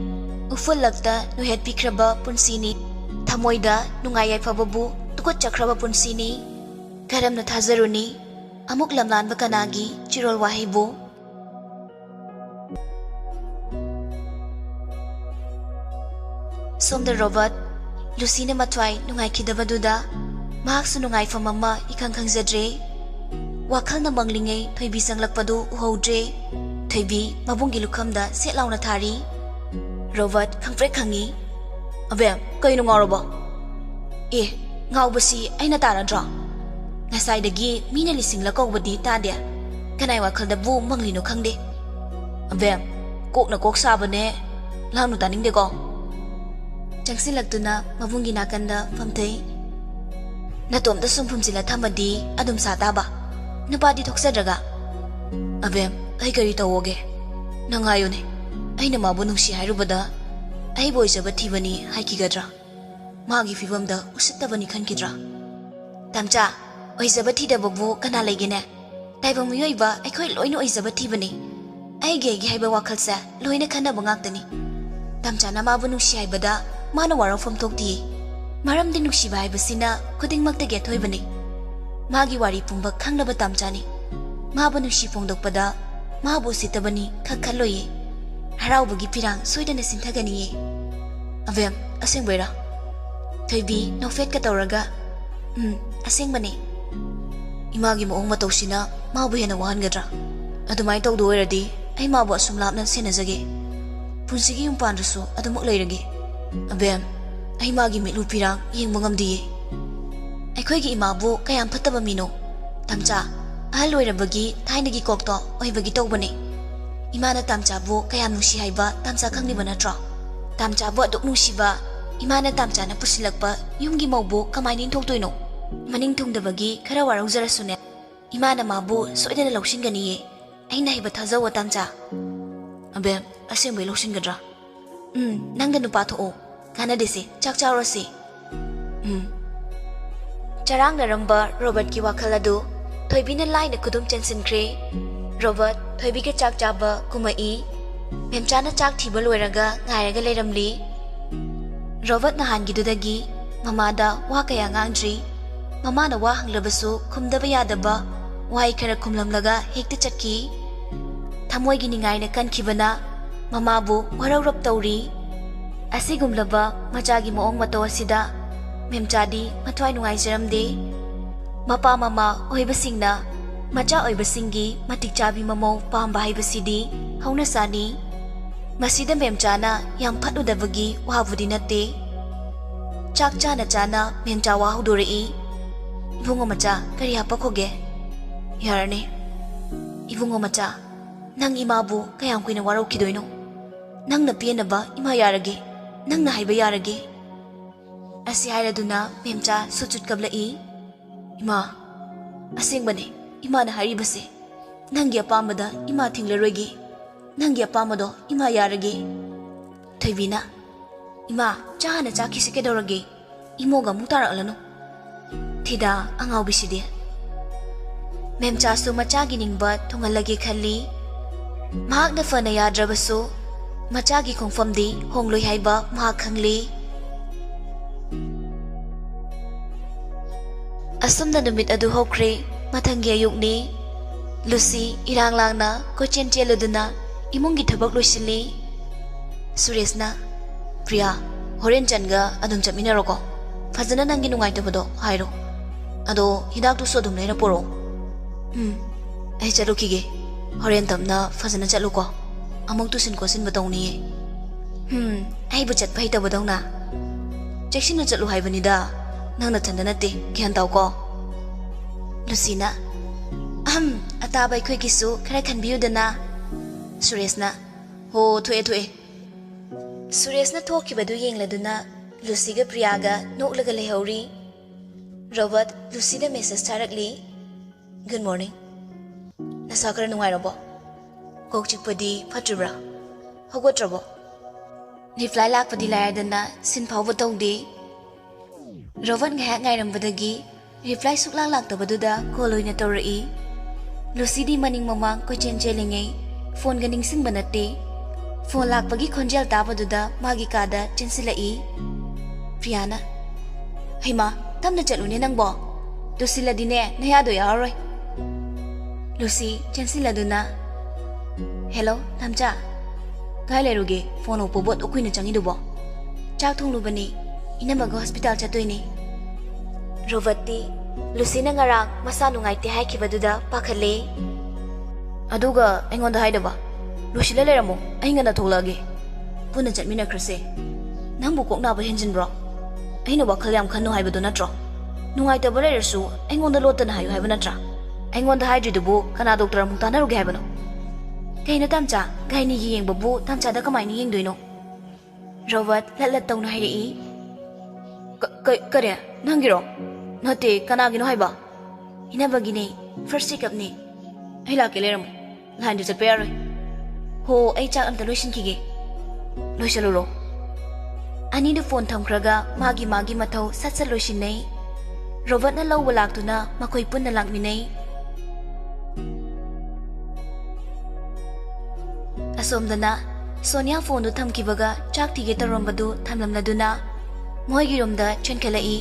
Uful lagta nuhet pikraba punsini. Tamoyda nungayay pababu tukot chakraba punsini. Karam na tazaruni. Amuk lamlan bakanagi chirol wahibo. Somda Robert, Lucy na matway nungay kidabaduda, mahakso nungay famama ikang kangzadre. Wakal na manglingay toy bisang lakpado uhaudre. Toy bi mabunggi lukamda setlaw na tari. Robert kang prek kangi. Abem, kayo nung araw ba? Ngaw ba si ay nataradra? Nasay dagi minalising lakaw ba di tadya? Kanay wakal da bu manglino kang de. Abem, kok na kok saban lang no taning de ko. Changsilagtuna mabunggi nakanda famtay. Natomda sumpum sila thamadi adum sataba. Napadi thoksadraga. Abem, ay kari tawoge. Nangayon ay namabunong si hairubada. Ay boy sa batibani haikigadra. Magi fibamda usittabani khankidra. Tamcha, oy sa batida babu kanalay gine. Taibang muyoy ba ay koy loy no oy sa batibani. ꯑꯩꯒꯤ ꯍꯥꯏꯕ ꯋꯥꯈꯜꯁꯦ ꯂꯣꯏꯅ ꯈꯟꯅꯕ ꯉꯥꯛꯇꯅꯤ ꯇꯝꯆꯥꯅ ꯃꯥꯕꯨ ꯅꯨꯡꯁꯤ ꯍꯥꯏꯕꯗ ꯃꯥꯅ ꯋꯥꯔꯧꯐꯝ ꯊꯣꯛꯇꯤꯌꯦ ꯃꯔꯝꯗꯤ ꯅꯨꯡꯁꯤꯕ ꯍꯥꯏꯕꯁꯤꯅ ꯈꯨꯗꯤꯡꯃꯛꯇꯒꯤ ꯑꯊꯣꯏꯕꯅꯤ ꯃꯥꯒꯤ ꯋꯥꯔꯤ ꯄꯨꯝꯕ ꯈꯪꯂꯕ ꯇꯝꯆꯥꯅꯤ ꯃꯥꯕꯨ ꯅꯨꯡꯁꯤ ꯐꯣꯡꯗꯣꯛꯄꯗ ꯃꯥꯕꯨ ꯎꯁꯤꯠꯇꯕꯅꯤ ꯈꯜꯂꯣꯏꯌꯦ ꯍꯔꯥꯎꯕꯒꯤ ꯄꯤꯔꯥꯡ ꯁꯣꯏꯗꯅ ꯁꯤꯟꯊꯒꯅꯤꯌꯦ ꯑꯕꯦꯝ ꯑꯁꯦꯡꯕꯩꯔꯥ ꯊꯣꯏꯕꯤ ꯅꯣꯐꯦꯠꯀ ꯇꯧꯔꯒ ꯑꯁꯦꯡꯕꯅꯦ 이마기 모ong matawsina mabu hena wahangadra adumai tawdo oiradi ai mabu asum lapna senajage punsigi yum pandrasu adumuk leirage abem ai magi mitlu pirang yengba ngamdiye aikhoi imabu kayam phattaba mino tamcha ahal oirabagi thainagi kokto oibagi tawbane imana tamcha bu kayam nusi haiba tamcha khangniba natra tamcha bu aduk nusiba imana tamcha na pusilakpa yumgi mawbu kamainin thoktoino maning thungdabagi khara waraujarasune imana mabu soidana lawsinganiye aina hiba thajawa tamcha abem asengbai lawsingadra nangda nupa tho kana dese chakchaurasi charang naramba Robert ki wakhaladu thoibina laina kudum chensinkre Robert thoibi ke chakchaba kumai memchana chak thiba loiraga ngairaga leiramli Robert nahan gidudagi mamada wa kaya ngangdri mama na wa hanglabasu khumdaba yadaba wai khara khumlamlaga hekta chatki thamoi gi ningai na kankhibana mama bu waraurap tawri asigumlaba machagi moong mato asida memchadi mathwai nungai jaramde mapa mama oibasingna macha oibasingi matik chabi mamo pamba haibasidi hauna sani masida memchana yam phatudabagi wabudi natte chak chana chana memcha wa hudori Ibungo macha kari hapa koge yarane Ibungo macha nang imabu kayam kuina warau kidoino nang na piyanaba ima yarage nang na haiba yarage asi hairaduna memcha suchut kabla ima asengbane ima na haribase nangi apamada ima thinglaroige nangi apamado ima yarage thoibina ima chana chaki sekedorage imoga mutara alano Thida Angaobisidi Memcha su machagi ningba thungalagi khalli mahak na fana yadrabasu machagi khongfamdi hongloi haiba mahak khangli Asumna numit adu hokre mathangi ayukni Lucy irang langna kochen cheluduna imungi thabak loisili Suresna Priya horen changa adum chaminaroko fajana nangi nungai tabado hairo Ado hidak tu so dum leira poro ai chalukige horen tamna fajana chaluko among tu sin ko sin batawni ai bu chat bai tabadawna cheksina chalu haibani da nangna thandana te gyan taw ko Lucina ata bai khoi kisu khara khanbiu dana Suresna ho thoe Suresna thokibadu yengladuna Lucy ga Priyaga noklaga lehori Robert Lucy da message tarakli Good morning Nasakara nungai robo Kok chikpadi phatribra Hogotrabo Reply lakpadi layadana sin phawba tawdi Robert ngahak ngairambadagi reply suklang laktabaduda koloina tawrai Lucy di maning mamang kochen chelingai phone ga ningsingba natte phone lakpagi khonjel tabaduda magi kada chensilai Priyana Haima tamna chalune nangbo Lucila dine nayado yaroi Lucy chansila duna Hello tamcha Kai leruge phone opo bot okuina changi dubo Chak thonglu bani inamaga hospital chatoini Rovati Lucy na ngarang masa nungai te haikibaduda pakhale Aduga aingonda haidaba Lucila leramo aingana tholage Puna chatmina krase Nangbu kokna ba henjinbro Aina wakhal yam khannu haibadu natro Nungai ta bare su aingonda lotana hayu haiba natra Aingonda haidri dubu kana doctor mutana ruge haibano Kaina tamcha gaini gi yeng babu tamcha da kamai ni yeng doino Robert latlat tawna hairi kare nangiro nate kana gino haiba ina bagine first check up ni ai la ke leram line de pair ho ai cha amta loishin kige loishaluro Ani da phone thamkraga magi mathau satsal loishinai Robert na lawba laktuna makoi punna lakminai Asomdana Sonia phone du thamkibaga chak thige tarombadu thamlamladuna moigi romda chenkhalai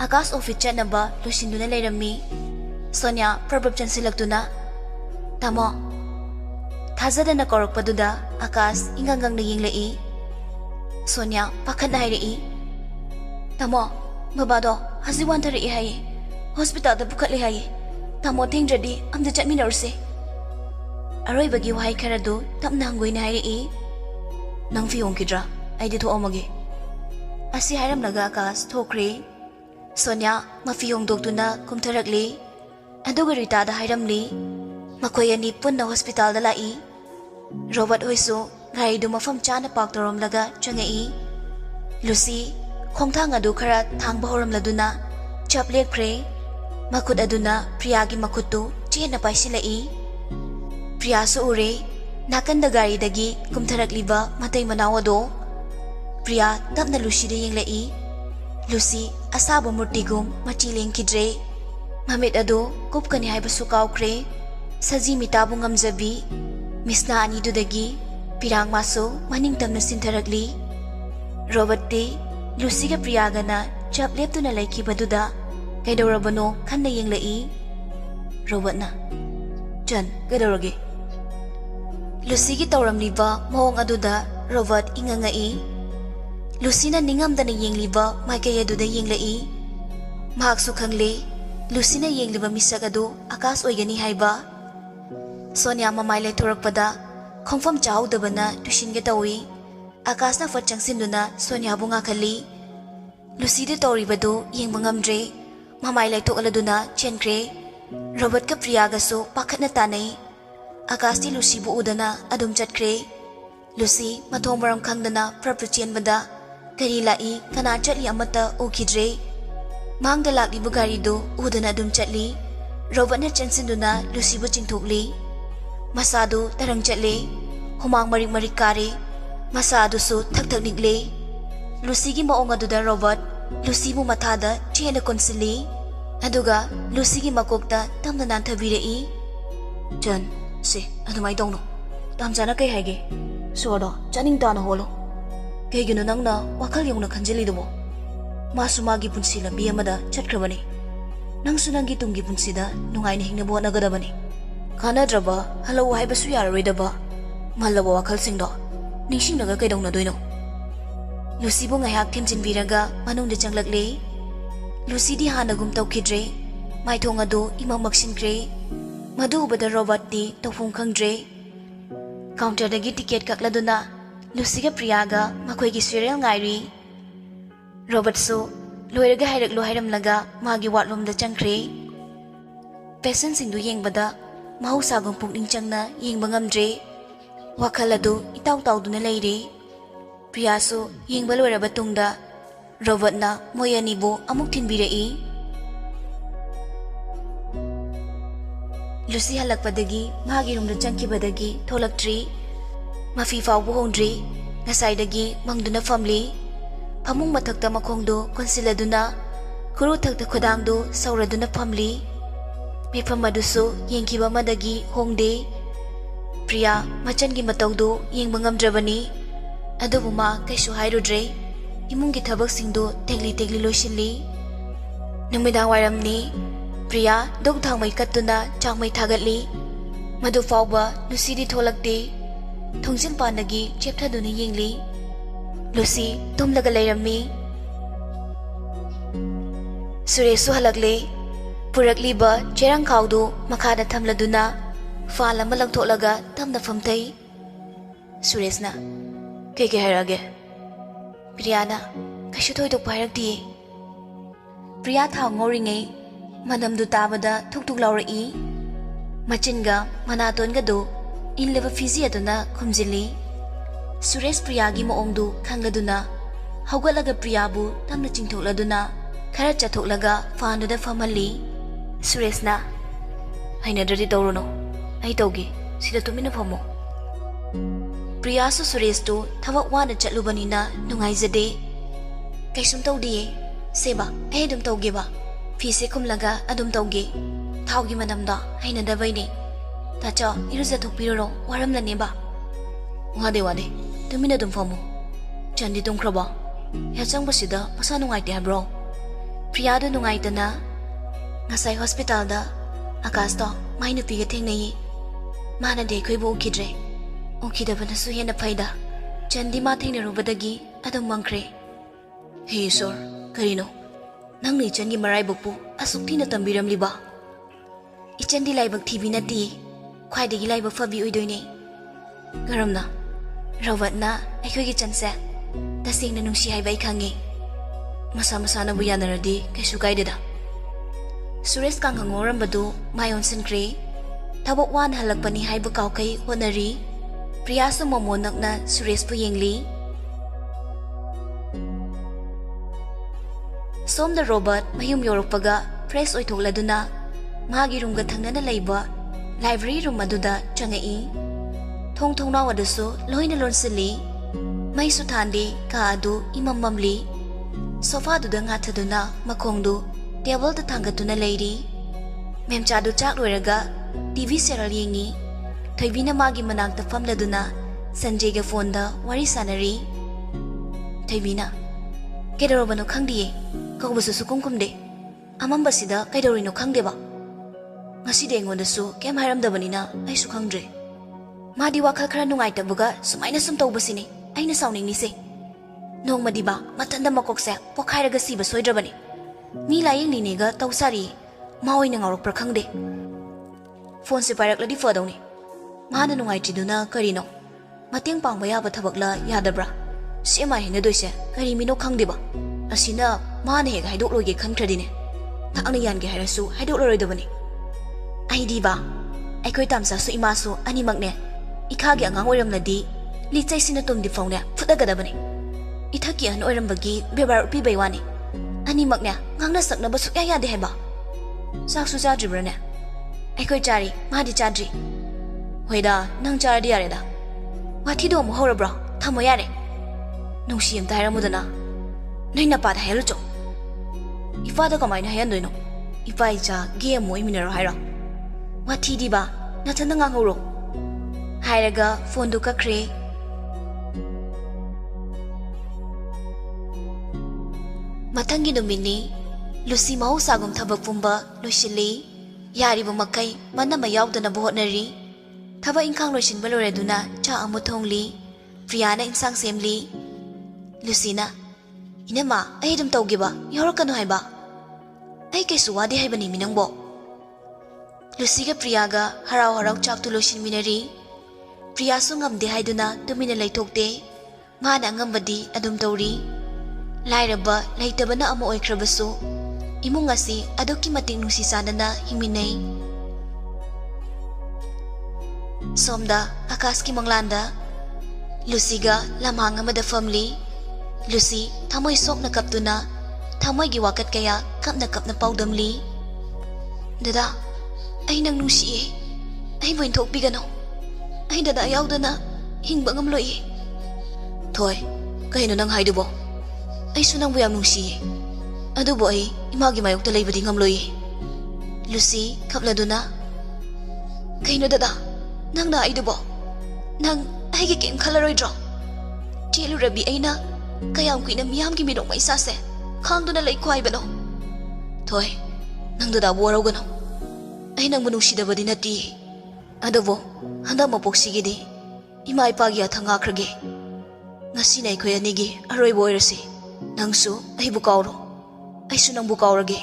Akash office chanaba lusinduna leirami Sonia prabab chansilaktuna Tamo Thazadana korakpaduda Akash ingangang na yinglai Sonia pakhat hairi Tamo babado hasiwan thari hai hospital da bukhat le hai Tamo thengradi amda chatminarse Aroibagi wahai kharadu tapna hangoina hairi Nang fiong kidra ai di thoamage Asi hairam laga Akash thokre Sonia mafiyong doktuna kumtharakli aduga rita da hairamli makoy ani punna hospital da lai Robert hoisu gai du mafam chana pak torom laga changai Lucy khongthang adu khara thangba horam laduna chaplek khre makut aduna Priya gi makutu chena paisilai Priya su ure nakanda gari dagi kumtharakliba matai manawado Priya tapna Lucy de yenglai Lucy asaba murtigum machileng kidre mamit ado kupkani haibasu kaukre saji mitabu ngamjabi misna ani dudagi pirang maso maning tamna sintharakli Robert de Lucy ga Priya gana chaplep tuna laiki baduda kaidorabano khanna yenglai Robert na Jan kaidorage Lucy gi tawramliba mawong aduda Robert ingangai Lucy na ningamdana yengliba maikay aduda yenglai mahaksu khangle Lucy na yengliba misak adu Akash oigani haiba Sonia mamai leithorakpada khongfam chawdabana tushinge tawi Akash na fat changsinduna Sonia bunga khali Lucy de toribadu yengba ngamdre mamai leithokaladuna chenkre Robert ka Priya ga so pakhatna tanai Akash ti Lucy bu udana adum chatkre Lucy mathong maram khangdana prapruchen bada Gari lai kana chatli amata ukidre Mangda lakli bu gari do udana dum chatli Robert na chansinduna Lucy bu chingthokli Masadu tarang chatle humang marik kare Masadu su thak nigle Lucy gi maong aduda Robert Lucy bu mathada chena konsili aduga Lucy gi makokta tamna nan thabirei Jan se adumai dongno tamjana kai haige sodo chaning tana holo Kaygino nang na wakal yung nakhanjali dumo. Masumagi punsi lambi amada chatkrabani. Nang sunangi tunggi punsi da nungay na hingnabuhat na gadabani. Kana draba halaw hay basu yararoy daba. Malawa wakal singdo. Ningsing naga kaydong na doy no. Lucy bu ngayak timjin viraga manong de changlakli. Lucy di hanagum taw kidre. May thong ado imang maksin kre. Madu ubada Robert di tawfung kang dre. Counter dagi tiket kaklado na. Lucy ga Priya ga makoy gi serial ngairi Robert so loiraga hairak lo hairam laga magi watlom da changkre patient sing du yengbada mahausa gong pungning changna yengba ngamdre wakhala du itaw taw du na leire Priya so yengba loiraba tungda Robert na moyani bo amuk thinbirei Lucy halakpadagi magi rum da changkibadagi tholaktri Mafi fawbu hondri ngasaidagi mangduna family pamung mathakta makhongdo konsiladuna kuru thakta khodangdo sauraduna family mifam maduso yengkiba madagi hongde Priya machangi matawdo yengba ngamdrabani adubuma kaisu hairudre imungi thabak singdo tegli loisilli numidang wairamni Priya dog thangmai kattuna changmai thagatli madu fawba Lucy di tholakde Thongsin panagi cheptha duni yingli Lucy tumlaga layrammi Suresu halagle purakli ba cherang khawdu makhada thamladuna fala malangtholaga tamna famtai Suresna keke harage Priyana kashu thoi tok pairakti Priya thaw ngoringai manamdu tabada thuktuk lawrai machinga manaton ga do in leva fizi aduna khumjili Suresh Priya gi moongdu khangaduna hawgalaga Priya bu tamna chingthokladuna khara chathoklaga faanduda famali Suresh na haina dadi tawrono ai tawge sida tumina phamo Priya su Suresh tu thawak wana chatlubani na nungaijade kaisum tawdiye seba ai dum tawge ba fise khumlaga adum tawge thawgi manamda haina dabaini Tacho iruza thukpiroro waram lani ba Wade, tumina dum famu. Chandi tum kraba. Yachang basida, masa nungai te bro. Priya do nungai tana. Ngasai hospital da. Akas to, mai nupi ga theng nayi. Mana de koi bo ukidre. Ukida bana su hena phaida. Chandi ma theng na rubadagi adum mangkre. Hey sir, karino. Nang ni chandi marai bokpu asukti na tambiram liba. Ichandi laibak thibi nati. Khwai degi laibak fabi oidoi ne. Garamna. Rawat na aikoi gi chanse. Tasing na nungsi hai bai khangi. Masa na bu yanaradi kaisu kaideda. Suresh kang hangoram badu mayon sinkre. Tabok wan halakpani hai bu kaukai honari. Priyasu mamonak na Suresh pu yengli. Som the robot mayum yorokpaga fresh oithokladuna magi room ga thangnana leiba library room aduda changai. Thong na wadasu loina lonsili mai su thandi ka adu imamamli sofa du da ngathaduna makhongdu table da thangatuna leiri memcha du chak loiraga TV serial yengi thoibina magi manakta famladuna Sanjay ga phone da wari sanari thoibina kedorobano khangdiye kaubasu sukumkumde amambasida kaidorino khangdeba ngaside engondasu kem hairamdabanina aisu khangdre Madi wakal kara nungai tabuga sumaina sum tawbasini aina sauning ni se nong madiba matanda makokse pokhaira ga siba soidrabani mi laying ni nega tawsari maoi na ngorok prakhangde phone se parak ladi fodawni mana nungai tiduna karino mateng pangba yaba thabakla yadabra sema hina doise kari mino khangdeba asina mana hega haidok loge khanthradine takna yange hairasu haidok loroidabani aidiba aikoi tamsa su imasu animakne Ikagi angang oiramnadi lichai sina tumdi fauna phutagadabani ithaki an oirambagi bebar pi baiwani ani maknya ngangna sakna basu ya yade heba saksu chadribrane aikoi chari madi chadri hoida nang chardi yareda wathi do mu horabra thamo yare nungsi am tairamudana naina pa da helu cho ifada kamaina hayandoino ipai cha game mo iminaro haira wathi diba nathanda ngangoro Hairaga phone du kakre Matangi numini Lucy mau sagum thabak pumba loishili yari bu makai mana mayawdana bohnari thaba ingkhang loishin baloreduna cha amuthongli Priyana insang semli Lucina inama ai dum tawgiba yorakanu haiba ai kesu wadi haibani minangbo Lucy ga Priyaga harau chak tu loishin minari Priya su ngamde haiduna tumina laithokte mana ngambadi adum tawri lairaba laitabana ama oikrabasu imung asi aduki mating nungsi sanana himinai somda akaski manglanda Lucy ga lamhang amada family Lucy thamoy sok na kaptuna thamoy gi wakat kaya kapna paudamli dada ay nang nungsi ay boin thok bigano Ay dada yawdana hingba ngamloy Toy kahino nang haidubo Ay sunang buyam nungsi Adubo ay imagi mayok talay badi ngamloy Lucy kapladuna Kahino dada nang na aidubo Nang ay gikim kalaroy dro Tielu rabi ay na Kayam kuina miyam kimidong maisase Kang do na lay kway bano Toy nang dada buwaraw gano Ay nang manungsi da badi nati Adobo handa mapoksigidi ima ipagi athanga khrage ngasi nai khoya nigi aroi boirasi nangsu ai bukawro aisu nang bukawrage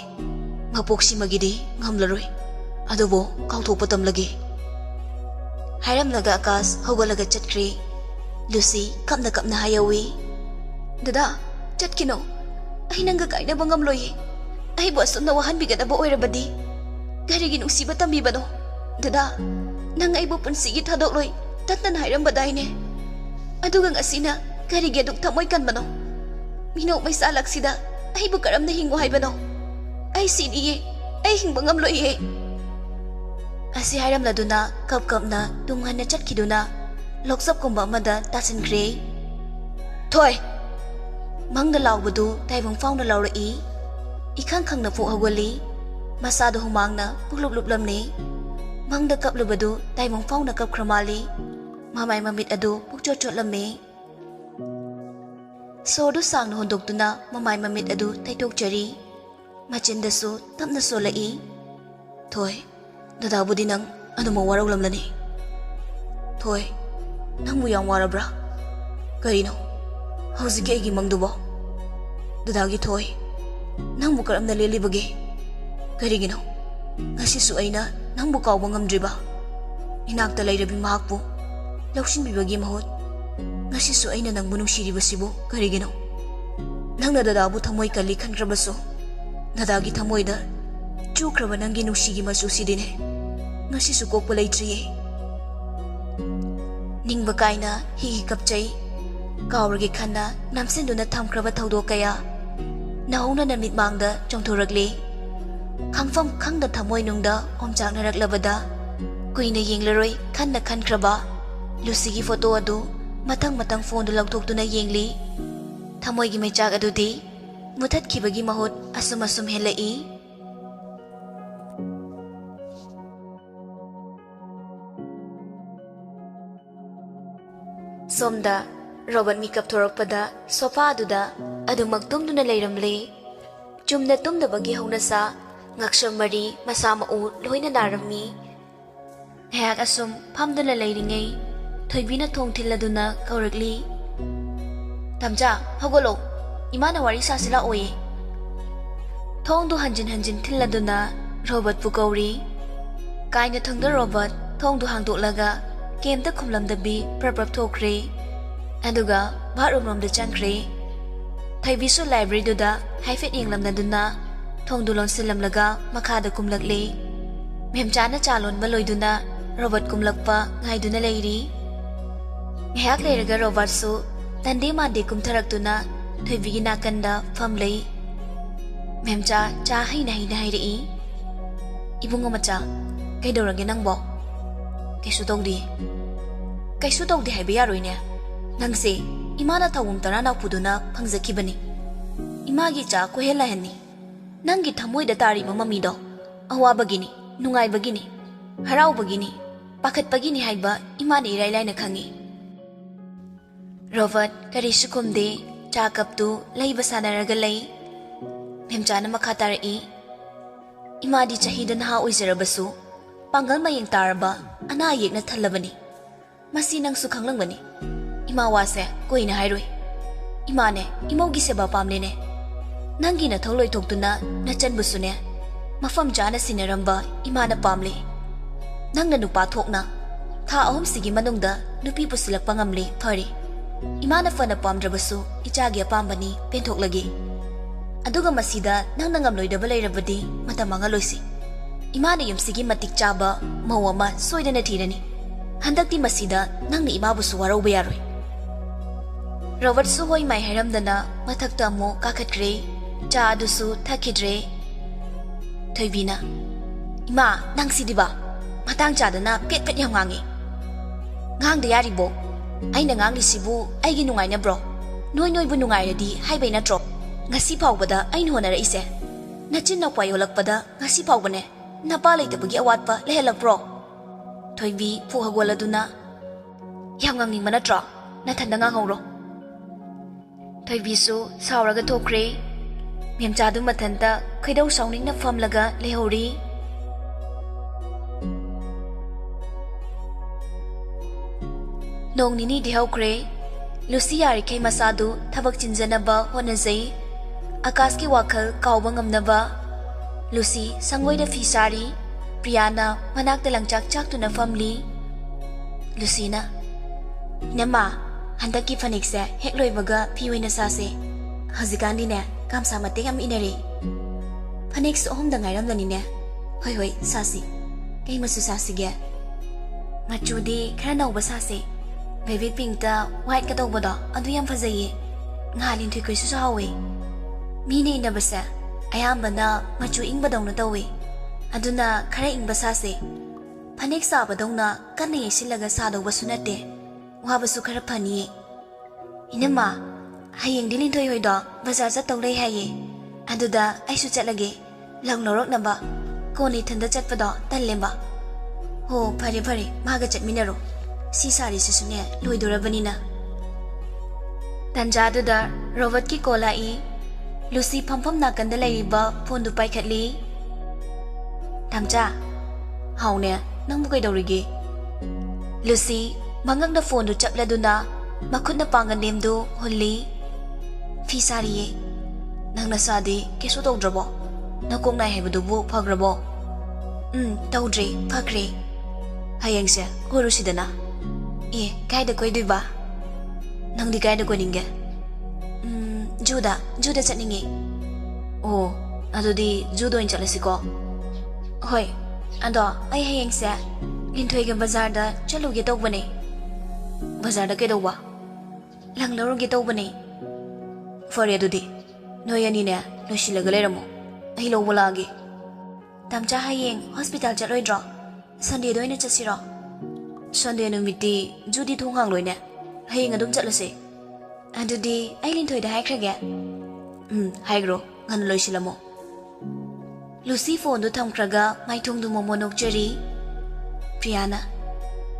mapoksi magidi ngamlaroi adobo kawthok patam lagi hairam laga akas hogalaga chatkri Lucy kapna hayawi dada chatkino ai nanga kaina bangamloi ai bo sunna wahan bigada bo oirabadi garigi nungsiba tambibano dada nang aibo pansigi thadok loi tatnan hairam badaine adugang asina karige duk thamoy kanbano mino may salaksida aibo karam na hingo haibano ai siniye ai hingbangam loi asi hairam laduna kap na tunghan na chatkiduna loksap kumba mada tasin Toy mangda lawbudu taibang fauna lawrai ikhang na pu hawali masado humang na puglub lamni Mangda kap lubadu taimong fauna kap kramali mamai mamit adu pukchot chotlamme sodu sangna hondoktuna mamai mamit adu taitokchari machindasu tapna solai thoi dadabudi nang aduma waraulamlani thoi nangbu yang warabra karino hauji agi mangdubo dadagi thoi nangbu karamna lelibage karigino ngasisu aina nangbu kawba ngamdriba inakta lairabi mahakpu lausinbibagi mahut ngasisu aina nangbu nungsiribasibu karigino nangna dadabu thamoi kali khankrabaso dadagi thamoida chukraba nangi nungsigi machusidine ngasisu kokpa leitriye ningba kaina hi kapchai kawrage khanna namsenduna thamkraba thaudo kaya nahona namit mangda chongthorakle khangfam khangda thamoi nungda omchaknaraklabada kuina yenglaroi khanna khankraba Lucy gi photo adu matang phone du lauktoktuna yengli thamoi gi mechak adudi muthat khibagi mahut asum helai somda Robert makeup thorakpada sofa aduda adumak tumduna leiramle chumna tumdabagi haunasa ngaksham mari masama u loina narami hak asum phamduna leiringai thoibina thong thiladuna kaurakli tamja hagolo imana wari sasila oye thong du hanjin thiladuna Robert pukauri kaina thangda Robert thong du hangdoklaga kemta khumlamdabi prap thokre aduga bathroom romda changkre thaibisu library duda haifet yenglamnaduna thongdu lonsilamlaga makhada kumlakle memchana chalon baloiduna Robert kumlakpa ngaiduna leiri ngehak leiraga Robert su tande mande kumtharaktuna thoibigi nakanda famlei memcha cha haina hairi ibunga macha kaidorage nangbo kaisu tawdi haiba yaroine nangse imana thawum tarana puduna phangjakibani imagi cha ko hela henni nangi thamoida tari mamami do awabagini nungai bagini harau bagini pakhat bagini haiba imani railai na khangi Robert kari sukumde cha kaptu leiba sanaraga lei memchana makhatari imadi chahidan ha oizarabasu pangal mayeng taraba ana yekna thalabani masi nang sukhanglangmani ima wase koina hairoi imane imogi seba pamlene nangi na tholoi thoktuna nachan busune mafam jana sinaramba imana pamle nangna nupa thokna tha ahum sigi manungda nupi pusilak pangamle phari imana fana pamdrabasu ichagi apambani penthoklagi aduga masida nangna ngamloidaba leirabadi matamanga loisi imana yumsigi matik chaba mawama soidana thirani handakti masida nangni imabusu warauba yaroi Robert su hoi mai hairamdana mathakta amu kakhatkre cha adusu thakidre thoibina ima nangsidiba matang chadana pet yam ngangi ngangda yaribo aina ngangli sibu aigi nungai na bro noi bu nungai radi haibai na drop ngasi phawbada ain honara ise nachin na payolakpada ngasi phawbane napa leitabagi awatpa lehelak bro thoibi phu hagoladuna yam ngangi manatra na thanda ngangawro thoibisu sauraga thokre memchadu mathanta khaidau sauningna famlaga lehori nong nini dihaukre Lucy yari khai masadu thabak chinjanaba honajai akaski wakhal kawba ngamnaba Lucy sangoida fisari Priyana manakta langchak chaktuna family Lucina Nema handaki phanikse hekloibaga phiwina sase hazikandi ne kamsa mate gam inari phanik so hom da ngairamdani ne hoi sasi kei masu sasi ge machudi khara nauba sase baby pink ta white ka tawbada adu yam phajaye ngalin thoi koisu sawe mine ina basa ayambana machu ingbadongna tawe aduna khara ingba sase phanik sabadongna kanne yesilaga sadawba sunate wabasu khara phani inama hayeng dilin thoi hoido bazar sa tawlei haye aduda aisu chatlage lang lorok naba koni thanda chatpado tallemba ho phare maga chatminaro C सारीसिसुने लोइदोरबनिना तंजादुदा robot की coli Lucy फमफम नाकंदा लैरिबा phone दु पाइखटली तमचा हाउने नंबु कैदौरिगे Lucy मंगंगदा phone दु चपलदुना मखुदना पांगन नेमदु हुल्ली फी सारिये नंगना सादे केसु तौद्रबो नकोंनाय हैबदुबु फग्रबो तौद्रे फग्रे हयेंगसे गोरुसिदना ए कायदा कोइदुबा नंगदी कायदा कोइनिंगे जुदा चटनिंगे ओ अदुदी जुदो इन चलसिको होय अदो आई हयेंगसे लिंथोइगे बाजारदा चलुगे तौबने बाजारदा केदौबा लंगलौरुगे तौबने फरे अदुदी नोयनीने लोसिलगा लेरमो आई लौबो लागे तमचा हयेंग हॉस्पिटल चलोइद्रो संडे दोइने चसिरो संडे नुमिति जुदी थोंगांगलोइने हयेंग अदुम चलसे अदुदी आई लिंथोइदा हाइख्रगे हाइग्रो ngana loisilamo लुसी फोन दु थमख्रगा माइथोंग दु मोमो नोकचरी प्रियाना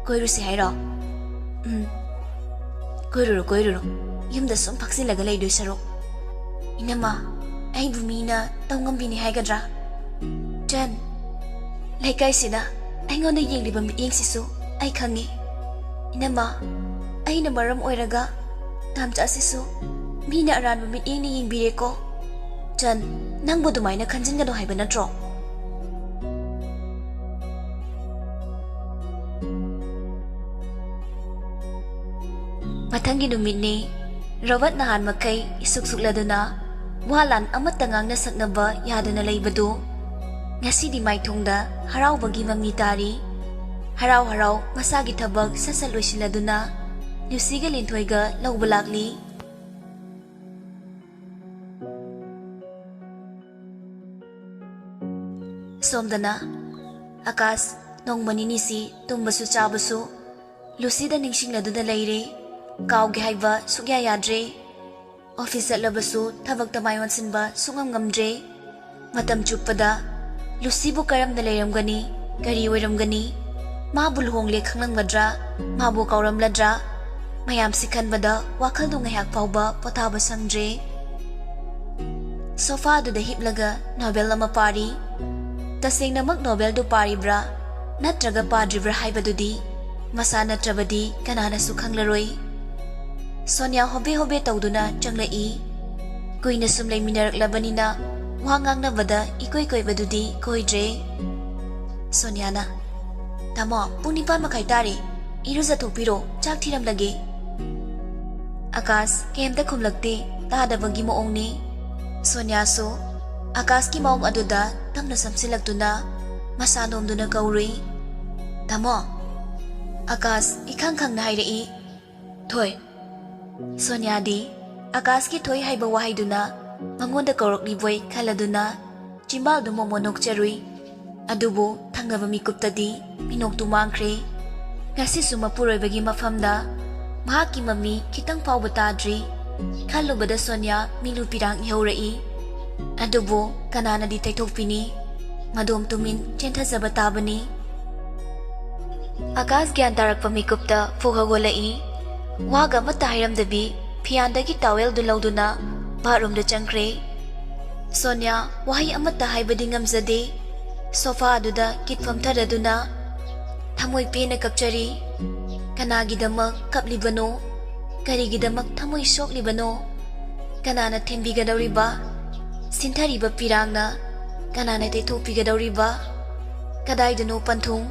कोइरुसी हाइरो कोइरुरो युमदा सुम फक्सिलगा लैदोइ सरो इनमा आई बुमीना तंगमबिनी हाइगद्रा जन लेकाइसिना आइंगोंदा येंगलिबा मियेंगसिसु आई खंगे इनमा आइना मरम ओइरगा तामचासिसु मीना अरानबा मियेंगनि येंगबिरेको जन नंगबो दुमाइना खंजिनगनो हाइबा नत्रो मथंगी नुमितनी रवत नहान मखै इसुकसुकलदुना वालान अमत्ता ngang saknaba yadana leibadu ngasidi maithongda haraubagi mamni tari harau masagi thabak sasal loisiladuna Lucy-ga Lintoy-ga laubalakli somdana akas nongmani nisi tumbasu chabasu Lucy-da ningsingladuna leire kawge haiba sugya yadre office labasu thabak tamai wansinba sungam ngamdre matam chuppada Lucy bu karamda leiramgani kari oiramgani ma bu luhongle khanglangmadra ma bu kauramladra mayam sikhanbada wakhal du ngayak fauba potaba sangdre sofa du da hiplaga novel ama pari tasengnamak novel du paribra natraga padribra haibadudi masa natrabadi kanana su khanglaroi Sonia hobe tauduna changlai kuina sum leiminar labanina wangang na bada ikoi badudi koidre Sonia na tamo punipan makai tari iruza thopiro chak thiram lage Akas kemta khumlakte tada bagi moongni Sonia so Akas ki maong aduda tamna samsilaktuna masanomduna kauri tamo Akas ikhang na hairei thoi Sonia di Akas ki thoi haiba wahaiduna mangonda korokli boy khaladuna chimbal du momonok cherui adubu thangaba mikuptadi minok tu mangkhre ngasi suma puroi bagi mafamda mahaki mami kitang fauba tadri khalubada Sonia milu pirang ihorei adubu kanana di taithokpini madom tumin chenthaजaba tabani Akas gyan tarakpa mikupta fogagolai Waga matahiram dabi phiandagi towel du lauduna bathroom da changkre Sonia wahi amata haibadi ngamjade sofa aduda kitfam tharaduna thamoi pena kapchari kanagi damak kaplibano karigi damak thamoi soklibano kanana thembigadawriba sinthariba pirangna kanana teithopigadawriba kadaidano panthung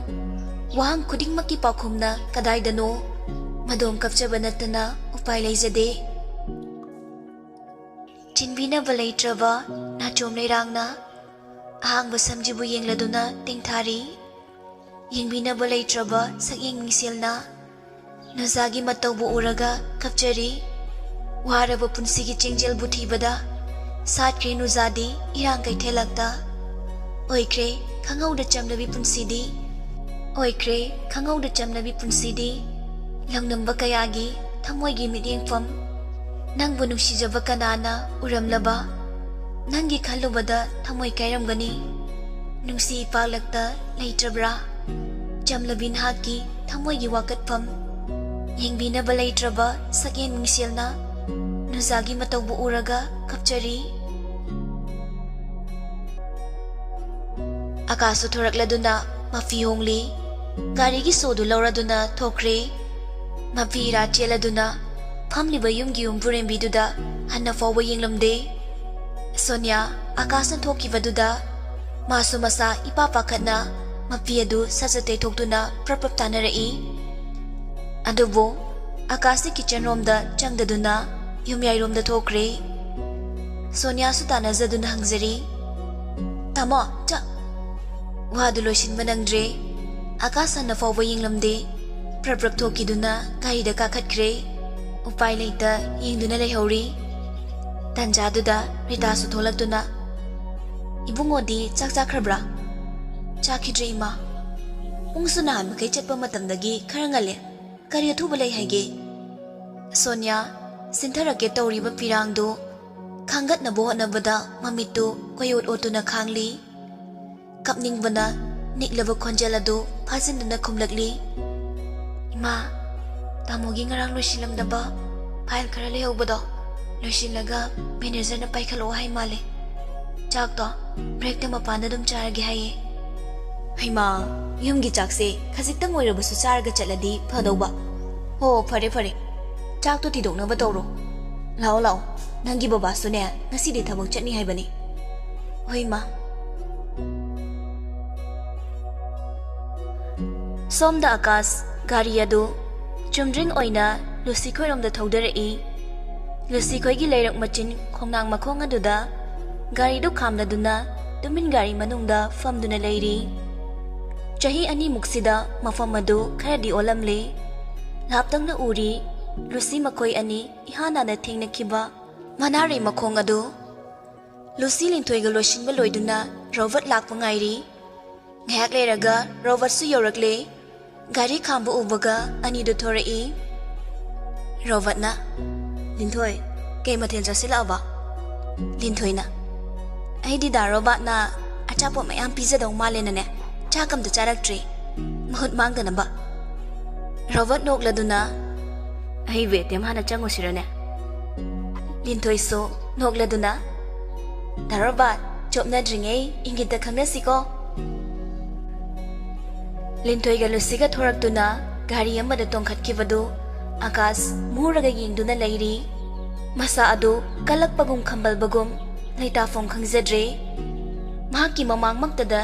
wahang khudingmakki pakhumna kadaidano Madom kapchaba natana upai leijade Chinbina balaitraba na chomleirangna ahangba samjibu yengladuna tingthari yengbina balaitraba sakyeng mingselna nazagi matawbu uraga kapchari waraba punsigi chengjel buthibada satkre nuzadi irang kai thelakta oikre khangauda chamlabi punsidi oikre khangauda chamlabi punsidi Langnamba kayagi thamoygi midyengfam nangbu nungsijaba kanana uramlaba nangi khalubada thamoy kairamgani nungsi ipalakta leitrabra chamlabin haki thamoygi wakatfam Yengbinaba leitraba sakyen mingsilna Nuzagi matawbu uraga kapchari. Akasu thorakladuna mafi hongli gari gi sodu lauraduna thokre mafi ra cheladuna phamliba yumgi umburembiduda hanna fawba yenglamde. Sonia akasan thokibaduda masu masa ipa pakhatna mafi adu sasate thokduna prapap tanarai. Adubo akasi kitchen room da changdaduna yumyai room da thokre. Sonia su tanazaduna hangzari. Tamo cha wadu loisinba nangdre. Akasan na fawba yenglamde prapap thokiduna garida kakhatkre. Upai leita yengduna leihori. Tanjaduda Rita su tholakduna Ibungodi chak chakrabra chakidre ima pungsu nahan makai chatpa matamdagi khara ngale kari athuba lei haige. Sonia sintharake tawriba pirangdo khangatna bohnabada mamittu koyot otuna khangli kapningbana niklaba khonjaladu phasinduna khumlakli. Ima tamogi ngarang loisilamdaba file khara leihobado loisilaga manager na paikhalo hai male chak to break ta mapanda dum charage haye. Haima yumgi chakse khajikta moirabasu charga chaladi phadauba. Ho phare phare chak to tidokna ba tawro lao lao nangi baba sune ngasi de thabak chani haibani. Hoima somda akas gari adu chumdring oina Lucy khoirom da thaudarai. Lucy khoigi leirak machin khongnang makhong aduda gari du khamladuna tumin gari manungda famduna leiri. Chahi ani muksida mafam adu kharadi olamle laptangna uri Lucy makhoi ani ihana na thengna khiba manare makhong adu. Lucy linthoiga loisinba loiduna Robert lakpa ngairi. Ngayak leiraga Robert su yorakle gari khamba ubaga ani du thorai. Robert na Linthoi kay mathil jasila ba Linthoi na ai di daroba na achapo mayam pizza daw male na ne chakam da charaktre mahut mangdana ba. Robert nokladuna ai ve tem hana chango sirane. Linthoi so nokladuna daroba chopna dringai ingita khangnasiko. Linthoi ga Lucy ga thoraktuna gari amada tongkhatkibadu Akas muraga yengduna leiri. Masa adu kalakpagum khambalbagum leitafong khangzadre. Mahaki mamang magtada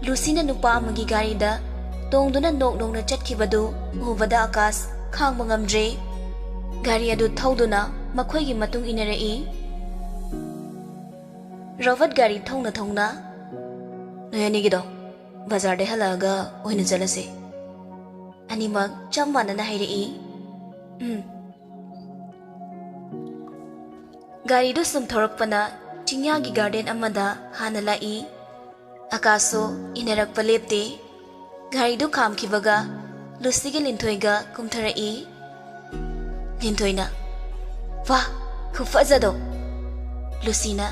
Lucy na nupa amagi garida tongduna noknongna chatkibadu ubada Akas khangba ngamdre. Gari adu thauduna makhoigi matung inarai. Robert gari thongna noyanigido bazar de halaga oina jalase animak chamwana na hairi. Gari do sum thorakpana Chingyagi garden amada hana lai. Akaso inarakpa lepte. Gari do khamkibaga Lucy ga Linthoiga kumtharai. Linthoi na wah khufazado. Lucy na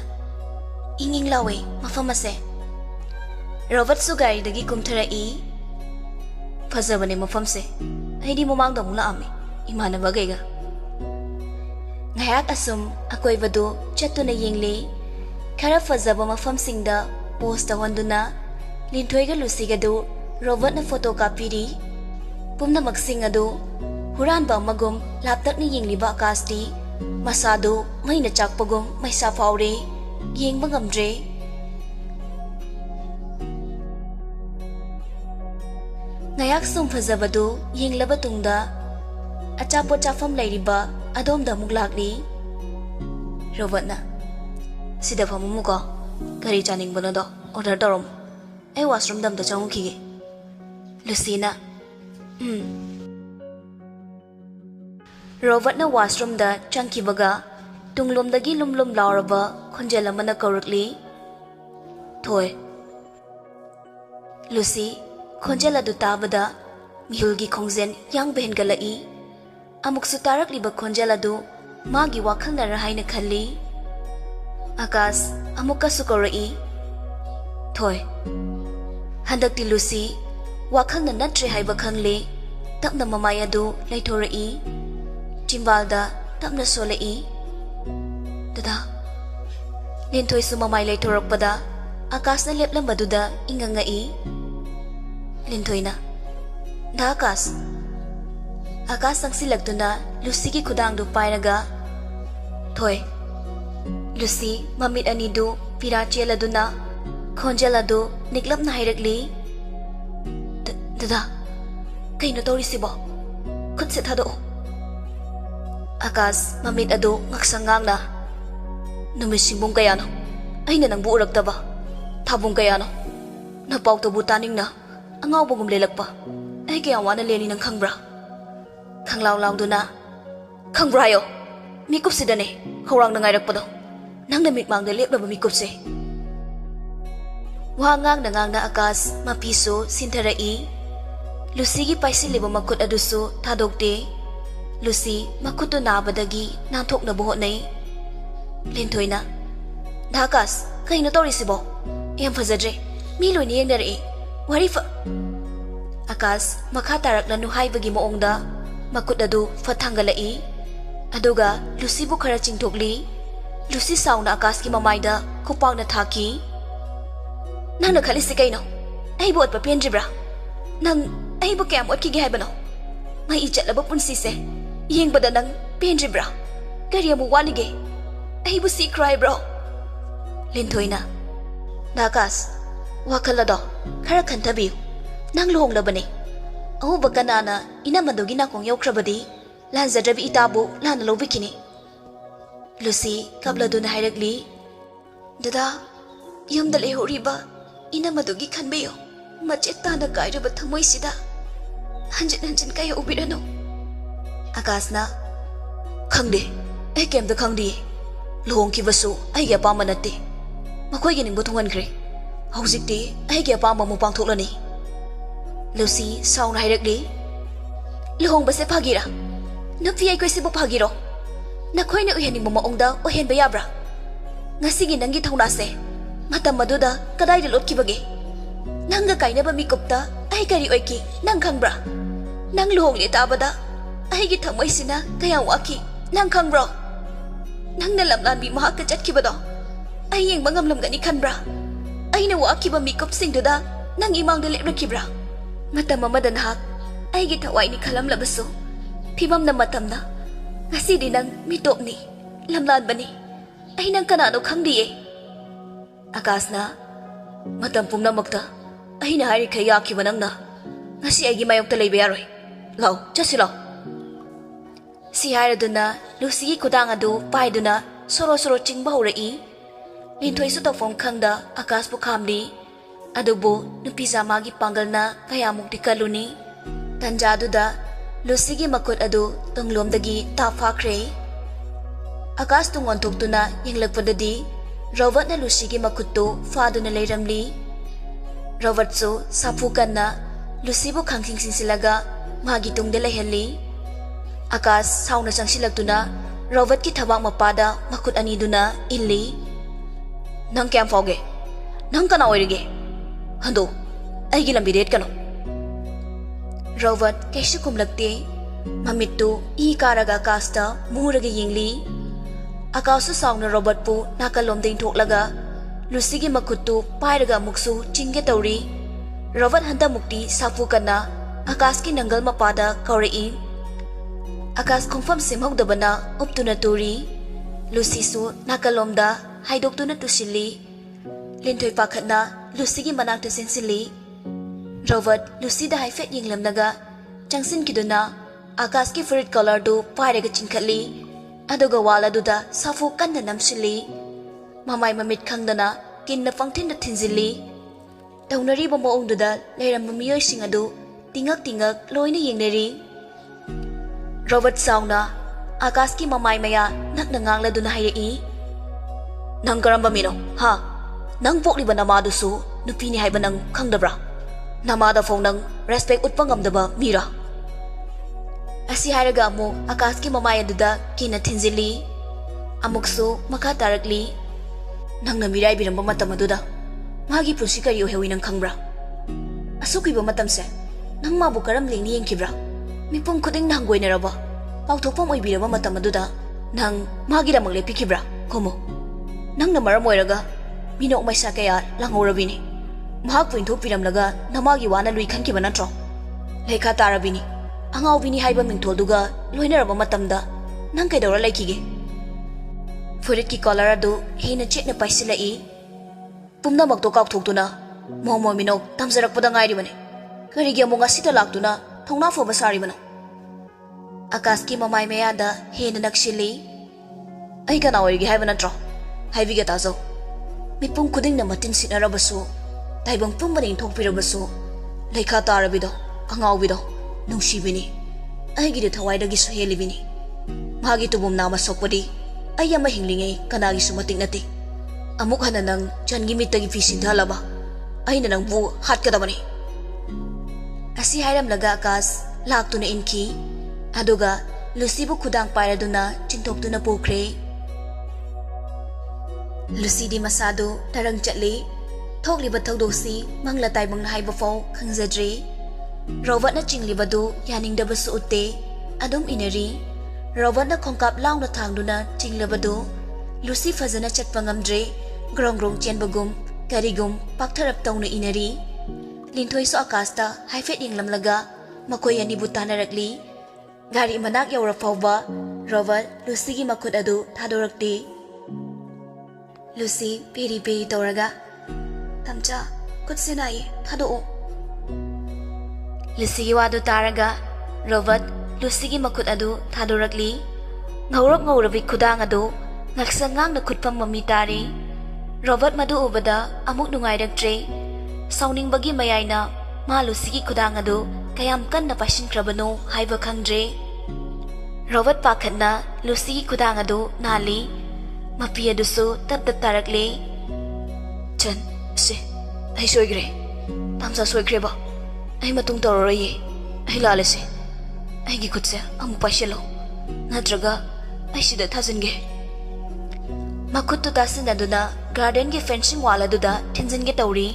inging lawe mafamase. Robert su gari dagi kumtharai. Fazabane mafamse aidi mamangda mula ame imanaba gaiga. Ngayak asum akoibadu chatuna yengle khara fazaba mafamsingda post tawanduna Linthoiga Lucy gadu Robert na photo kapiri. Pumna maksing adu huranba magum laptakni yengliba akasti masadu maina chakpagum maisa faure yengba ngamdre. Ngayak sum fazabadu yenglaba tungda achapo chafam leiriba adomda muglakli. Robert na sida famumuko gari chaning banodo order torom ai washroom dam da changukige. Lucy na Robert na washroom da changkibaga tunglomdagi lumlum lauraba khonjelamana kaurakli. Thoi Lucy khonjela du tabada mihulgi khongzen yang behengalai. Amuksu tarakliba khonjela du magi wakhalna rahaina khalli. Akas amuka sukorai. Thoi handakti Lucy wakhalna natre haiba khangli tapna mamay adu laithorai chimbalda tapna solai dada Lintoy su mamay laithorakpada Akas na leplambaduda ingangai Lintoy na Da Akas ang silagto na Lucy ki kudang do pairaga Toy Lucy mamit anido pirachela do na Konjela do niklap na hiragli Dada Kay no tori sibo Kutsit hado Akas mamit ado ngaksangang na Numisimbong kaya no Ay na nang buurag taba Tabong kaya no Napaw tabu taning na Angaw bagong lelak pa Ay kaya wana leni ng kangbra Kanglaw-law do na Kangbra yo Mikup si dane Kaurang na ngayrak pa do Nang namikmang na lep na bumikup si Wangang nangang na Akas Mapiso sintarai Lucy gi paisi libo makut aduso Tadokte Lucy makuto na badagi Nantok na buhot na Lintoy na Da Akas Kayo na tori sibo Iyang fazadre Miloy niyang narai Wari fa Akas makatarak na nuhay bagi moong da Makudado fatanggalai Aduga Lucy bu karaching tokli Lucy saw na Akas ki mamay da Kupang na taki Nang nakalis si kayo no Ay buot pa piyanjibra Nang ay bu kaya moot kigihay ba no May ichat laba punsise Iyang bada nang piyanjibra Kariya mo walige Ay bu si cry bro Lintoy na Dakas, wakala do, kara kantabiw, nang luhong labani. Ahu baka nana, inamandogi na kong yaw krabadi, lan zadrabi itabo, lan nalaw bikini. Lucy, kabla do na hayragli. Dada, yam dalay ho riba, inamandogi kanbayo, macheta na kaya ba tamoy sida. Hanjan kaya ubirano. Akas na, kangde, ay kem da kangdi, luhong kibaso, ay yapa manati. Makoy gining butungan kre. Hauzikti ay kaya pa mo pangthok ni. Lucy saw na hirakli. Luhong ba se pagira? Napi ay koy se pagiro. Nakoy na uyaning mo maong da o hen bayabra. Nga sige nang gitaw na se. Matam maduda kaday dilot ki bagi. Nang kay na ba mikupta ay kari oy ki nang kangbra. Nang luhong li tabada ay gitamoy sina kaya waki nang kangbra. Nang nalamlan bi mahakajat ki bado. Ay yung mangamlam gani kanbra. Ay nawa kiba mikop sing duda nang imang dalit rakibra. Matam mamadanhak ay gitaway ni kalam labaso. Pimam na matam na. Ngasi din ang mitop ni. Lamlan ba ni? Ay nang kanano kang diye. Akas na. Matampum na magta. Ay nahari kaya kiba nang na. Ngasi ay gimayok talay bayaroy. Law, just law. Si Hara doon na. Lucy kudanga do. Pay doon na. Soro-soro ching bahurai. Lintoy sa tafong kangda Akas po kamdi Adobo nupisa magi panggal na kaya mong tikaluni Tanjado da Lucy gi makot ado tanglom dagi tafa kre Akas tungon tukto na yung lagpadadi Robert na Lucy gi makutto fado na layramli Robert so sapukan na Lucy po kangking sinsilaga magitong dalayhali Akas saw na siyang silagto na Robert ki tabang mapada makut anido na ili Nang kiyang foge, nang kana oirige. Hando, ay gilang bidet ka no. Robert, kay siya kumlagti, mamito, ikaraga kasta, muragi yingli. Akaw sa sawng na Robert po, nakalom din tuklaga. Lusigi magkuto, pairaga muksu, chingge tauri. Robert handa mukti, safukan na, akas kinanggal mapada, kauriin. Akas confirm simhog da ba na, upto na turi. Lucy so, nakalom da, Haidok to na to sili. Lintoy pakat na, Lucy gi manang to sili. Robert, Lucy da hai fet ying lam naga. Changsin kido na, Akas ki favorite color do pairaga chingkali. Adoga wala do da, safu kan na nam sili. Mamay mamit kang da na, kin na pang tin na tinzili. Daw na riba moong do da, layram mamiyoy singado, tingag-tingag, loy na ying nari. Robert saw na, Akas ki mamay maya, naknangangla do na hayai. Nang karamba mino, ha? Nang pokli ba namado so, nupini hay ba nang kangdabra? Namada fong nang respect utpangamdaba mira. Asi haraga mo, Akas ki mamaya duda kinatinzili. Amukso makatarakli. Nang namiray binang matam maduda. Magi pusikari o hewi ng kangbra. Asukoy ba matam se? Nang mabukaram ling niyang kibra. Mipum khuding na hanggoinaraba pauthokpam oibiraba matam aduda nang magidamang lepikibra komo nang namaram oiraga minok maisa kaya langhorabini mahak puinthok piramlaga namagi wana lui khankiba natro lekha tarabini Angaobidu haiba mingtholduga loinaraba matamda nang kaidora laikige furit ki collar adu hina chekna paisilai pumnamak to kaukthokduna momo minok tamjarakpada ngairibane karigi amu ngasida laktuna thongna foba saribano Akas ki mamai meyada hena nakshili ai kana oirigi haiba natro haibiga tazo mipum khuding na matin sinarabasu taibang pumbani thokpirabasu lekha tarabido Angaobidu Nungsibini aigi de thawaidagi su helibini magi tubum nama sokpadi ai ama hinglingai kanagi su matik nati amuk hana nang changi mitagi fisin dhalaba ai nang bu hatkadabani asi hairam laga Akas laktuna inki aduga Lucy bu khudang pairaduna chintoktuna pokre Lucy di masado tarang chatli thokliba thogdosi mangla taibang haiba fo khangjadri Robert na chinglibadu yaningdabasu utte adum inari Robert na khongkap laungna thangduna chinglibadu Lucy fazana chatpa ngamdre grong chenbagum karigum paktharap tawna inari linthoi so Akasta haifet yenglamlaga makoy ani butanarakli Gari manak yaura fawba Robert Lucy gi makut adu thadorakti Lucy peri toraga tamcha kutsenai thado Lucy gi wadu taraga Robert Lucy gi makut adu thadorakli ngaurabi khudang adu ngaksangang na khutpam mami tari Robert madu ubada amuk nungairaktre sauning bagi mayaina ma Lucy gi khudang adu kayam kan na pashin krabano haiba khangdre Robert pakhatna Lucy gi khudang adu nali mapi adusu tap tarakle chan se ai soigre tamsa soigreba ai matung toroi ai lalese ai gi khutse amu pashelo natraga ai sida thajinge makuttu tasin aduna garden gi fencing wall aduda thinjinge tawri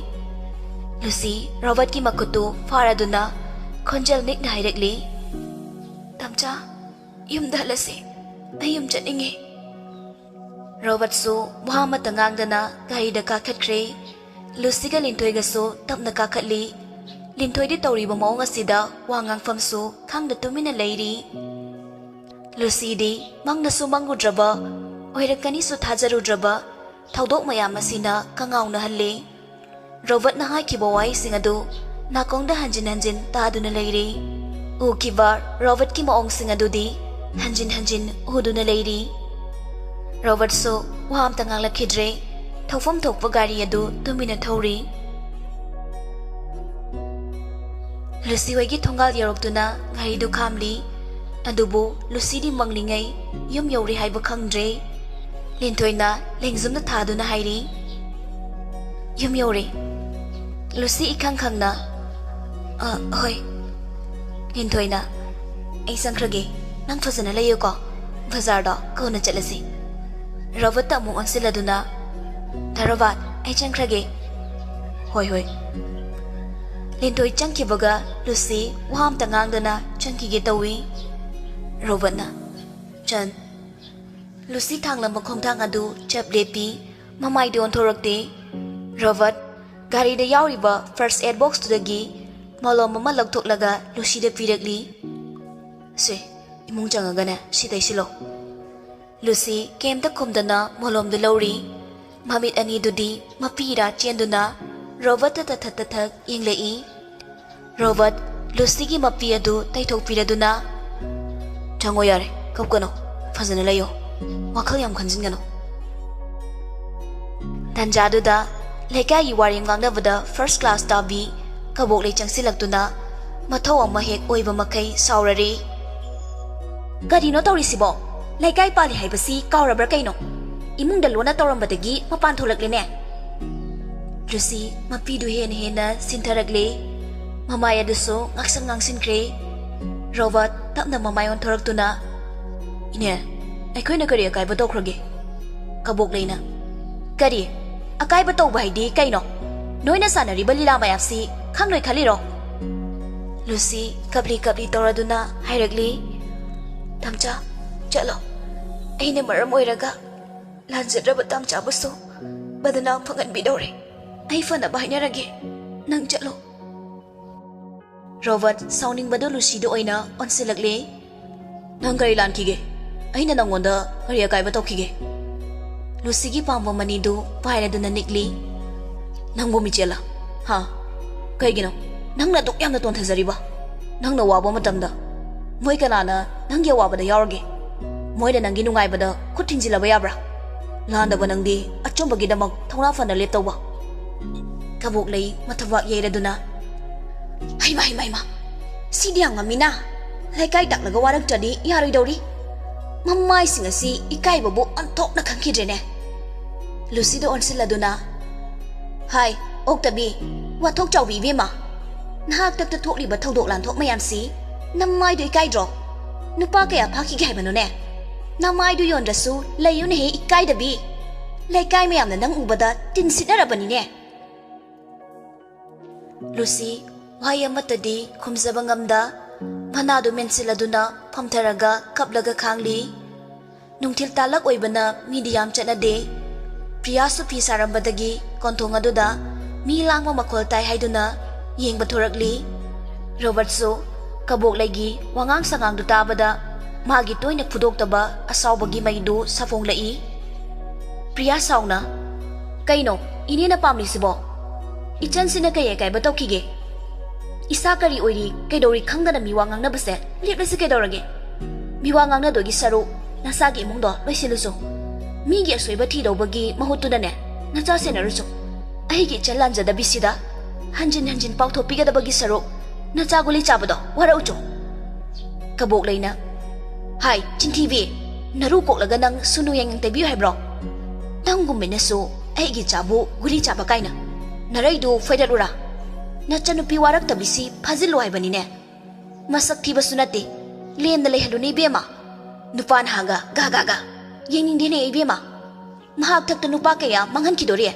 Lucy Robert ki makuttu faraduna khonjal nik directly tamcha yum dalase ayum chaninge Robert so Muhammad tangangdana gari da kakhatkre Lucy ga linthoi ga so tapna kakhatli linthoi di tawri ba maung asida wangang famsu khangda tumina leiri Lucy di mangna su mangudraba oirakani su thajarudraba thaudok mayam asina kangauna halle Robert na haikiba wai singadu nakongda hanjin taduna leiri ukibar Robert ki maong singadudi hanjin uduna leiri Robert so waham tangang lakhidre thofam thokpa gari adu tumina thori Lucy wagi thongal yarokduna gari du khamli adubu Lucy di manglingai yum yori haiba khangdre lintoina lengzumna thaduna hairi yum yori Lucy ikang khangna hoi lintoina ai sangkrage nang fazana layo ko bazar da ko na chalasi Robert ta mu ansiladuna Tarabat ai changkrage hoi lintoi changki baga Lucy waham tangangdana changki ge tawi Robert na chan Lucy thangla makhom thang adu chap lepi mamai don thorakte Robert gari da yauriba first aid box to dagi malom mama lagthoklaga Lucy da pirakli se imung changaga na sitai silo Lucy kem ta khumdana molom de lori mamit ani dudi mapira chenduna Robert ta thak yenglei Robert Lucy gi mapi adu taithok piraduna chango yare kapkono fazana layo wakhal yam khanjingano tanjaduda leka yi warim gangnabada first class tabi kabok le changsilaktuna mathau ama hek oiba makai saurari gari no tawrisibo laikai pali haibasi kaurabra kaino imungda lona tawrambadagi mapan tholaklene Lucy mapidu hena sintaragle mamaya duso ngaksang ngangsinkre Robert tapna mamayon thoraktuna ine aikoina kari akai batokhrage kabok leina kari akai batau bahidi kaino noina sanari balila mayapsi khangnoi khaliro ꯂꯨꯁꯤ ꯀꯞꯂꯤ ꯇꯧꯔꯗꯨꯅ ꯍꯥꯏꯔꯛꯂꯤ, ꯇꯝꯆꯥ ꯆꯠꯂꯣ, ꯑꯩꯅ ꯃꯔꯝ ꯑꯣꯏꯔꯒ ꯂꯥꯟꯖꯗ꯭ꯔꯕ ꯇꯝꯆꯥꯕꯨꯁꯨ ꯕꯗꯅꯥꯝ ꯐꯪꯍꯟꯕꯤꯗꯧꯔꯦ, ꯑꯩ ꯐꯅꯕ ꯍꯥꯏꯅꯔꯒꯦ, ꯅꯪ ꯆꯠꯂꯣ꯫ Robert ꯁꯥꯎꯅꯤꯡꯕꯗꯨ ꯂꯨꯁꯤꯗ ꯑꯣꯏꯅ ꯑꯣꯟꯁꯤꯜꯂꯛꯂꯤ꯫ ꯅꯪ ꯀꯔꯤ ꯂꯥꯟꯈꯤꯒꯦ? ꯑꯩꯅ ꯅꯪꯉꯣꯟꯗ ꯀꯔꯤ ꯑꯀꯥꯏꯕ ꯇꯧꯈꯤꯒꯦ? ꯂꯨꯁꯤꯒꯤ ꯄꯥꯝꯕꯣꯝ ꯑꯅꯤꯗꯨ ꯄꯥꯏꯔꯗꯨꯅ ꯅꯤꯛꯂꯤ꯫ ꯅꯪꯕꯨ ꯃꯤꯆꯦꯜꯂ? ꯍꯥ? ꯀꯩꯒꯤꯅꯣ ꯅꯪꯅ ꯑꯗꯨꯛ ꯌꯥꯝꯅ ꯇꯣꯟꯊꯖꯔꯤꯕ? ꯅꯪꯅ ꯋꯥꯕ ꯃꯇꯝꯗ ꯃꯣꯏ ꯀꯅꯥꯅ ꯅꯪꯒꯤ ꯑꯋꯥꯕꯗ ꯌꯥꯎꯔꯒꯦ? ꯃꯣꯏꯅ ꯅꯪꯒꯤ ꯅꯨꯡꯉꯥꯏꯕꯗ ꯈꯨꯠ ꯊꯤꯡꯖꯤꯜꯂꯕ ꯌꯥꯕ꯭ꯔꯥ? ꯂꯥꯟꯗꯕ ꯅꯪꯗꯤ ꯑꯆꯨꯝꯕꯒꯤꯗꯃꯛ ꯊꯧꯅꯥ ꯐꯅ ꯂꯦꯞꯇꯧꯕ꯫ ꯀꯕꯣꯛꯂꯩ ꯃꯊꯕꯥꯛ ꯌꯩꯔꯗꯨꯅ, ꯍꯩꯃꯥ ꯁꯤꯗꯤ ꯌꯥꯝ ꯉꯝꯃꯤꯅ, ꯂꯩꯀꯥꯏ ꯇꯥꯛꯂꯒ ꯋꯥꯔꯛꯇ꯭ꯔꯗꯤ ꯌꯥꯔꯣꯏꯗꯧꯔꯤ, ꯃꯃꯥꯏꯁꯤꯡ ꯑꯁꯤ ꯏꯀꯥꯏꯕꯕꯨ ꯑꯣꯟꯊꯣꯛꯅ ꯈꯪꯈꯤꯗ꯭ꯔꯦꯅꯦ꯫ ꯂꯨꯁꯤꯗ ꯑꯣꯟꯁꯤꯜꯂꯗꯨꯅ, ꯍꯥꯏ ꯑꯣꯛꯇꯕꯤ, ꯋꯥꯊꯣꯛ ꯆꯥꯎꯕꯤ ꯏꯕꯦꯝꯃ, ꯅꯍꯥꯛꯇꯛꯇ ꯊꯣꯛꯂꯤꯕ ꯊꯧꯗꯣꯛ ꯂꯥꯟꯊꯣꯛ ꯃꯌꯥꯝꯁꯤ ꯅꯃꯥꯏꯗꯨ ꯏꯀꯥꯏꯗ꯭ꯔꯣ? ꯅꯨꯄꯥ ꯀꯌꯥ ꯐꯥꯈꯤꯒꯦ ꯍꯥꯏꯕꯅꯣꯅꯦ? ꯅꯃꯥꯏꯗꯨ ꯌꯣꯟꯗ꯭ꯔꯁꯨ ꯂꯩꯌꯨꯅꯦꯍꯦ ꯏꯀꯥꯏꯗꯕꯤ, ꯂꯩꯀꯥꯏ ꯃꯌꯥꯝꯅ ꯅꯪ ꯎꯕꯗ ꯇꯤꯟ ꯁꯤꯠꯅꯔꯕꯅꯤꯅꯦ꯫ ꯂꯨꯁꯤ ꯋꯥꯍꯩ ꯑꯃꯠꯇꯗꯤ ꯈꯨꯝꯖꯕ ꯉꯝꯗ ꯃꯅꯥꯗꯨ ꯃꯦꯟꯁꯤꯜꯂꯗꯨꯅ ꯐꯝꯊꯔꯒ ꯀꯞꯂꯒ ꯈꯥꯡꯂꯤ꯫ ꯅꯨꯡꯊꯤꯜ ꯇꯥꯂꯛ ꯑꯣꯏꯕꯅ ꯃꯤꯗꯤ ꯌꯥꯝ ꯆꯠꯅꯗꯦ꯫ ꯄ꯭ꯔꯤꯌꯥꯁꯨ ꯐꯤ ꯁꯥꯔꯝꯕꯗꯒꯤ ꯀꯣꯟꯊꯣꯡ ꯑꯗꯨꯗ ꯃꯤ ꯂꯥꯡꯕ ꯃꯈꯣꯜ ꯇꯥꯏ ꯍꯥꯏꯗꯨꯅ ꯌꯦꯡꯕ ꯊꯣꯔꯛꯂꯤ꯫ ꯔꯣꯕꯔꯠꯁꯨ ꯀꯕꯣꯛꯂꯩꯒꯤ ꯋꯥꯉꯥꯡ ꯁꯉꯥꯡꯗꯨ ꯇꯥꯕꯗ ꯃꯥꯒꯤ ꯇꯣꯏꯅ ꯐꯨꯗꯣꯛꯇꯕ ꯑꯁꯥꯎꯕꯒꯤ ꯃꯩꯗꯨ ꯁꯥꯐꯣꯡꯂꯛꯏ꯫ ꯄ꯭ꯔꯤꯌꯥ ꯁꯥꯎꯅ, ꯀꯩꯅꯣ ꯏꯅꯦꯅ ꯄꯥꯝꯂꯤꯁꯤꯕꯣ? ꯏꯆꯟꯁꯤꯅ ꯀꯩ ꯑꯀꯥꯏꯕ ꯇꯧꯈꯤꯒꯦ? ꯏꯁꯥ ꯀꯔꯤ ꯑꯣꯏꯔꯤ ꯀꯩꯗꯧꯔꯤ ꯈꯪꯗꯅ ꯃꯤꯋꯥ ꯉꯥꯡꯅꯕꯁꯦ ꯂꯦꯞꯂꯁꯤ ꯀꯩꯗꯧꯔꯒꯦ? ꯃꯤꯋꯥ ꯉꯥꯡꯅꯗꯣꯏꯒꯤ ꯁꯔꯨꯛ ꯅꯁꯥꯒꯤ ꯏꯃꯨꯡꯗꯣ ꯂꯣꯏꯁꯤꯜꯂꯨꯆꯣ꯫ ꯃꯤꯒꯤ ꯑꯁꯣꯏꯕ ꯊꯤꯗꯧꯕꯒꯤ ꯃꯍꯨꯠꯇꯨꯅꯅꯦ ꯅꯆꯥ ꯁꯦꯟꯅꯔꯨꯆꯣ꯫ ꯑꯩꯒꯤ ꯏꯆꯟ ꯂꯥꯟꯖꯗꯕꯤꯁꯤꯗ ꯍꯟꯖꯤꯟ ꯄꯥꯎꯊꯣꯛꯄꯤꯒꯗꯕꯒꯤ ꯁꯔꯨꯛ ꯅꯆꯥ ꯒꯨꯂꯤ ꯆꯥꯕꯗꯣ ꯋꯥꯔꯛꯎꯆꯣ꯫ ꯀꯕꯣꯛꯂꯩꯅ, ꯍꯥꯏ ꯆꯤꯟꯊꯤꯕꯤ, ꯅꯔꯨ ꯀꯣꯛꯂꯒ ꯅꯪ ꯁꯨꯅꯨ ꯌꯦꯡ ꯇꯩꯕꯤꯌꯨ ꯍꯥꯏꯕ꯭ꯔꯣ? ꯅꯪꯒꯨꯝꯕꯅꯁꯨ ꯑꯩꯒꯤ ꯏꯆꯥꯕꯨ ꯒꯨꯂꯤ ꯆꯥꯕ ꯀꯥꯏꯅ ꯅꯔꯩꯗꯨ ꯐꯣꯏꯗꯠꯂꯨꯔꯥ? ꯅꯆꯟꯅꯨꯄꯤ ꯋꯥꯔꯛꯇꯕꯤꯁꯤ ꯐꯥꯖꯤꯜꯂꯨ ꯍꯥꯏꯕꯅꯤꯅꯦ꯫ ꯃꯁꯛ ꯊꯤꯕꯁꯨ ꯅꯠꯇꯦ, ꯂꯦꯟꯗ ꯂꯩꯍꯜꯂꯨꯅꯦ ꯏꯕꯦꯝꯃ꯫ ꯅꯨꯄꯥ ꯅꯍꯥꯒ ꯒꯥ ꯌꯦꯡꯅꯤꯡꯗꯦꯅꯦ ꯏꯕꯦꯝꯃ, ꯃꯍꯥꯛ ꯊꯛꯇ ꯅꯨꯄꯥ ꯀꯌꯥ ꯃꯥꯡꯍꯟꯈꯤꯗꯣꯔꯤ꯫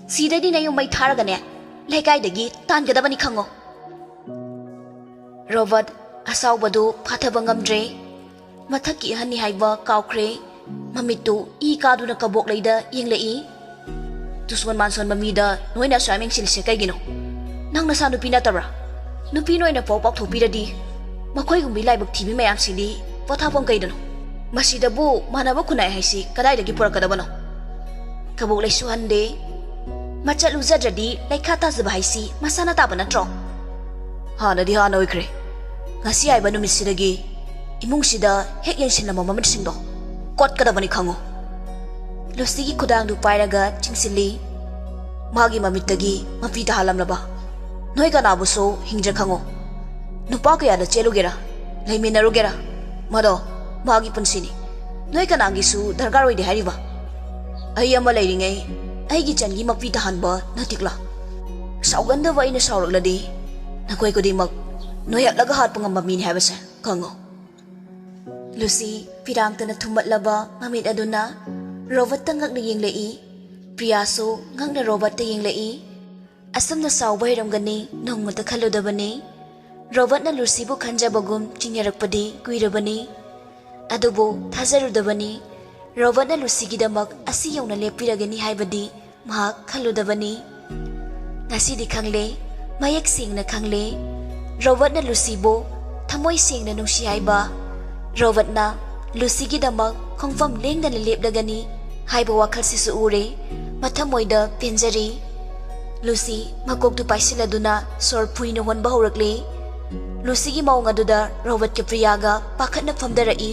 ꯁꯤꯗꯗꯤ ꯅꯌꯨꯝ ꯃꯩ ꯊꯥꯔꯒꯅꯦ ꯂꯩꯀꯥꯏꯗꯒꯤ ꯇꯥꯟꯒꯗꯕꯅꯤ ꯈꯪꯉꯣ꯫ ꯔꯣꯕꯔꯠ ꯑꯁꯥꯎꯕꯗꯨ ꯐꯥꯊꯕ ꯉꯝꯗ꯭ꯔꯦ꯫ ꯃꯊꯛꯀꯤ ꯑꯍꯟꯅꯤ ꯍꯥꯏꯕ ꯀꯥꯎꯈ꯭ꯔꯦ꯫ ꯃꯃꯤꯠꯇꯨ ꯏ ꯀꯥꯗꯨꯅ ꯀꯕꯣꯛꯂꯩꯗ ꯌꯦꯡꯂꯛꯏ꯫ ꯇꯨꯁꯣꯟ ꯃꯥꯟꯁꯣꯟꯕ ꯃꯤꯗ ꯅꯣꯏꯅ ꯑꯁꯨꯃꯥꯏ ꯌꯦꯡꯁꯤꯜꯂꯤꯁꯦ ꯀꯩꯒꯤꯅꯣ? ꯅꯪ ꯅꯁꯥ ꯅꯨꯄꯤ ꯅꯠꯇꯕ꯭ꯔꯥ? ꯅꯨꯄꯤ ꯅꯣꯏꯅ ꯄꯥꯎ ꯄꯥꯎꯊꯣꯛꯄꯤꯔꯗꯤ ꯃꯈꯣꯏꯒꯨꯝꯕꯤ ꯂꯥꯏꯕꯛ ꯊꯤꯕꯤ ꯃꯌꯥꯝꯁꯤꯗꯤ ꯄꯣꯊꯥꯐꯝ ꯀꯩꯗꯅꯣ? ꯃꯁꯤꯗꯕꯨ ꯃꯥꯟꯅꯕ ꯈꯨꯟꯅꯥꯏ ꯍꯥꯏꯁꯤ ꯀꯗꯥꯏꯗꯒꯤ ꯄꯨꯔꯛꯀꯗꯕꯅꯣ? ꯀꯕꯣꯛꯂꯩꯁꯨ ꯍꯟꯗꯦ꯫ ꯃꯆꯠ ꯂꯨꯖꯗ꯭ꯔꯗꯤ ꯂꯩꯈꯥ ꯇꯥꯖꯕ ꯍꯥꯏꯁꯤ ꯃꯁꯥꯅ ꯇꯥꯕ ꯅꯠꯇ꯭ꯔꯣ? ꯍꯥꯟꯅꯗꯤ ꯍꯥꯟꯅ ꯑꯣꯏꯈ꯭ꯔꯦ꯫ ꯉꯁꯤ ꯍꯥꯏꯕ ꯅꯨꯃꯤꯠꯁꯤꯗꯒꯤ ꯏꯃꯨꯡꯁꯤꯗ ꯍꯦꯛ ꯌꯦꯡꯁꯤꯜꯂꯝꯕ ꯃꯃꯤꯠꯁꯤꯡꯗꯣ ꯀꯣꯠꯀꯗꯕꯅꯤ ꯈꯪꯉꯣ꯫ ꯂꯨꯁꯤꯒꯤ ꯈꯨꯗꯥꯡꯗꯨ ꯄꯥꯏꯔꯒ ꯆꯤꯡꯁꯤꯜꯂꯤ꯫ ꯃꯥꯒꯤ ꯃꯃꯤꯠꯇꯒꯤ ꯃꯄꯤ ꯇꯥꯍꯜꯂꯝꯂꯕ ꯅꯣꯏ ꯀꯅꯥꯕꯨꯁꯨ ꯍꯤꯡꯗ꯭ꯔꯦ ꯈꯪꯉꯣ꯫ ꯅꯨꯄꯥ ꯀꯌꯥꯗ ꯆꯦꯜꯂꯨꯒꯦꯔꯥ, ꯂꯩꯃꯤꯟꯅꯔꯨꯒꯦꯔꯥ, ꯃꯗꯣ ꯃꯥꯒꯤ ꯄꯨꯟꯁꯤꯅꯤ, ꯅꯣꯏ ꯀꯅꯥꯒꯤꯁꯨ ꯗꯔꯀꯥꯔ ꯑꯣꯏꯗꯦ ꯍꯥꯏꯔꯤꯕ? ꯑꯩ ꯑꯃ ꯂꯩꯔꯤꯉꯩ ꯑꯩꯒꯤ ꯆꯟꯒꯤ ꯃꯄꯤ ꯇꯥꯍꯟꯕ ꯅꯠꯇꯤꯛꯂꯥ? ꯁꯥꯎꯒꯟꯗꯕ ꯑꯩꯅ ꯁꯥꯎꯔꯛꯂꯗꯤ ꯅꯈꯣꯏ ꯈꯨꯗꯤꯡꯃꯛ ꯅꯣꯏꯍꯠꯂꯒ ꯍꯥꯠꯄ ꯉꯝꯕ ꯃꯤꯅꯤ ꯍꯥꯏꯕꯁꯦ ꯈꯪꯉꯣ꯫ ꯂꯨꯁꯤ ꯐꯤꯔꯥꯡꯇꯅ ꯊꯨꯝꯃꯠꯂꯕ ꯃꯃꯤꯠ ꯑꯗꯨꯅ ꯔꯣꯕꯔꯠꯇ ꯉꯛꯅ ꯌꯦꯡꯂꯛꯏ꯫ ꯄ꯭ꯔꯤꯌꯥꯁꯨ ꯉꯛꯅ ꯔꯣꯕꯔꯠꯇ ꯌꯦꯡꯂꯛꯏ꯫ ꯑꯁꯨꯝꯅ ꯁꯥꯎꯕ ꯍꯩꯔꯝꯒꯅꯤ ꯅꯣꯡꯃꯇ ꯈꯜꯂꯨꯗꯕꯅꯤ꯫ ꯔꯣꯕꯔꯠꯅ ꯂꯨꯁꯤꯕꯨ ꯈꯟꯖꯕꯒꯨꯝ ꯆꯤꯡꯅꯔꯛꯄꯗꯤ ꯀꯨꯏꯔꯕꯅꯤ꯫ ꯑꯗꯨꯕꯨ ꯊꯥꯖꯔꯨꯗꯕꯅꯤ꯫ ꯔꯣꯕꯔꯠꯅ ꯂꯨꯁꯤꯒꯤꯗꯃꯛ ꯑꯁꯤ ꯌꯧꯅ ꯂꯦꯞꯄꯤꯔꯒꯅꯤ ꯍꯥꯏꯕꯗꯤ ꯃꯍꯥꯛ ꯈꯜꯂꯨꯗꯕꯅꯤ꯫ ꯉꯁꯤꯗꯤ ꯈꯪꯂꯦ, ꯃꯌꯦꯛ ꯁꯦꯡꯅ ꯈꯪꯂꯦ꯫ ꯔꯣꯕꯔꯠꯅ ꯂꯨꯁꯤꯕꯨ ꯊꯃꯣꯏ ꯁꯦꯡꯅ ꯅꯨꯡꯁꯤ ꯍꯥꯏꯕ, ꯔꯣꯕꯔꯠꯅ ꯂꯨꯁꯤꯒꯤꯗꯃꯛ ꯈꯣꯡꯐꯝ ꯂꯦꯡꯗꯅ ꯂꯦꯞꯂꯒꯅꯤ ꯍꯥꯏꯕ ꯋꯥꯈꯜꯁꯤꯁꯨ ꯎꯔꯦ꯫ ꯃꯊꯃꯣꯏꯗ ꯄꯦꯟꯖꯔꯤ꯫ ꯂꯨꯁꯤ ꯃꯀꯣꯛꯇꯨ ꯄꯥꯏꯁꯤꯜꯂꯗꯨꯅ ꯁꯣꯔ ꯐꯨꯏꯅ ꯍꯣꯟꯕ ꯍꯧꯔꯛꯂꯦ꯫ ꯂꯨꯁꯤꯒꯤ ꯃꯑꯣꯡ ꯑꯗꯨꯗ ꯔꯣꯕꯔꯠꯀ ꯄ꯭ꯔꯤꯌꯥꯒ ꯄꯥꯈꯠꯅ ꯐꯝꯊꯔꯛꯏ꯫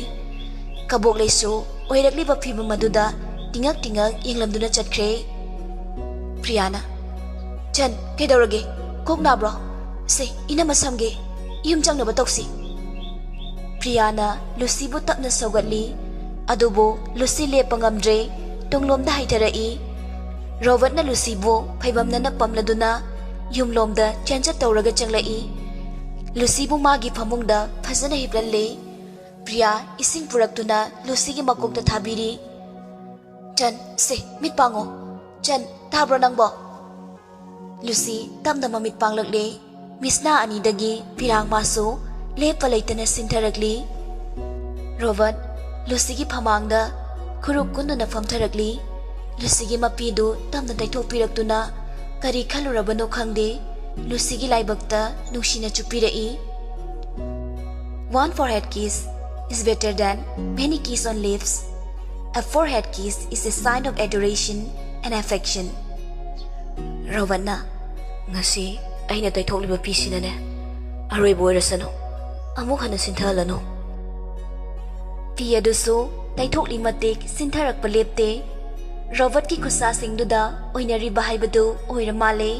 ꯀꯕꯣꯛꯂꯩꯁꯨ ꯑꯣꯏꯔꯛꯂꯤꯕ ꯐꯤꯕꯝ ꯑꯗꯨꯗ ꯇꯤꯡꯉꯛ ꯌꯦꯡꯂꯝꯗꯨꯅ ꯆꯠꯈ꯭ꯔꯦ꯫ ꯄ꯭ꯔꯤꯌꯥꯅ, ꯆꯟ ꯀꯩꯗꯧꯔꯒꯦ? ꯀꯣꯛ ꯅꯥꯕ꯭ꯔꯣ? ꯁꯦ ꯏꯅꯝꯃ ꯁꯝꯒꯦ, ꯌꯨꯝ ꯆꯪꯅꯕ ꯇꯧꯁꯤ꯫ ꯄ꯭ꯔꯤꯌꯥꯅ ꯂꯨꯁꯤꯕꯨ ꯇꯞꯅ ꯁꯧꯒꯠꯂꯤ꯫ ꯑꯗꯨꯕꯨ ꯂꯨꯁꯤ ꯂꯦꯞꯄ ꯉꯝꯗ꯭ꯔꯦ, ꯇꯨꯡꯂꯣꯝꯗ ꯍꯥꯏꯊꯔꯛꯏ꯫ ꯔꯣꯕꯔꯠꯅ ꯂꯨꯁꯤꯕꯨ ꯐꯩꯕꯝꯅꯅ ꯄꯝꯂꯗꯨꯅ ꯌꯨꯝꯂꯣꯝꯗ ꯆꯦꯟꯆꯠ ꯇꯧꯔꯒ ꯆꯪꯂꯛꯏ꯫ ꯂꯨꯁꯤꯕꯨ ꯃꯥꯒꯤ ꯐꯃꯨꯡꯗ ꯐꯖꯅ ꯍꯤꯞꯍꯜꯂꯦ꯫ ꯄ꯭ꯔꯤꯌꯥ ꯏꯁꯤꯡ ꯄꯨꯔꯛꯇꯨꯅ ꯂꯨꯁꯤꯒꯤ ꯃꯀꯣꯛꯇ ꯊꯥꯕꯤꯔꯤ꯫ ꯆꯟ, ꯁꯦ ꯃꯤꯠ ꯄꯥꯡꯉꯣ꯫ ꯆꯟ, ꯇꯥꯕ꯭ꯔꯣ ꯅꯪꯕꯣ? ꯂꯨꯁꯤ ꯇꯞꯅ ꯃꯃꯤꯠ ꯄꯥꯡꯂꯛꯂꯦ꯫ Misna anidagi pirang maso lepa leitana sintarakli. Robert Lucy gi phamangda khurup kunna famtharakli. Lucy gi mapidu tamna taithokpiraktuna kari khalurabano khangde Lucy gi laibakta nushina chupirai. One forehead kiss is better than many kiss on lips. A forehead kiss is a sign of adoration and affection. Robert na ngasi aina taithokliba pisinane aroibo oirasano amuk hana sinthalano. Pi adusu taithokli matik sintharakpa lepte. Robert ki kusa singduda oinari bahaibadu oira male.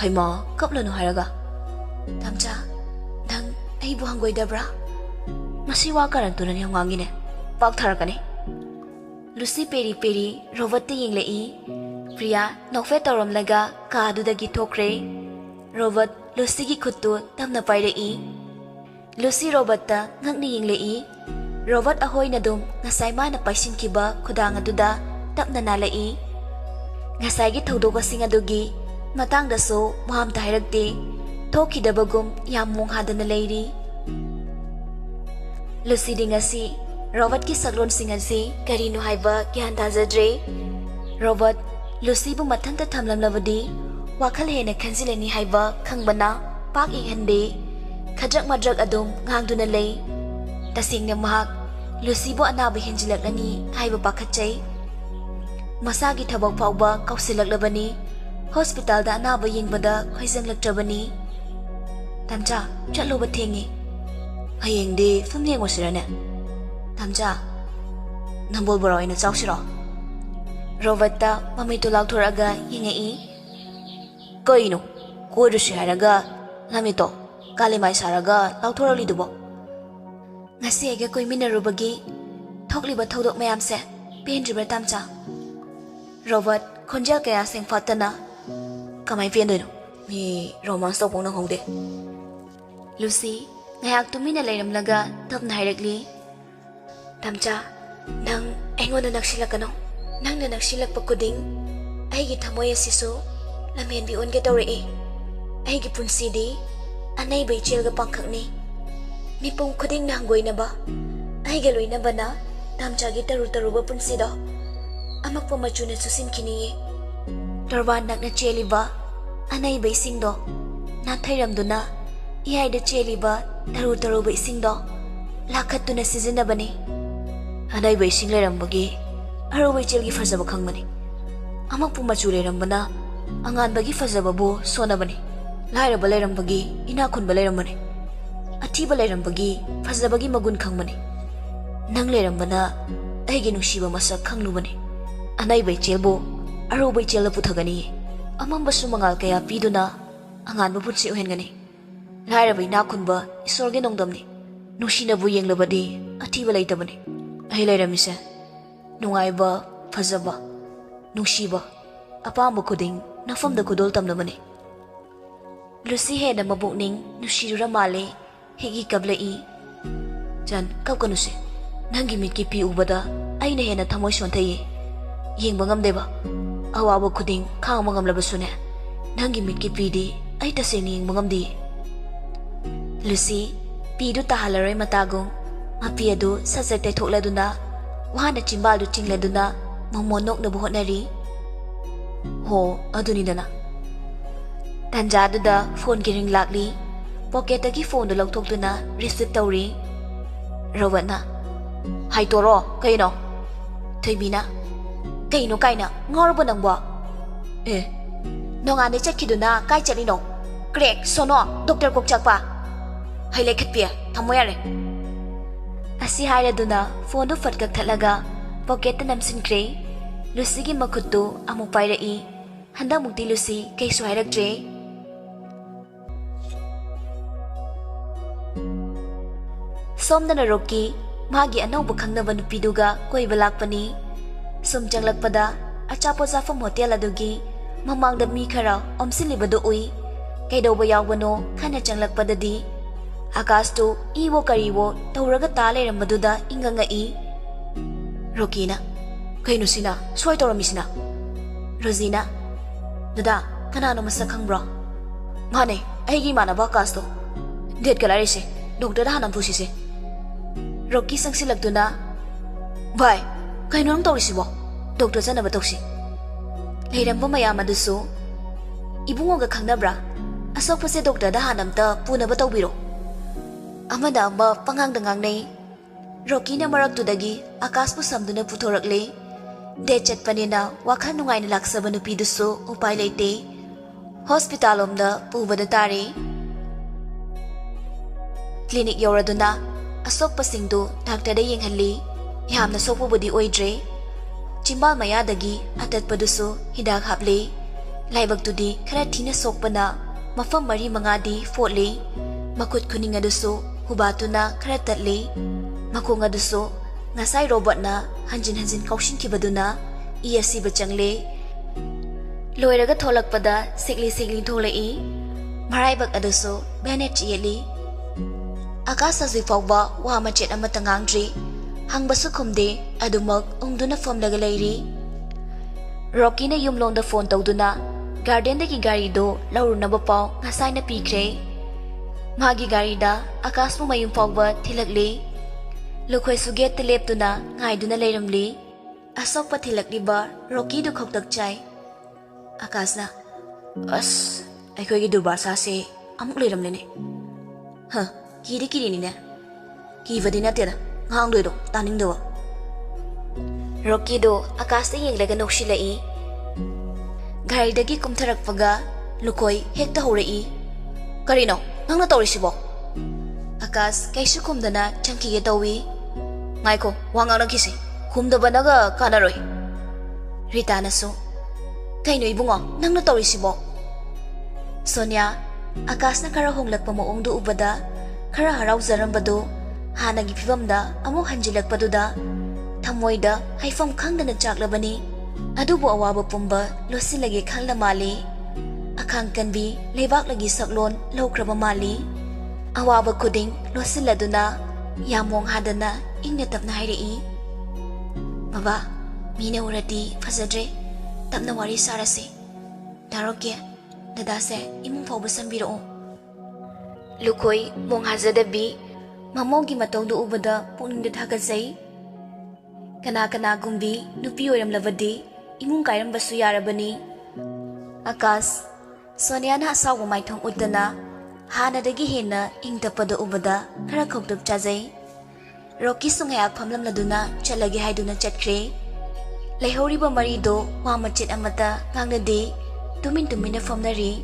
Haima kaplano haraga. Tamcha nang aibu hangoidabra. Masi wa karantunani hangangine. Pak tharakani. Lucy peri peri Robert te yinglei. Priya nokfe toramlaga kaadudagi thokre. Robert Lucy gi khuttu tamna pairei. Lucy Robert ta ngakni yinglei. Robert ahoy na dum ngasay ma na paisin kiba khudang aduda tapna nalai. Ngasay gi thodo kasing adugi matang daso maham tahiragte thoki dabagum yamung hadana leiri. Lucy dingasi Robert ki saglon singasi karino haiba gyan dazadre. Robert Lucy bu mathanta thamlam labadi wakhal hena khanjilani haiba khangbana pak ihande khajak madrak adum ngangduna lei. Tasingna mahak Lucy bo anaba henjilakani haiba pakhatchai. Masagi thabak phauba kausilaklabani. Hospital da anaba yingbada khoijanglaktrabani. Tamcha chatloba thengi. Hayengde famyeng wasirane. Tamcha nambol boro ina chauksiro. Robert ta mamitu lakthoraga yingei. Koino koirusi haraga namito kalimai saraga laukthorali dubo. Ngasi aga koi minarubagi thokliba thodok mayamse pendriba tamcha. Robert khonjal kaya sing fatana kamai pendoino mi romance topong nang hongde. Lucy ngayak tumina leiramlaga tapna hairakli. Tamcha nang aingonda naksilakano. Nang na naksilakpa kuding aigi thamoy asisu lamen bi onge tawrei. Aigi punsidi anay bay chelga pangkhakni. Mipong kuding na hanggoy na ba? Ay galoy na ba na? Tamchagi taru-taru ba punsido? Amak pamachu na susin kiniye. Darwan nak na cheli ba? Anay ba ising do? Natay ramdo na. Iyay da cheli ba? Taru-taru ba ising do? Lakat to na sizin na ba ni? Anay ba ising layram bagi? Araw ba chelgi fazaba kang mani? Amak pamachu layram ba na? Angan bagi fazaba bo so na ba ni? Layra ba layram bagi? Inakun ba layram ba ni? Atiba lairambagi fazabagi magun khangmani. Nang lairambana aigi nungsiba masak khanglubani. Anai bai chelbo aro bai chela puthagani. Amambasu mangal kaya piduna anganba putsi ohengani. Laira bai nakhunba isorge nongdamni. Nungsina bu yenglabadi atiba laitabani. Ai lairamise nungaiba fazaba nungsiba apamba kuding nafamda kudol tamnamani. Lucy hena mabukning nushirura male hegi kablai. Jan kau kanuse nangi mitki pi ubada aina hena thamoy sonthai yengba ngamdeba awaba khuding khangma ngamlabasune nangi mitki pi di ai taseni yengba ngamdi. Lucy pi du tahalaroi matagong mapi adu sajak tai thokladuna wahana chimbal du chingladuna mamonok na buhotnari. Ho aduni dana tanja duda phone ki ring lakli. Pocket ki phone do lokthokduna receive tawri. Rawana hai toro kaino Thoibina kaino kaina ngorbo nangbo nonga ne chatkiduna kai chalino crack sono doctor kok chakpa hai lekhatpia thamoyare asi hairaduna phone do fatkak thalaga pocket ta namsinkre. Lucy gi makhuttu amu pairai handa mukti Lucy kai suhairaktre. Somdana roki magi anauba khangnaba nupiduga koiba lakpani. Sum changlakpada achapo zafam hotel adugi mamangda mi khara omsilibadu ui. Kaidoba yawbano khana changlakpadadi akastu iwo kariwo tawraga ta leiramaduda ingangai. Rokina kaino sina swai toramisina. Rosina dada kanano masak khangbro? Mane, aigi manaba kasto. Date kalari se, doctor da hanam pusi se. Rocky sangsilagduna. Bye. Kaino nang tawri sibo? Doctor sa nabatawsi. Lahiram pa mayama duso. Ibungo ga khangnabra. Asok pa se doctor da hanam ta puna batawbiro. Amada ama pangang nay. Rocky na maragtudagi akas po samduna putorakle. Date chat panina wakhan nungay na laksaba nupi duso upay laite. Hospital omda pubada tari. Clinic yoraduna asok pasingdo doctor da yenghali. Yamna sokpubudi oidre. Chimbal mayadagi atat paduso hidak haple. Laibag tudi khara thina sokpana mafam mari mangadi fotle. Makut kuning aduso hubatuna khara tatle. Makung aduso ngasai robot na hanjin kaushin kibaduna iyasi bachangle. Loiraga tholakpada sigli tholai. Maraibag aduso banet chiyeli. Akasa zifawba wa machet amatangangdri. Hangbasu kumde adumag ungduna fomlaga layri. Rocky na yumlongda phone tawduna garden dagi gari do laurunaba paw ngasay na pikre. Magi gari da akas mo mayung pawba tilagli. Lukoy suget tileptuna ngayduna layramli. Asok pa tilagli ba Rocky do khoktak chay. Akas na. As aykoy gi durbar sase amuk layramli ne. Kiri ni ne. Kivadi na tira. Ngang do taning do. Rocky do akas na yenglaga nokshilai. Gari dagi kumtarak paga lukoy hekta horai. Karino, nang natawri sibo. Akas kaysu kumdana changki ge tawi. Ngaiko, wangang nagkisi. Kumdaba naga kanaroy. Rita na so. Kayno ibungo, nang natawri sibo. Sonia, akas na karahonglak pamoong do ubada. Kara haraw zarambado. Hanagi pibamda amok hanjilakpaduda. Thamoida haifam khangda na chaklabani. Adubu awaba pumba losilagi khangla mali. Akhang kanbi lebak lagi saklon lokraba mali. Awaba kuding losiladuna yamong hadana ingna tapna hairi. Baba, mina urati fazadre tapna wari sarasi. Darokye, dadase imong fawba sambiro. Lukoy mong hazadabi mamogi matawdo ubada puningda thagazay. Kana gumbi nupi oiram lavadi imong kairam basu yarabani. Akas Sonia na asawa maithong udana hana dagi hena ingtapada ubada kara khokdap chazay. Rocky sunghayak phamlam laduna chalagi haiduna chatkre. Laihoriba marido wamachit amata ngangnadi tumin na famnari.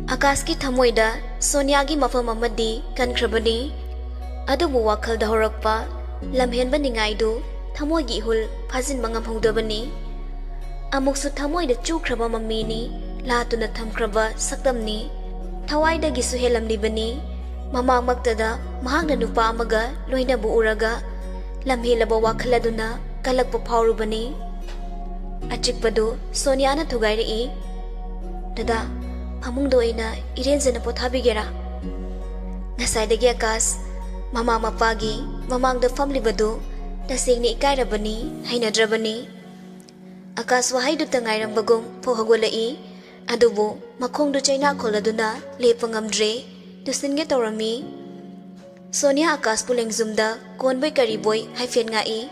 Akas ki thamoida Sonia gi mafam amadi kankrabani. Adubu wakal da horakpa lamhenba ningaidu thamoi gi hul phajin mangam hongdabani. Amuksu thamoi da chukraba mamini latuna thamkraba sakdamni. Thawai da gi suhelamni bani. Mamang magtada mahagna nupa amaga loina bu uraga lamhelaba wakhaladuna kalakpa phawrubani. Achikpadu Sonia na thugairi. Dada amungdo ina irenjana pothabigera. Nasaidagi akas mama mapagi mamangda famlibadu tasengni ikairabani hainadrabani. Akas wahaidu tangairambagum pohagolai adubu makhongdu chaina kholaduna lepangamdre dusinge tawrami. Sonia akas pulengzumda konboi kariboi haifen ngai.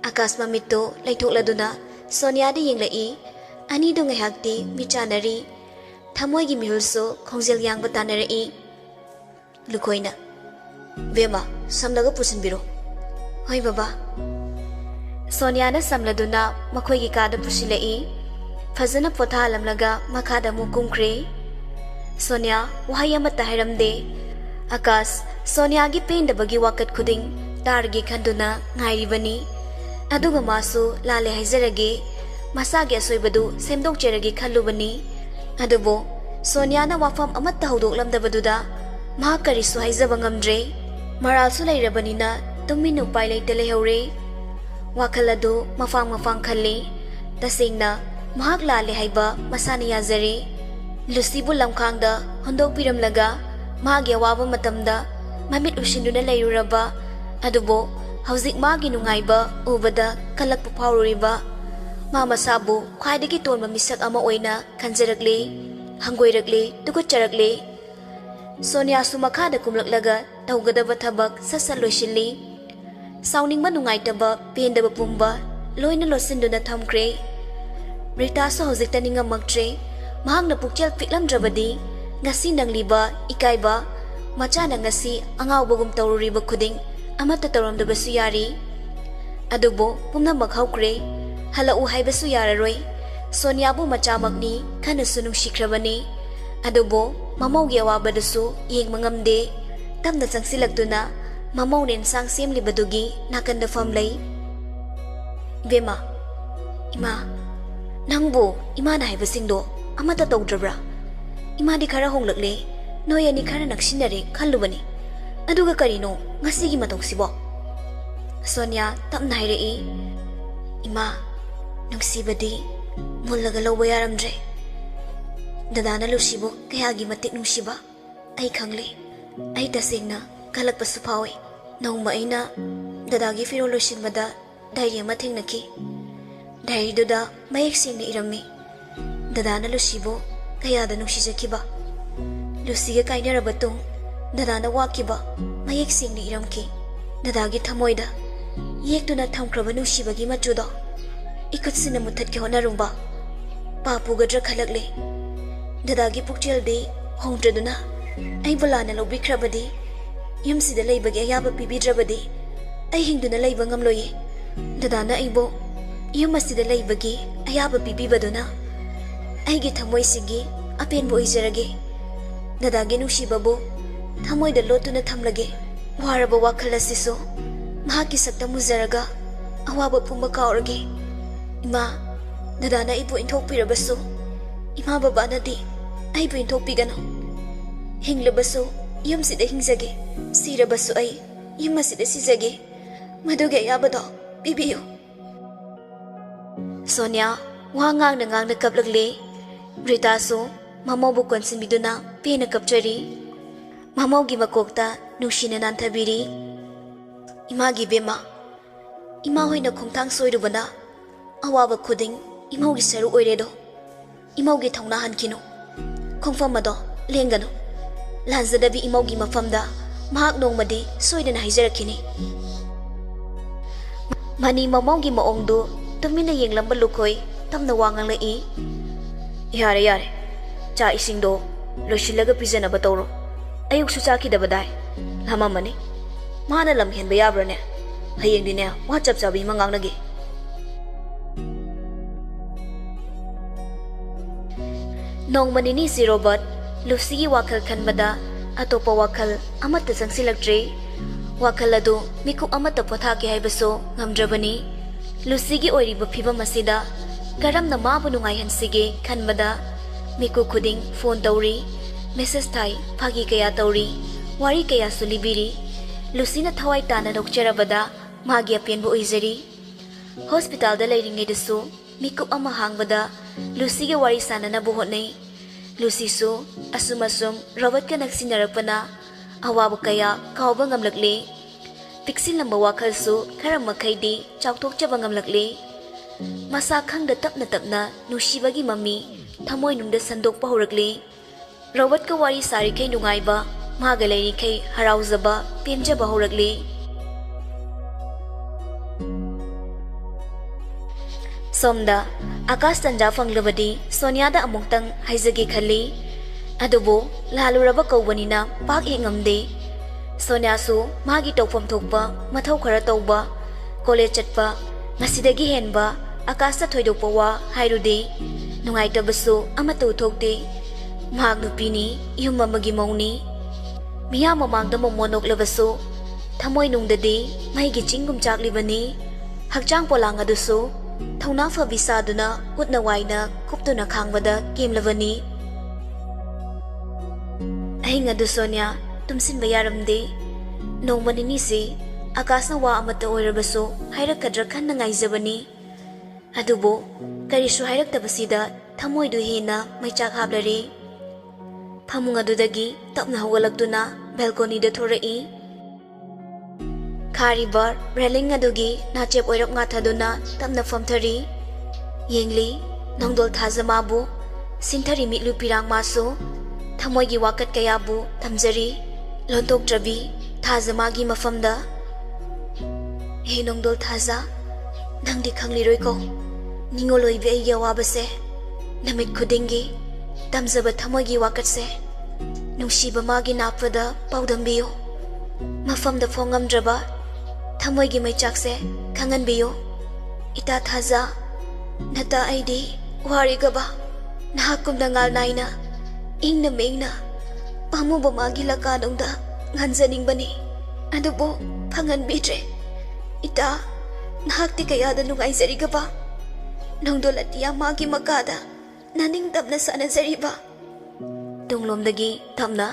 Akas mamito laithokladuna Sonia di yenglai ani do ngahakti michanari. Thamoi gi mihulso khongjel yang batanari. Lukoina Bema samlaga pusinbiro. Hoi baba. Sonia na samladuna makhoi gi kada pusilai. Fazana pothalamlaga makhada mukumkre. Sonia wahayama tahiramde. Akas Sonia gi pendabagi wakat khuding targi khanduna ngairibani. Aduga masu lale haizarage masagi asoibadu semdokcheragi khallubani. Adubo Sonia na wafam amatta hudoklamdabaduda mahakarisu haizaba ngamdre. Maralsu lairabanina tumin upay layta layhawre. Wakalado mafang khalli. Tasingna mahak lale haiba masani yazare. Lusibu lamkhangda hondok piramlaga mahagi awaba matamda mamit usinduna layruraba. Adubo hauzik magi nungayba ubada kalakpa phawruriba. मा मसाबु ख्वाइदगी तोनबा मिसक अमा ओइना खंजरगले हंगोइरगले तुगुचरगले सोनिया सु मखादा कुमलगलगा तौगदबा थबक ससल लोइसिल्ली साउनिंगबा नुंगाइतबा पेंदबा पुंबा लोइना लोसिंदुना थमख्रे रिता सो हौजिकता निंगमक्त्रे महांगना पुक्चल पिकलमद्रबदी ngasi nangliba ikaiba machana ngasi angaubagum tawriba khuding amata tawramdabasu yari adubo pumnamak haukre halau haibasu yararoi sonia bu machamakni khana sunung shikrabani adubo mamaugi awabadasu yengmangamde tamna changsilaktuna mamaunen sang semlibadugi nakanda famlai bema ima nangbo imana haibasingdo amata tawdrabra इमादी खरा होंगलकले नोयनी खरा नक्सिनरे खल्लुबनी अदुगा करिनो ngasiगी matongsibo Sonia तमना हाइरेई इमा नुंगसिबदी मुल्लगा लौबा यारमद्रे ददाना लुसिबो कयागी मतिक नुंसिबा आई खंगले आई तसेंगना कलकपसु फावे नौमा आइना ददागी फिरो लोसिनबदा diary अमा थेंगनकी डायरीदुदा मयेक सेंगना इरम्मी ददाना लुसिबो कयादा नुंसिजखिबा लुसिगा काइनरबा तुंग ददाना वाकिबा मयेक सेंगना इरमकी ददागी थमोइदा येक्तुना थमख्रबा नुंसिबगी मचुदो इकुत्सिना मुथतके होनारुंबा पापुगद्रा खलकले ददागी पुक्चेलदे होंद्रदुना आई बुलाना लौबिख्रबदी यमसिदा लैबगी अयाबा पिबिद्रबदी आई हिंदुना लैबा ngamloye ददाना आइबो यमसिदा लैबगी अयाबा पिबिबदुना आइगे थमोइसिगी अपेनबो इजरगे ददागे नुंसिबाबो थमोइदा लोतुना थमलगे वारबा वाखल असिसो महाकी सक्ता मुजरगा अवाबा पुंबा काउरगे इमा ददाना इबो इंथोकपिरबसो इमा बाबानादी आइबो इंथोकपिगनो हिंगलबसो यमसिदा हिंजगे सिरबसो आई यमसिदा सिजगे मदुगे याबदो पिबियो Sonia वांगांग कपलगले Ritaso mamaw bu konsinbiduna pena kapchari mamaw gi makokta nushina nanthabiri imagi bema ima hoina khongthang soirubana awaba khuding imau gi saru oiredo imau gi thongna hankino khongfam ado lengano lanzadabi imau gi mafamda mahak nongmadi soidana haijarakhini mani mamaw gi maongdu tumina yenglamba lukoi tamna wangang lai यारे यारे चा इसिंगदो लोशिलगा पिजनबा तौरो अयुक्सु चाखिदबदाय लममनी माना लमहेनबा याब्रने हयेंदिने WhatsApp चाबी मंगांगनगे नोंगमनिनी सिरोबत लुसीगी वाखल खनबदा अतोपा वाखल अमत संगसिलक्ट्रे वाखल अदु मिकु अमत पोथाके हाइबसो ngamdrabani लुसीगी ओइरिबा फिबम असिदा करमना माबु नुंगाइहनसिगे खनबदा मिकु खुदिंग फोन तौरी मेसेज थाई फागी कया तौरी वारी कया सुलिबिरी लुसीना थवाई ताना डॉक्चरबदा मागी अपेनबो ओइजरी हॉस्पिटल दा लैरिंगेदसु मिकु अमा हांगबदा लुसीगे वारी सानना बोहनै लुसीसु असुमसुम रबत का नक्सिनरपना अवाब कया कावबा ngamlakle पिक्सिलंबा वाखलसु खरम मखैदी चाउथोकचबा ngamlakle मसा खंग तपना तपना नुशीबगी मम्मी थमोय नुंग संदोकपा होरगले रौबत का वारी सारिखै नुंगाइबा मागा लैरिखै हराउजबा पेंजबा होरगले सोमदा आकाश तंजा फंगलबदी सोनियादा अमुक्तंग हाइजगे खल्ली अदुबो लालुरबा कौबनिना पाक येंगमदे सोनियासु मागी तौफम थोकबा मथौ खरा तौबा कॉलेज चटपा ngasiदगी हेनबा आकाशा थोइदोकपा वा हाइरुदे नुंगाइतबसु अमतु थोकदे महाग नुपीनी युम अमगी मौनी मिया ममांगदा मोमोनोकलबसु थमोय नुंगददे मैगी चिंगुम चाकलिबनी हकचांग पोलांग अदुसु थौना फबिसादुना उतना वाइना कुपतुना खांगबदा केमलबनी अहिंग अदु सोनिया तुमसिनबा यारमदे नोंमनिनी से आकाशना वा अमत ओइरबसु हाइरकद्रा Khanna ngaijabani adubo karisu hairaktabasida thamoidu hena maichak hablare phamung adudagi tapna hawalaktuna balcony da thorai khari bar railing adugi nachep oirok ngathaduna tapna famthari Yengli nongdol thazamabu sinthari mitlu pirang maso thamoigi wakat kayabu tamjari lontok trabi thazamagi mafamda he nongdol thaza nangdi khangliroi ko ningoloi be ya wabase namit khudingi tamjaba thamoigi wakat se nungsiba magi napfada paudambiyo mafamda fongamdraba thamoigi maichak se khanganbiyo ita thaza nata aidi wari gaba nahakum dangal naina ingna mengna pamu bamagi lakadongda nganjaning bani adubo phangan bitre ita nahakti kaya da nungai jari gaba nongdolatiya magi makada naning tabna sana jari ba tunglomdagi tamna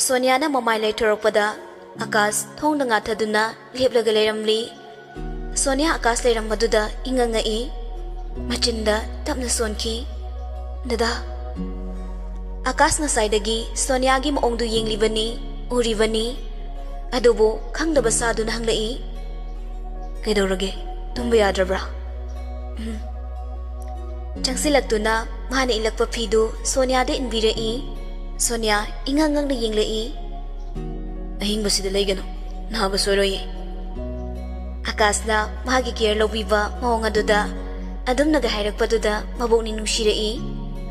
Sonia na mamai leitorokpada Akas thongda ngathaduna leplaga leiramli Sonia Akas leiram maduda ingangai machinda tapna sonki dada Akas ngasaidagi Sonia gi maongdu yenglibani uribani adubo khangdaba saduna hanglai kaidorage tumba yadrabra changsilaktuna mani ilakpa phidu Sonia de inbirai Sonia ingangang na yenglai ahing basida laigano nahaba soroye Akasna mahagi care lobiba maong aduda adum naga hairakpaduda mabokni nungsirai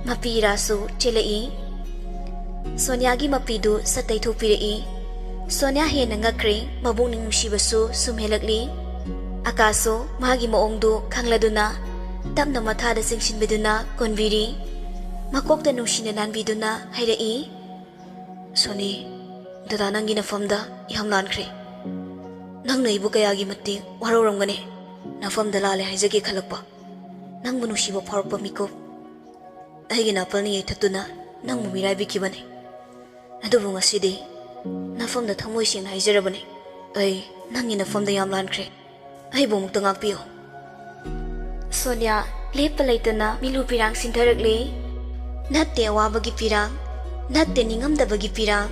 mapirasu chelai Soniagi mapidu satay thupirai Sonia hena ngakre mabokni nungsibasu sumhelakli Akaso mahagi maongdu khangladuna tapna mathada singsinbiduna konbiri makokta nungsina nanbiduna hairai Soni dada nangi nafamda ihanglankre nangna ibu kayagi mati waroramgane nafamda lale haijage khalakpa nangbu nungsiba phawrakpa mikop aigi napalni yaitatuna nangbu miraibikibane adubu ngasidi nafamda thamoi sengna haijarabane ai nangi nafamda yamlankre aibu mukta ngakpiyo Sonia lepa leitana milu pirang sintharakle natte awabagi pirang natte ningamdabagi pirang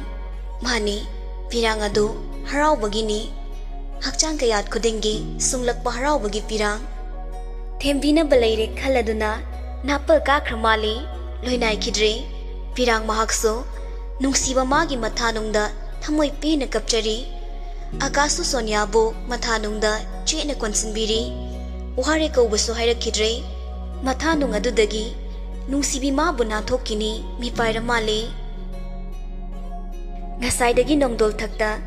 Mani pirang adu harau bagini hakchang kayat kudingi sunglakpa harau bagi pirang thembina balaire khaladuna napal ka khramali loinai khidre pirang mahakso nungsiba magi mathanungda thamoi pena kapchari Akasu Sonia bu mathanungda chena konsinbiri uhare ko buso haira khidre mathanung adudagi nungsibi ma buna thokini mi paira male Ngasaidagi nongdol thakta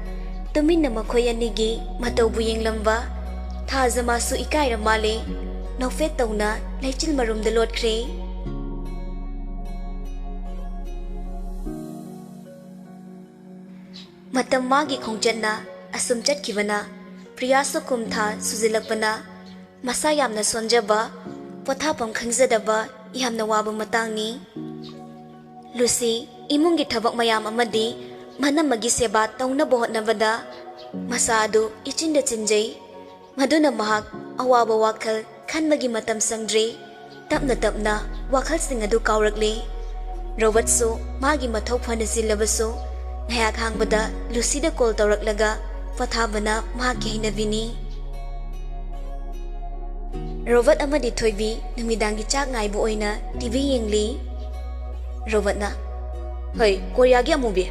tuminna makhoi anigi mataubu yenglamba thazamasu ikaira male nofet tawna leichil marumda lotkre matam magi khongjanna asum chatkibana priyasu kumtha sujilakpana masa yamna sonjaba pothapam khangzadaba yamna waba matangni Lucy imungi thabak mayam amadi Manamagi seba tauna bohotnabada masadu ichinda chinjay maduna mahak awaba wakal khanmagi matam sangdre tapna wakal sing adu kawrakle Robert so magi mathau phana silabaso ngayak hangbada Lucida call tawraklaga pathabana mahaki hinabini Robert amadi thoibi numidangi chak ngaibu oina TV yengli Robert na Hoy Korea gi amubi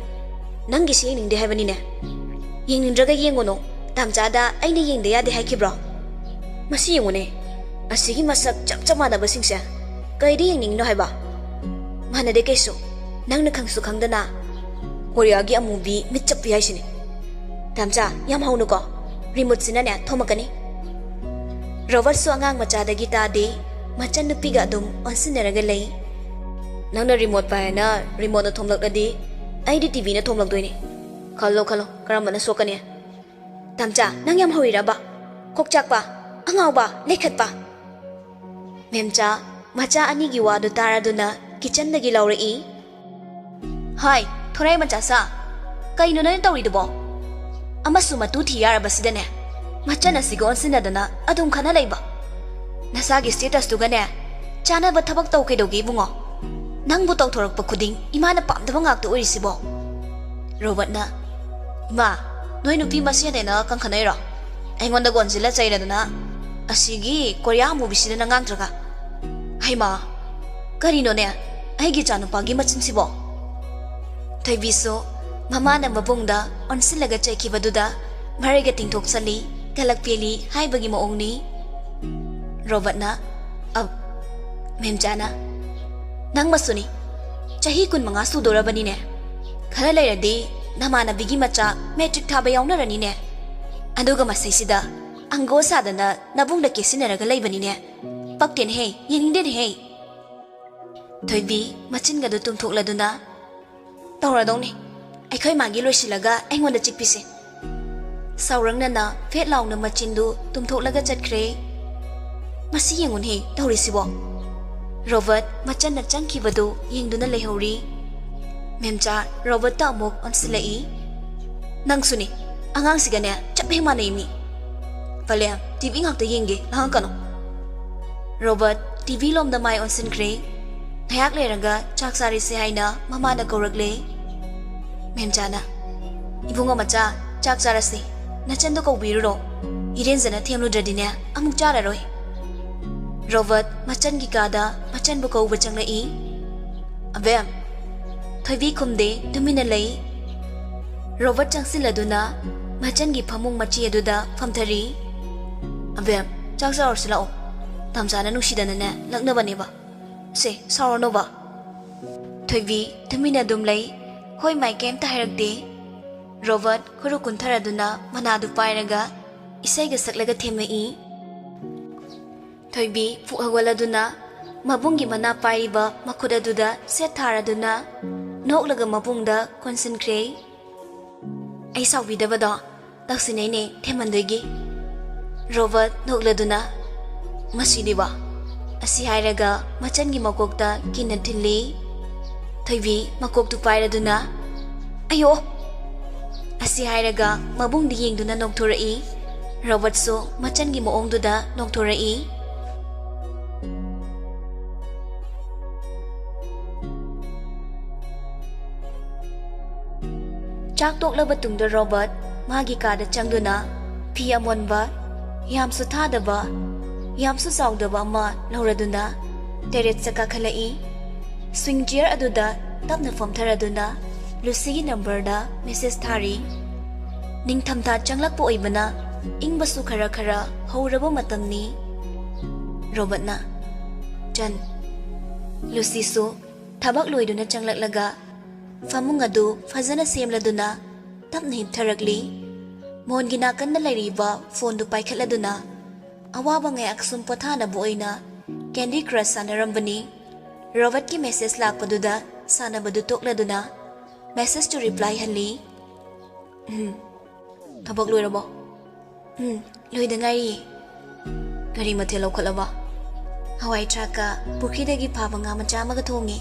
Nangi si ning de haibani ne yeng draga yengono tamchada aina yeng de ya de haikibro masi yengone asigi masak chapchama da basingsa kaidi yeng ning no haiba mana de keso nangna khangsu khangdana Korea gi amubi mitchap pi haisini tamcha yam hauno ko remote sina ne thomakani Robert so angang machada gi ta de machan nupi ga dum onsineraga lei nangna remote pa na remote na thomlak adi Aidi TV na thomlak doini khalo karamana sokane tamcha nang yam hawira ba kokchak ba angau ba lekhat ba memcha macha ani gi wadu taraduna kitchen dagi laurei hai thorai macha sa kaino na tawri do bo amasu matu thiyara basidane macha na sigon sinadana adum khana leiba nasagi status tugane chana ba thabak taw kedogi bungo Nangbu tau thorakpa khuding imana pamdaba ngakta orisibo Robert na Ima noi nupi masia de na kang khanai ro aingonda gonjila chairadana Asigi Korea movie na ngantraga. Hay ma, karino ne? Ay gichano pagi machin sibo. Thaibiso, mama na mabungda on silaga chay kibaduda, mariga tingtok sali, kalakpili hay bagi moong ni. Robert na, memjana. Nang masuni, chahi kun mga sudora ba ni ne? Kala layadi, namana bigi macha metric tabayaw na rani ne. Aduga masay sida, ang gosada na nabungda kisinaraga lay ba ni ne? Pagtin hey, yinindin hey. Thoibi, machin ga do tumthok la do na. Tawra dong ni, ay koy magi loy silaga ay ngonda chikpisi. Saurang na fet law na machin do tumthok laga chat kre. Masi yangun hey, tawri sibo. Robert, machan na changki bado ying do na lehori. Memcha, Robert ta amok on silai. Nang suni, angang siga na chaphe mana imi. Palya, TV ngak ta yingge lahang kano. Robert, TV lom da mai on sin kre. Hayak le raga chak sari se haina mama na korak le. Memcha na. Ibunga macha chak sarasi. Na chando ko biru ro. Iren zana thiamlu dradina amuk chara roi. Robert, machan gi kada machan buko bachang na I. Abem. Thoibi kumde dumina lay. Robert changsil aduna machan gi phamung machi aduda phamthari. Abem, chak sar sila o. Tamsana nungsidana na lakna bani ba. Se sarano ba. Thoibi dumina dumlay. Hoy mai kem ta harakde. Robert khuru kunthara duna manadu pairaga isai ga saklaga themai. Thoibi fuhagwala duna mabungi mana paiba makhuda duda set thara duna noklaga mabungda concentrate. Ai sawida bada taksinai ne themandegi. Robert nokla duna masidi ba asi hairaga machangi makokta kinathili. Thoibi makok tu paira duna ayo asi hairaga mabung di yeng duna noktorai. Robert so machangi moong duda noktorai. Chak tok laba tungda Robert magi kada changduna pi amonba yam su thadaba yam su sawdaba ma lauraduna teret saka khalai. Swing chair aduda tapna famtharaduna Lucy number da Mrs. Thari. Ningthamta changlakpo oibana ingbasu khara khara horaba matamni. Robert na Jan Lucy so thabak loiduna changlaklaga famung adu fazana semladuna tapna hiptharakli. Mon ginakan na layriba phone du paikhatladuna awaba ngay aksum pathana buoina Candy Crush sanarambani. Robert ki message lakpaduda sanabadu tokladuna message to reply hanli. Thabak loirabo. Loida ngai. Gari mathel lokhalaba. Hawai traka pukhidagi phaba nga macha maga thongi.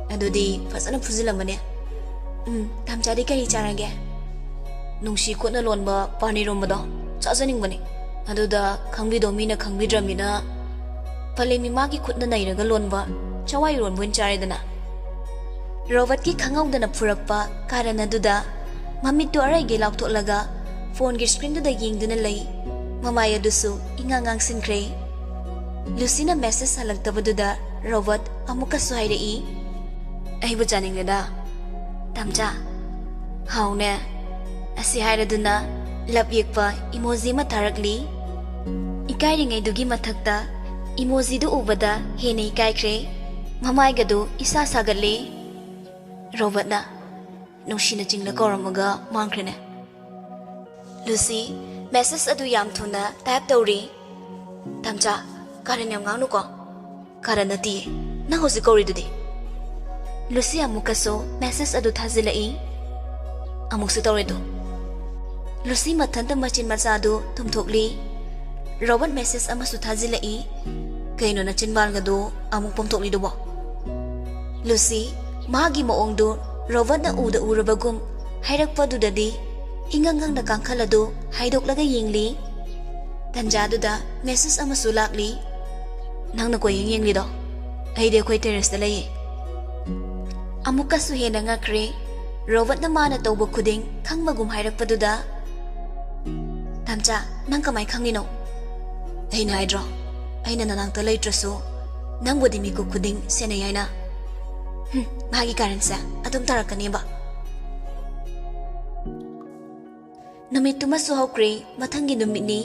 Adudi fasana phuzilamane. Tamchadi kari charage. Nungsi khotna lonba pani rombado chajaning bani. Aduda khangbido mina khangbidramina palemi magi khutna nairaga lonba chawai ron bun charidana. Robert ki khangawdana phurakpa karana duda mamit to arai ge laktolaga phone gi screen da yingduna lay. Mamaya dusu ingangang sinkre. Lucina message halaktabaduda Robert amuka suhairei. Ai bu janingda tamja haune asi hairaduna lapyekpa emoji ma tharakli. Ikairingai dugi mathakta emoji du ubada hene ikaikre. Mamai gadu isa sagatli. Robert na nungshina jingla koramaga mangkrene. Lucy message adu yam thuna type tawri. Tamja karan yam nganu ko karan nati na hosi kori dudi. Lucy amukaso message adu thazilai amuksu tawri do. Lucy mathanta machin masadu tumthokli. Robert message amasu thazilai kaino na chinbal gado amuk pomthokli do bo. Lucy magi moong do Robert na uda urabagum hairakpa dudadi ingangang na kangkhalado haidoklaga yingli. Tanjaduda message amasu lakli. Nang na koy yingli do ay de koy terrace da lay. Amuka su hena nga kre Robert na mana tawba kuding kang magum hairakpa duda. Tamja nang kamay kang nino. ꯑꯩꯅ ꯍꯥꯏꯗ꯭ꯔꯣ ꯑꯩꯅ ꯅꯅꯥꯛꯇ ꯂꯩꯇ꯭ꯔꯁꯨ ꯅꯪꯕꯨꯗꯤ ꯃꯤꯀꯨꯞ ꯈꯨꯗꯤꯡ ꯁꯦꯟꯅꯩ ꯍꯥꯏꯅ ꯃꯥꯒꯤ ꯀꯥꯔꯟꯁꯦ ꯑꯗꯨꯝ ꯇꯥꯔꯛꯀꯅꯦꯕ ꯅꯨꯃꯤꯠꯇꯨꯃꯁꯨ ꯍꯧꯈ꯭ꯔꯦ ꯃꯊꯪꯒꯤ ꯅꯨꯃꯤꯠꯅꯤ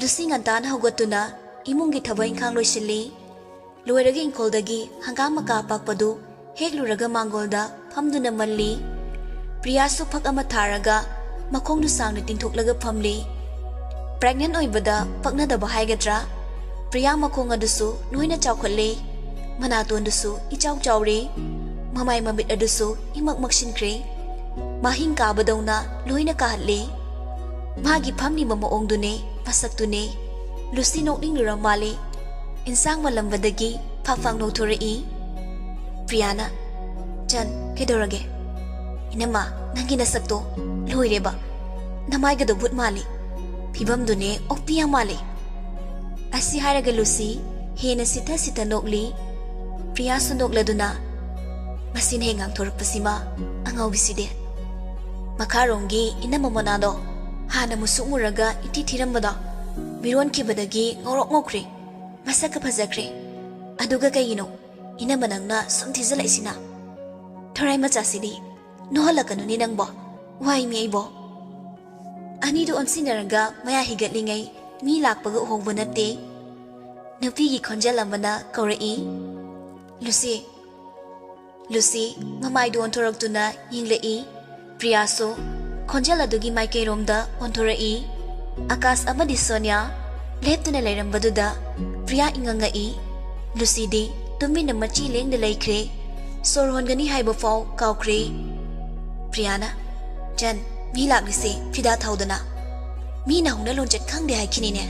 ꯂꯨꯁꯤ ꯉꯟꯇꯥꯅ ꯍꯧꯒꯠꯇꯨꯅ ꯏꯃꯨꯡꯒꯤ ꯊꯕꯛ ꯏꯪꯈꯥꯡ ꯂꯣꯏꯁꯤꯜꯂꯤ ꯂꯣꯏꯔꯒ ꯏꯪꯈꯣꯜꯗꯒꯤ ꯍꯪꯒꯥꯝ ꯃꯀꯥ ꯑꯄꯥꯛꯄꯗꯨ ꯍꯦꯛꯂꯨꯔꯒ ꯃꯥꯡꯒꯣꯜꯗ ꯐꯝꯗꯨꯅ ꯃꯜꯂꯤ ꯄ꯭ꯔꯤꯌꯥꯁꯨ ꯐꯛ ꯑꯃ ꯊꯥꯔꯒ ꯃꯈꯣꯡꯗꯨ ꯁꯥꯡꯅ ꯇꯤꯡꯊꯣꯛꯂꯒ ꯐꯝꯂꯤ ꯄ꯭ꯔꯦꯒꯅꯦꯟ ꯑꯣꯏꯕꯗ ꯄꯛꯅꯗꯕ ꯍꯥꯏꯒꯗ꯭ꯔꯥ ꯄ꯭ꯔꯤꯌꯥ ꯃꯈꯣꯡ ꯑꯗꯨꯁꯨ ꯂꯣꯏꯅ ꯆꯥꯎꯈꯠꯂꯤ ꯃꯅꯥꯇꯣꯟꯗꯨꯁꯨ ꯏꯆꯥꯎ ꯆꯥꯎꯔꯤ ꯃꯃꯥꯏ ꯃꯃꯤꯠ ꯑꯗꯨꯁꯨ ꯏꯃꯛ ꯃꯛꯁꯤꯟꯈ꯭ꯔꯦ ꯃꯍꯤꯡ ꯀꯥꯕꯗꯧꯅ ꯂꯣꯏꯅ ꯀꯥꯍꯠꯂꯤ ꯃꯥꯒꯤ ꯐꯝꯂꯤꯕ ꯃꯑꯣꯡꯗꯨꯅꯦ ꯃꯁꯛꯇꯨꯅꯦ ꯂꯨꯁꯤ ꯅꯣꯛꯅꯤꯡꯂꯨꯔ ꯃꯥꯜꯂꯤ ꯏꯟꯁꯥꯡ ꯃꯜꯂꯝꯕꯗꯒꯤ ꯐꯥꯛ ꯅꯣꯛꯊꯣꯔꯛꯏ ꯄ꯭ꯔꯤꯌꯥꯅ ꯆꯟ ꯀꯩꯗꯧꯔꯒꯦ ꯏꯅꯝꯃ ꯅꯪꯒꯤ ꯅꯁꯛꯇꯣ ꯂꯣꯏꯔꯦꯕ ꯅꯃꯥꯏꯒꯗꯣ ꯕꯨꯠ ꯃꯥꯜꯂꯤ ꯐꯤꯕꯝꯗꯨꯅꯦ ꯑꯣꯛꯄꯤ ꯌꯥꯝ ꯃꯥꯜꯂꯤ ꯑꯁꯤ ꯍꯥꯏꯔꯒ ꯂꯨꯁꯤ ꯍꯦꯟꯅ ꯁꯤꯊ ꯁꯤꯊ ꯅꯣꯛꯂꯤ ꯄ꯭ꯔꯤꯌꯥꯁꯨ ꯅꯣꯛꯂꯗꯨꯅ ꯃꯁꯤꯅ ꯍꯦꯛ ꯉꯥꯡꯊꯣꯔꯛꯄꯁꯤꯃ ꯑꯉꯥꯎꯕꯤꯁꯤꯗꯤ ꯃꯈꯥꯔꯣꯝꯒꯤ ꯏꯅꯝꯃ ꯃꯅꯥꯗꯣ ꯍꯥꯟꯅ ꯃꯨꯁꯨꯛ ꯃꯨꯔꯒ ꯏꯊꯤ ꯊꯤꯔꯝꯕꯗꯣ ꯃꯤꯔꯣꯟꯈꯤꯕꯗꯒꯤ ꯉꯧꯔꯣꯛ ꯉꯧꯈ꯭ꯔꯦ ꯃꯁꯛꯀ ꯐꯖꯈ꯭ꯔꯦ ꯑꯗꯨꯒ ꯀꯩꯒꯤꯅꯣ ꯏꯅꯝꯃ ꯅꯪꯅ ꯁꯨꯝ ꯊꯤꯖꯤꯜꯂꯛꯏꯁꯤꯅ ꯊꯣꯔꯥꯏ ꯃꯆꯥꯁꯤꯗꯤ ꯅꯣꯍꯜꯂꯛꯀꯅꯨꯅꯦ ꯅꯪꯕꯣ ꯋꯥꯏꯃꯤ ꯑꯩꯕꯣ ꯑꯅꯤꯗꯨ ꯑꯣꯟꯁꯤꯟꯅꯔꯒ ꯃꯌꯥ ꯍꯤꯒꯠꯂꯤꯉꯩ ꯃꯤ ꯂꯥꯛꯄꯒ ꯎꯍꯧꯕ ꯅꯠꯇꯦ ꯅꯨꯄꯤꯒꯤ ꯈꯣꯟꯖꯦꯜ ꯑꯃꯅ ꯀꯧꯔꯛꯏ ꯂꯨꯁꯤ ꯂꯨꯁꯤ ꯃꯃꯥꯏꯗꯨ ꯑꯣꯟꯊꯣꯔꯛꯇꯨꯅ ꯌꯦꯡꯂꯛꯏ ꯄ꯭ꯔꯤꯌꯥꯁꯨ ꯈꯣꯟꯖꯦꯜ ꯑꯗꯨꯒꯤ ꯃꯥꯏꯀꯩꯔꯣꯝꯗ ꯑꯣꯟꯊꯣꯔꯛꯏ ꯑꯀꯥꯁ ꯑꯃꯗꯤ ꯁꯣꯅꯤꯌꯥ ꯂꯦꯞꯇꯨꯅ ꯂꯩꯔꯝꯕꯗꯨꯗ ꯄ꯭ꯔꯤꯌꯥ ꯏꯉꯪꯉꯛꯏ ꯂꯨꯁꯤꯗꯤ ꯇꯨꯃꯤꯟꯅ ꯃꯆꯤ ꯂꯦꯡꯗ ꯂꯩꯈ꯭ꯔꯦ ꯁꯣꯔ ꯍꯣꯟꯒꯅꯤ ꯍꯥꯏꯕ ꯐꯥꯎ ꯀꯥꯎꯈ꯭ꯔꯦ ꯄ꯭ꯔꯤꯌꯥꯅ ꯆꯟ ꯃꯤ ꯂꯥꯛꯂꯤꯁꯦ ꯐꯤꯗꯥ ꯊꯧꯗꯅ ꯃꯤꯅ ꯍꯧꯅ ꯂꯣꯟꯆꯠ ꯈꯪꯗꯦ ꯍꯥꯏꯈꯤꯅꯤꯅꯦ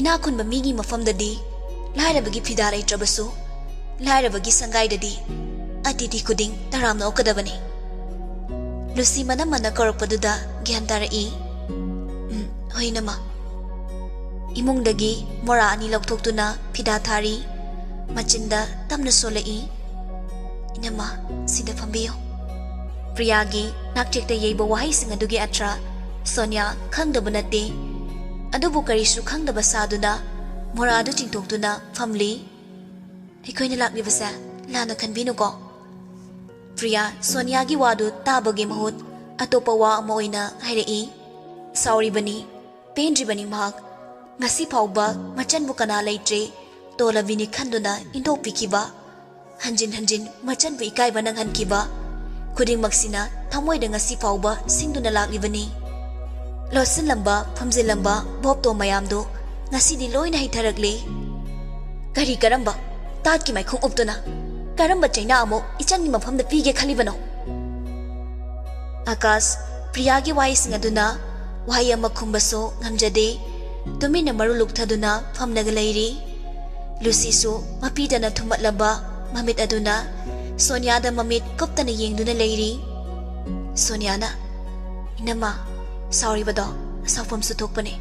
ꯏꯅꯥꯛ ꯈꯨꯟꯕ ꯃꯤꯒꯤ ꯃꯐꯝꯗꯗꯤ ꯂꯥꯏꯔꯕꯒꯤ ꯐꯤꯗꯥ ꯂꯩꯇ꯭ꯔꯕꯁꯨ ꯂꯥꯏꯔꯕꯒꯤ ꯁꯪꯒꯥꯏꯗꯗꯤ ꯑꯇꯤꯊꯤ ꯈꯨꯗꯤꯡ ꯇꯔꯥꯝꯅ ꯑꯣꯛꯀꯗꯕꯅꯤ ꯂꯨꯁꯤ ꯃꯅꯝ ꯀꯧꯔꯛꯄꯗꯨꯗ ꯒ꯭ꯌꯥꯟ ꯇꯥꯔꯛꯏ ꯍꯣꯏ ꯅꯃ ꯏꯃꯨꯡꯗꯒꯤ ꯃꯣꯔꯥ ꯑꯅꯤ ꯂꯧꯊꯣꯛꯇꯨꯅ ꯐꯤꯗꯥ ꯊꯥꯔꯤ ꯃꯆꯤꯟꯗ ꯇꯞꯅ ꯁꯣꯜꯂꯛꯏ ꯏꯅꯝꯃ ꯁꯤꯗ ꯐꯝꯕꯤꯌꯨ ꯄ꯭ꯔꯤꯌꯥꯒꯤ ꯅꯥꯛꯆꯦꯛꯇ ꯌꯩꯕ ꯋꯥꯍꯩꯁꯤꯡ ꯑꯗꯨꯒꯤ ꯑꯊ꯭ꯔ ꯁꯣꯅꯤꯌꯥ ꯈꯪꯗꯕ ꯅꯠꯇꯦ ꯑꯗꯨꯕꯨ ꯀꯔꯤꯁꯨ ꯈꯪꯗꯕ ꯁꯥꯗꯨꯅ ꯃꯣꯔꯥ ꯑꯗꯨ ꯆꯤꯡꯊꯣꯛꯇꯨꯅ ꯐꯝꯂꯤ ꯑꯩꯈꯣꯏꯅ ꯂꯥꯛꯂꯤꯕꯁꯦ ꯂꯥꯟꯅ ꯈꯟꯕꯤꯅꯨꯀꯣ ꯄ꯭ꯔꯤꯌꯥ ꯁꯣꯅꯤꯌꯥꯒꯤ ꯋꯥꯗꯨ ꯇꯥꯕꯒꯤ ꯃꯍꯨꯠ ꯑꯇꯣꯞꯄ ꯋꯥ ꯑꯃ ꯑꯣꯏꯅ ꯍꯥꯏꯔꯛꯏ ꯁꯥꯎꯔꯤꯕꯅꯤ ꯄꯦꯟꯗ꯭ꯔꯤꯕꯅꯤ ꯃꯍꯥꯛ ꯉꯁꯤ ꯐꯥꯎꯕ ꯃꯆꯟꯕꯨ ꯀꯅꯥ ꯂꯩꯇ꯭ꯔꯦ ꯇꯣꯂꯕꯤꯅꯤ ꯈꯟꯗꯨꯅ ꯏꯟꯊꯣꯛꯄꯤꯈꯤꯕ ꯍꯟꯖꯤꯟ ꯍꯟꯖꯤन ꯃꯆꯟꯕꯨ ꯏꯀꯥꯏꯕ ꯅꯪꯍꯟꯈꯤꯕ ꯈꯨꯗꯤꯡꯃꯛꯁꯤꯅ ꯊꯃꯣꯏꯗ ꯉꯁꯤ ꯐꯥꯎꯕ ꯁꯤꯡꯗꯨꯅ ꯂꯥꯛꯂꯤꯕꯅꯤ ꯂꯣꯠꯁꯤꯜꯂꯝꯕ ꯐꯝꯖꯤꯜꯂꯝꯕ ꯚꯣꯞꯇꯣ ꯃꯌꯥꯝꯗꯨ ꯉꯁꯤꯗꯤ ꯂꯣꯏꯅ ꯍꯩꯊꯔꯛꯂꯦ ꯀꯔꯤ ꯀꯔꯝꯕ ꯇꯥꯠꯀꯤ ꯃꯥꯏꯈꯨꯡ ꯎꯞꯇꯨꯅ ꯀꯔꯝꯕ ꯆꯩꯅꯥ ꯑꯃꯨꯛ ꯏꯆꯟꯒꯤ ꯃꯐꯝꯗ ꯄꯤꯒꯦ ꯈꯜꯂꯤꯕꯅꯣ ꯑꯀꯥꯁ ꯄ꯭ꯔꯤꯌꯥꯒꯤ ꯋꯥꯍꯩꯁꯤꯡ ꯑꯗꯨꯅ ꯋꯥꯍꯩ ꯑꯃ ꯈꯨꯝꯕꯁꯨ ꯉꯝꯖꯗꯦ ꯇꯨꯃꯤꯟꯅ ꯃꯔꯨ ꯂꯨꯛꯊꯗꯨꯅ ꯐꯝꯂꯒ ꯂꯩꯔꯤ ꯂꯨꯁꯤꯁꯨ ꯃꯄꯤꯗꯅ ꯊꯨꯝꯃꯠꯂꯕ ꯃꯃꯤꯠ ꯑꯗꯨꯅ ꯁꯣꯅꯤꯌꯥꯗ ꯃꯃꯤꯠ ꯀꯨꯞꯇꯅ ꯌꯦꯡꯗꯨꯅ ꯂꯩꯔꯤ ꯁꯣꯅꯤꯌꯥꯅ ꯏꯅꯝꯃ ꯁꯥꯎꯔꯤꯕꯗꯣ ꯁꯥꯎꯐꯝꯁꯨ ꯊꯣꯛꯄꯅꯦ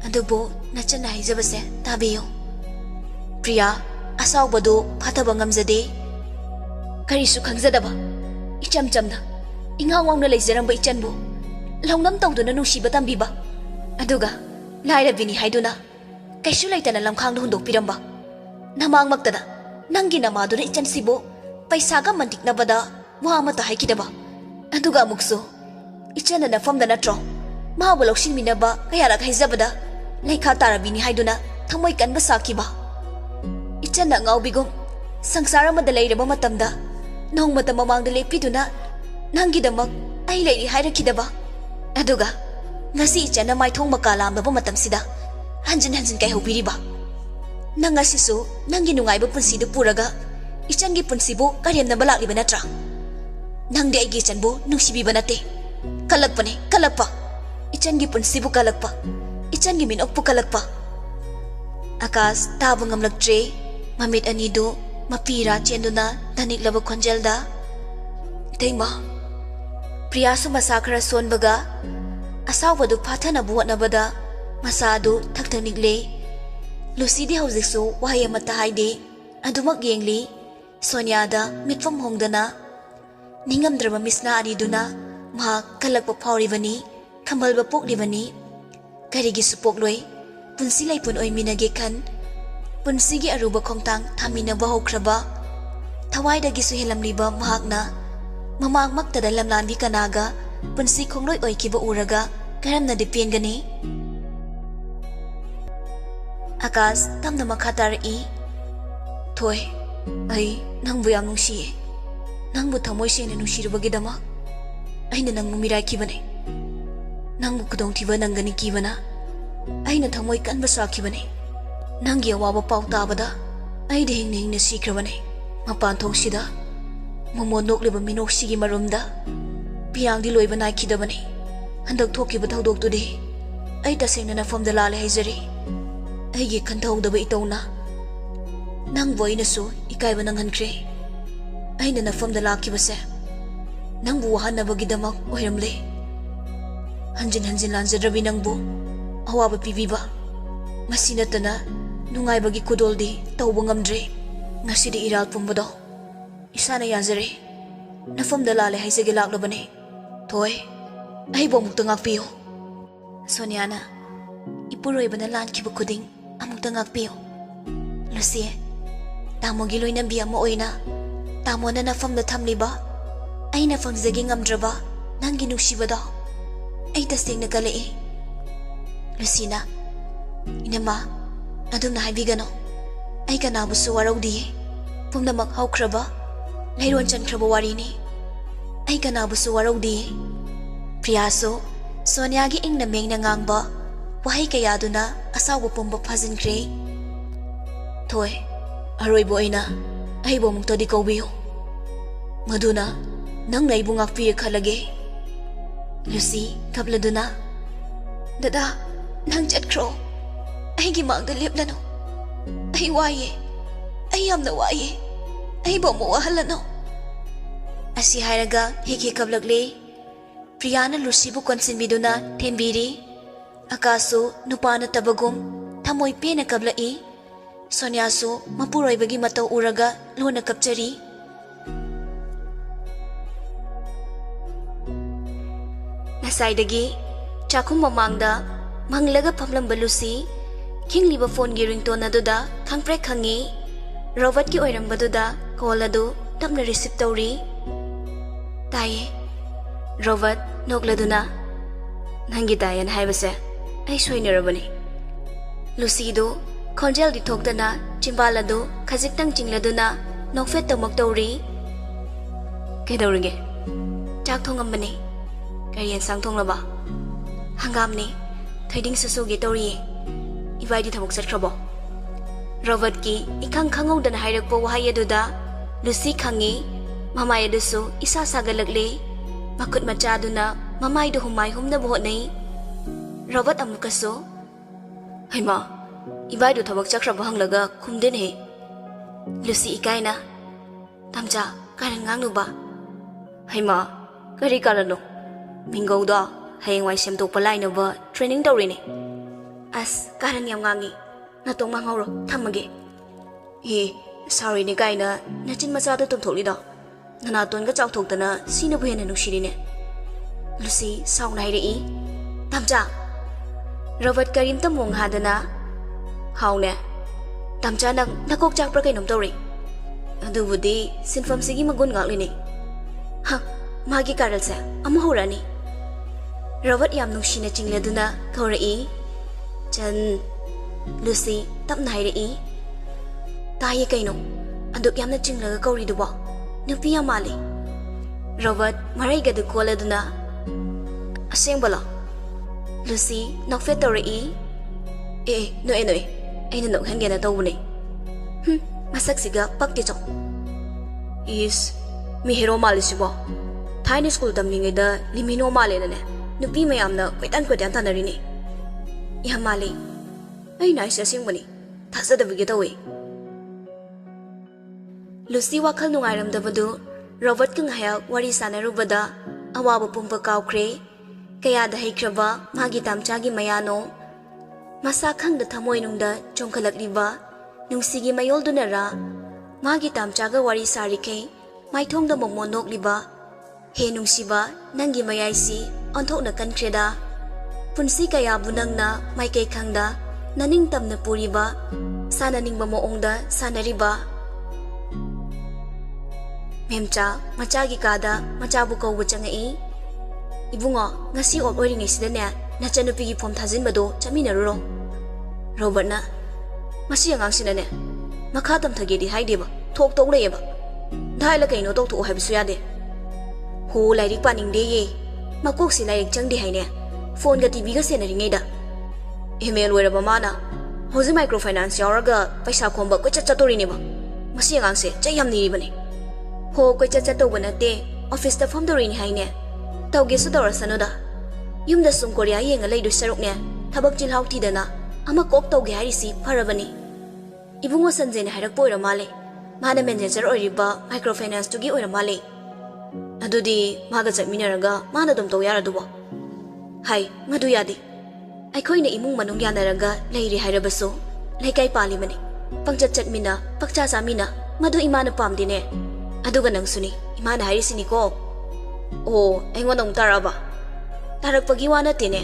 ꯑꯗꯨꯕꯨ ꯅꯆꯟꯅ ꯍꯥꯏꯖꯕꯁꯦ ꯇꯥꯕꯤꯌꯨ ꯄ꯭ꯔꯤꯌꯥ ꯑꯁꯥꯎꯕꯗꯨ ꯐꯥꯊꯕ ꯉꯝꯖꯗꯦ ꯀꯔꯤꯁꯨ ꯈꯪꯖꯗꯕ ꯏꯆꯝ ꯆꯝꯅ ꯏꯉꯥꯎ ꯉꯥꯎꯅ ꯂꯩꯖꯔꯝꯕ ꯏꯆꯟꯕꯨ ꯂꯧꯅꯝ ꯇꯧꯗꯨꯅ ꯅꯨꯡꯁꯤꯕ ꯇꯝꯕꯤꯕ ꯑꯗꯨꯒ ꯂꯥꯏꯔꯕꯤꯅꯤ ꯍꯥꯏꯗꯨꯅ ꯀꯩꯁꯨ ꯂꯩꯇꯅ ꯂꯝꯈꯥꯡꯗ ꯍꯨꯟꯗꯣꯛꯄꯤꯔꯝꯕ ꯅꯃꯥꯡꯃꯛꯇꯗ ꯅꯪꯒꯤ ꯅꯃꯥꯗꯨꯅ ꯏꯆꯟꯁꯤꯕꯨ ꯄꯩꯁꯥꯒ ꯃꯟꯇꯤꯛꯅꯕꯗ ꯋꯥ ꯑꯃꯠꯇ ꯍꯥꯏꯈꯤꯗꯕ ꯑꯗꯨꯒ ꯑꯃꯨꯛꯁꯨ ꯏꯆꯟꯅ ꯅꯐꯝꯗ ꯅꯠꯇ꯭ꯔꯣ ꯃꯥꯕꯨ ꯂꯧꯁꯤꯟꯃꯤꯟꯅꯕ ꯀꯌꯥꯔꯛ ꯍꯥꯏꯖꯕꯗ ꯂꯩꯈꯥ ꯇꯥꯔꯕꯤꯅꯤ ꯍꯥꯏꯗꯨꯅ ꯊꯃꯣꯏ ꯀꯟꯕ ꯁꯥꯈꯤꯕ ꯏꯆꯟꯅ ꯑꯉꯥꯎꯕꯤꯒꯨꯝ ꯁꯪꯁꯥꯔ ꯑꯃꯗ ꯂꯩꯔꯕ ꯃꯇꯝꯗ ꯅꯣꯡꯃꯇ ꯃꯃꯥꯡꯗ ꯂꯦꯞꯄꯤꯗꯨꯅ ꯅꯪꯒꯤꯗꯃꯛ ꯑꯩ ꯂꯩꯔꯤ ꯍꯥꯏꯔꯛꯈꯤꯗꯕ ꯑꯗꯨꯒ ngasi ichana mai thong makalam da matam sida hanjin hanjin kai hobiriba nang asisu nangi nungai bu punsi du puraga ichangi punsi bu karem na balak libana tra nang de igi chanbu nungsibi banate kalakpane kalakpa ichangi punsi bu kalakpa ichangi minok pu kalakpa akas tabungam laktre mamit anidu mapira chenduna danik laba khonjelda teima priyasu masakara sonbaga asawadu phathana buwatnabada masadu thakthangnikle lucidi hojiksu wahai amata haide adumak yengli soniada mitfam hongdana ningamdraba misna ariduna ma kalakpa phawribani khambalba poklibani karigi supokloi punsi laipun oiminage khan punsigi aruba khongtang thaminaba hokraba thawaidagi su helamliba mahakna mamangmaktada lamlanbi kanaga punsi khongloi oikiba uraga karamna dipengani Akas tamna makhatar I Thoi ai nangbu yam nungsiye nangbu thamoi sene nungsirubagidama aina nangbu mirai kibane nangbu kudong thiba nangani kibana aina thamoi kanba sakibane nangi awaba pau tabada ai de hing sikrabane mapan thongsida momo nokleba minoksigi marumda pirangdi loiba naikidabane handak thokiba thodok tudi ai tasengna na famda lale haizari aigi khanthauda ba itona nang voina so ikaiba nang hankre aina na famda lakibase nang bu hanna bagidamak oiramle hanjin lanjadrabi nang bu awaba pibiba masinatana nungai bagi kudoldi tauba ngamdre ngasidi iral pumbado isana yazare na famda lale haisege laklabane Thoi ai bo mukta ngakpiyo Soniana ipuroibana lankiba kuding amukta ngakpiyo Lucy Tamogi loina biya mo oina Tamo na nafamda thamliba Ay nafamzagi ngamdraba Nang ginusibada Ay tasting nagalai Lucina Inama Adum na haibigano Ay kanabuso waraw di Pumna maghawkraba Layron chan kraba warini Ay kanabuso waraw di Priyaso Sonyagi ing nameng nangangba Wahay kayado na asawa pumba pazinkre Thoi Aroibo aina Aibo mukta di kaubiyo Maduna Nang naibo ngakpiya kalage Lucy kabladuna Dada Nang jatkro Ay gimangda liplano Ay waye Ay yamna waye Ay bo mo wahalano Asi haraga hiki kablagle Priyana Lucy bu konsinbiduna Tenbiri Akaso nupana tabagum Tamoy pena kablai Sonyaso mapuroy bagi mataw uraga luna kapchari Nasaydagi Chakung mamangda Manglaga pamlang balusi King liba phone gi ringtone aduda Khangpre khangi Robert ki oiram baduda Call adu Tapna receive tawri Taye Robert nokladuna Nangi tayan haibase Ay soinarabani Lucy do Konjel di thokdana chimbalado khajiktang chingladuna nokfet tamak tawri Kedawringe Chak thongambani Kariyan sang thonglaba Hangamni Thaiding susugi tawri Ibai di thamok satkrabo Robert ki ikang khangawdana hairakpo wahay aduda Lucy khangi mamay adusu isa sagalagli makut machaduna mamay do humay humna buhonay Robert amukaso Hayma Ibai do thabak chakraba hanglaga khumden he Lucy ikaina Tamcha karan ngangnu ba Hayma kari karano Mingo da hayengwai semtok palai na ba training tawri ni As karan yam ngangi Natong mangawro thamage Sorry ni kaina Nachin macha do tumthokli da Nanaton ka chawthok tana sina buhena nushiri ne Lucy sauna hairei Tamcha Robert karim tamong hadana Haune Tamcha nang nakok chakpra kainom tawri Adubudi sinfam sigi magun ngakli ni Ha magi karal sa amu horani Robert yam nungsina chingladuna kaurei Chan Lucy tapna hairei Taye kaino Aduk yamna chinglaga kauri duba Nupi yamali Robert maray gadu koladuna Aseng bala Lucy nakfet tawrei Noe Ay nanok hangyan na tawuni Masak siga pakti chok Is Mi hero mali siba Thai school tamlingay da limino mali na ne Nupi mayam na kwaitan tanari ni Iha mali Ay nice asing bani Tasa da bigya tawi Lucy wakal nungayram da badu Robert kang hayak wari sana rubada Awaba pumpa kawkre Kaya da haikraba Magi tamchagi mayano Masa khang da thamoy nungda chongkalakliba Nungsigi mayol dunara Magi tamchaga wari sarike Maithong da momonok liba He nungsiba Nangi mayay si Ontok na kankreda Punsi kaya bunang na May kay khang da naning tamna puriba sananingba moongda sanariba memcha machagi kada machabu kauba changai ibungo ngasi ok oiringai sidane nachanupigi phom thajinbado chaminaruro Robert na masi angang sinane makha tam thagedi haideba thok tok leyeba dhaila kaino tok thu haibisu yade ho lairik paning de ye makok si lairik changdi haine phone ga tv ga senari da email wera bamana hoji microfinance yauraga paisa khomba ko chatori ne ba masi angang se chayam ni bane ho ko chato banate office ta phom dori ni haine tawge su dawra sanoda yumda sum korea yenga leidu saruk ne thabak jil hauti dana ama kok tawge harisi pharabani ibungo sanjay ne hairak poira male mana manager oriba microfinance tugi oira male adudi maga chakminaraga mana dum taw yara dubo hai madu yadi aikhoina imung manung yanaraga leiri hairabaso leikai pali mani pangchat chatmina pakcha samina madu imana pamdine aduga nang suni imana hairisini ko o engonong taraba tarakpagi wana tine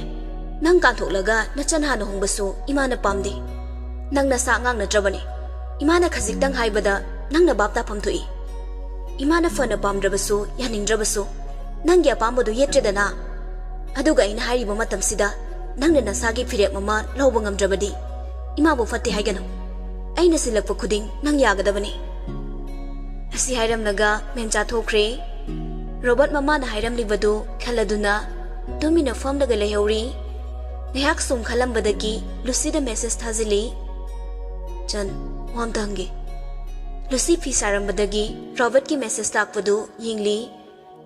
nang kantholaga nachan hana hongbasu imana pamdi nang na sa ngang na trabani imana khazik tang haibada nang na bapta phamthui imana fana pamdrabasu yaningdrabasu nang ya pambadu yetredana aduga ina hariba matam sida nang na nasagi phirek mama loba ngamdrabadi ima bo fatte haigano aina silakpa khuding nang yagadabani asi hairam naga memcha thokre Robert mama na hairam libadu khaladuna tumina form daga lehauri nehak sum khalam badagi Lucy da message thazili chan wamdangi Lucy fisaram badagi Robert ki message takpadu yingli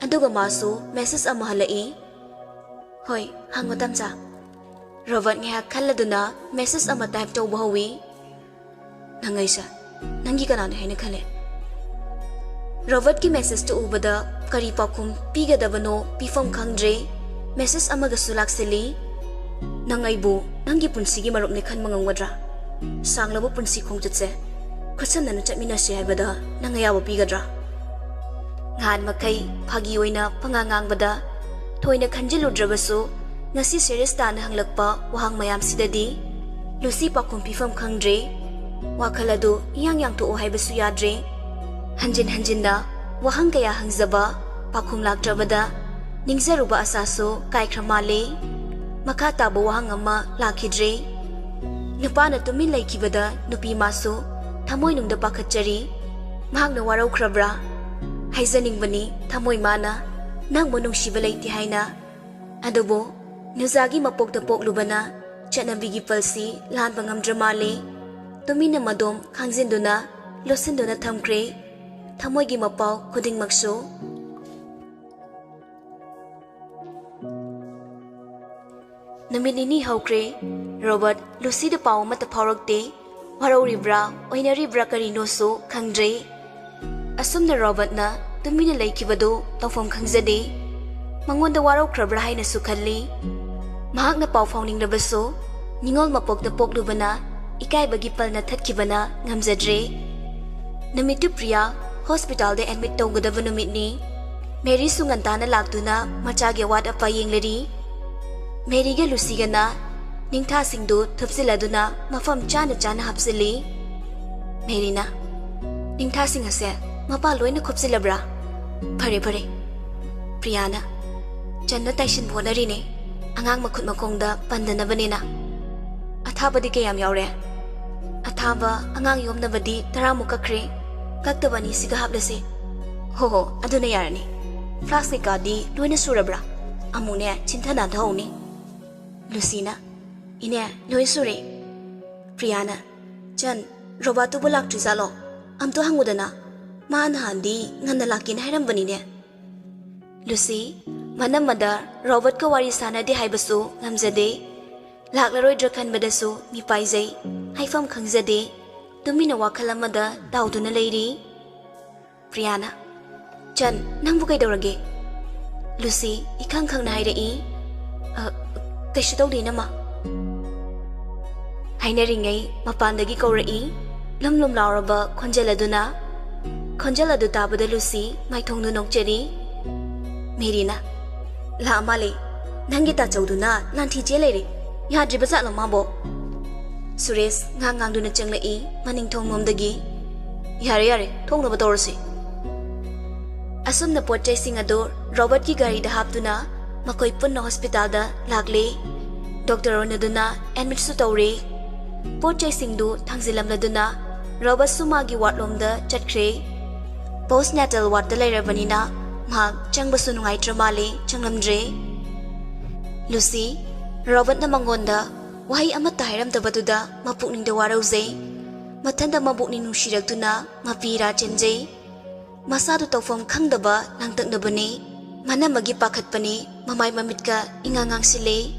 aduga masu message amahalai hoi hangmatam cha Robert nehak khaladuna message ama type to bawi nangaisa nangi kanana haina khale Robert ki message to ubada kari pakum pigadabano pifam khangdre message amaga sulakseli nangaibu nangi punsigi maruk ne khan mangangwadra sanglabo punsi khongjatse khachanna na chatmina se haibada nangayabo pigadra ngan makai phagi oina pangangang bada thoina khanjiludrabasu ngasi series ta na hanglakpa wahang mayam sidadi Lucy pakum pifam khangdre wakhaladu yang to haibasu yadre hanjin da wahang kaya hangzaba pakhum laktrabada ningzaruba asaso kaikramale makata bo wahang amma lakhidre nupana tumin laikibada nupi maso thamoi nungda pakhatchari mahakna warau khrabra haizaning bani thamoi mana nang monung shiba laiti haina adobo nuzagi mapokta poklubana chanabigi palsi lan bangamdra male tumina madom khangjinduna losinduna thamkre thamoigi mapau khuding makso naminini haukre Robert Lucy da pau mata phaurakte warau ribra oina ribra karino so khangdre asumna Robert na tumina laikibado tawfam khangjade mangonda warau khrabra haina sukhalli mahakna pau phauning rabaso ningol mapokta poklubana ikai bagi palna thatkibana ngamjadre namitu priya hospital de admit tawgadaba numitni Mary sungantana laktuna machage wat apa yenglari Mary ga Lucy gana ningtha singdu thupsiladuna mafam chana hapsili Mary na ningtha singase mapa loina khupsilabra phare Priyana channa taishin bonari ne angang makhut makongda pandana banena athabadi kayam yaure athaba angang yomnabadi taramuka khre kaktabani siga hablase ho aduna yarani flask ni kadi loina surabra amune chinthana dhauni Lucina ine loi sure Priyana chan robatu bulak trizalo amto hangudana man handi ngana lakin hairam banine Lucy manam mada Robert ka wari sana de haibasu ngamjade laklaroi drakhan badasu mi paijai haifam khangjade tumina wakhalamada dauduna leiri Priyana chan nangbu kai dorage Lucy ikhang na hairei kaishu tawdi nama hainaringai mapandagi kaurai lumlum lauraba khonjaladu tabada Lucy maithongnu nokcheri Merina la male nangi ta chawduna lanthi che leire yadriba zatla mabo Suresh ngang-ngang changlai maning thongmomdagi. Yare thongnaba tawrasi. Asumna pot chaising ado Robert ki gari da haptuna makoi punna hospital da lagle. Dr. Arun aduna admit su tawre. Pot chaising du thangzilamladuna Robert sumagi ward lomda chatkre. Postnatal ward da lairabanina mahak changbasu nungaitra male changlamdre. Lucy, Robert na mangonda wahi amata hairamdabaduda mapukningda warauzay. Matanda mabukning nungshiragtuna mapira chenjay. Masado tawfam khangdaba nangtaknabani. Mana magi pakhatpani mamay mamitka ingangang sile.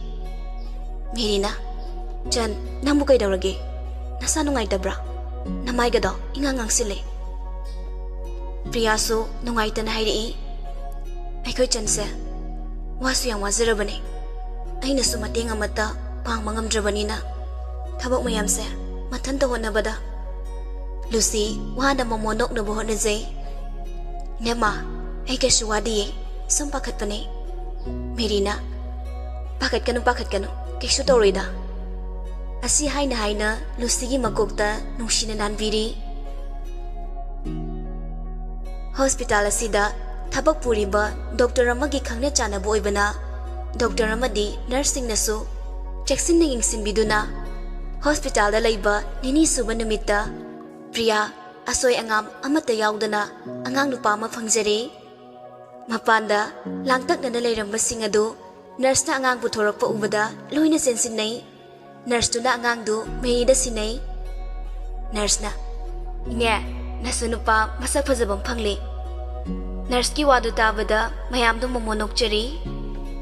Merina, Chan, nangmu kaidawrage? Nasa nungaitabra? Namay gado ingangang sile. Priyaso nungaitana hairi. Aikoy Chanse, wasu yang wazirabani. Aina sumating amata pang mangamdrabanina. Thabak mayamse mathanta honabada. Lucy wahana mamonok na buhon na zay. Nema, ay kasuwadi sum pakhatpani. Merina, pakat kanu kaysu tawrida. Asi haina Lucy gi magokta nungsina nanbiri. Hospital asida thabak puriba Dr. amagi khangna chanabu oibana. Dr. amadi nursing nasu checksin na yingsinbiduna. Hospital da laiba nini suba numita Priya asoy angam amata yaudana angang nupa ma phangjare. Mapanda langtak na nalairambasing ado nurse na angang puthorakpa ubada loina sensinay. Nurse tu na angang do mayida sinay. Nurse na Ine nasunupa masak phajabam phangli. Nurse ki wadu tabada mayam do mamonok chari.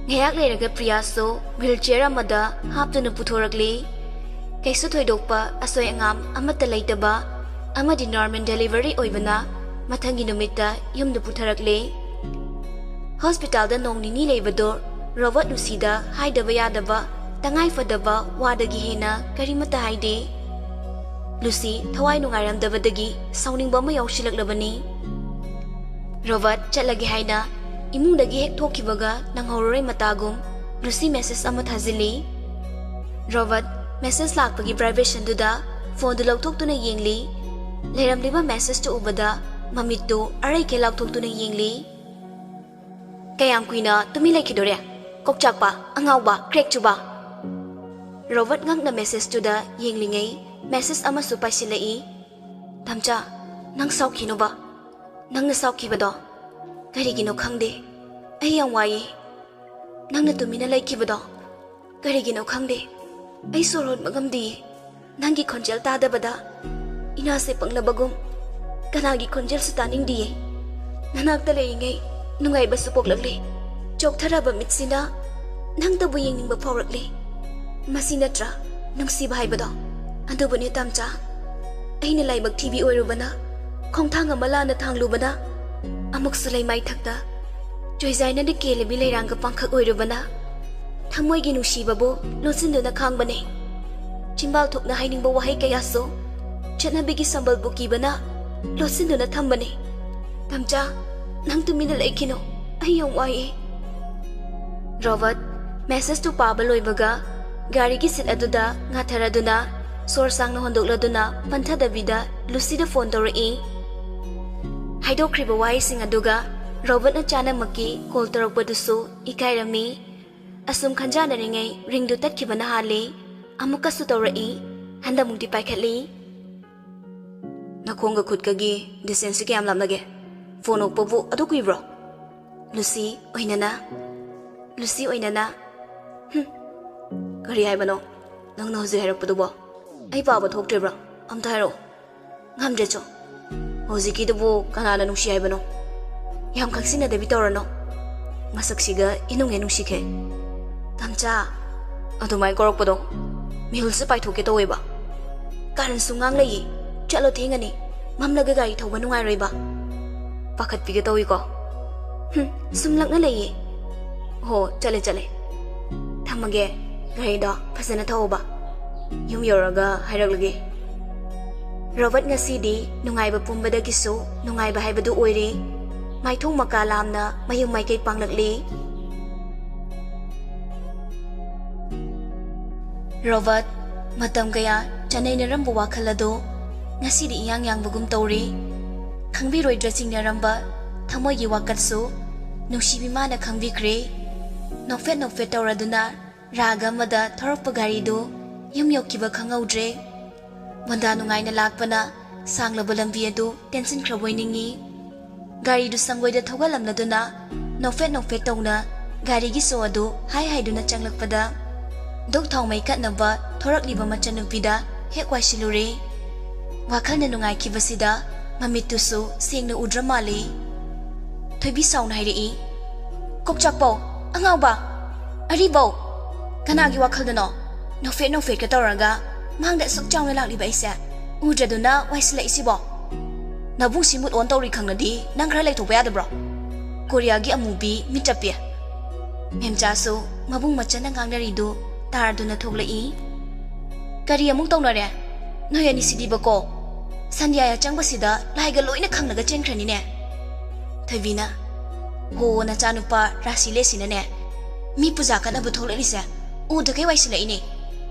Ngayak leiraga Priya so wheelchair amada haptuna puthorakli. Kaysu thoidokpa asoy angam amata laitaba amadi normal delivery oibana mathangi numita yumda putharakle. Hospital da nong nini leibado Robert Lucy da haidaba yadaba tangai fadaba wadagi hena karimata haide. Lucy thawai nungairamdabadagi sauningba ma yausilaklabani. Robert chatlagi haina imungdagi hek thokibaga nanghoroi matagum Lucy message ama thazili. Robert message lakpagi vibration duda phone du lauthokuna yengli. Leiramliba message to ubada mamitto arai ke lauthokuna yengli. Kayam kuina tumi laikidore kokchakpa angauba crack chuba. Robert ngangna message to da yenglingai message ama supaisilai. Tamcha nang saukhino ba nangna saukhibado karigino khangde ai yang wai nangna tumina laikibado karigino khangde ai sorot magamdi nangi khonjel tadabada ina se panglabagum kanagi khonjel sutaning diye nanakta leingai nungai basu poklakle chokthara mitsina nang tabu yengning ba phawrakle masinatra nungsiba haibado adubune tamcha aina laibak tv oirubana khongthang amala na thanglubana amuk sulai mai thakta joizaina de kele bi leirang ka pangkhak oirubana thamoi gi nungsibabu losinduna khangbane chimbal thokna hainingba wahai kaya so chana bigi sambal buki bana losinduna thambane tamcha nang tumina laikino ayong wai. Robert message to Pabaloy baga gari gi sit aduda ngatharaduna sorsang na hondokladuna panthadabida Lucy da phone tawrai. Haidokriba wai sing aduga Robert na chana maki call tarakpadusu ikairami. Asum khanjana ringai ring du tatkibana hale amuka su tawrai handa mungti paikhatli. Nakhonga khutkagi distance ki am lamlage phone okpabu adu kuibro. Lucy oinana kari haibano nang na hojik hairakpadubo ai paba thoktrebra amta hairo ngamdre cho hojiki dubu kanana nungsi haibano yam khaksina debi tawrano masaksiga inunge nungsikhe tamcha adumai korokpado mihulse paithoke toweba karan sungang lei chalo thengani mamlaga gari thoba nungai roiba pakhat piga towi ko sumlakna lei ho chale thamage gari da phasana thoba yum yoraga hairak. Robert ngasidi nungaiba pumbadagisu nungaiba haibadu oire maithong makalamna mayum maikay panglakli. Robert matam kaya ꯆꯥꯅꯩꯅꯔꯝꯕ ꯋꯥꯈꯜ ꯑꯗꯨ ꯉꯁꯤꯗꯤ ꯏꯌꯥꯡ ꯌꯥꯡꯕꯒꯨꯝ ꯇꯧꯔꯤ ꯈꯪꯕꯤꯔꯣꯏꯗ꯭ꯔꯥ ꯆꯤꯡꯅꯔꯝꯕ ꯊꯃꯣꯏꯒꯤ ꯋꯥꯀꯠꯁꯨ ꯅꯨꯡꯁꯤꯕꯤ ꯃꯥꯅ ꯈꯪꯕꯤꯈ꯭ꯔꯦ ꯅꯣꯛꯐꯦꯠ ꯇꯧꯔꯗꯨꯅ ꯔꯥꯒ ꯑꯃꯗ ꯊꯧꯔꯛꯄ ꯒꯥꯔꯤꯗꯨ ꯌꯨꯝ ꯌꯧꯈꯤꯕ ꯈꯪꯍꯧꯗ꯭ꯔꯦ ꯃꯣꯟꯗꯥ ꯅꯨꯡꯉꯥꯏꯅ ꯂꯥꯛꯄꯅ ꯁꯥꯡꯂꯕ ꯂꯝꯕꯤ ꯑꯗꯨ ꯇꯦꯟꯁꯤꯟꯈ꯭ꯔꯕꯣꯏ ꯅꯤꯡꯉꯤ ꯒꯥꯔꯤꯗꯨ ꯁꯪꯒꯣꯏꯗ ꯊꯧꯒꯠꯂꯝꯂꯗꯨꯅ ꯅꯣꯛꯐꯦꯠ ꯇꯧꯅ ꯒꯥꯔꯤꯒꯤ ꯁꯣ ꯑꯗꯨ ꯍꯥꯏꯗꯨꯅ ꯆꯪꯂꯛꯄꯗ ꯗꯨꯛ ꯊꯥꯎꯃꯩ ꯀꯠꯅꯕ ꯊꯣꯔꯛꯂꯤꯕ ꯃꯆꯟꯅꯨꯄꯤꯗ ꯍꯦꯛ ꯋꯥꯏꯁꯤꯜꯂꯨꯔꯦ ꯋꯥꯈꯜꯅ ꯅꯨꯡꯉꯥꯏꯈꯤꯕꯁꯤꯗ ꯃꯃꯤꯠꯇꯨꯁꯨ ꯁꯦꯡꯅ ꯎꯗ꯭ꯔ ꯃꯥꯜꯂꯤ ꯊꯣꯏꯕꯤ ꯁꯥꯎꯅ ꯍꯥꯏꯔꯛꯏ ꯀꯣꯛꯆꯥꯛꯄꯧ ꯑꯉꯥꯎꯕ ꯑꯔꯤꯕꯧ ꯀꯅꯥꯒꯤ ꯋꯥꯈꯜꯗꯅꯣ ꯅꯣꯛꯐꯦꯠꯀ ꯇꯧꯔꯒ ꯃꯥꯡꯗ ꯑꯁꯨꯛ ꯆꯥꯎꯅ ꯂꯥꯛꯂꯤꯕ ꯑꯩꯁꯦ ꯎꯗ꯭ꯔꯗꯨꯅ ꯋꯥꯏꯁꯤꯜꯂꯛꯏꯁꯤꯕꯣ ꯅꯕꯨꯡꯁꯤ ꯃꯨꯠ ꯑꯣꯟ ꯇꯧꯔꯤ ꯈꯪꯅꯗꯤ ꯅꯪ ꯈꯔ ꯂꯩꯊꯣꯛꯄ ꯌꯥꯗꯕ꯭ꯔꯣ ꯀꯣꯔꯤꯌꯥꯒꯤ ꯑꯃꯨꯕꯤ ꯃꯤꯠ ꯆꯞꯄꯤ ꯃꯦꯝꯆꯥꯁꯨ ꯃꯕꯨꯡ ꯃꯆꯟꯅ ꯉꯥꯡꯅꯔꯤꯗꯨ ꯇꯥꯔꯗꯨꯅ ꯊꯣꯛꯂꯛꯏ ꯀꯔꯤ ꯑꯃꯨꯛ ꯇꯧꯅꯔꯦ ꯅꯣꯏ ꯑꯅꯤꯁꯤꯗꯤꯕꯀꯣ ꯁꯟꯙ꯭ꯌꯥ ꯆꯪꯕꯁꯤꯗ ꯂꯥꯏꯒ ꯂꯣꯏꯅ ꯈꯪꯂꯒ ꯆꯦꯟꯈ꯭ꯔꯅꯤꯅꯦ ꯊꯣꯏꯕꯤꯅ ꯍꯣ ꯅꯆꯥꯅꯨꯄꯥ ꯔꯥꯁꯤꯂꯦꯁꯤꯅꯅꯦ ꯃꯤ ꯄꯨꯖꯥ ꯀꯠꯅꯕ ꯊꯣꯛꯂꯛꯂꯤꯁꯦ ꯎꯗꯈꯩ ꯋꯥꯏꯁꯤꯜꯂꯛꯏꯅꯦ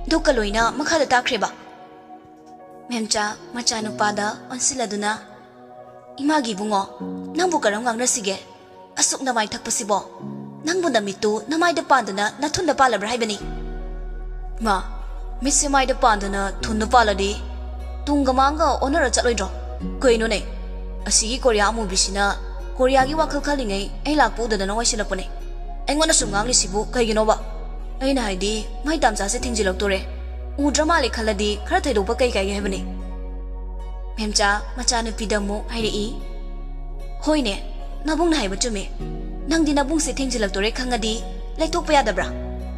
ꯗꯨꯛꯀ ꯂꯣꯏꯅ ꯃꯈꯥꯗ ꯇꯥꯈ꯭ꯔꯦꯕ ꯃꯦꯝꯆꯥ ꯃꯆꯥꯅꯨꯄꯥꯗ ꯑꯣꯟꯁꯤꯜꯂꯗꯨꯅ ꯏꯃꯥꯒꯤ ꯏꯕꯨꯡꯉꯣ ꯅꯪꯕꯨ ꯀꯔꯝ ꯉꯥꯡꯅꯁꯤꯒꯦ ꯑꯁꯨꯛ ꯅꯃꯥꯏ ꯊꯛꯄꯁꯤꯕꯣ ꯅꯪꯕꯨ ꯅꯃꯤꯠꯇꯨ ꯅꯃꯥꯏꯗ ꯄꯥꯟꯗꯅ ꯅꯊꯨꯟꯗ ꯄꯥꯜꯂꯕ꯭ꯔꯥ ꯍꯥꯏꯕꯅꯤ ꯃꯥ ꯃꯤꯠꯁꯦ ꯃꯥꯏꯗ ꯄꯥꯟꯗꯅ ꯊꯨꯟꯗ ꯄꯥꯜꯂꯗꯤ ꯇꯨꯡꯒ ꯃꯥꯡꯒ ꯑꯣꯟꯅꯔ ꯆꯠꯂꯣꯏꯗ꯭ꯔꯣ ꯀꯩꯅꯣꯅꯦ ꯑꯁꯤꯒꯤ ꯀꯣꯔꯤꯌꯥ ꯑꯃꯨꯕꯤꯁꯤꯅ ꯀꯣꯔꯤꯌꯥꯒꯤ ꯋꯥꯈꯜ ꯈꯜꯂꯤꯉꯩ ꯑꯩ ꯂꯥꯛꯄ ꯎꯗꯗꯅ ꯋꯥꯏꯁꯤꯜꯂꯛꯄꯅꯦ ꯑꯩꯉꯣꯟꯗ ꯁꯨꯝ ꯉꯥꯡꯂꯤꯁꯤꯕꯨ ꯀꯩꯒꯤꯅꯣꯕ ꯑꯩꯅ ꯍꯥꯏꯗꯤ ꯃꯥꯏ ꯇꯥꯝꯆꯥꯁꯦ ꯊꯤꯡꯖꯤꯜꯂꯛꯇꯣꯔꯦ ꯎꯗ꯭ꯔ ꯃꯥꯜꯂꯦ ꯈꯜꯂꯗꯤ ꯈꯔ ꯊꯩꯗꯣꯛꯄ ꯀꯩ ꯀꯥꯏꯒꯦ ꯍꯥꯏꯕꯅꯤ ꯃꯦꯝꯆꯥ ꯃꯆꯥꯅꯨꯄꯤꯗ ꯑꯃꯨꯛ ꯍꯥꯏꯔꯛꯏ ꯍꯣꯏꯅꯦ ꯅꯕꯨꯡꯅ ꯍꯥꯏꯕ ꯆꯨꯝꯃꯦ ꯅꯪꯗꯤ ꯅꯕꯨꯡꯁꯦ ꯊꯤꯡꯖꯤꯜꯂꯛꯇꯣꯔꯦ ꯈꯪꯉꯗꯤ ꯂꯩꯊꯣꯛꯄ ꯌꯥꯗꯕ꯭ꯔꯥ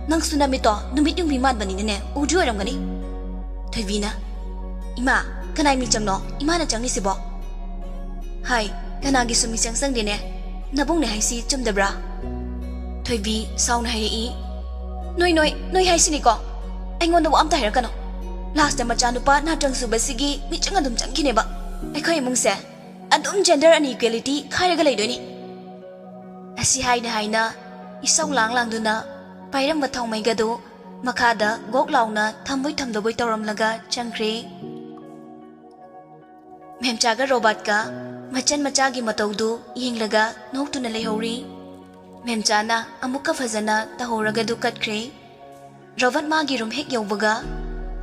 ꯅꯪꯁꯨ ꯅꯃꯤꯠꯇꯣ ꯅꯨꯃꯤꯠ ꯌꯨꯡꯕꯤ ꯃꯥꯟꯕꯅꯤꯅꯅꯦ ꯎꯗ꯭ꯔꯤ ꯑꯣꯏꯔꯝꯒꯅꯤ ꯊꯣꯏꯕꯤꯅ ꯏꯃꯥ ꯀꯅꯥꯏ ꯃꯤꯆꯪꯅꯣ ꯏꯃꯥꯅ ꯆꯪꯂꯤꯁꯤꯕꯣ ꯍꯥꯏ ꯀꯅꯥꯒꯤꯁꯨ ꯃꯤꯆꯪ ꯆꯪꯗꯦꯅꯦ ꯅꯕꯨꯡꯅꯦ ꯍꯥꯏꯁꯤ ꯆꯨꯝꯗꯕ꯭ꯔꯥ ꯊꯣꯏꯕꯤ ꯁꯥꯎꯅ ꯍꯥꯏꯔꯛꯏ ꯅꯣꯏ ꯍꯥꯏꯁꯤꯅꯤꯀꯣ ꯑꯩꯉꯣꯟꯗꯕꯨ ꯑꯝꯇ ꯍꯥꯏꯔꯛꯀꯅꯣ ꯂꯥꯁꯇ ꯃꯆꯥꯅꯨꯄꯥ ꯅꯥꯇ꯭ꯔꯪ ꯁꯨꯕꯁꯤꯒꯤ ꯃꯤꯆꯪ ꯑꯗꯨꯝ ꯆꯪꯈꯤꯅꯦꯕ ꯑꯩꯈꯣꯏ ꯏꯃꯨꯡꯁꯦ ꯑꯗꯨꯝ ꯖꯦꯟꯗꯔ ꯑꯟꯏꯀ꯭ꯋꯦꯂꯤꯇꯤ ꯈꯥꯏꯔꯒ ꯂꯩꯗꯣꯏꯅꯤ ꯑꯁꯤ ꯍꯥꯏꯅ ꯏꯁꯧ ꯂꯥꯡꯗꯨꯅ ꯄꯥꯏꯔꯝꯕ ꯊꯥꯎꯃꯩꯒꯗꯨ ꯃꯈꯥꯗ ꯒꯣꯛ ꯂꯥꯎꯅ ꯊꯝꯕꯣꯏ ꯊꯝꯗꯕꯣꯏ ꯇꯧꯔꯝꯂꯒ ꯆꯪꯈ꯭ꯔꯦ ꯃꯦꯝꯆꯥꯒ ꯔꯣꯕꯥꯔꯠꯀ ꯃꯆꯟ ꯃꯆꯥꯒꯤ ꯃꯇꯧꯗꯨ ꯌꯦꯡꯂꯒ ꯅꯣꯛꯇꯨꯅ ꯂꯩꯍꯧꯔꯤ ꯃꯦꯝꯆꯥꯅ ꯑꯃꯨꯛꯀ ꯐꯖꯅ ꯇꯧꯍꯧꯔꯒꯗꯨ ꯀꯠꯈ꯭ꯔꯦ ꯔꯣꯕꯥꯔꯠ ꯃꯥꯒꯤ ꯔꯨꯝ ꯍꯦꯛ ꯌꯧꯕꯒ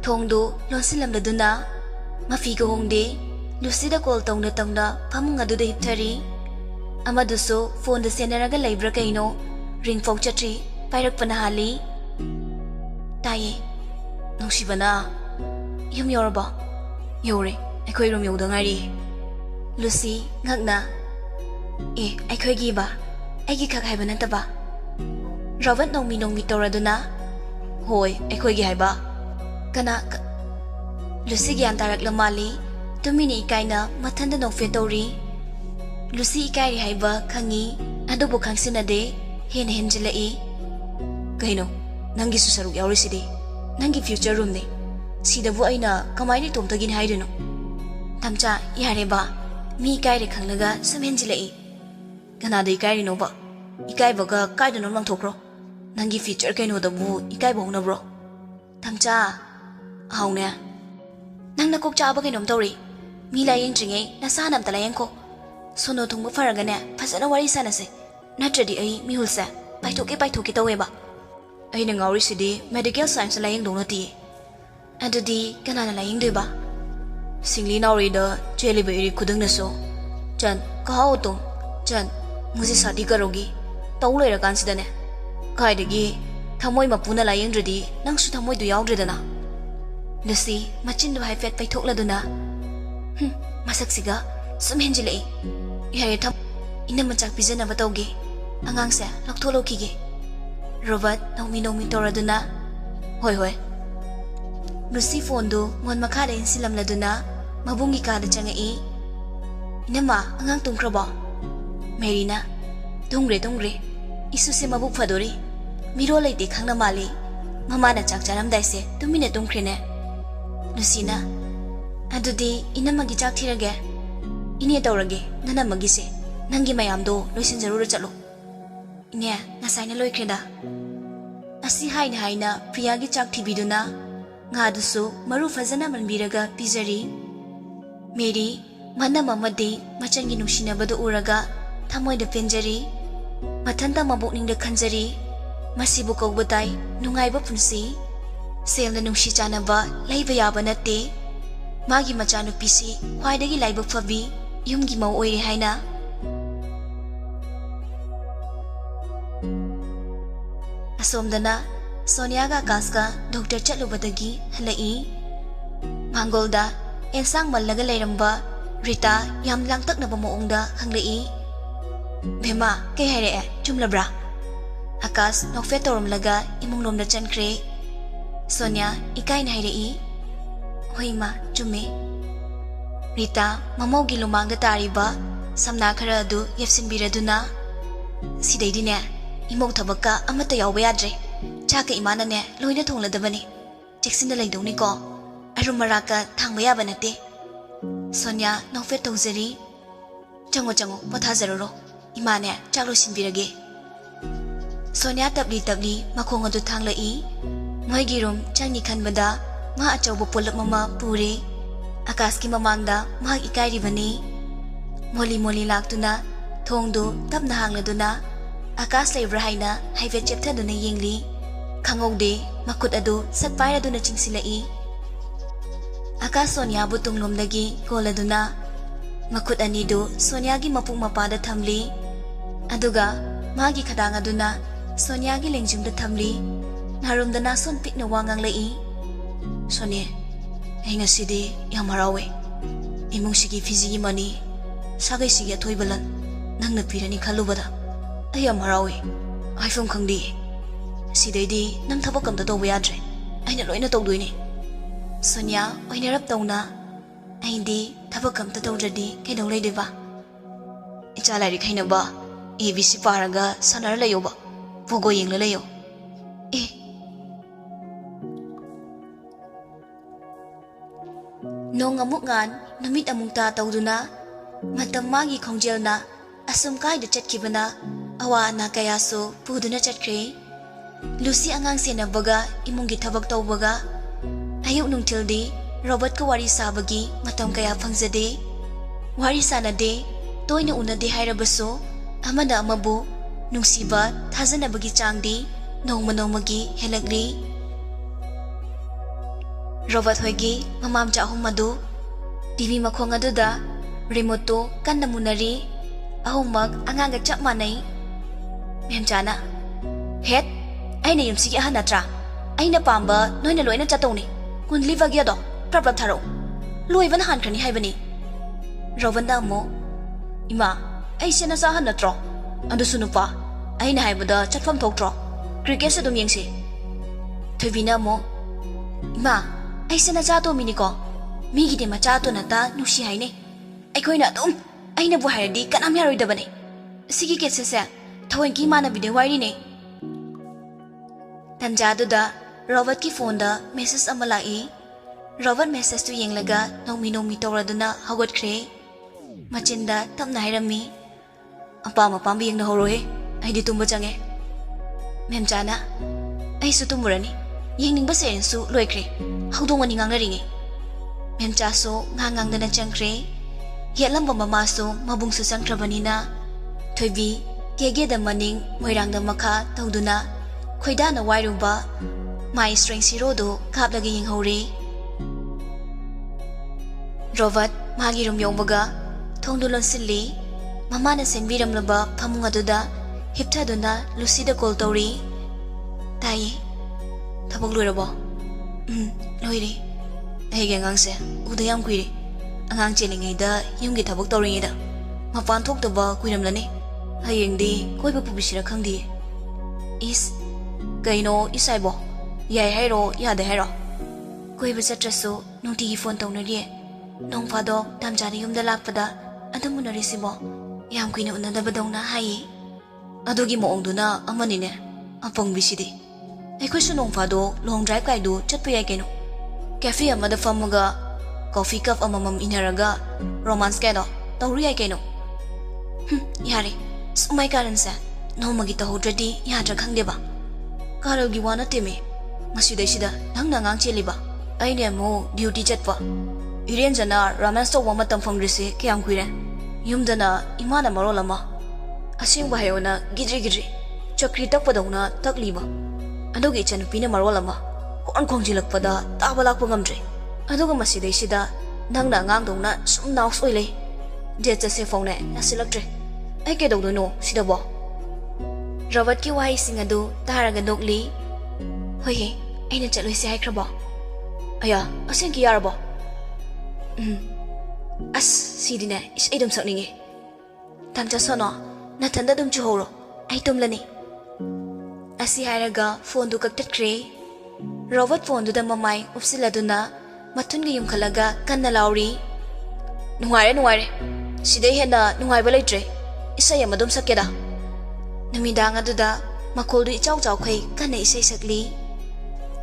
ꯊꯣꯡꯗꯨ ꯂꯣꯟꯁꯤꯜꯂꯝꯂꯗꯨꯅ ꯃꯐꯤꯒ ꯍꯣꯡꯗꯦ ꯂꯨꯁꯤꯗ ꯀꯣꯜ ꯇꯧꯅ ꯐꯃꯨꯡ ꯑꯗꯨꯗ ꯍꯤꯞꯊꯔꯤ ꯑꯃꯗꯨꯁꯨ ꯐꯣꯟꯗ ꯁꯦꯟꯅꯔꯒ ꯂꯩꯕ꯭ꯔꯥ ꯀꯩꯅꯣ ꯔꯤꯡꯐꯥꯎ ꯆꯠꯇ꯭ꯔꯤ ꯄꯥꯏꯔꯛꯄꯅ ꯍꯥꯜꯂꯤ ꯇꯥꯏꯌꯦ ꯅꯨꯡꯁꯤꯕꯅ ꯌꯨꯝ ꯌꯧꯔꯕꯣ ꯌꯧꯔꯦ ꯑꯩꯈꯣꯏ ꯔꯨꯝ ꯌꯧꯗ ꯉꯥꯏꯔꯤ ꯂꯨꯁꯤ ꯉꯛꯅ ꯑꯩꯈꯣꯏꯒꯤꯕ ꯑꯩꯒꯤ ꯈꯛ ꯍꯥꯏꯕ ꯅꯠꯇꯕ ꯔꯣꯕꯥꯔꯠ ꯅꯣꯡꯃꯤ ꯇꯧꯔꯗꯨꯅ ꯍꯣꯏ ꯑꯩꯈꯣꯏꯒꯤ ꯍꯥꯏꯕ ꯀꯅꯥ ꯂꯨꯁꯤ ꯒ꯭ꯌꯥꯟ ꯇꯥꯔꯛꯂ ꯃꯥꯜꯂꯤ ꯇꯨꯃꯤꯟꯅ ꯏꯀꯥꯏꯅ ꯃꯊꯟꯗ ꯅꯣꯛꯐꯦꯠ ꯇꯧꯔꯤ ꯂꯨꯁꯤ ꯏꯀꯥꯏꯔꯤ ꯍꯥꯏꯕ ꯈꯪꯉꯤ ꯑꯗꯨꯕꯨ ꯈꯪꯁꯤꯟꯅꯗꯦ ꯍꯦꯟꯅ ꯍꯦꯟꯖꯤꯜꯂꯛꯏ ꯀꯩꯅꯣ ꯅꯪꯒꯤꯁꯨ ꯁꯔꯨꯛ ꯌꯥꯎꯔꯤꯁꯤꯗꯤ ꯅꯪꯒꯤ ꯐ꯭ꯌꯨꯆꯔ ꯔꯨꯝꯅꯤ ꯁꯤꯗꯕꯨ ꯑꯩꯅ ꯀꯃꯥꯏꯅ ꯏꯇꯣꯝꯇꯒꯤꯅꯤ ꯍꯥꯏꯗꯣꯏꯅꯣ ꯇꯝꯆꯥ ꯌꯥꯔꯦꯕ ꯃꯤ ꯏꯀꯥꯏꯔꯦ ꯈꯪꯂꯒ ꯁꯨꯝ ꯍꯦꯟꯖꯤꯜꯂꯛꯏ ꯀꯅꯥꯗ ꯏꯀꯥꯏꯔꯤꯅꯣꯕ ꯏꯀꯥꯏꯕꯒ ꯀꯥꯏꯗꯅꯣ ꯂꯪꯊꯣꯛꯈ꯭ꯔꯣ ꯅꯪꯒꯤ ꯐ꯭ꯌꯨꯆꯔ ꯀꯩꯅꯣꯗꯕꯨ ꯏꯀꯥꯏꯕ ꯍꯧꯅꯕ꯭ꯔꯣ ꯇꯝꯆꯥ ꯍꯥꯎꯅꯦ ꯅꯪꯅ ꯀꯣꯛ ꯆꯥꯕ ꯀꯩꯅꯣꯝ ꯇꯧꯔꯤ ꯃꯤ ꯂꯥꯌꯦꯡꯗ꯭ꯔꯤꯉꯩ ꯅꯁꯥꯅ ꯑꯝꯇ ꯂꯥꯌꯦꯡꯈꯣ ꯁꯣꯅꯣ ꯊꯨꯡꯕ ꯐꯔꯒꯅꯦ ꯐꯖꯅ ꯋꯥꯔꯤ ꯁꯥꯟꯅꯁꯦ ꯅꯠꯇ꯭ꯔꯗꯤ ꯑꯩ ꯃꯤꯍꯨꯜꯁꯦ ꯄꯥꯏꯊꯣꯛꯀꯦ ꯇꯧꯋꯦꯕ ꯑꯩꯅ ꯉꯥꯎꯔꯤꯁꯤꯗꯤ ꯃꯦꯗꯤꯀꯦꯜ ꯁꯥꯏꯟꯁꯇ ꯂꯥꯌꯦꯡꯗꯧ ꯅꯠꯇꯤꯌꯦ ꯑꯗꯨꯗꯤ ꯀꯅꯥꯅ ꯂꯥꯌꯦꯡꯗꯣꯏꯕ ꯁꯤꯡꯂꯤ ꯅꯥꯎꯔꯤꯗ ꯆꯦꯜꯂꯤꯕ ꯏꯔꯤꯛ ꯈꯨꯗꯤꯡꯅꯁꯨ ꯆꯟ ꯀꯍꯥꯎ ꯇꯨꯝ ꯆꯟ ꯃꯨझे शादी करोगी तौ लेरकांसिदने कायदगी थमोय मपुना लायेंद्रदी नंगसु थमोय दु यावद्रेदना लुसी मचिंदु हाइफेट पैथोकलदुना मसक्सिगा सम हेंजिले यारे थम इन मचाक पिजनब तौगे अंगांगसे लखथोलोखिगे रोबर्ट नौमी तोरदुना होय लुसी फोनदु मोन मखादा इंसिलमलदुना मबुंगी कादा चंगई इनमा अंगांग तुमख्रबो मेरीना तुंग्रे इसुसे मबुक फदोरी मिरो लेते खांगना माली ममाना चाक चारमदाइसे तुमिने तुमख्रेने लुसीना अदुदी इनमगी चाक थिरगे इने तौरगे ननमगीसे नंगी मयामदो लोइसिन जरूर चलो इने नसाइना लोइख्रेदा असी हाइना प्रियागी चाक थिबिदुना ngadusu maru fazana manbiraga pizari. Mary manam amadi machangi nungsinabadu uraga thamoida penjari. Mathanta mabukningda khanjari. Masibu kaubatai nungaiba punsi. Selna nungsi chanaba laiba yaba natte. Magi machanupisi khwaidagi laiba fabi yumgi mau oire haina. Asomdana Sonia ga Kaska Dr. Chalubadagi halai. Mangolda ensang mallaga lairamba Rita yam langtaknaba moongda hanglai. Bema kay haire chumlabra. Akas nokfe toromlaga imungnomda chankre. Sonia ikai na hairei. Hoima chume. Rita mamawgi lumangda tariba samna khara adu yepsinbiraduna. Sidaidine imong thabaka amata yawba yadre. Chaka imana ne loina thongladabani. Cheksinda laidoni ko. Arun maraka thangba yaba nate. Sonia nokfe tawjari. Chango pothazaroro. Imane chaklo sinbirage. Sonia tabli makhong adu thanglai. Moigi room changni khanbada ma achauba polak mama pure. Akaski mamangda ma ikairibani. Moli laktuna thongdu tapna hangladuna. Akas laibra haina haive chepthaduna yengli. Khangogde makut adu sakpairaduna chingsilai. Akas Sonia bu tunglomdagi koladuna. Makut anidu Sonia gi mapung mapada thamli. Aduga magi khadang aduna Sonia gi lengjumda thamli. Narumdana son pikna wangang lai. Sonia ai ngasidi yam harawe. Imungsigi fizigi mani sagai sigi athoibalan nangna pirani khalubada. Ai yam harawe. Ai fom khangdi. Sidaidi nang thabak kamda tawba yadre. Aina loina tawdoini. Sonia oinarap tawna. Aindi thabak kamta tawdradi kaidau laideba. Icha lairi khainaba ABC paraga sanara layoba. Pogo yengla layo. Nong amuk ngan numit amungta tawduna matam magi khongjelna asum kaida chatkibana awa na kayaso puduna chatkre. Lucy angang senabaga imungi thabak tawbaga ayuk nungtildi Robert ko wari sabagi matam kaya phangjade. Wari sanade toina unade hairabaso amada amabu nungsiba thajanabagi changdi nongmagi helagri. Robert hoigi mamamcha ahum madu TV makhong aduda remote kanna munari ahumak angaga chap manai. Memchana het aina yumsi ya hanatra aina pamba noina loina chatoni kun livagya do prap tharo loiban hankrani haibani. Robanda mo ima ai sena sa hanatro andu sunupa aina haibada chatfam thoktro cricket se dum yengsi. Thobina mo ima ai sena cha to miniko migi de macha to nata nusi haine ai khoina dum aina bu hairadi kanam yaroi dabane. Sigi ke se thawenki mana bide wairi ne. Tanjaduda Robert ki phone da message amalai. Robert message tu yenglaga nomi tawraduna hagotkre. Machinda tamna hairami apama pambi yengna horohe aidi tumba change. Memchana ai su tumurani yengning ba sen su loikre haudongani nganglaringe. Memcha so ngangang changkre yelamba mama so mabung su changkrabanina thoibi kege da maning moirang da makha tawduna khoida na wairuba my strength zero do kaplagi yenghore. Robert magi rum yongbaga thongdu lonsilli mama na senbiramlaba phamung aduda hipthaduna Lucy da call tawri. Tai thabak loirabo loiri aige ngangse udayam kuiri angang chelingai da yumgi thabak tawri da mapan thoktaba kuiramlani hayengdi koiba pubisira khangdi. Is kaino isaibo yai hairo yade hairo koiba chatraso nungtigi phone tawnari nong fado damjani yumda lakpada adamunari sibo yam kuina unadabadawna hayi. Adugi moongduna amanine apong bisidi aikhoi su nong fado long drive kaidu chatpa yai kaino cafe amada famaga coffee cup amamam inaraga romance kaido tawri yai kaino. Yare sumai karansa nomagi tahodradi yadra khangdeba karogi wana teme masidaisida nangna ngang cheliba ꯑꯩꯅꯦ ꯑꯃꯨꯛ duty ꯆꯠꯄ ꯏꯔꯦꯟꯖꯅ romance ꯇꯧꯕ ꯃꯇꯝ ꯐꯪꯗ꯭ꯔꯤꯁꯦ ꯀꯌꯥꯝ ꯀꯨꯏꯔꯦ ꯌꯨꯝꯗꯅ ꯏꯃꯥꯅ ꯃꯔꯣꯜ ꯑꯃ ꯑꯁꯦꯡꯕ ꯍꯥꯏꯌꯣꯅ ꯒꯤꯗ꯭ꯔꯤ ꯒꯤꯗ꯭ꯔꯤ ꯆꯀ꯭ꯔꯤ ꯇꯛꯄꯗꯧꯅ ꯇꯛꯂꯤꯕ ꯑꯗꯨꯒꯤ ꯏꯆꯟꯅꯨꯄꯤꯅ ꯃꯔꯣꯜ ꯑꯃ ꯍꯣꯔꯟ ꯈꯣꯡꯖꯤꯜꯂꯛꯄꯗ ꯇꯥꯕ ꯂꯥꯛꯄ ꯉꯝꯗ꯭ꯔꯦ ꯑꯗꯨꯒ ꯃꯁꯤꯗꯩꯁꯤꯗ ꯅꯪꯅ ꯑꯉꯥꯡꯗꯧꯅ ꯁꯨꯝ ꯅꯥꯎꯁ ꯑꯣꯏ ꯂꯩ ꯗꯦꯠ ꯆꯠꯁꯦ ꯐꯥꯎꯅꯦ ꯌꯥꯁꯤꯜꯂꯛꯇ꯭ꯔꯦ ꯑꯩ ꯀꯩꯗꯧꯗꯣꯏꯅꯣ ꯁꯤꯗꯕꯣ ꯔꯣꯕꯔꯠꯀꯤ ꯋꯥꯍꯩꯁꯤꯡ ꯑꯗꯨ ꯇꯥꯔꯒ ꯅꯣꯛꯂꯤ ꯍꯣꯏꯍꯦ ꯑꯩꯅ ꯆꯠꯂꯣꯏꯁꯦ ꯍꯥꯏꯈ꯭ꯔꯕꯣ ꯑꯌꯥ ꯑꯁꯦꯡꯀꯤ ꯌꯥꯔꯕꯣ ꯑꯁ ꯁꯤꯗꯤꯅꯦ ꯏꯁꯩ ꯑꯗꯨꯝ ꯁꯛꯅꯤꯡꯉꯦ ꯇꯝꯆꯠꯁꯅꯣ ꯅꯊꯟꯗ ꯑꯗꯨꯝ ꯆꯨꯍꯧꯔꯣ ꯑꯩ ꯇꯨꯝꯂꯅꯤ ꯑꯁꯤ ꯍꯥꯏꯔꯒ ꯐꯣꯟꯗꯨ ꯀꯛꯊꯠꯈ꯭ꯔꯦ ꯔꯣꯕꯔꯠ ꯐꯣꯟꯗꯨꯗ ꯃꯃꯥꯏ ꯎꯞꯁꯤꯜꯂꯗꯨꯅ ꯃꯊꯨꯟꯒ ꯌꯨꯝꯈꯠꯂꯒ ꯀꯟꯅ ꯂꯥꯎꯔꯤ ꯅꯨꯡꯉꯥꯏꯔꯦ ꯅꯨꯡꯉꯥꯏꯔꯦ ꯁꯤꯗꯩ ꯍꯦꯟꯅ ꯅꯨꯡꯉꯥꯏꯕ ꯂꯩꯇ꯭ꯔꯦ ꯏꯁꯩ ꯑꯃ ꯑꯗꯨꯝ ꯁꯛꯀꯦꯗ ꯅꯨꯃꯤꯗꯥꯡ ꯑꯗꯨꯗ ꯃꯈꯣꯜꯗꯨ ꯏꯆꯥꯎ ꯆꯥꯎꯈꯩ ꯀꯟꯅ ꯏꯁꯩ ꯁꯛꯂꯤ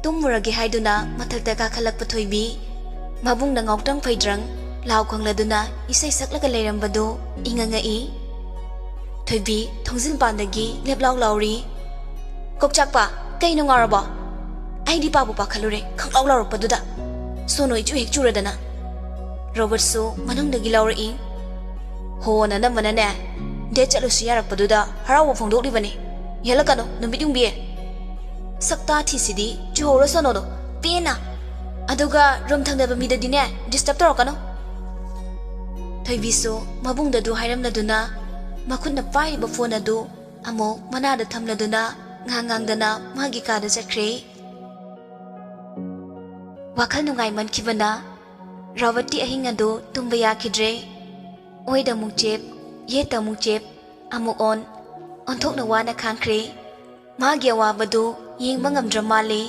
ꯇꯨꯝꯃꯨꯔꯒꯦ ꯍꯥꯏꯗꯨꯅ ꯃꯊꯛꯇ ꯀꯥꯈꯠꯂꯛꯄ ꯊꯣꯏꯕꯤ ꯃꯕꯨꯡꯅ ꯉꯥꯎꯇꯪ ꯐꯩꯗ꯭ꯔꯪ ꯂꯥꯎ ꯈꯣꯡꯂꯗꯨꯅ ꯏꯁꯩ ꯁꯛꯂꯒ ꯂꯩꯔꯝꯕꯗꯨ ꯏꯉꯉꯛꯏ ꯊꯣꯏꯕꯤ ꯊꯣꯡꯖꯤꯟꯄꯥꯟꯗꯒꯤ ꯂꯦꯞꯂꯥꯎ ꯂꯥꯎꯔꯤ ꯀꯣꯛꯆꯥꯛꯄ ꯀꯩꯅꯣ ꯉꯥꯎꯔꯕꯣ ꯑꯩꯗꯤ ꯄꯥꯕꯨ ꯄꯥꯈꯠꯂꯨꯔꯦ ꯈꯪꯂꯥꯎ ꯂꯥꯎꯔꯛꯄꯗꯨꯗ ꯁꯣꯅꯣ ꯏꯆꯨ ꯍꯦꯛ ꯆꯨꯔꯗꯅ ꯔꯣꯕꯔꯠꯁꯨ ꯃꯅꯨꯡꯗꯒꯤ ꯂꯥꯎꯔꯛꯏ ꯍꯣꯅ ꯅꯝꯕꯅꯅꯦ ꯗꯦꯠ ꯆꯠꯂꯨꯁꯤ ꯌꯥꯔꯛꯄꯗꯨꯗ ꯍꯔꯥꯎꯕ ꯐꯣꯡꯗꯣꯛꯂꯤꯕꯅꯤ ꯌꯦꯜꯂꯛꯀꯅꯣ ꯅꯨꯃꯤꯠ ꯌꯨꯡꯕꯤꯌꯦ ꯁꯛꯇꯥ ꯊꯤꯁꯤꯗꯤ ꯆꯨꯍꯧꯔꯣ ꯁꯣꯅꯣꯗꯣ ꯄꯦꯟꯅ ꯑꯗꯨꯒ ꯔꯨꯝ ꯊꯪꯅꯕ ꯃꯤꯗꯗꯤꯅꯦ ꯗꯤꯁꯇꯔꯕ ꯇꯧꯔꯛꯀꯅꯣ ꯊꯣꯏꯕꯤꯁꯨ ꯃꯕꯨꯡꯗꯗꯨ ꯍꯥꯏꯔꯝꯂꯗꯨꯅ ꯃꯈꯨꯠꯅ ꯄꯥꯏꯔꯤꯕ ꯐꯣꯟ ꯑꯗꯨ ꯑꯃꯨꯛ ꯃꯅꯥꯗ ꯊꯝꯂꯗꯨꯅ ꯉꯥꯡꯗꯅ ꯃꯥꯒꯤ ꯀꯥꯗ ꯆꯠꯈ꯭ꯔꯦ ꯋꯥꯈꯜ ꯅꯨꯡꯉꯥꯏꯃꯟꯈꯤꯕꯅ ꯔꯣꯕꯔꯠꯀꯤ ꯑꯍꯤꯡ ꯑꯗꯨ ꯇꯨꯝꯕ ꯌꯥꯈꯤꯗ꯭ꯔꯦ ꯑꯣꯏꯗ ꯑꯃꯨꯛ ꯆꯦꯞ ꯌꯦꯠꯇ ꯑꯃꯨꯛ ꯆꯦꯞ ꯑꯃꯨꯛ ꯑꯣꯟꯊꯣꯛꯅ ꯋꯥꯅ ꯈꯥꯡꯈ꯭ꯔꯦ ꯃꯥꯒꯤ ꯑꯋꯥꯕꯗꯨ ꯌꯦꯡꯕ ꯉꯝꯗ꯭ꯔ ꯃꯥꯜꯂꯤ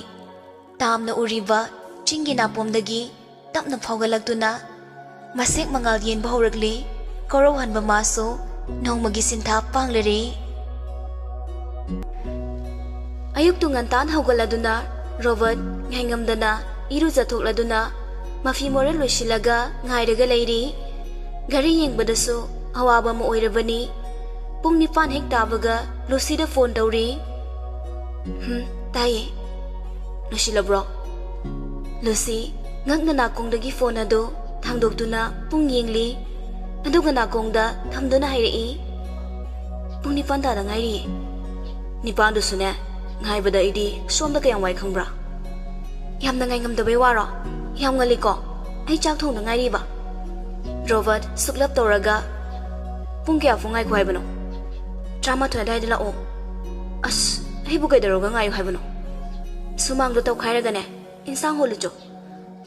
ꯇꯥꯝꯅ ꯎꯔꯤꯕ ꯆꯤꯡꯒꯤ ꯅꯥꯄꯣꯝꯗꯒꯤ ꯇꯞꯅ ꯐꯥꯎꯒꯠꯂꯛꯇꯨꯅ ꯃꯁꯦꯛ ꯃꯉꯥꯜ ꯌꯦꯟꯕ ꯍꯧꯔꯛꯂꯤ ꯀꯧꯔꯧꯍꯟꯕ ꯃꯥꯁꯨ ꯅꯣꯡꯃꯒꯤ ꯁꯤꯟꯊꯥ ꯄꯥꯡꯂꯔꯤ ꯑꯌꯨꯛꯇꯨ ꯉꯟꯇꯥꯅ ꯍꯧꯒꯠꯂꯗꯨꯅ ꯔꯣꯕꯔꯠ ꯉꯥꯏꯉꯝꯗꯅ ꯏꯔꯨꯖꯊꯣꯛꯂꯗꯨꯅ ꯃꯐꯤ ꯃꯣꯔꯦꯜ ꯂꯣꯏꯁꯤꯜꯂꯒ ꯉꯥꯏꯔꯒ ꯂꯩꯔꯤ ꯘꯔꯤ ꯌꯦꯡꯕꯗꯁꯨ ꯑꯋꯥꯕ ꯑꯃ ꯑꯣꯏꯔꯕꯅꯤ ꯄꯨꯡ 9 ꯍꯦꯛ ꯇꯥꯕꯒ ꯂꯨꯁꯤꯗ ꯐꯣꯟ ꯇꯧꯔꯤ ꯇꯥꯏꯌꯦ ꯂꯣꯏꯁꯤꯜꯂꯕ꯭ꯔꯣ ꯂꯨꯁꯤ ꯉꯛꯅ ꯅꯥꯀꯣꯡꯗꯒꯤ ꯐꯣꯟ ꯑꯗꯨ ꯊꯥꯡꯗꯣꯛꯇꯨꯅ ꯄꯨꯡ ꯌꯦꯡꯂꯤ ꯑꯗꯨꯒ ꯅꯥꯀꯣꯡꯗ ꯊꯝꯗꯨꯅ ꯍꯥꯏꯔꯛꯏ ꯄꯨꯡ 9 ꯇꯥꯗ ꯉꯥꯏꯔꯤꯌꯦ 9ꯗꯨꯁꯨꯅꯦ ꯉꯥꯏꯕꯗ ꯑꯩꯗꯤ ꯁꯣꯝꯗ ꯀꯌꯥꯝ ꯋꯥꯏ ꯈꯪꯕ꯭ꯔꯥ ꯌꯥꯝꯅ ꯉꯥꯏꯉꯝꯗꯕꯩ ꯋꯥꯔꯣ ꯌꯥꯝ ꯉꯜꯂꯤꯀꯣ ꯑꯩ ꯆꯥꯛ ꯊꯣꯡꯗ ꯉꯥꯏꯔꯤꯕ ꯔꯣꯕꯔꯠ ꯁꯨꯛꯂꯞ ꯇꯧꯔꯒ ꯄꯨꯡ ꯀꯌꯥ ꯐꯥꯎ ꯉꯥꯏꯈꯣ ꯍꯥꯏꯕꯅꯣ 12 ꯑꯗꯨꯋꯥꯏꯗ ꯂꯥꯛꯑꯣ ꯑꯁ ꯑꯩꯕꯨ ꯀꯩꯗꯧꯔꯒ ꯉꯥꯏꯌꯨ ꯍꯥꯏꯕꯅꯣ ꯁꯨꯃꯥꯡꯗꯣ ꯇꯧꯈꯥꯏꯔꯒꯅꯦ ꯏꯟꯁꯥꯡ ꯍꯣꯜꯂꯨꯆꯣ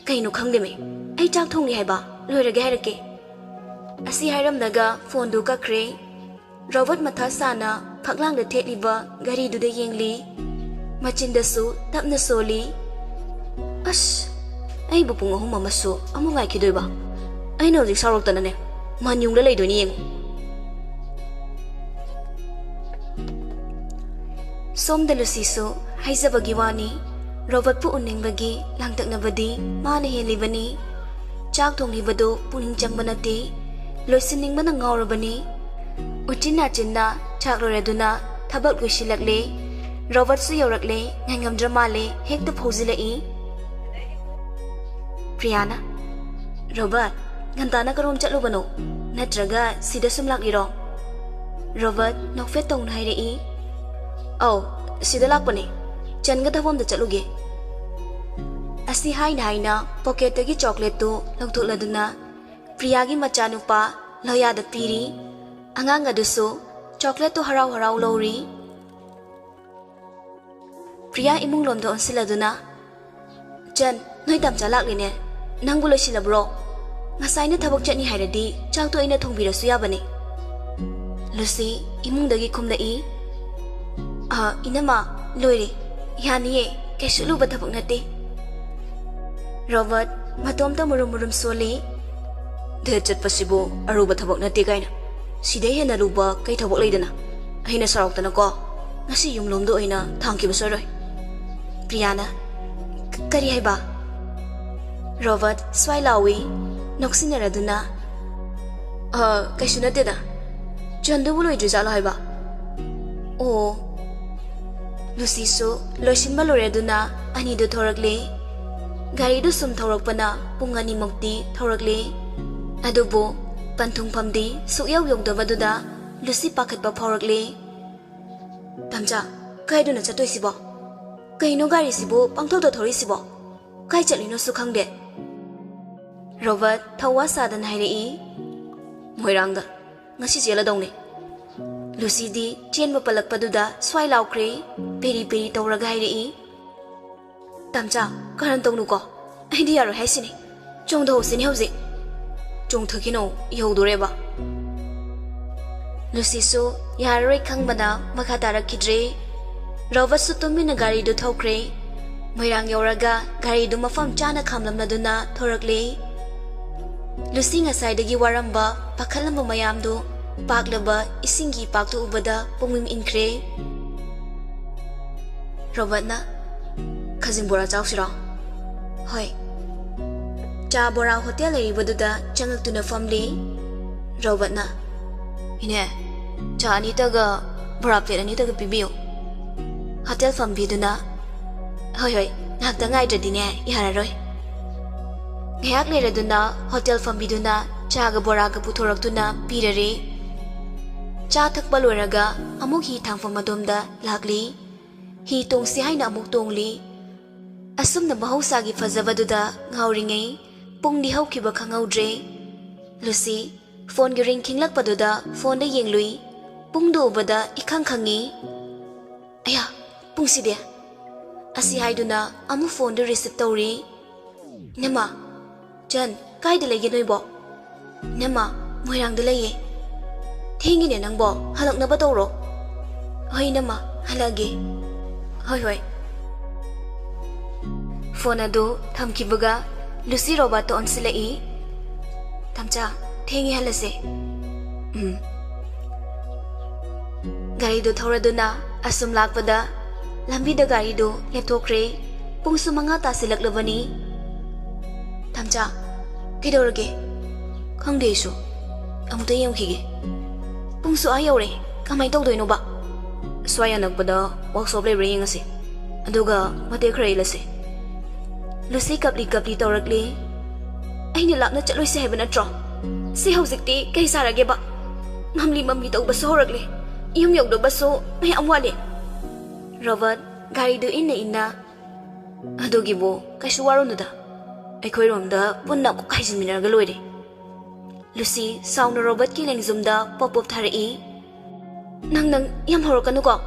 ꯀꯩꯅꯣ ꯈꯪꯗꯦꯃꯤ ꯑꯩ ꯆꯥꯛ ꯊꯣꯡꯂꯤ ꯍꯥꯏꯕ ꯂꯣꯏꯔꯒꯦ ꯍꯥꯏꯔꯛꯀꯦ ꯑꯁꯤ ꯍꯥꯏꯔꯝꯂꯒ ꯐꯣꯟꯗꯨ ꯀꯛꯈ꯭ꯔꯦ ꯔꯣꯕꯔꯠ ꯃꯊꯥ ꯁꯥꯅ ꯐꯛꯂꯥꯡꯗ ꯊꯦꯠꯂꯤꯕ ꯘꯔꯤꯗꯨꯗ ꯌꯦꯡꯂꯤ ꯃꯆꯤꯟꯗꯁꯨ ꯇꯞꯅ ꯁꯣꯜꯂꯤ ꯑꯁ ꯑꯩꯕꯨ ꯄꯨꯡ 3 ꯑꯃꯁꯨ ꯑꯃꯨꯛ ꯉꯥꯏꯈꯤꯗꯣꯏꯕ ꯑꯩꯅ ꯍꯧꯖꯤꯛ ꯁꯥꯎꯔꯛꯇꯅꯅꯦ ꯃꯟꯌꯨꯡꯗ ꯂꯩꯗꯣꯏꯅꯤ ꯌꯦꯡꯉꯨ ꯁꯣꯝꯗ ꯂꯨꯁꯤꯁꯨ ꯍꯥꯏꯖꯕꯒꯤ ꯋꯥꯅꯤ ꯔꯣꯕꯔꯠꯄꯨ ꯎꯅꯤꯡꯕꯒꯤ ꯂꯥꯡꯇꯛꯅꯕꯗꯤ ꯃꯥꯅ ꯍꯦꯜꯂꯤꯕꯅꯤ ꯆꯥꯛ ꯊꯣꯡꯂꯤꯕꯗꯨ ꯄꯨꯛꯅꯤꯡ ꯆꯪꯕ ꯅꯠꯇꯦ ꯂꯣꯏꯁꯤꯟꯅꯤꯡꯕꯅ ꯉꯥꯎꯔꯕꯅꯤ ꯎꯆꯤꯟ ꯅꯥꯆꯤꯟꯅ ꯆꯥꯛ ꯂꯣꯏꯔꯗꯨꯅ ꯊꯕꯛ ꯂꯣꯏꯁꯤꯜꯂꯛꯂꯦ ꯔꯣꯕꯔꯠꯁꯨ ꯌꯧꯔꯛꯂꯦ ꯉꯥꯏꯉꯝꯗ꯭ꯔ ꯃꯥꯜꯂꯦ ꯍꯦꯛꯇ ꯐꯧꯖꯤꯜꯂꯛꯏ ꯄ꯭ꯔꯤꯌꯥꯅ ꯔꯣꯕꯔꯠ ꯉꯟꯇꯥꯅ ꯀꯔꯣꯝ ꯆꯠꯂꯨꯕꯅꯣ ꯅꯠꯇ꯭ꯔꯒ ꯁꯤꯗ ꯁꯨꯝ ꯂꯥꯛꯂꯤꯔꯣ ꯔꯣꯕꯔꯠ ꯅꯣꯛꯐꯦꯠ ꯇꯧꯅ ꯍꯥꯏꯔꯛꯏ ꯑꯧ ꯁꯤꯗ ꯂꯥꯛꯄꯅꯦ ꯆꯟꯒꯗꯕꯝꯗ ꯆꯠꯂꯨꯒꯦ ꯑꯁꯤ ꯍꯥꯏꯅ ꯄꯣꯀꯦꯠꯇꯒꯤ ꯆꯣꯀ꯭ꯂꯦꯠꯇꯨ ꯂꯧꯊꯣꯛꯂꯗꯨꯅ ꯄ꯭ꯔꯤꯌꯥꯒꯤ ꯃꯆꯥꯅꯨꯄꯥ ꯂꯣꯌꯥꯗ ꯄꯤꯔꯤ ꯑꯉꯥꯡ ꯑꯗꯨꯁꯨ ꯆꯣꯀ꯭ꯂꯦꯠꯇꯨ ꯍꯔꯥꯎ ꯍꯔꯥꯎ ꯂꯧꯔꯤ ꯄ꯭ꯔꯤꯌꯥ ꯏꯃꯨꯡ ꯂꯣꯝꯗ ꯑꯣꯟꯁꯤꯜꯂꯗꯨꯅ ꯆꯟ ꯅꯣꯏ ꯇꯝꯆꯥ ꯂꯥꯛꯂꯤꯅꯦ ꯅꯪꯕꯨ ꯂꯣꯏꯁꯤꯜꯂꯕ꯭ꯔꯣ ꯉꯁꯥꯏꯅ ꯊꯕꯛ ꯆꯠꯅꯤ ꯍꯥꯏꯔꯗꯤ ꯆꯥꯛꯇꯣ ꯑꯩꯅ ꯊꯣꯡꯕꯤꯔꯁꯨ ꯌꯥꯕꯅꯤ ꯂꯨꯁꯤ ꯏꯃꯨꯡꯗꯒꯤ ꯈꯨꯝꯂꯛꯏ ꯏꯅꯝꯃ ꯂꯣꯏꯔꯦ ꯌꯥꯅꯤꯌꯦ ꯀꯩꯁꯨ ꯂꯨꯕ ꯊꯕꯛ ꯅꯠꯇꯦ ꯔꯣꯕꯔꯠ ꯃꯇꯣꯝꯇ ꯃꯨꯔꯨꯝ ꯃꯨꯔꯨꯝ ꯁꯣꯜꯂꯤ ꯗꯦꯠ ꯆꯠꯄꯁꯤꯕꯨ ꯑꯔꯨꯕ ꯊꯕꯛ ꯅꯠꯇꯦ ꯀꯥꯏꯅ ꯁꯤꯗꯩ ꯍꯦꯟꯅ ꯂꯨꯕ ꯀꯩ ꯊꯕꯛ ꯂꯩꯗꯅ ꯑꯩꯅ ꯁꯥꯎꯔꯛꯇꯅꯀꯣ ꯉꯁꯤ ꯌꯨꯝꯂꯣꯝꯗ ꯑꯣꯏꯅ ꯊꯥꯡꯈꯤꯕ ꯁꯣꯏꯔꯣꯏ ꯄ꯭ꯔꯤꯌꯥꯅ ꯀꯔꯤ ꯍꯥꯏꯕ ꯔꯣꯕꯔꯠ ꯁ꯭ꯋꯥꯏ ꯂꯥꯎꯏ ꯅꯣꯛꯁꯤꯟꯅꯔꯗꯨꯅ ꯀꯩꯁꯨ ꯅꯠꯇꯦꯗ ꯆꯟꯗꯨꯕꯨ ꯂꯣꯏꯗ꯭ꯔꯤꯖꯥꯠꯂꯣ ꯍꯥꯏꯕ ꯑꯣ ꯂꯨꯁꯤꯁꯨ ꯂꯣꯏꯁꯤꯟꯕ ꯂꯣꯏꯔꯗꯨꯅ ꯑꯅꯤꯗꯨ ꯊꯣꯔꯛꯂꯦ Garidu sum thaurakpana pung animokti thaurakle. Adubu panthungphamdi sukyaw yongdabaduda Lucy pakhatpa phaurakle. Tamcha, kaiduna chatoisibo? Kaino gari sibo pangthokta thorisibo? Kai chatlino su khangde. Robert thawa sadan hairei. Moirangda ngasi cheladongni. Lucy di chenba palakpaduda swai laukre peri peri tawraga hairei. Tamcha, karan tongnu ko. Aidi yaro haisini. Chongda hosini hausi. Chong thakino yaudoreba. Lucy su yaroi khangbana makha tarakidre. Robert su tumina gari du thokre. Moirang yauraga gari du mafam chana khamlamnaduna thorakle. Lucy ngasaidagi waramba pakhalamba mayamdu paklaba isingi paktu ubada pumim inkre. Robert na khazing bora chawsira. Hoi. Cha bora hotel leribaduda changaktuna family. Robert na ine cha anitaga bora plate anitaga pibiyo. Hotel fambiduna. Hoi nakta ngaidradine yararoi. Ngayak leraduna hotel fambiduna chaga boraga puthораktuna pirare. Cha thakpa loiraga amuk hi thangfam adomda lakli. Hi tongsi haina amuk tongli. Asumna mahosagi fazabaduda ngauringai pungdi haukiba khangaudre. Lucy phone gi ring khinglakpaduda phone da yenglui. Pungdu ubada ikhang khangi. Aya pungside. Asi haiduna amu phone da receive tawri. Nema Jan kaida lege noibo. Nema moirangda leye. Thengine nangbo halaknaba tawro. Hoi nema halage. Hoi. Phone adu thamkibaga Lucy Robert to onsilai. Tamcha thengi halase. Gari do thauraduna asum lakpada lambi da gari do lepthokre pungsu manga tasilaklabani. Tamcha kidorage khangde su amuta yemkhige pungsu ayore kamai tawdoino ba swaya nakpada workshop le ring ase aduga mate khrai lase. Lucy kapli tawrakle. Aina lapna chaloi se heben atro. Si hauzikti kai sarage ba. Ngamli mammi tawba sorakle. Yum yogdo baso mai amwale. Robert gari do inna adugi bo kaishu waronuda. Aikhoi romda punna ko kaijin minarga loire. Lucy sauna Robert ki lengzumda pop tharai. Nang yam horokanu ko.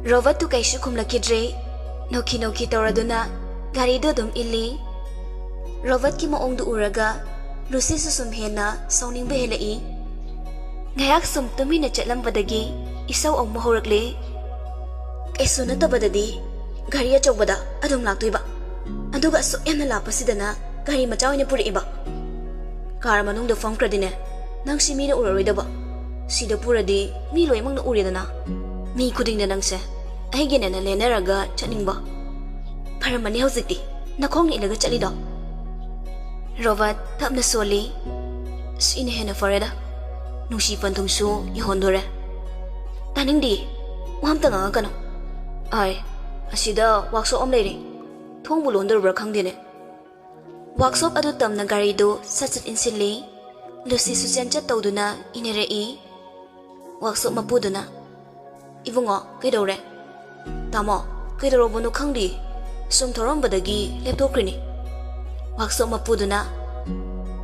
Robert tu kaishu khumlakidre. Noki tawraduna gari do dum illi. Robert ki maongdu uraga Lucy susum hena sauning behelai. Ngayak sum tumina chatlambadagi isaw ang mahorakle. Kaisu na tabadadi gari achawbada adum laktoiba. Aduga so yamna lapasidana gari machawina puriiba. Kar manungda famkradine nang si mina uraroidaba. Sida puradi mi loimang na uridana. Mi kuding na nangse. Ay gina na lenaraga chatningba. Paramani hauzikti nakhong ni ilaga chalido. Robert tapna soli. Sine hena fareda. Nushi pantungsu yahondore. Taningdi wamta nga kano. Ay asida workshop am leire. Thong bulondor bra khangdine. Workshop adu tamna gari do sachat insilli. Lucy susen chat tawduna inerei. Workshop mapuduna. Ibungo kaidore. Tamo kaidorobonu khangdi sum thorombadagi leptokrini. Workshop mapuduna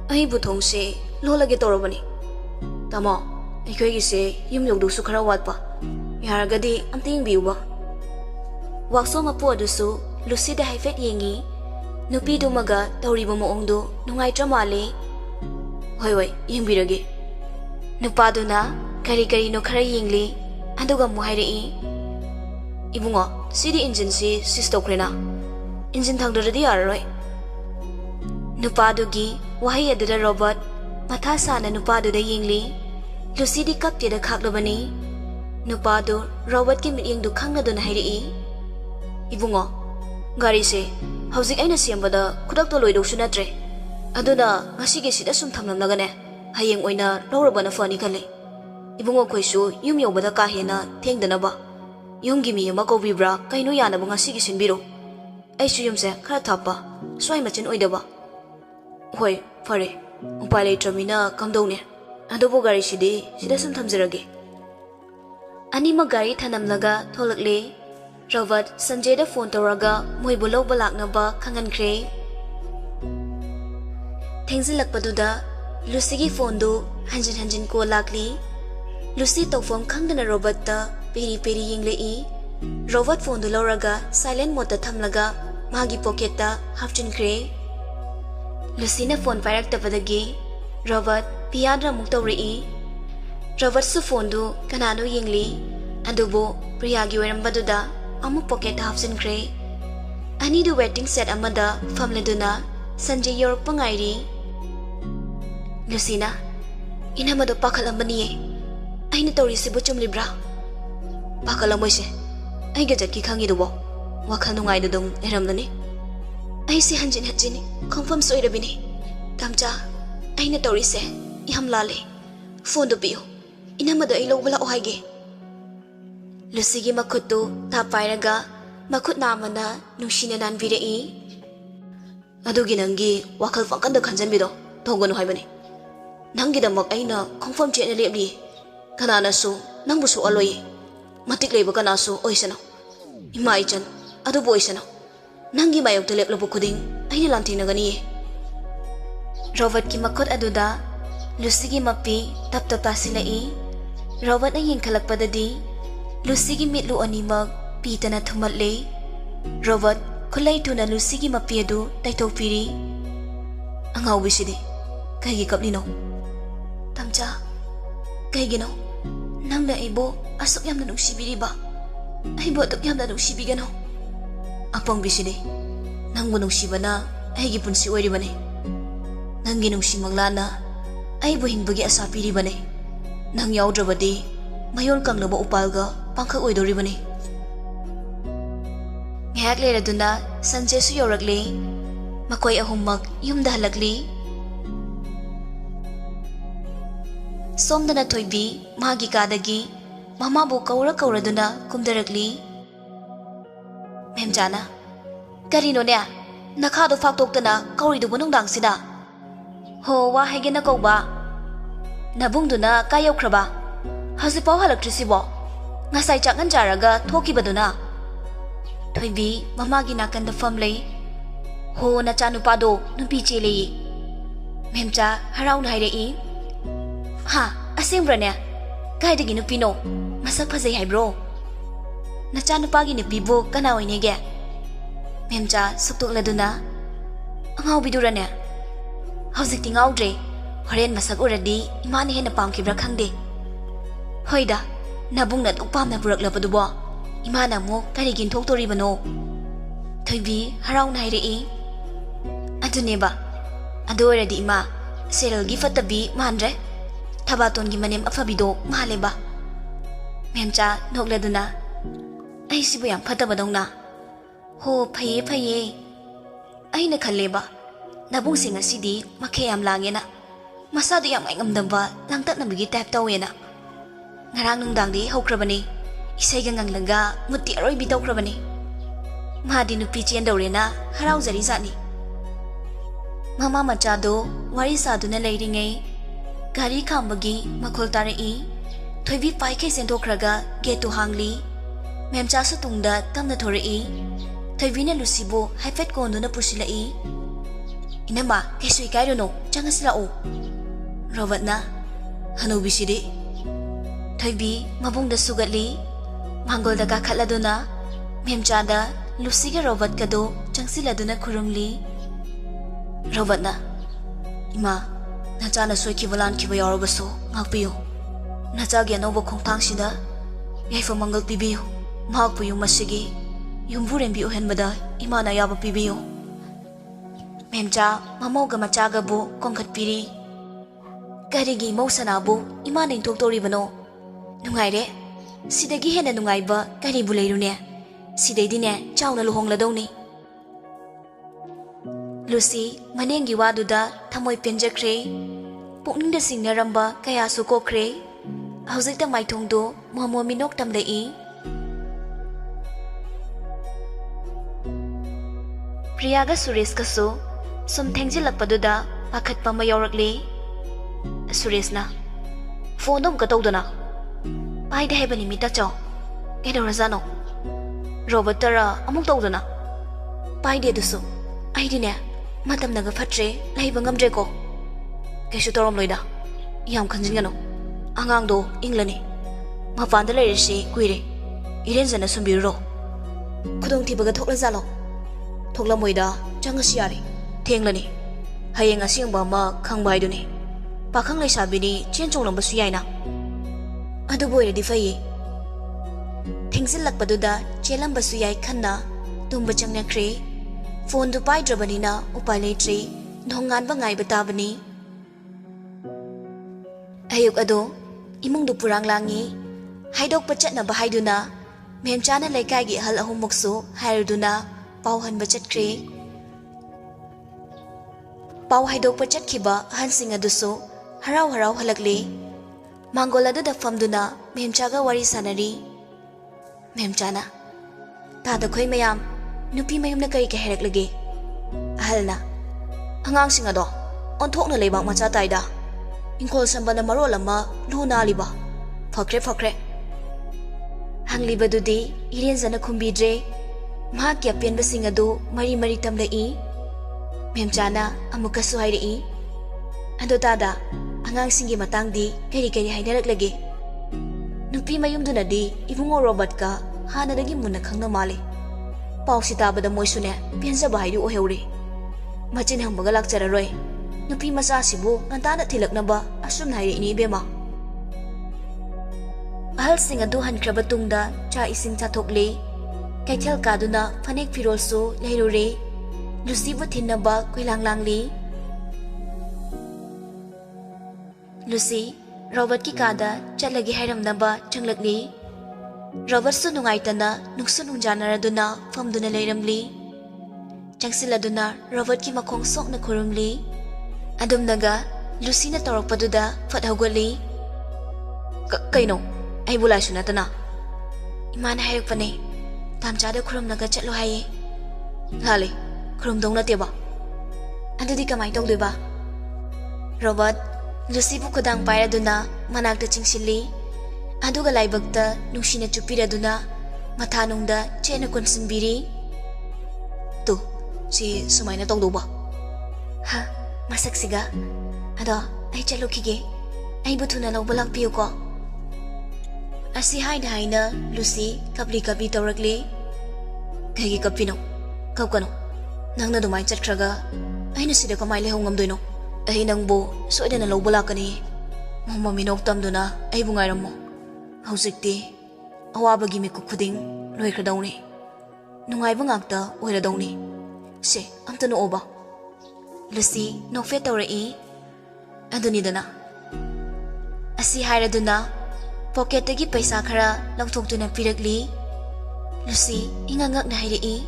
ai buthongse lolage torobani. Tamo aikhoigi se yum yogdu su khara watpa yaragadi amting biuba. Workshop mapu adusu Lucy da haifet yengi nupi dumaga tawriba moongdu nungaitra male. Hoi yengbirage. Nupaduna kari no khara yengli aduga muhairei. Ibungo sidi engine si sistokrana. Engine thangdaradi yararoi. Nupadugi wahi aduda Robert matha sana nupaduda yengli. Lucy di kaptida khaklabani. Nupadu Robert ki mityengdu khangnaduna hairei. Ibungo gari se hauzik aina siambada khudak to loidau sunatre. Aduna ngasigi sida sum thamlamnagane hayeng oina lorabana fani khale. Ibungo khoisu yum yobada ka hena thengdana ba. Yumgi mi ama kobibra kaino yana bunga sigi sinbiro. ꯑꯩꯁꯨ ꯌꯨꯝꯁꯦ ꯈꯔ ꯊꯥꯞꯄ ꯁ꯭ꯋꯥꯏ ꯃꯆꯤꯟ ꯑꯣꯏꯗꯕ ꯍꯣꯏ ꯐꯔꯦ ꯎꯄꯥꯏ ꯂꯩꯇ꯭ꯔꯕꯅꯤꯅ ꯀꯝꯗꯧꯅꯦ ꯑꯗꯨꯕꯨ ꯒꯥꯔꯤꯁꯤꯗꯤ ꯁꯤꯗ ꯁꯨꯝ ꯊꯝꯖꯔꯒꯦ ꯑꯅꯤꯃꯛ ꯒꯥꯔꯤ ꯊꯅꯝꯂꯒ ꯊꯣꯛꯂꯛꯂꯦ ꯔꯣꯕꯔꯠ ꯁꯟꯖꯦꯗ ꯐꯣꯟ ꯇꯧꯔꯒ ꯃꯣꯏꯕꯨ ꯂꯧꯕ ꯂꯥꯛꯅꯕ ꯈꯪꯍꯟꯈ꯭ꯔꯦ ꯊꯦꯡꯖꯤꯜꯂꯛꯄꯗꯨꯗ ꯂꯨꯁꯤꯒꯤ ꯐꯣꯟꯗꯨ ꯍꯟꯖꯤꯟ ꯍꯟꯖꯤꯟ ꯀꯣꯜ ꯂꯥꯛꯂꯤ ꯂꯨꯁꯤ ꯇꯧꯐꯝ ꯈꯪꯗꯅ ꯔꯣꯕꯔꯠꯇ ꯄꯦꯔꯤ ꯄꯦꯔꯤ ꯌꯦꯡꯂꯛꯏ ꯔꯣꯕꯔꯠ ꯐꯣꯟꯗꯨ ꯂꯧꯔꯒ ꯁꯥꯏꯂꯦꯟ ꯃꯣꯗꯇ ꯊꯝꯂꯒ ꯃꯥꯒꯤ ꯄꯣꯀꯦꯠꯇ ꯍꯥꯞꯆꯤꯟꯈ꯭ꯔꯦ ꯂꯨꯁꯤꯅ ꯐꯣꯟ ꯄꯥꯏꯔꯛꯇꯕꯗꯒꯤ ꯔꯣꯕꯔꯠ ꯄꯤꯌꯥꯗ ꯑꯃꯨꯛ ꯇꯧꯔꯛꯏ ꯔꯣꯕꯔꯠꯁꯨ ꯐꯣꯟꯗꯨ ꯀꯅꯥꯅꯣ ꯌꯦꯡꯂꯤ ꯑꯗꯨꯕꯨ ꯄ꯭ꯔꯤꯌꯥꯒꯤ ꯑꯣꯏꯔꯝꯕꯗꯨꯗ ꯑꯃꯨꯛ ꯄꯣꯀꯦꯠꯇ ꯍꯥꯞꯆꯤꯟꯈ꯭ꯔꯦ ꯑꯅꯤꯗꯨ ꯋꯦꯇꯤꯡ ꯁꯦꯠ ꯑꯃꯗ ꯐꯝꯂꯗꯨꯅ ꯁꯟꯖꯦ ꯌꯧꯔꯛꯄ ꯉꯥꯏꯔꯤ ꯂꯨꯁꯤꯅ ꯏꯅꯝꯃꯗꯣ ꯄꯥꯈꯠꯂꯝꯕꯅꯤꯌꯦ ꯑꯩꯅ ꯇꯧꯔꯤꯁꯤꯕꯨ ꯆꯨꯝꯂꯤꯕ꯭ꯔꯥ ꯄꯥꯈꯠꯂꯝꯃꯣꯏꯁꯦ ꯑꯩꯒ ꯖꯠꯀꯤ ꯈꯪꯉꯤꯗꯨꯕꯣ ꯋꯥꯈꯜ ꯅꯨꯡꯉꯥꯏꯅ ꯑꯗꯨꯝ ꯂꯩꯔꯝꯂꯅꯤ ꯑꯩꯁꯦ ꯍꯟꯖꯤꯟ ꯍꯟꯖꯤꯟ ꯈꯪꯐꯝ ꯁꯣꯏꯔꯕꯤꯅꯤ ꯇꯝꯆꯥ ꯑꯩꯅ ꯇꯧꯔꯤꯁꯦ ꯌꯥꯝ ꯂꯥꯜꯂꯦ ꯐꯣꯟꯗꯨ ꯄꯤꯌꯨ ꯏꯅꯝꯃꯗ ꯑꯩ ꯂꯧꯕ ꯂꯥꯛꯑꯣ ꯍꯥꯏꯒꯦ ꯂꯨꯁꯤꯒꯤ ꯃꯈꯨꯠꯇꯨ ꯊꯥꯞ ꯄꯥꯏꯔꯒ ꯃꯈꯨꯠ ꯅꯥꯝꯃꯅ ꯅꯨꯡꯁꯤꯅ ꯅꯥꯟꯕꯤꯔꯛꯏ ꯑꯗꯨꯒꯤ ꯅꯪꯒꯤ ꯋꯥꯈꯜ ꯄꯪꯀꯟꯗ ꯈꯟꯖꯟꯕꯤꯗꯣ ꯇꯧꯒꯅꯨ ꯍꯥꯏꯕꯅꯤ ꯅꯪꯒꯤꯗꯃꯛ ꯑꯩꯅ ꯈꯣꯡꯐꯝ ꯆꯦꯠꯅ ꯂꯦꯞꯂꯤ ꯀꯅꯥꯅꯁꯨ ꯅꯪꯕꯨ ꯁꯣꯛꯑꯜꯂꯣꯏꯌꯦ ꯃꯇꯤꯛ ꯂꯩꯕ ꯀꯅꯥꯁꯨ ꯑꯣꯏꯁꯅꯨ ꯏꯃꯥ ꯏꯆꯟ ꯑꯗꯨꯕꯨ ꯑꯣꯏꯁꯅꯨ ꯅꯪꯒꯤ ꯃꯥꯌꯣꯛꯇ ꯂꯦꯞꯂꯕ ꯈꯨꯗꯤꯡ ꯑꯩꯅ ꯂꯥꯟꯊꯦꯡꯅꯒꯅꯤꯌꯦ ꯔꯣꯕꯔꯠꯀꯤ ꯃꯈꯨꯠ ꯑꯗꯨꯗ ꯂꯨꯁꯤꯒꯤ ꯃꯄꯤ ꯇꯞ ꯇꯞ ꯇꯥꯁꯤꯜꯂꯛꯏ ꯔꯣꯕꯔꯠꯅ ꯌꯦꯡꯈꯠꯂꯛꯄꯗꯗꯤ ꯂꯨꯁꯤꯒꯤ ꯃꯤꯠꯂꯨ ꯑꯅꯤꯃꯛ ꯄꯤꯇꯅ ꯊꯨꯝꯍꯠꯂꯦ ꯔꯣꯕꯔꯠ ꯈꯨꯠꯂꯩ ꯊꯨꯅ ꯂꯨꯁꯤꯒꯤ ꯃꯄꯤ ꯑꯗꯨ ꯇꯩꯊꯣꯛꯄꯤꯔꯤ ꯑꯉꯥꯎꯕꯤꯁꯤꯗꯤ ꯀꯩꯒꯤ ꯀꯞꯂꯤꯅꯣ ꯇꯝꯆꯥ ꯀꯩꯒꯤꯅꯣ ꯅꯪꯅ ꯑꯩꯕꯨ ꯑꯁꯨꯛ ꯌꯥꯝꯅ ꯅꯨꯡꯁꯤꯕꯤꯔꯤꯕ ꯑꯩꯕꯨ ꯑꯗꯨꯛ ꯌꯥꯝꯅ ꯅꯨꯡꯁꯤꯕꯤꯒꯅꯣ ꯑꯄꯪꯕꯤꯁꯤꯗꯤ ꯅꯪꯕꯨ ꯅꯨꯡꯁꯤꯕꯅ ꯑꯩꯒꯤ ꯄꯨꯟꯁꯤ ꯑꯣꯏꯔꯤꯕꯅꯤ ꯅꯪꯒꯤ ꯅꯨꯡꯁꯤ ꯃꯪꯂꯥꯟꯅ ꯑꯩꯕꯨ ꯍꯤꯡꯕꯒꯤ ꯑꯁꯥ ꯄꯤꯔꯤꯕꯅꯤ ꯅꯪ ꯌꯥꯎꯗ꯭ꯔꯕꯗꯤ ꯃꯌꯣꯜ ꯀꯪꯂꯕ ꯎꯄꯥꯜꯒ ꯄꯥꯡꯈꯛ ꯑꯣꯏꯗꯣꯔꯤꯕꯅꯤ ꯉꯥꯏꯍꯥꯛ ꯂꯩꯔꯗꯨꯅ ꯁꯟꯖꯦꯁꯨ ꯌꯧꯔꯛꯂꯦ ꯃꯈꯣꯏ ꯑꯍꯨꯝꯃꯛ ꯌꯨꯝꯗ ꯍꯜꯂꯛꯂꯤ ꯁꯣꯝꯗꯅ ꯊꯣꯏꯕꯤ ꯃꯥꯒꯤ ꯀꯥꯗꯒꯤ ꯃꯃꯥꯕꯨ ꯀꯧꯔꯗꯨꯅ ꯀꯨꯝꯗꯔꯛꯂꯤ ꯃꯦꯝꯆꯥꯅ ꯀꯔꯤꯅꯣꯅꯦ ꯅꯈꯥꯗꯣ ꯐꯥꯛꯇꯣꯛꯇꯅ ꯀꯧꯔꯤꯗꯨꯕꯨ ꯅꯨꯡꯗꯥꯡꯁꯤꯗ ꯍꯣ ꯋꯥ ꯍꯥꯏꯒꯦꯅ ꯀꯧꯕ ꯅꯕꯨꯡꯗꯨꯅ ꯀꯥꯏ ꯌꯧꯈ꯭ꯔꯕ ꯍꯧꯖꯤꯛꯐꯥꯎ ꯍꯜꯂꯛꯇ꯭ꯔꯤꯁꯤꯕꯣ ꯉꯁꯥꯏ ꯆꯥꯛꯉꯟ ꯆꯥꯔꯒ ꯊꯣꯛꯈꯤꯕꯗꯨꯅ ꯊꯣꯏꯕꯤ ꯃꯃꯥꯒꯤ ꯅꯥꯀꯟꯗ ꯐꯝꯂꯩ ꯍꯣ ꯅꯆꯥꯅꯨꯄꯥꯗꯣ ꯅꯨꯄꯤ ꯆꯦꯜꯂꯦꯌꯦ ꯃꯦꯝꯆꯥ ꯍꯔꯥꯎꯅ ꯍꯥꯏꯔꯛꯏ ꯍꯥ ꯑꯁꯦꯡꯕ꯭ꯔꯅꯦ ꯀꯥꯏꯗꯒꯤ ꯅꯨꯄꯤꯅꯣ ꯃꯁꯛ ꯐꯖꯩ ꯍꯥꯏꯕ꯭ꯔꯣ ꯅꯆꯥꯅꯨꯄꯥꯒꯤ ꯅꯨꯄꯤꯕꯨ ꯀꯅꯥ ꯑꯣꯏꯅꯦꯒꯦ ꯃꯦꯝꯆꯥ ꯁꯨꯛꯇꯣꯛꯂꯗꯨꯅ ꯑꯉꯥꯎꯕꯤꯗꯨꯔꯅꯦ ꯍꯧꯖꯤꯛꯇꯤ ꯉꯥꯎꯗ꯭ꯔꯦ ꯍꯣꯔꯦꯟ ꯃꯁꯛ ꯎꯔꯗꯤ ꯏꯃꯥꯅ ꯍꯦꯟꯅ ꯄꯥꯝꯈꯤꯕ꯭ꯔꯥ ꯈꯪꯗꯦ ꯍꯣꯏꯗ ꯅꯕꯨꯡꯅ ꯑꯗꯨꯛ ꯄꯥꯝꯅ ꯄꯨꯔꯛꯂꯕꯗꯨꯕꯣ ꯏꯃꯥꯅ ꯑꯃꯨꯛ ꯀꯔꯤꯒꯤ ꯏꯟꯊꯣꯛꯇꯣꯔꯤꯕꯅꯣ ꯊꯣꯏꯕꯤ ꯍꯔꯥꯎꯅ ꯍꯥꯏꯔꯛꯏ ꯑꯗꯨꯅꯦꯕ ꯑꯗꯨ ꯑꯣꯏꯔꯗꯤ ꯏꯃꯥ ꯁꯦꯔꯜꯒꯤ ꯐꯠꯇꯕꯤ ꯃꯥꯟꯗ꯭ꯔꯦ ꯊꯕꯥꯇꯣꯟꯒꯤ ꯃꯅꯦꯝ ꯑꯐꯕꯤꯗꯣ ꯃꯥꯜꯂꯦꯕ ꯃꯦꯝꯆꯥ ꯅꯣꯛꯂꯗꯨꯅ ꯑꯩꯁꯤꯕꯨ ꯌꯥꯝ ꯐꯠꯇꯕꯗꯧꯅ ꯍꯣ ꯐꯩꯌꯦ ꯐꯩꯌꯦ ꯑꯩꯅ ꯈꯜꯂꯦꯕ ꯅꯕꯨꯡꯁꯦ ꯉꯁꯤꯗꯤ ꯃꯈꯩ ꯌꯥꯝ ꯂꯥꯡꯉꯦꯅ ꯃꯁꯥꯗꯣ ꯌꯥꯝ ꯉꯥꯏꯉꯝꯗꯕ ꯂꯥꯡꯇꯛꯅꯕꯒꯤ ꯇꯥꯏꯞ ꯇꯧꯋꯦꯅ ꯉꯔꯥꯡ ꯅꯨꯡꯗꯥꯡꯗꯒꯤ ꯍꯧꯈ꯭ꯔꯕꯅꯤ ꯏꯁꯩꯒ ꯉꯪꯂꯒ ꯃꯨꯠꯇꯤ ꯑꯔꯣꯏꯕꯤ ꯇꯧꯈ꯭ꯔꯕꯅꯤ ꯃꯥꯗꯤ ꯅꯨꯄꯤ ꯆꯦꯟꯗꯧꯔꯦꯅ ꯍꯔꯥꯎꯖꯔꯤ ꯖꯥꯠꯅꯤ ꯃꯃꯥ ꯃꯆꯥꯗꯣ ꯋꯥꯔꯤ ꯁꯥꯗꯨꯅ ꯂꯩꯔꯤꯉꯩ ꯒꯥꯔꯤ ꯈꯥꯝꯕꯒꯤ ꯃꯈꯣꯜ ꯇꯥꯔꯛꯏ ꯊꯣꯏꯕꯤ ꯄꯥꯏꯈꯩ ꯆꯦꯟꯊꯣꯛꯈ꯭ꯔꯒ ꯒꯦꯠꯇꯨ ꯍꯥꯡꯂꯤ ꯃꯦꯝꯆꯥꯁꯨ ꯇꯨꯡꯗ ꯇꯞꯅ ꯊꯣꯔꯛꯏ ꯊꯣꯏꯕꯤꯅ ꯂꯨꯁꯤꯕꯨ ꯍꯥꯏꯐꯦꯠ ꯀꯣꯟꯗꯨꯅ ꯄꯨꯁꯤꯜꯂꯛꯏ ꯏꯅꯝꯃ ꯀꯩꯁꯨ ꯏꯀꯥꯏꯔꯨꯅꯨ ꯆꯪꯉꯁꯤ ꯂꯥꯛꯎ ꯔꯣꯕꯔꯠꯅ ꯍꯅꯨꯕꯤꯁꯤꯗꯤ ꯊꯣꯏꯕꯤ ꯃꯕꯨꯡꯗ ꯁꯨꯒꯠꯂꯤ ꯃꯥꯡꯒꯣꯜꯗ ꯀꯥꯈꯠꯂꯗꯨꯅ ꯃꯦꯝꯆꯥꯗ ꯂꯨꯁꯤꯒ ꯔꯣꯕꯔꯠꯀꯗꯣ ꯆꯪꯁꯤꯜꯂꯗꯨꯅ ꯈꯨꯔꯨꯝꯂꯤ ꯔꯣꯕꯔꯠꯅ ꯏꯃꯥ ꯅꯆꯥꯅ ꯁꯣꯏꯈꯤꯕ ꯂꯥꯟꯈꯤꯕ ꯌꯥꯎꯔꯕꯁꯨ ꯉꯥꯛꯄꯤꯌꯨ ꯅꯆꯥꯒꯤ ꯑꯅꯧꯕ ꯈꯣꯡꯊꯥꯡꯁꯤꯗ ꯌꯥꯏꯐ ꯃꯪꯒꯜ ꯄꯤꯕꯤꯌꯨ ꯃꯍꯥꯛꯄꯨ ꯌꯨꯝ ꯑꯁꯤꯒꯤ ꯌꯨꯝꯕꯨꯔꯦꯝꯕꯤ ꯑꯣꯏꯍꯟꯕꯗ ꯏꯃꯥꯅ ꯑꯌꯥꯕ ꯄꯤꯕꯤꯌꯨ ꯃꯦꯝꯆꯥ ꯃꯃꯧꯒ ꯃꯆꯥꯒꯕꯨ ꯀꯣꯡꯈꯠꯄꯤꯔꯤ ꯀꯔꯤꯒꯤ ꯏꯃꯧ ꯁꯅꯥꯕꯨ ꯏꯃꯥꯅ ꯏꯟꯊꯣꯛꯇꯧꯔꯤꯕꯅꯣ ꯅꯨꯡꯉꯥꯏꯔꯦ ꯁꯤꯗꯒꯤ ꯍꯦꯟꯅ ꯅꯨꯡꯉꯥꯏꯕ ꯀꯔꯤꯕꯨ ꯂꯩꯔꯨꯅꯦ ꯁꯤꯗꯩꯗꯤꯅꯦ ꯆꯥꯎꯅ ꯂꯨꯍꯣꯡꯂꯗꯧꯅꯤ ꯂꯨꯁꯤ ꯃꯅꯦꯡꯒꯤ ꯋꯥꯗꯨꯗ ꯊꯃꯣꯏ ꯄꯦꯟꯖꯈ꯭ꯔꯦ ꯄꯨꯛꯅꯤꯡꯗ ꯁꯤꯡꯅꯔꯝꯕ ꯀꯌꯥꯁꯨ ꯀꯣꯛꯈ꯭ꯔꯦ ꯍꯧꯖꯤꯛꯇ ꯃꯥꯏꯊꯣꯡꯗꯣ momo ꯃꯤꯅꯣꯛ ꯇꯝꯂꯛꯏ Priyaga Sureshkasu sum thengzilakpaduda pakhatpa ama yaurakli. Sureshna phone dum ka tawdana pai de hebani mita chaw kedorazano Robert tara amuk tawdana pai de dusu ai dine matam naga phatre laiba ngamdre ko kesu torom loida yam khanjingano angang do inglani mapanda leirisi kuire irenjana sumbiro khudong thibaga thokla jalo thokla moida changasi yari thenglani hayeng asingba ma khangbai duni pakhang leisabini chenchong lambasu yaina adu boiradi fai thingsilakpaduda chelambasu yai khanna tumba changnakre phone du pai drabanina upai leitri dhongan ba ngai batabani ayuk ado imung du purang langi haidok pachat na bahaiduna memchana laikai gi hal ahumuksu hairuduna pauhan bachat kre pau haidok pachat khiba hansing adusu harau harau halakli mangola da famduna memchaga wari sanari memchana ta da khoi mayam nupi mayum na kai ke herak lagi ahalna angang singa do onthok na lebak macha taida ingkol sambana marolama luna liba fakre hangli badudi irian jana khumbidre ma kya penba singa do mari tamlai memchana amuka suhairi ado tada angang singi matangdi kari hainarak lagi nupi mayumduna di ibungo Robert ka hanadagi muna khangna mali pausi tabada moisune penja bahaidu oheuri machin hangbaga lakchararoi nupi macha sibu ngantana thilaknaba asum nai ini bema ahal singa du hankraba tungda cha ising chathokle kaithel kaduna phanek firol su leirure lusibu thinaba koilanglangli Lucy Robert ki kada chalagi hairamnaba changlakli Robert su nungaitana nuksu nungjanara famduna leiramli changsiladuna Robert ki makhong sok na khurumli adumnaga Lucy na torokpaduda fathawgali kaino ai bulai sunatana imana hairukpane tamchada khurumnaga chatlo haye lale khurumdong nateba adudi kamai tawdeba Robert Lucy bu kudang pairaduna manakta chingsilli aduga laibakta nungsina chupiraduna mathanungda chena konsinbiri tu si sumaina tawdoba ha masaksiga ado ai chalokige ai buthuna lawbalak piu ko asi haina Lucy kapli tawrakli kagi kapino kapkano nangna dumai chatkraga aina sida kamai lehong ngamdoino ai nangbo soidana lawbalakani mama minok tamduna ai bungairamo hausikti awabagi miku khuding loikradawni nungaiba ngakta oiradawni se amta no oba Lucy nokfe tawrai adunidana asi hairaduna pocket tagi paisa khara lawthoktuna pirakli Lucy ingangak na hairi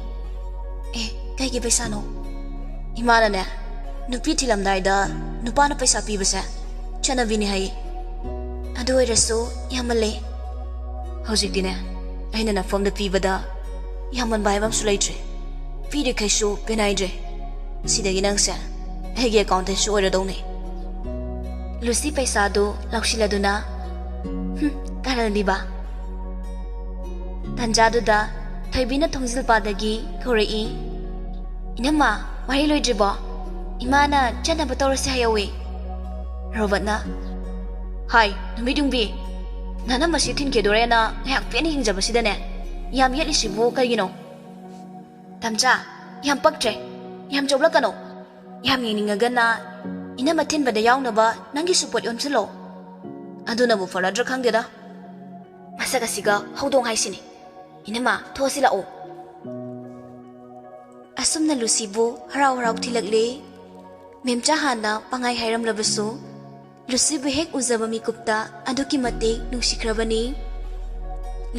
kai gi paisa no imana ne nupi thilamdai da nupana paisa pibasa chanavini hai adu oirasu yamale hojikdine aina na form da pibada yaman baibam sulaitre pide kaisu penaidre sidagi nangsa hege account su oiradawne Lucy paisa do laksiladuna karaliba tanjaduda thaibina thongzil padagi khorei inama mari loidribo imana chana batorase hayawe Robert na hai numidungbi nana masi thinke dorena ngak peni hingjaba sidane yam yeli sibu kayino tamcha yam paktre yam jobla kano yam yeninga na ina matin bada yawnaba nangi support yonsilo aduna bu faradra khangdeda masaga siga hodong haisini inama thosila o asumna Lucy bu harau thilakle memcha hana pangai hairam labasu Lucy bu hek uzaba mikupta aduki mate nungsikrabani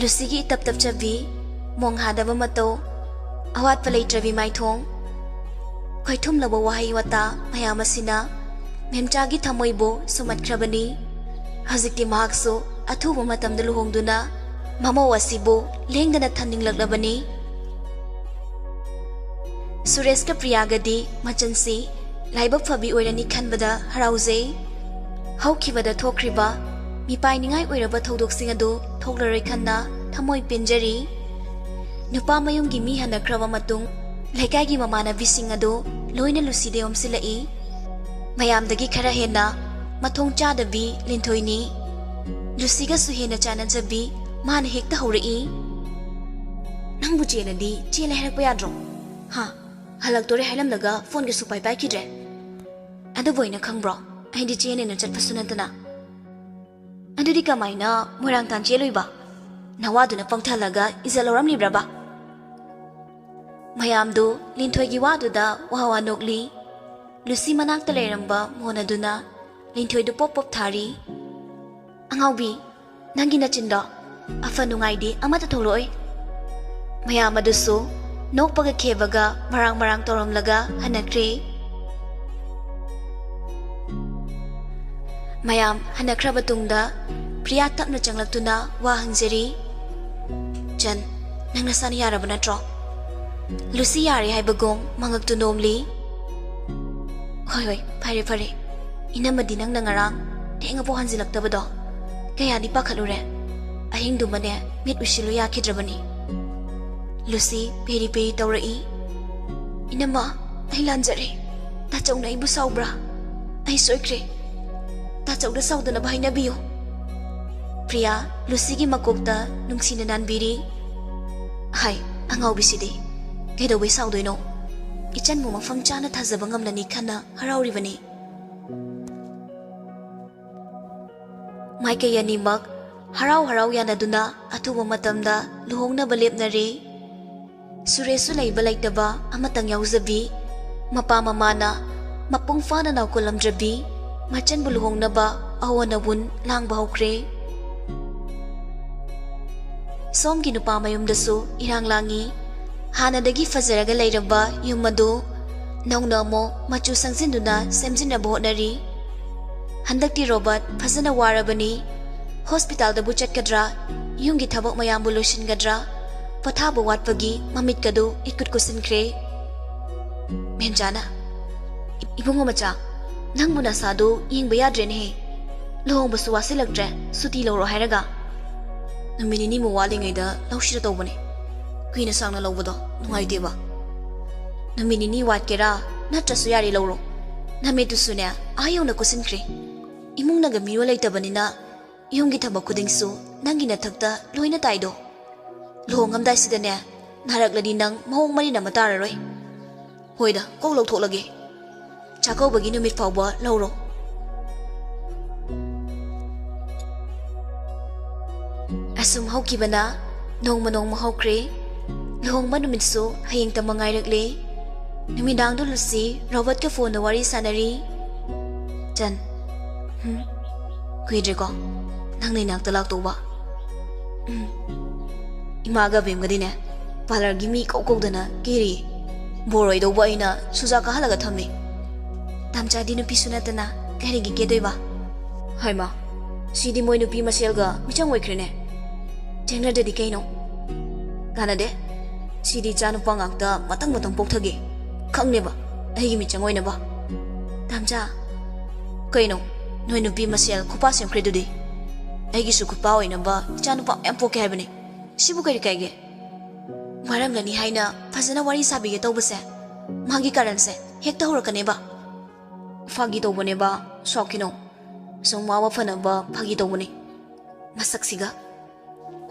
Lucy gi tap chabi mong hadaba mato awat palai travi maithong khoithum laba wahai wata mayamasina memcha gi thamoibo sumatkrabani hazikti mahakso athuba matamda luhongduna mama wasibo lengdana thanninglakbani Suresh ka Priyagadi machansi laibak fabi oirani khanbada harauzei. Haukibada thokriba mipainingai oiraba thodoksinga do thoklaroi khanna thamoi penjari. Nupa mayumgi mi hanakraba matung lekai gi mamana bisinga do loina luside omsilai. Mayamdagi khara hena mathong chadabi linthoini. Lusiga suhena chanajabi mana hekta haurai. Nangbu cheladi chele harakpa yadro. Ha, halaktore hailamdaga phone ga supai pai kidre. Adu boina khangbro. Aidi chene na chatpa sunatana. Adu di kamaina moirang tan cheloiba. Nawaduna pangthalaga izaloram libraba. Mayamdu linthoigi waduda wawa nokli. Lucy manakta leramba monaduna linthoidu pop pop thari. Angaobi, nangi nachindo afa nungaidi amata tholoi. Mayam adusu nokpaga khebaga marang toromlaga hanakre. Mayam hanakraba tungda Priya tapna changlaktuna wa hangjari. Jan, nang nasani yaraba natro. Lucy yari haibagong mangagtu nomli. Hoy, pare. Inamadi nang nangarang tenga po hanzilaktabado. Kaya di pakhalure. Ahing dumane mit usilu yakidrabani. Lucy peri taurai. Inama, ay lanjare. Tachaw na ibu saubra. Ay soikre. Tachaw na sauda na bahay na biyo. Priya, Lucy gi makokta nung sinananbiri. Hay, Angaobisidi. Kaya daw saudoy no. Ichan mo mafam chana thazabangam na ni kana harauri bani. May kaya ni mag haraw yana duna atuwa matamda luhong na balip na ri. Suresu lay balay taba amatang yawzabi. Mapamamana mapungfa na kulam drabi. Machan buluhong na ba awa na wun lang bahukre. Som ginupamayom dasu irang langi. Hanadagi fazaraga layraba yung madu. Nauna mo machu sangzinduna semzin na buhot na ri. Handakti Robert fazana warabani. Hospital da buchat kadra. Yung gitabok mayambu lushin kadra. Pathabo watpagi mamit kadu ikut kusin kre. Menjana. Ibungo macha. Nang muna sadu yung bayadre ni he. Lohong basuwa silagdre suti loro hairaga. Naminini mo wali ngay da laushira tau bane. Kuina sang na lawado nungay diba. Naminini wat kera natrasu yari lawro. Namedusu niya ayaw na kusin kre. Imong nagamiro lay tabanina yung gitabak kudingsu nang ginatagta loy na taydo. Lohong amday sida niya naragladi nang mahong mali na matararoy. Hoy da, kau lautok lagi. Chakaw bagi numit fawba lawro. Asum hau kibana nong manong mahawkre. Lohong manumitsu haying tamangay ragle. Numidang do Lucy Robert ka phone na wari sanari. Jan. Kuidre ko. Nang ninak talak to ba? Imaga bim gadine. Palar gimi kau da na kiri. Boroy do ba ina suza ka halaga thami. Tamcha di nupi sunatana kari gi gedoi ba. Hai ma. Sidi moy nupi maselga michang waikhrene. Jengra dedi kaino. Kana de. Sidi chanu pangakta matang pokthagi. Khangne ba. Aigi michang oina ba. Tamcha. Kaino. Noi nupi masel khupa sem khredudi. Aigi su khupa oina ba chanu pa em poke habane. Sibu kari kaige. Maram lani haina phasana wari sabi ge tawbase. Magi karan se hekta horakane ba. Fagi tawbane ba sokino. Songmawa phana ba phagi tawbane. Masaksiga.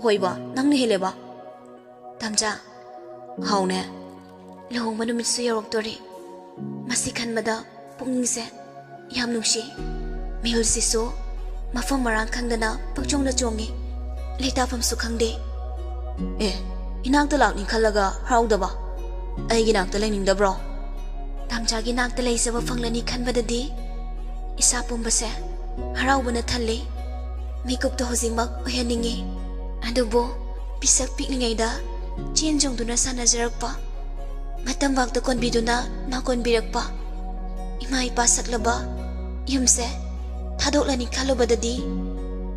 Hoiba nang ni heleba. Tamcha. Haune. Lohong manumitsu yoroktori. Masi khanbada pungningse yam nungsi. Mihul siso mafam marang khangdana pakchong na chongi. Leitafam su khangde. Inakta lakni khalaga haraudaba. Aigi nakta lainingdabro. Tamcha gi nakta laisaba fanglani khanbadadi. Isa pumbase haraubana thalle. Mikupta hozingmak oyaningi. Adubo pisak piklingaida chen jongduna sanajarakpa. Matam wakta konbiduna na konbirakpa. Ima ipa saklaba yumse thadoklani khalobadadi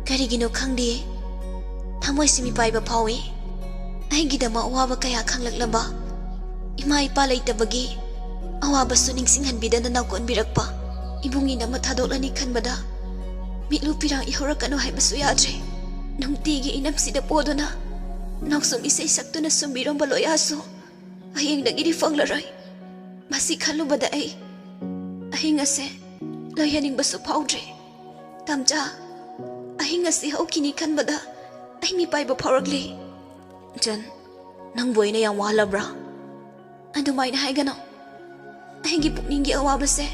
karigino khangdi. Thamoy simi paiba phawi. Aigidama waba kaya khanglaklaba. Ima ipa laytabagi awabasu ningsinghanbidana nawkonbirakpa ibungin ama thadoklani khanbada mitlu pirang ihorakano haibasu yadre nungtigi inamsida poduna naksum isay saktuna sumbiromba loyasu ahingdagidi fanglaray masi khalubada ay ahingase loyaningbasu phawdre tamja ahingase haukini khanbada ay mipaiba phawrakli jan nang boyna yang wahalabra adumayna haigano ahingi pukningi awabase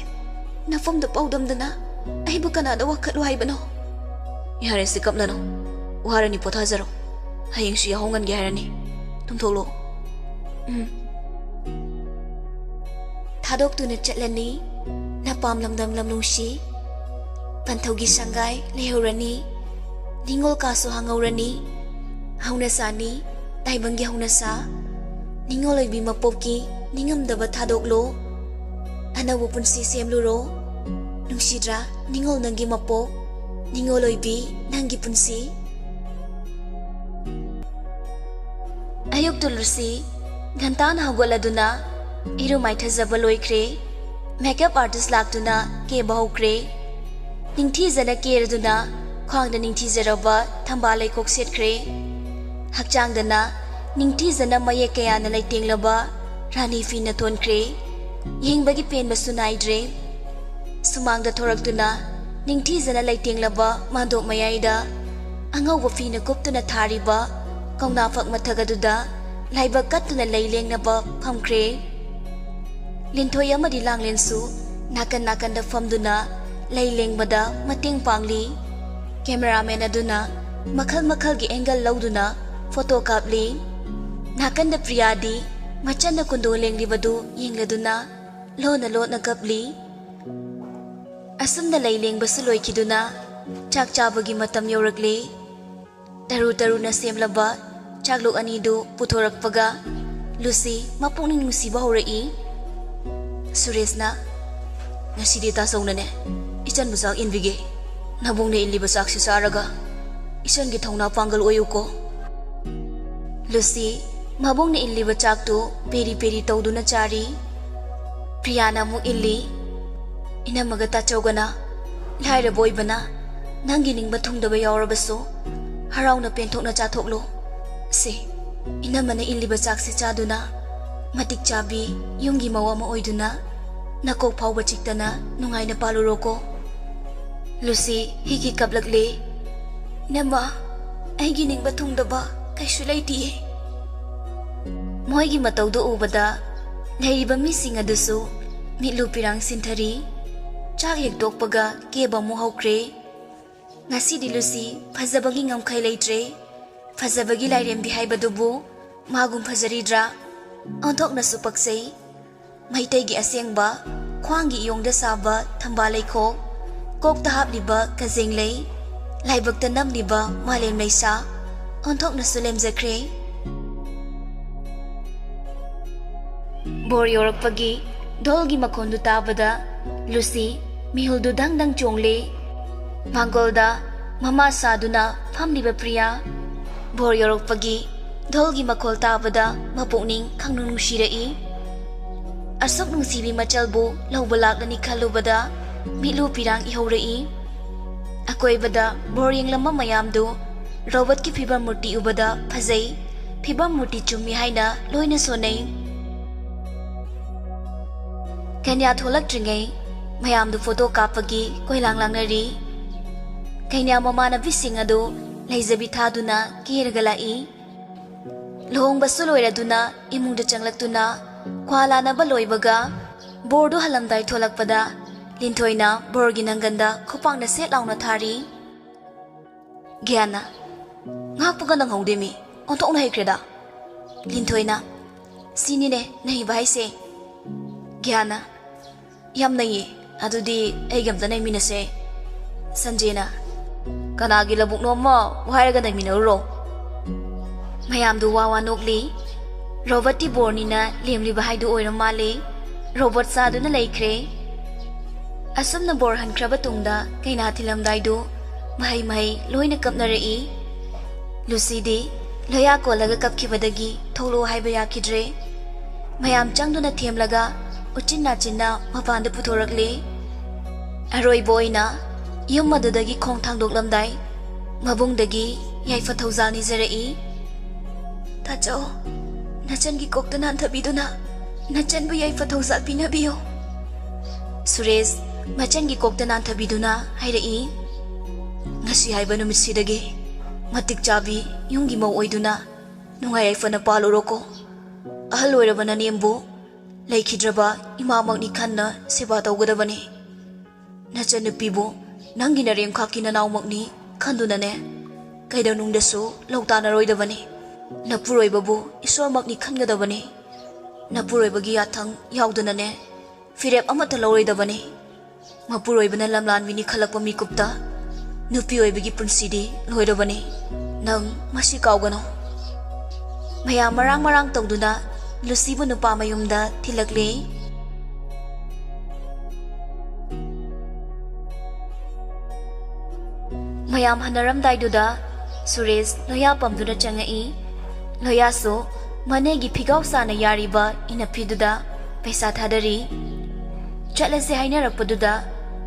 nafamda pawdamdana ahibu kanada wakhatlu haibano yare sikapnano uharani pothajaro hayeng su yahongan ge harani tumtholo thadok tuna chatlani napam lamdam lamlungshi panthogi sangai lehorani ningol kaso hangaurani hauna sani taibangi hauna sa ningol ibi mapopki ningamdaba thadoklo anabu punsi semluro nungsidra ningol nangi mapo ningol ibi nangi punsi ayok tulursi gantan hagoladuna iru maithazaba loikre makeup artist laktuna ke bahukre ningthi jana keraduna khwangda ningthi jaraba thambale kok setkre hakchangdana ningthi jana maye kayana laitinglaba rani fina tonkre yingbagi pen basu naidre sumangda thoraktuna ningthi jana laitinglaba mandok mayaida angawba fina kuptuna thariba kauna phak mathagaduda laiba kattuna leilengnaba phamkre linthoi amadi langlensu nakan nakanda famduna leilengbada mating pangli cameraman aduna makhal makhal gi angle lauduna photo kapli nakanda priyadi machana kundo lenglibadu yingladuna lona kapli asumda leileng basu loikiduna chak chabagi matam yorakli taru na semlaba chaklok anidu puthorakpaga Lucy mapungning nusiba horai Suresna ngasidi tasawnane ichan busak inbige nabungne illi basak sisaraga ichan gi thongna pangal oyuko Lucy mabungne illi bachak tu peri tawduna chari Priyana mu illi ina magata chawgana laira boybana nangi ningba thungdaba yawrabasu harauna penthokna chathoklo se ina mana illi bachak se chaduna matik chabi yungi mawa ma oiduna nakok phawba chiktana nungaina paluroko Lucy higi kablakle nama aigi ningba thungdaba kaisu laiti moigi matawdo ubada leiriba mising adusu mitlu pirang sinthari chak hek dokpaga keba mu hawkre ngasi Lucy phajabagi ngamkhai leitre phajabagi lairem bi haibadubu magum phajaridra onthokna supaksei maitai gi asengba khwangi yongda saba thamba leikho kokta hapliba kajenglei laibakta namliba malem leisa onthokna sulem jakre bor yorakpagi dolgi makhondu tabada Lucy mihuldu dang chongle mangolda mama saduna famliba Priya bor yorakpagi dolgi makhol tabada mapukning khangnu nungsirai asok nungsibi machalbu laubalak ni khalubada milu pirang ihaurai akoibada bor yenglama mayamdu robot ki phibam murti ubada phajai phibam murti chummi haina loina sonai Kenya tholak tringai mayamdu photo kapagi koilang langnari Kenya mamana bising adu leizabi thaduna kirgalai lohong basu loiraduna imungda changlaktuna khwala na baloibaga bordu halamdai tholakpada linthoina borgi nanganda khupangna set launa thari gyana ngakpuga nang hongdemi ontokna hekreda linthoina sinine nahi baise gyana yam nahi adudi eigamta nai minase sanjena kanagi labuk nomma wairaga nai minaro mayamdu wawa nokli robot ti bornina lemli bahaidu oiramale robot saduna laikre asumna bor hankraba tungda kaina thilamdaidu mahai loina kapnarai Lucy di loya kolaga kapkibadagi tholo haiba yakidre mayam changduna themlaga uchinna chinna mapanda puthorakli aroi boina yum madudagi khong thangdoklamdai mabungdagi yaifa thawzal ni zarai tachau nachan gi kokta nan thabiduna nachan bu yaifa thawzal pinabiyo Suresh machan gi kokta nan thabiduna hairai ngasi haiba numitsidagi matik chabi yungi mau oiduna nungai yaifa na paluroko ahal oirabana nembu laikhidraba imamakni khanna seba tawgadabani nachan nupibu nangi narem khaki na nawmakni khanduna ne kaida nungdasu lautana roidabani napuroi babu isormakni khangadabani napuroi bagi yathang yauduna ne firep amata loroidabani mapuroi bana lamlanwini khalakpa mikupta nupi oibagi punsidi loirabani nang masi kaugano maya marang marang tawduna Lucy bu nupa mayumda thilakle mayam hanaram daiduda Suresh loya pamduna changai loya so manegi phigau sana yariba inapiduda paisa thadari chalase hainarapaduda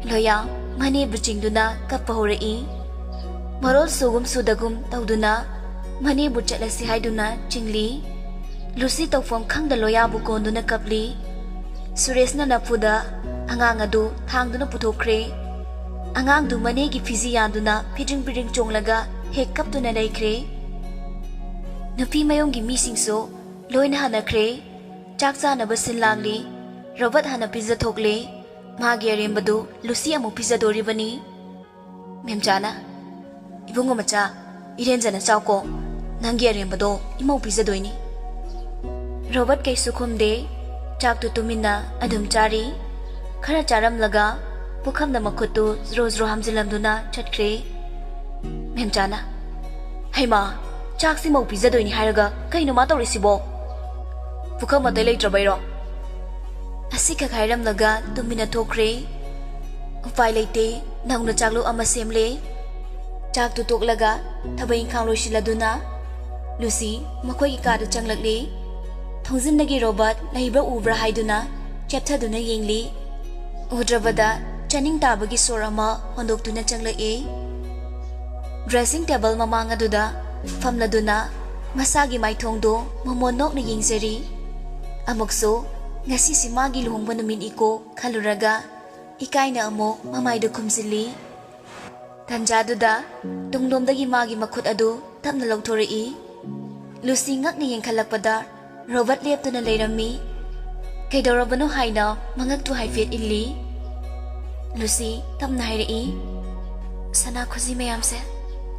loya mane buchingduna kapahorei marol sugum sudagum tawduna mane bu chalase haiduna chingli Lucy tawfam khangda loya bu konduna kapli Suresh na napuda angang adu thangduna puthokre angang du mane gi fizi yanduna pidring chonglaga hek kaptuna laikre nupi mayong gi misingso loina hanakre chakcha na basin langli Robert hana pizza thokle magi arembadu Lucy amu pizza dori bani memjana ibungo macha irenjana chawko nangi arembado imau pizza doini Robert kay sukhumde chak tu tumina adum chari khara charam laga pukham na makhutu zro hamjilamduna chatkre memjana haima chak si mau pizza doini hairaga kaino ma tawrisibo pukham atai leitrabairo asika khairam laga tumina thokre upai leite nangna chaklu ama semle chak tu toklaga thabai khang loisiladuna Lucy makhoi ki ka du changlakle Thongzindagi Robert laibra ubra haiduna chepthaduna yengli udrabada chaning tabagi sorama hondoktuna changlai dressing table mamanga duda famladuna masagi maithongdo momonok na yengzeri amokso ngasi simagi luhongba numin iko khaluraga ikaina amo mamaido khumsili tanjaduda tungdomdagi magi makhut adu tapna lawthorei Lucy ngakni yengkhalakpada Robert leptuna leirami kaidorabano haina mangaktu haifet illi Lucy tamna hairei sana khuzi mayamse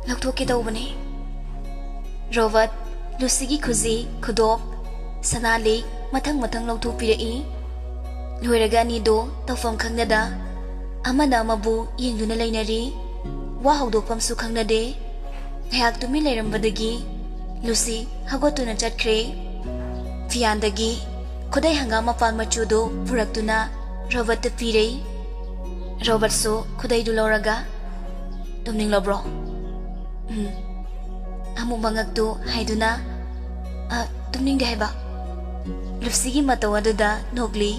lakthoke dawbani Robert Lucy gi khuzi khudop sana le mathang lawthopirei loiraga ni do tawfam khangnada amana mabu yengduna leinari wa hawdopam su khangnade ngayak tumi leirambadagi Lucy hagotuna chatkre Fiandagi khudai hangama pan machudo puraktuna Robert pire Robert so khudai du loraga tumning lobro amu mangaktu haiduna tumning de haiba Lucy gi matawaduda nogli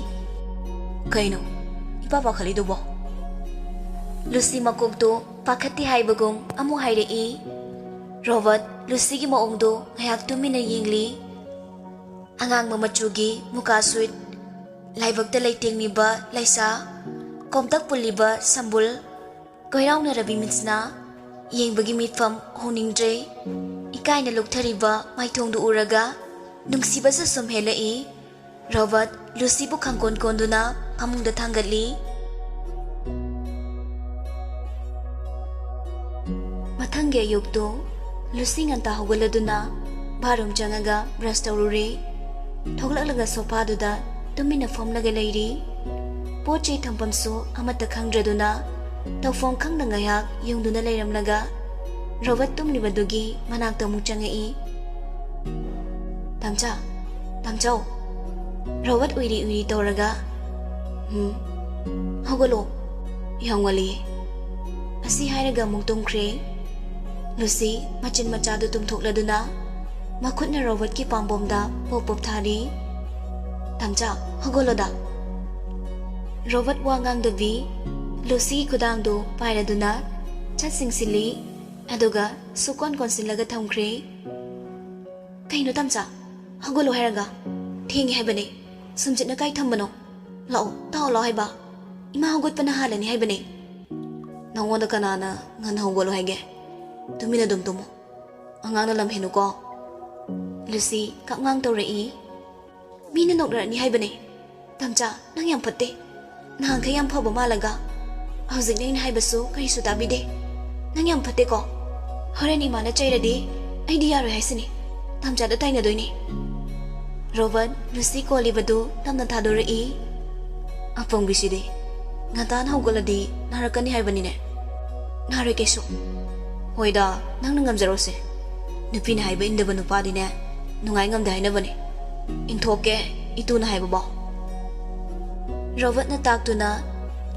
kaino ipapa khali dubo Lucy makokto pakhati haibagum amu hairei Robert Lucy gi maongdo ngayak tumina yingli Angang mamachugi muka suit laibakta leiting niba laisa komtak puliba sambul koiraw na rabi mitsna yengbagi mitfam honingdre ikaina lukthariba maithongdu uraga nungsiba sa sumhelai Robert Lucy bu khangkon konduna pamungda thangali mathangge yukto Lucy nganta hogaladuna barum jangaga brush tawrure Thoglalaga sofa duda tumina fomlaga leiri poche thampamso amata khangdraduna tawfom khangna ngayak yungduna leiramlaga Robert tumnibadugi manakta mu changai tamchau Robert uiri tawraga hogolo yangwali asi hairaga mungtumkhre Lucy machin machadu tumthokladuna Makhutna Robert ki pambomda pop thari Tamcha, hogoloda. Robert wa ngangdabi, Lucy kudangdo pairaduna, chatsing sili, aduga sukon konsilaga thamkre. Kaino tamcha, hogolo hairaga, thingi haibane, sumjitna kai thambano. Lao, tao lo haiba, ima hogot pana halani haibane. Nangonda kanana ngan hogolo haige. Tumina dumtumo. Angang na lam hinuko. Lucy, kapngang tawrai. Mina nokdara ni haibane. Tamcha, nang yam pate. Nang kayam pa bumalaga. Hauzik na inhaibasu karisu tabide. Nang yam pate ko. Horen imana chayradi. Ay di yaro haisini. Tamcha da tayo na doy ni. Robert, Lucy ko libado tam na tadorai. Apong biside. Ngatan hogoladi narakan ni haibani ne. Naray keso. Hoida, nang nangamzaro se. Nupi na haiba indaba nupa di ne. Nungay ngamda hai na bani. Intoke, itu na haiba ba. Robert na takto na,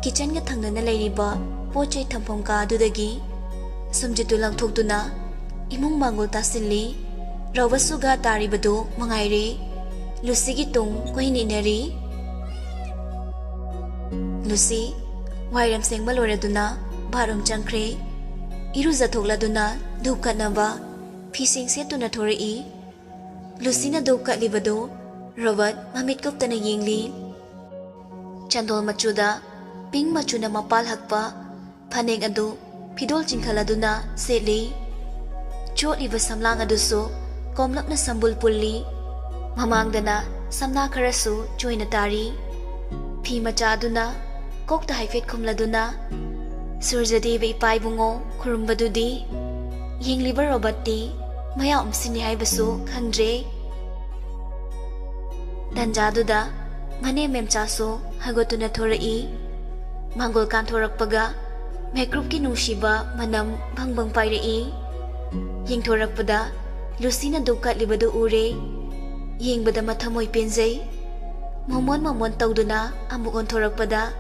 kitchen nga thangna na layriba, pochay thampong ka dudagi. Sumjitu lang thokto na, imong mangol tasinli. Robert suga taribado mangayri. Lucy gitong kuhininari. Lucy, wairam seng malora duna, barom changkre. Iruza thokla duna, dukat na ba, pising seto na thorai. Lucy na dukat libado, Robert mamit kupta na yingli. Chandol machuda, ping machu na mapal hakpa, paneng ado, pidol chingkhala duna, setli. Chot liba samlang aduso, komlap na sambul pulli. Mamangda na, samna karasu, joy na tari. Pi macha duna, kokta haifet kumla duna. Surjadi ba ipay bungo, kurumbadudi. Yingli ba Robert di, maya umsini haibasu, khandre. Danjaduda, mane memchaso, hagotu na thorai. Manggol kan thorakpaga, mekrup ki nungshiba manam bangbang pairai. Ying thorakpada, Lucy na dukat libado ure. Ying bada mathamoy pinzay. Mamon tawduna amugon thorakpada,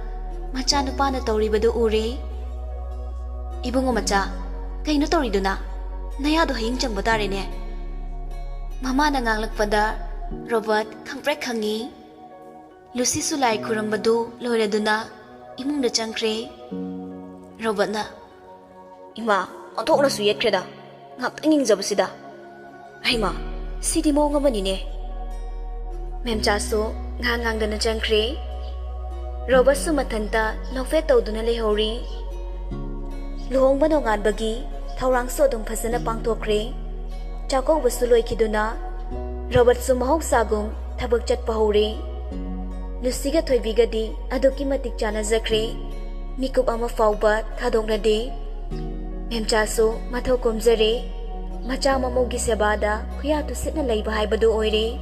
macha nupa na tawribado ure. Ibungo macha, kayo na tawriduna, nayado haying chang batare ne. Mama na nganglakpada, Robert kangprek kangi. Lucy sulay kurambado loiraduna, imong na changkre. Robert na, Ima, antok na suyet kreda, ngak tanging zabasida. Ay ma, sidi mo nga manine. Memchaso, ngangang na changkre. Robert sumatanta, lofet tawduna lehori. Luhong ba nungad bagi, tawrang so dong pasana pang tokre. Chakong basuloy kiduna, Robert sumahog sagong, tabag chat pahuri. Lucy ga thoy bigadi, aduki matik chana zakre. Mikup ama fawba, thadong na de. Memchaso, mathaw kumzare. Macha mamogi sebada, kuya to sit na lay bahay bado oire.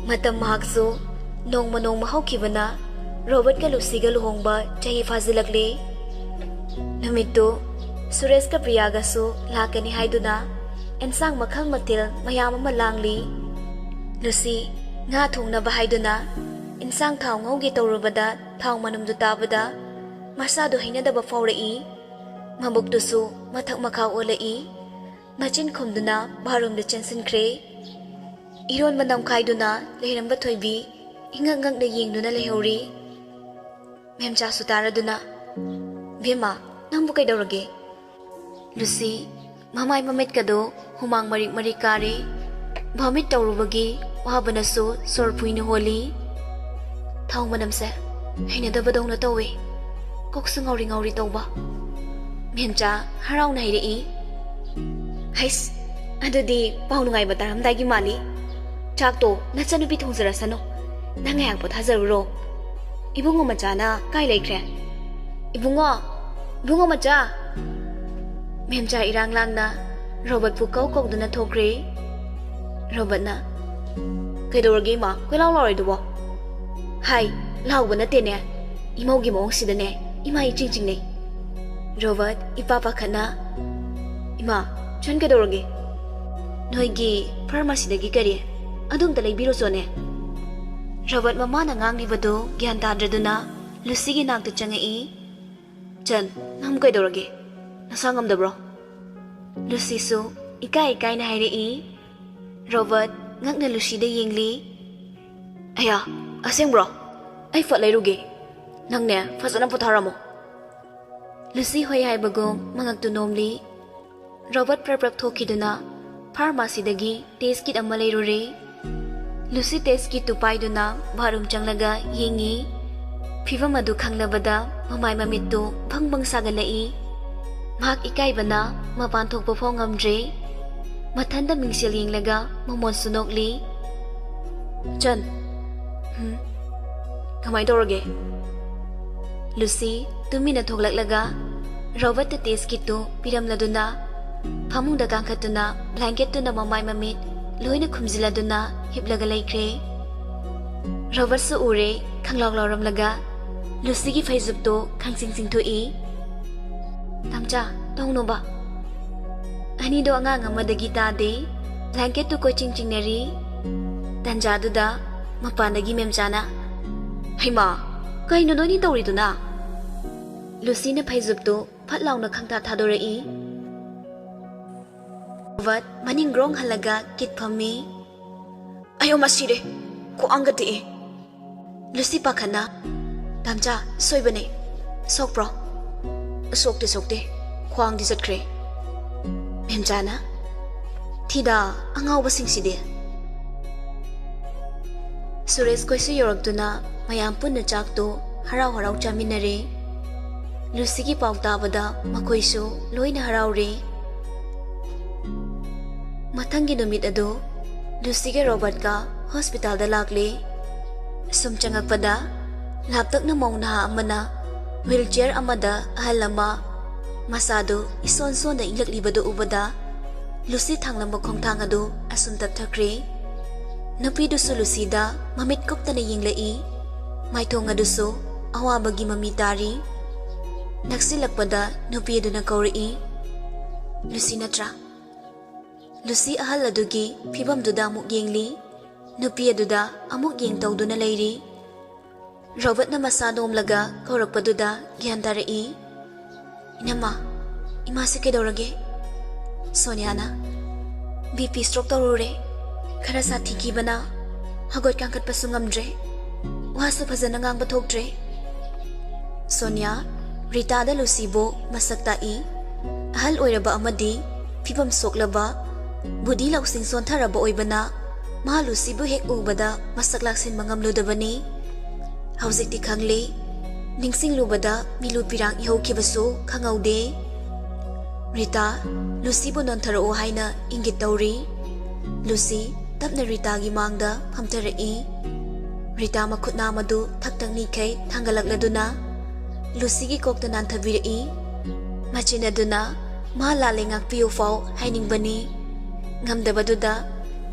Matam mahakso, nong manong mahaw kibana, Robert ka Lucy ga luhong ba, chahi fazilagli. Namito, Suresh ka Priyaga so, laka ni Haiduna, ensang makhang matil, mayama malangli. Lucy, nga thong na bahay duna, ensang thaw ngaw gitawrubada, thaw manumdu tabada, masado hinadaba fawrai, mabukto so, mathak makaw olai, machin kumduna, barum da chansin kre. Iron manam kaiduna, lehiram batoybi, ingang da ying duna lehori. Memcha sutara duna, Bima, nang bukay dawrage. Lucy, mamay mamit ka do, humang marik kare, bamit tawrubagi, wahabana so, sorpuy ni holi. Thaw manamse, hinadaba daw na tawe, koksa ngawri taw ba. Memcha, haraw na hirai. Hais, adudi, paunungay ba taramday gimali? Chakto, natsanubi thongzarasano, nangayang po hazaruro. Ibungo macha na, kay laikre. Ibungo macha. Memcha irang lang na, Robert pukaw kog na thokre. Robert na, kay dawragi ma, kay law duwa. Hay, law ba na tine? Imaw gimong sida ne, ima ching ne. Robert, ipapakat na. Ima, chan kay dawragi? Noygi, pharmacy dagi kari, adong talay biro so ne. Robert mama na ngang libado, gyan tadraduna, Lucy ginag to changai. Chan, nam kay dawragi? Nasangam da bro. Lucy so, ikay na hirai. Robert, ngakna Lucyda yengli. Aya, asengbro. Ai fat leiruge. Nangne fazana potharamo. Lucy hoi haibagom mangaktu nomli. Robert praprak thokiduna pharmacy dagi test kit amma leirure. Lucy test kit tu paiduna barum changlaga yengi. Phibam adu khanglabada mamai mamittu bhangbang sagalai. Mahak ikaibana mapan thokpa phau ngamdre. Mathanda mingsil yenglaga mamon sunokli. Chan. Kamai dorage. Lucy tumina thoklaklaga Robert the test kit tu piramladuna phamungda kangkhatuna blanket tuna mamai mamit loina khumjiladuna hiblaga laikre. Robert su ure khanglawlaramlaga Lucy gi phaizup to khangsing thoi. Tamcha tongnoba ani do angang amadagi tade blanket tu coaching chingnari tanjaduda mapandagi memchana Haima kaino noni tawriduna. Lucy na phaizup to phatlawna khangta thadorai. Robert maning grong halaga kit phammi. Ayo masire ko angati. Lucy pakhana Tamcha soibane. Sokpro. Sokte khwang di jatkre. memchana Thida angawba singside. Suresh koisu yoraktuna mayam punna chak to harau harau chaminare. Lucy ki pauta bada makoisu loina haraure. Mathangi numit ado Lucy ke Robert ka hospital da lakle. Sum changakpada laptak na mauna amana wheelchair amada ahalama masado ison son da ilaklibado ubada Lucy thanglamba khongthang ado asum tapthakre. Napi dusu Lucy da mamit kopta na yenglai. Maithong adusu awabagi mamitari. Naksilakpada nupi adu na kauri. Lucy natra. Lucy ahal adugi phibam duda amuk yengli. Nupi aduda amuk yeng tawduna leiri. Robert na masadom laga kaurakpaduda gyantarai. Inama, imasi kedorage. Soniana, BP stroke tawrure. Khara sathi kibana hagot kangkat pasungamdre. Wasa phajana ngangba thokdre. Sonia Rita da Lucy bo masaktai ahal oiraba amadi phibam soklaba budi lausing sontharaba oibana ma Lucy bu hek ubada masaklaksin mangamludabani haujikti khangle ningsing lubada milu pirang ihokhibasu khangaude. Rita Lucy bu nontharo haina ingit tawri. Lucy tapna Rita gi mangda phamtharai. Rita makhutna madu thaktang ni khai thangalakladuna Lucy gi kokta nan thabirai. Machinaduna ma lale ngakpiu fau hainingbani. Ngamdabaduda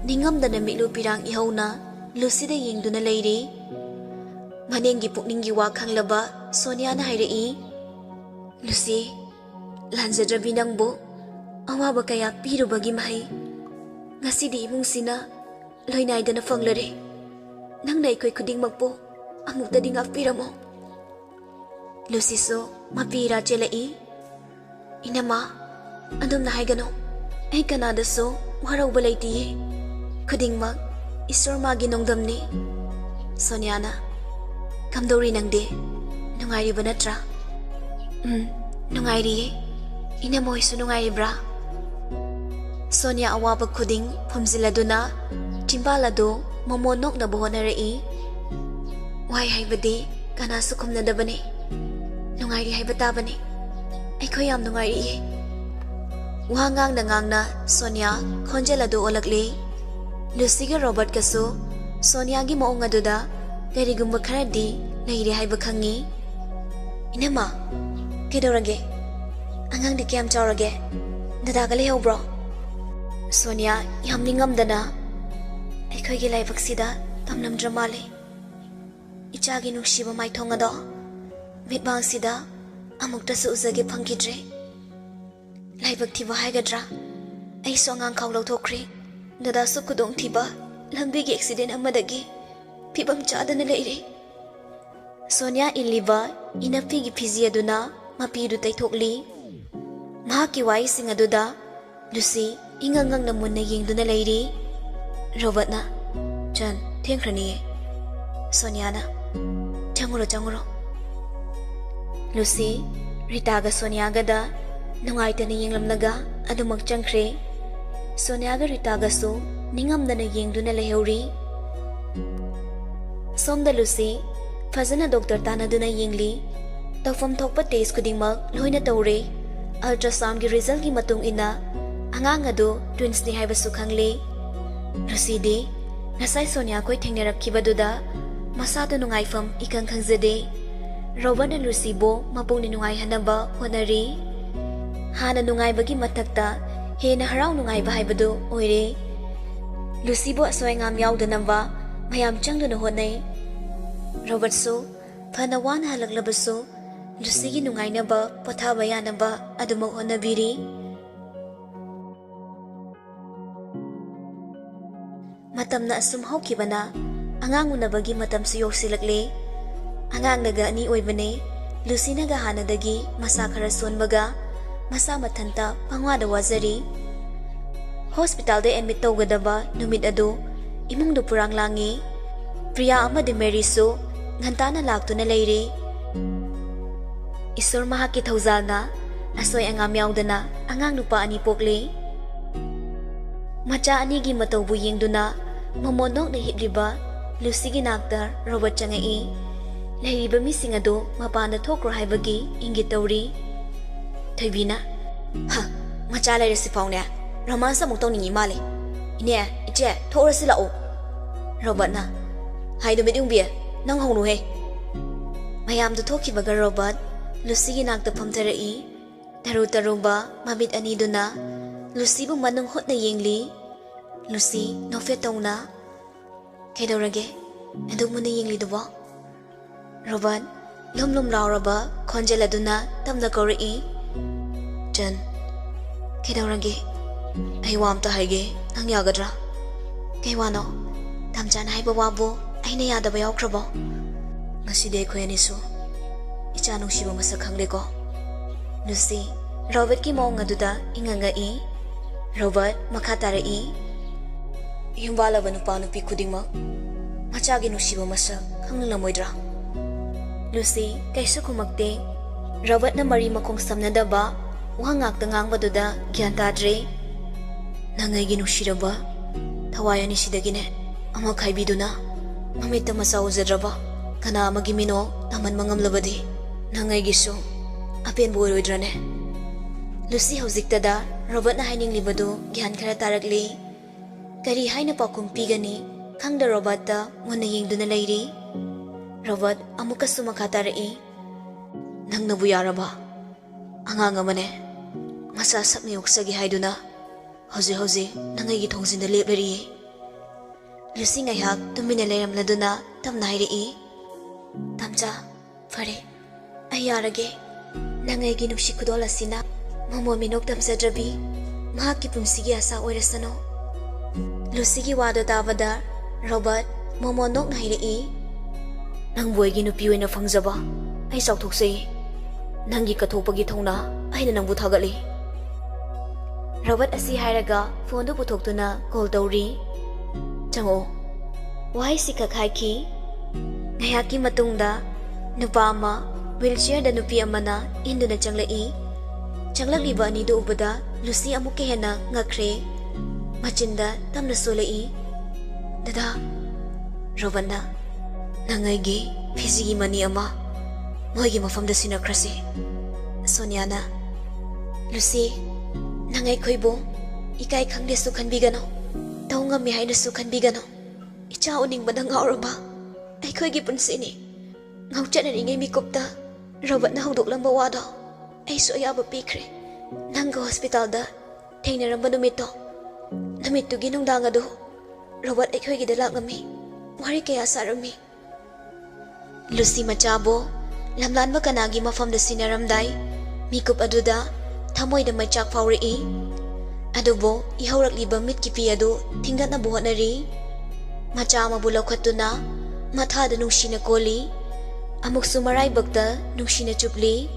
ningamdana milu pirang ihona Lucy da yengduna leiri. Manengi pukningi wa khanglaba Sonia na hairai. Lucy lanjadrabi nangbo awaba kaya pirubagi mahai. Ngasidi imungsina loinaidana fanglare. Nangna ikoi khudingmakpo amuktadi ngakpiramo. Lucy so mapira chelai. Inama adum na haigano ai kanada so warauba leitiye khudingmak isor magi nongdamni. Soniana kamdori nangde nungairi banatra. Nungairi inamo isu nungairi bra. Sonia awaba khuding phumziladuna timbalado mamonok na bohonarai. Wai haibadi kana sukhumna dabane. Nungairi haibatabane. Aikho yam nungairi. Wangang na ngang na Sonia khonjelado olakle. Lucy ga Robert kaso Sonia gi maong aduda karigumba kharadi leire haiba khangi. Inama kedorage angang di kyam chawrage dada ga lehobro. Sonia yam ningamdana aikho gi laibaksida tamnamdra male. Ichagi nungsiba maithong ado mitbang sida amukta su uzage phangkidre. Laibak thiba haigadra ai so ngang khawlau thokre. Dada su kudong thiba lambi gi accident amadagi phibam chadana leire. Sonia iliba inapi gi phizi aduna mapidu taithokli. Mahaki wai sing aduda Lucy ingangang namunna yengduna leiri. Robertna, Jan, Tinkrani, Sonyana, Changuro. Lucy, Ritaga Sonyagada, Nungaitani Yinglamnaga, Adumak Chankre, Sonyaga Ritaga so, Ningam Dana Yingduna Leheuri. Somda Lucy, Fazana Doctor Tana Duna Yingli, Tafam Tokpa Taste Kudingmak, Loina Taure, ultrasound gi result gi matung ina, angang ado twins ni haiba sukhangli. Lucy di, nasai Sonia koi thengnerakkhibaduda, masado nungaifam ikang khangjade. Robert and Lucy bo mapung ni nungai hanaba honari. Hana nungaibagi mathakta, hena harau nungaiba haibadu oire. Lucy bo asoy ngam yaudanawa, mayam changduna honai. Robert so, phana wan halaglabaso, Lucy gi nungainaba, pothaba yanaba, adumok honabiri. Matam na asum hawkibana, angang unabagi matam siyok silakle. Angang naga ni oibane, Lucy naga hanadagi, masa karason baga, masa matanta, pangwada wazari. Hospital de admit tawgadaba, numid ado, imong dupurang langi. Priya ama de Mary so, nganta na lakto na layri. Isor mahakit hawzal na, asoy angam yawdana, angang nupa ani pokle. Macha ani gi matawbu yingduna, mamonok na hibliba, Lucy ginaktar, Robert changai. Layriba mising ado, mapana thokro haibagi, ingit tawri. Thaybina, ha, macha layri si fauna, romansa mong tawning imali. Ine, ije, thokra sila o. Robert na, hay dumit yung biya, nang hongno he. Mayam do thokibaga Robert, Lucy ginakta pamtarai, taru-taruba, mabit anido na, Lucy bang manong hot na yingli. Lucy, no fetong na. Kaya daw rage, andog mo na yingli dobo. Robert, lum lauraba, konjelado na, tam na kori. Jan, kaya daw rage, ay wam tahayge, nang yagadra. Kaya wano, tam dyan ay bawabo, ay nayada bayaw krabo. Ngasiday ko yan iso. Ichanong siya masakang liko. Lucy, Robert ki mo nga duda ingangai. Robert makatarai. Yung bala ba nupa nupi kuding mo? Machagi nung siya masak kang nalamoydra. Lucy, kaysa kumagte. Robert na mari makong samnada ba? Uhangak tangang ba duda gyantadre? Nangay ginushira ba? Tawayan ni sida gine. Ang magkaibido na. Mamita masawuzadra ba? Kana magimino naman mangamlabadi. Nangay giso. Apian buwaroydra ne. Lucy hauzik tada, Robert na haining libado, gihan kara taragli. Kari hay na pa kumpigani, kang da Robert ta, muna yingdo na layri. Robert, amuka sumakatarai. Nang nabuyara ba? Anganga man masasap niyok sa gihay do na. Hauzi, nangay gitong sindalip lari. Lucy ngayhak, tuminalayram na do na, tam na hayri. Tamcha, pare, ayarage, nangay ginushikudola sina. Mamominok damsadrabi, mahakipumsigi asa oirasano. Lucy gi wado tabada, Robert, mamonok na hirai. Nang buhay ginupiwe na fangjaba, ay sautoksay. Nang gikatopagi na, ay na nang butagali. Robert asi hayraga, fondo putok na call tawri. Chango, why si kakayki? Ngayaki matungda, nupama, wheelchair da nupi amana, indo na changlai. Changlang liba ni do ubada, Lucy amuk kehena ngakre. Machinda tam na solai. Dada, Robanda, nangaygi, pizigi mani ama. Moigi mafamda sinakrasi. Sonyana, Lucy, nangay koibo, ikay kang desu kan bigano. Tau nga mihay na sukan bigano. Ichao ning ba nang aura ba? Ay koigi punsini. Ngaw chan na ingay mikopta. Robert na hudok lang bawado. Ay so ayaba pikre. Nangga hospital da. Tingnan ang ba numito? Namito ginong danga do. Robert ay ko'y gidala ngami. Wari kaya sarami. Lucy machabo. Lamlan ba kanagi mafam da sinaramday? Mikup aduda. Tamoy da may chak pawri i. Adobo, ihawrak liba mit kipi ado. Tingdat na buhat na ri. Macha mabulaw kato na. Mathada nung sinakoli. Amok sumaray bagda nung sinachupli.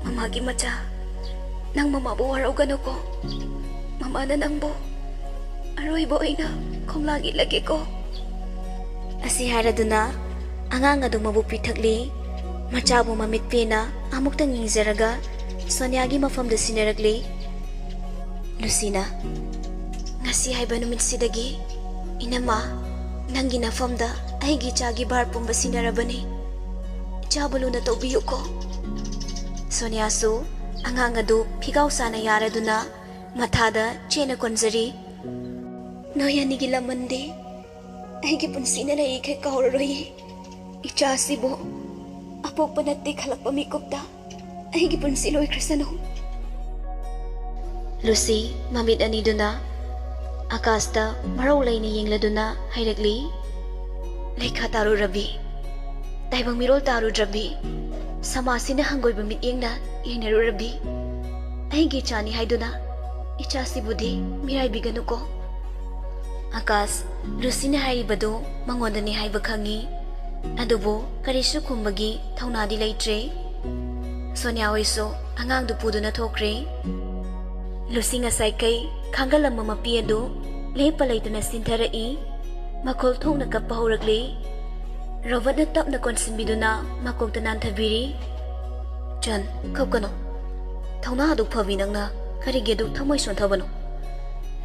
Mamagi macha, nang mamabo waraw gano ko. Mama na nang bo. Aroiba oina khomlagi lage ko. Asi haraduna angang adu mabu pithakli machabu mamit pena amuktang yingzaraga Soniagi mafamda sinaragli. Lucina, ngasi haiba numit sidagi inama nangi nafamda aigi chagi bar pumba sinarabani. Chabalu na taubiyo ko. Sonia su angang adu phigaw sana yaraduna mathada chena konjari. Noya nigila mande aigi punsina na ikay kauraroi. Icha sibo apok panati khalak pamikupta. Aigi punsi loy krisano. Lucy mamit aniduna akasta marolay ni yingladuna hayragli lekha taru rabi taibang mirol taru rabi samasina hangoy bamit yengna yengnaru rabi aigi chani hayduna ichasi budi mirai biganu ko akas Lucy na hayribado mangondani hayba khangi adubo karisu kumbagi thaunadi leitre Sonia hoiso angang du pudu na thokre Lucy ngasai kai khangalam mama piadu lepa leituna sinthara makol thongna kappa horakle Robert na tap na konsimbiduna makok tanan thabiri Chan khopkano thongna adu phabi nangna karige du thamoi son thabano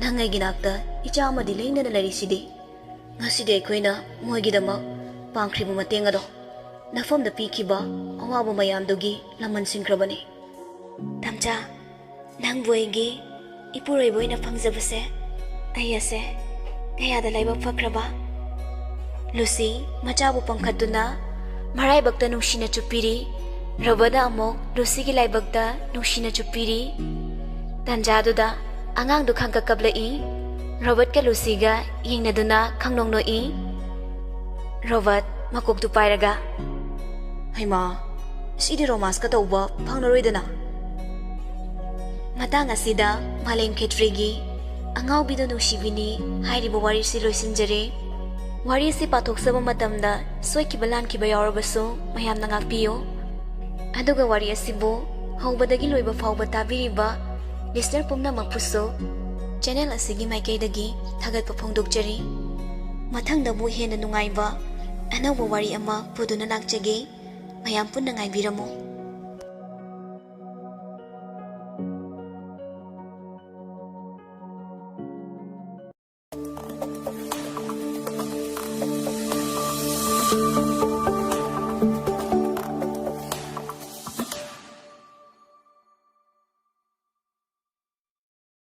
nangai ginakta icha amadi leina na larisidi ngaside khoina moigidama pangkhribu matenga do nafamda pikiba awaba mayamdugi laman singkrabani tamcha nang boygi ipuroi boina phangjabase ayase kayada laiba phakraba Lucy machabu pangkhatuna marai bakta nungsina chupiri robada amok Lucy gi laibakta nungsina chupiri tanjaduda angang du khangka kablai Robert ka Lucy ga yingnaduna khangnongno Robert makok tu pairaga Haima, sidi romance ka tauba phangnaroidana. Matang asida Malem Kshetri gi Angaobidu Nungsibini hairiba wari si loisinjare. Wari si pathoksaba matamda soikiba lankiba yaurabasu mayamna ngakpiyo. Aduga wari asibu haubadagi loiba fauba tabiriba listener pumnamak puso channel asigi maikaidagi thagatpa phongdokjari. Mathangda bu hena nungaiba anauba wari ama puduna lakjage mayam punna ngaibiramo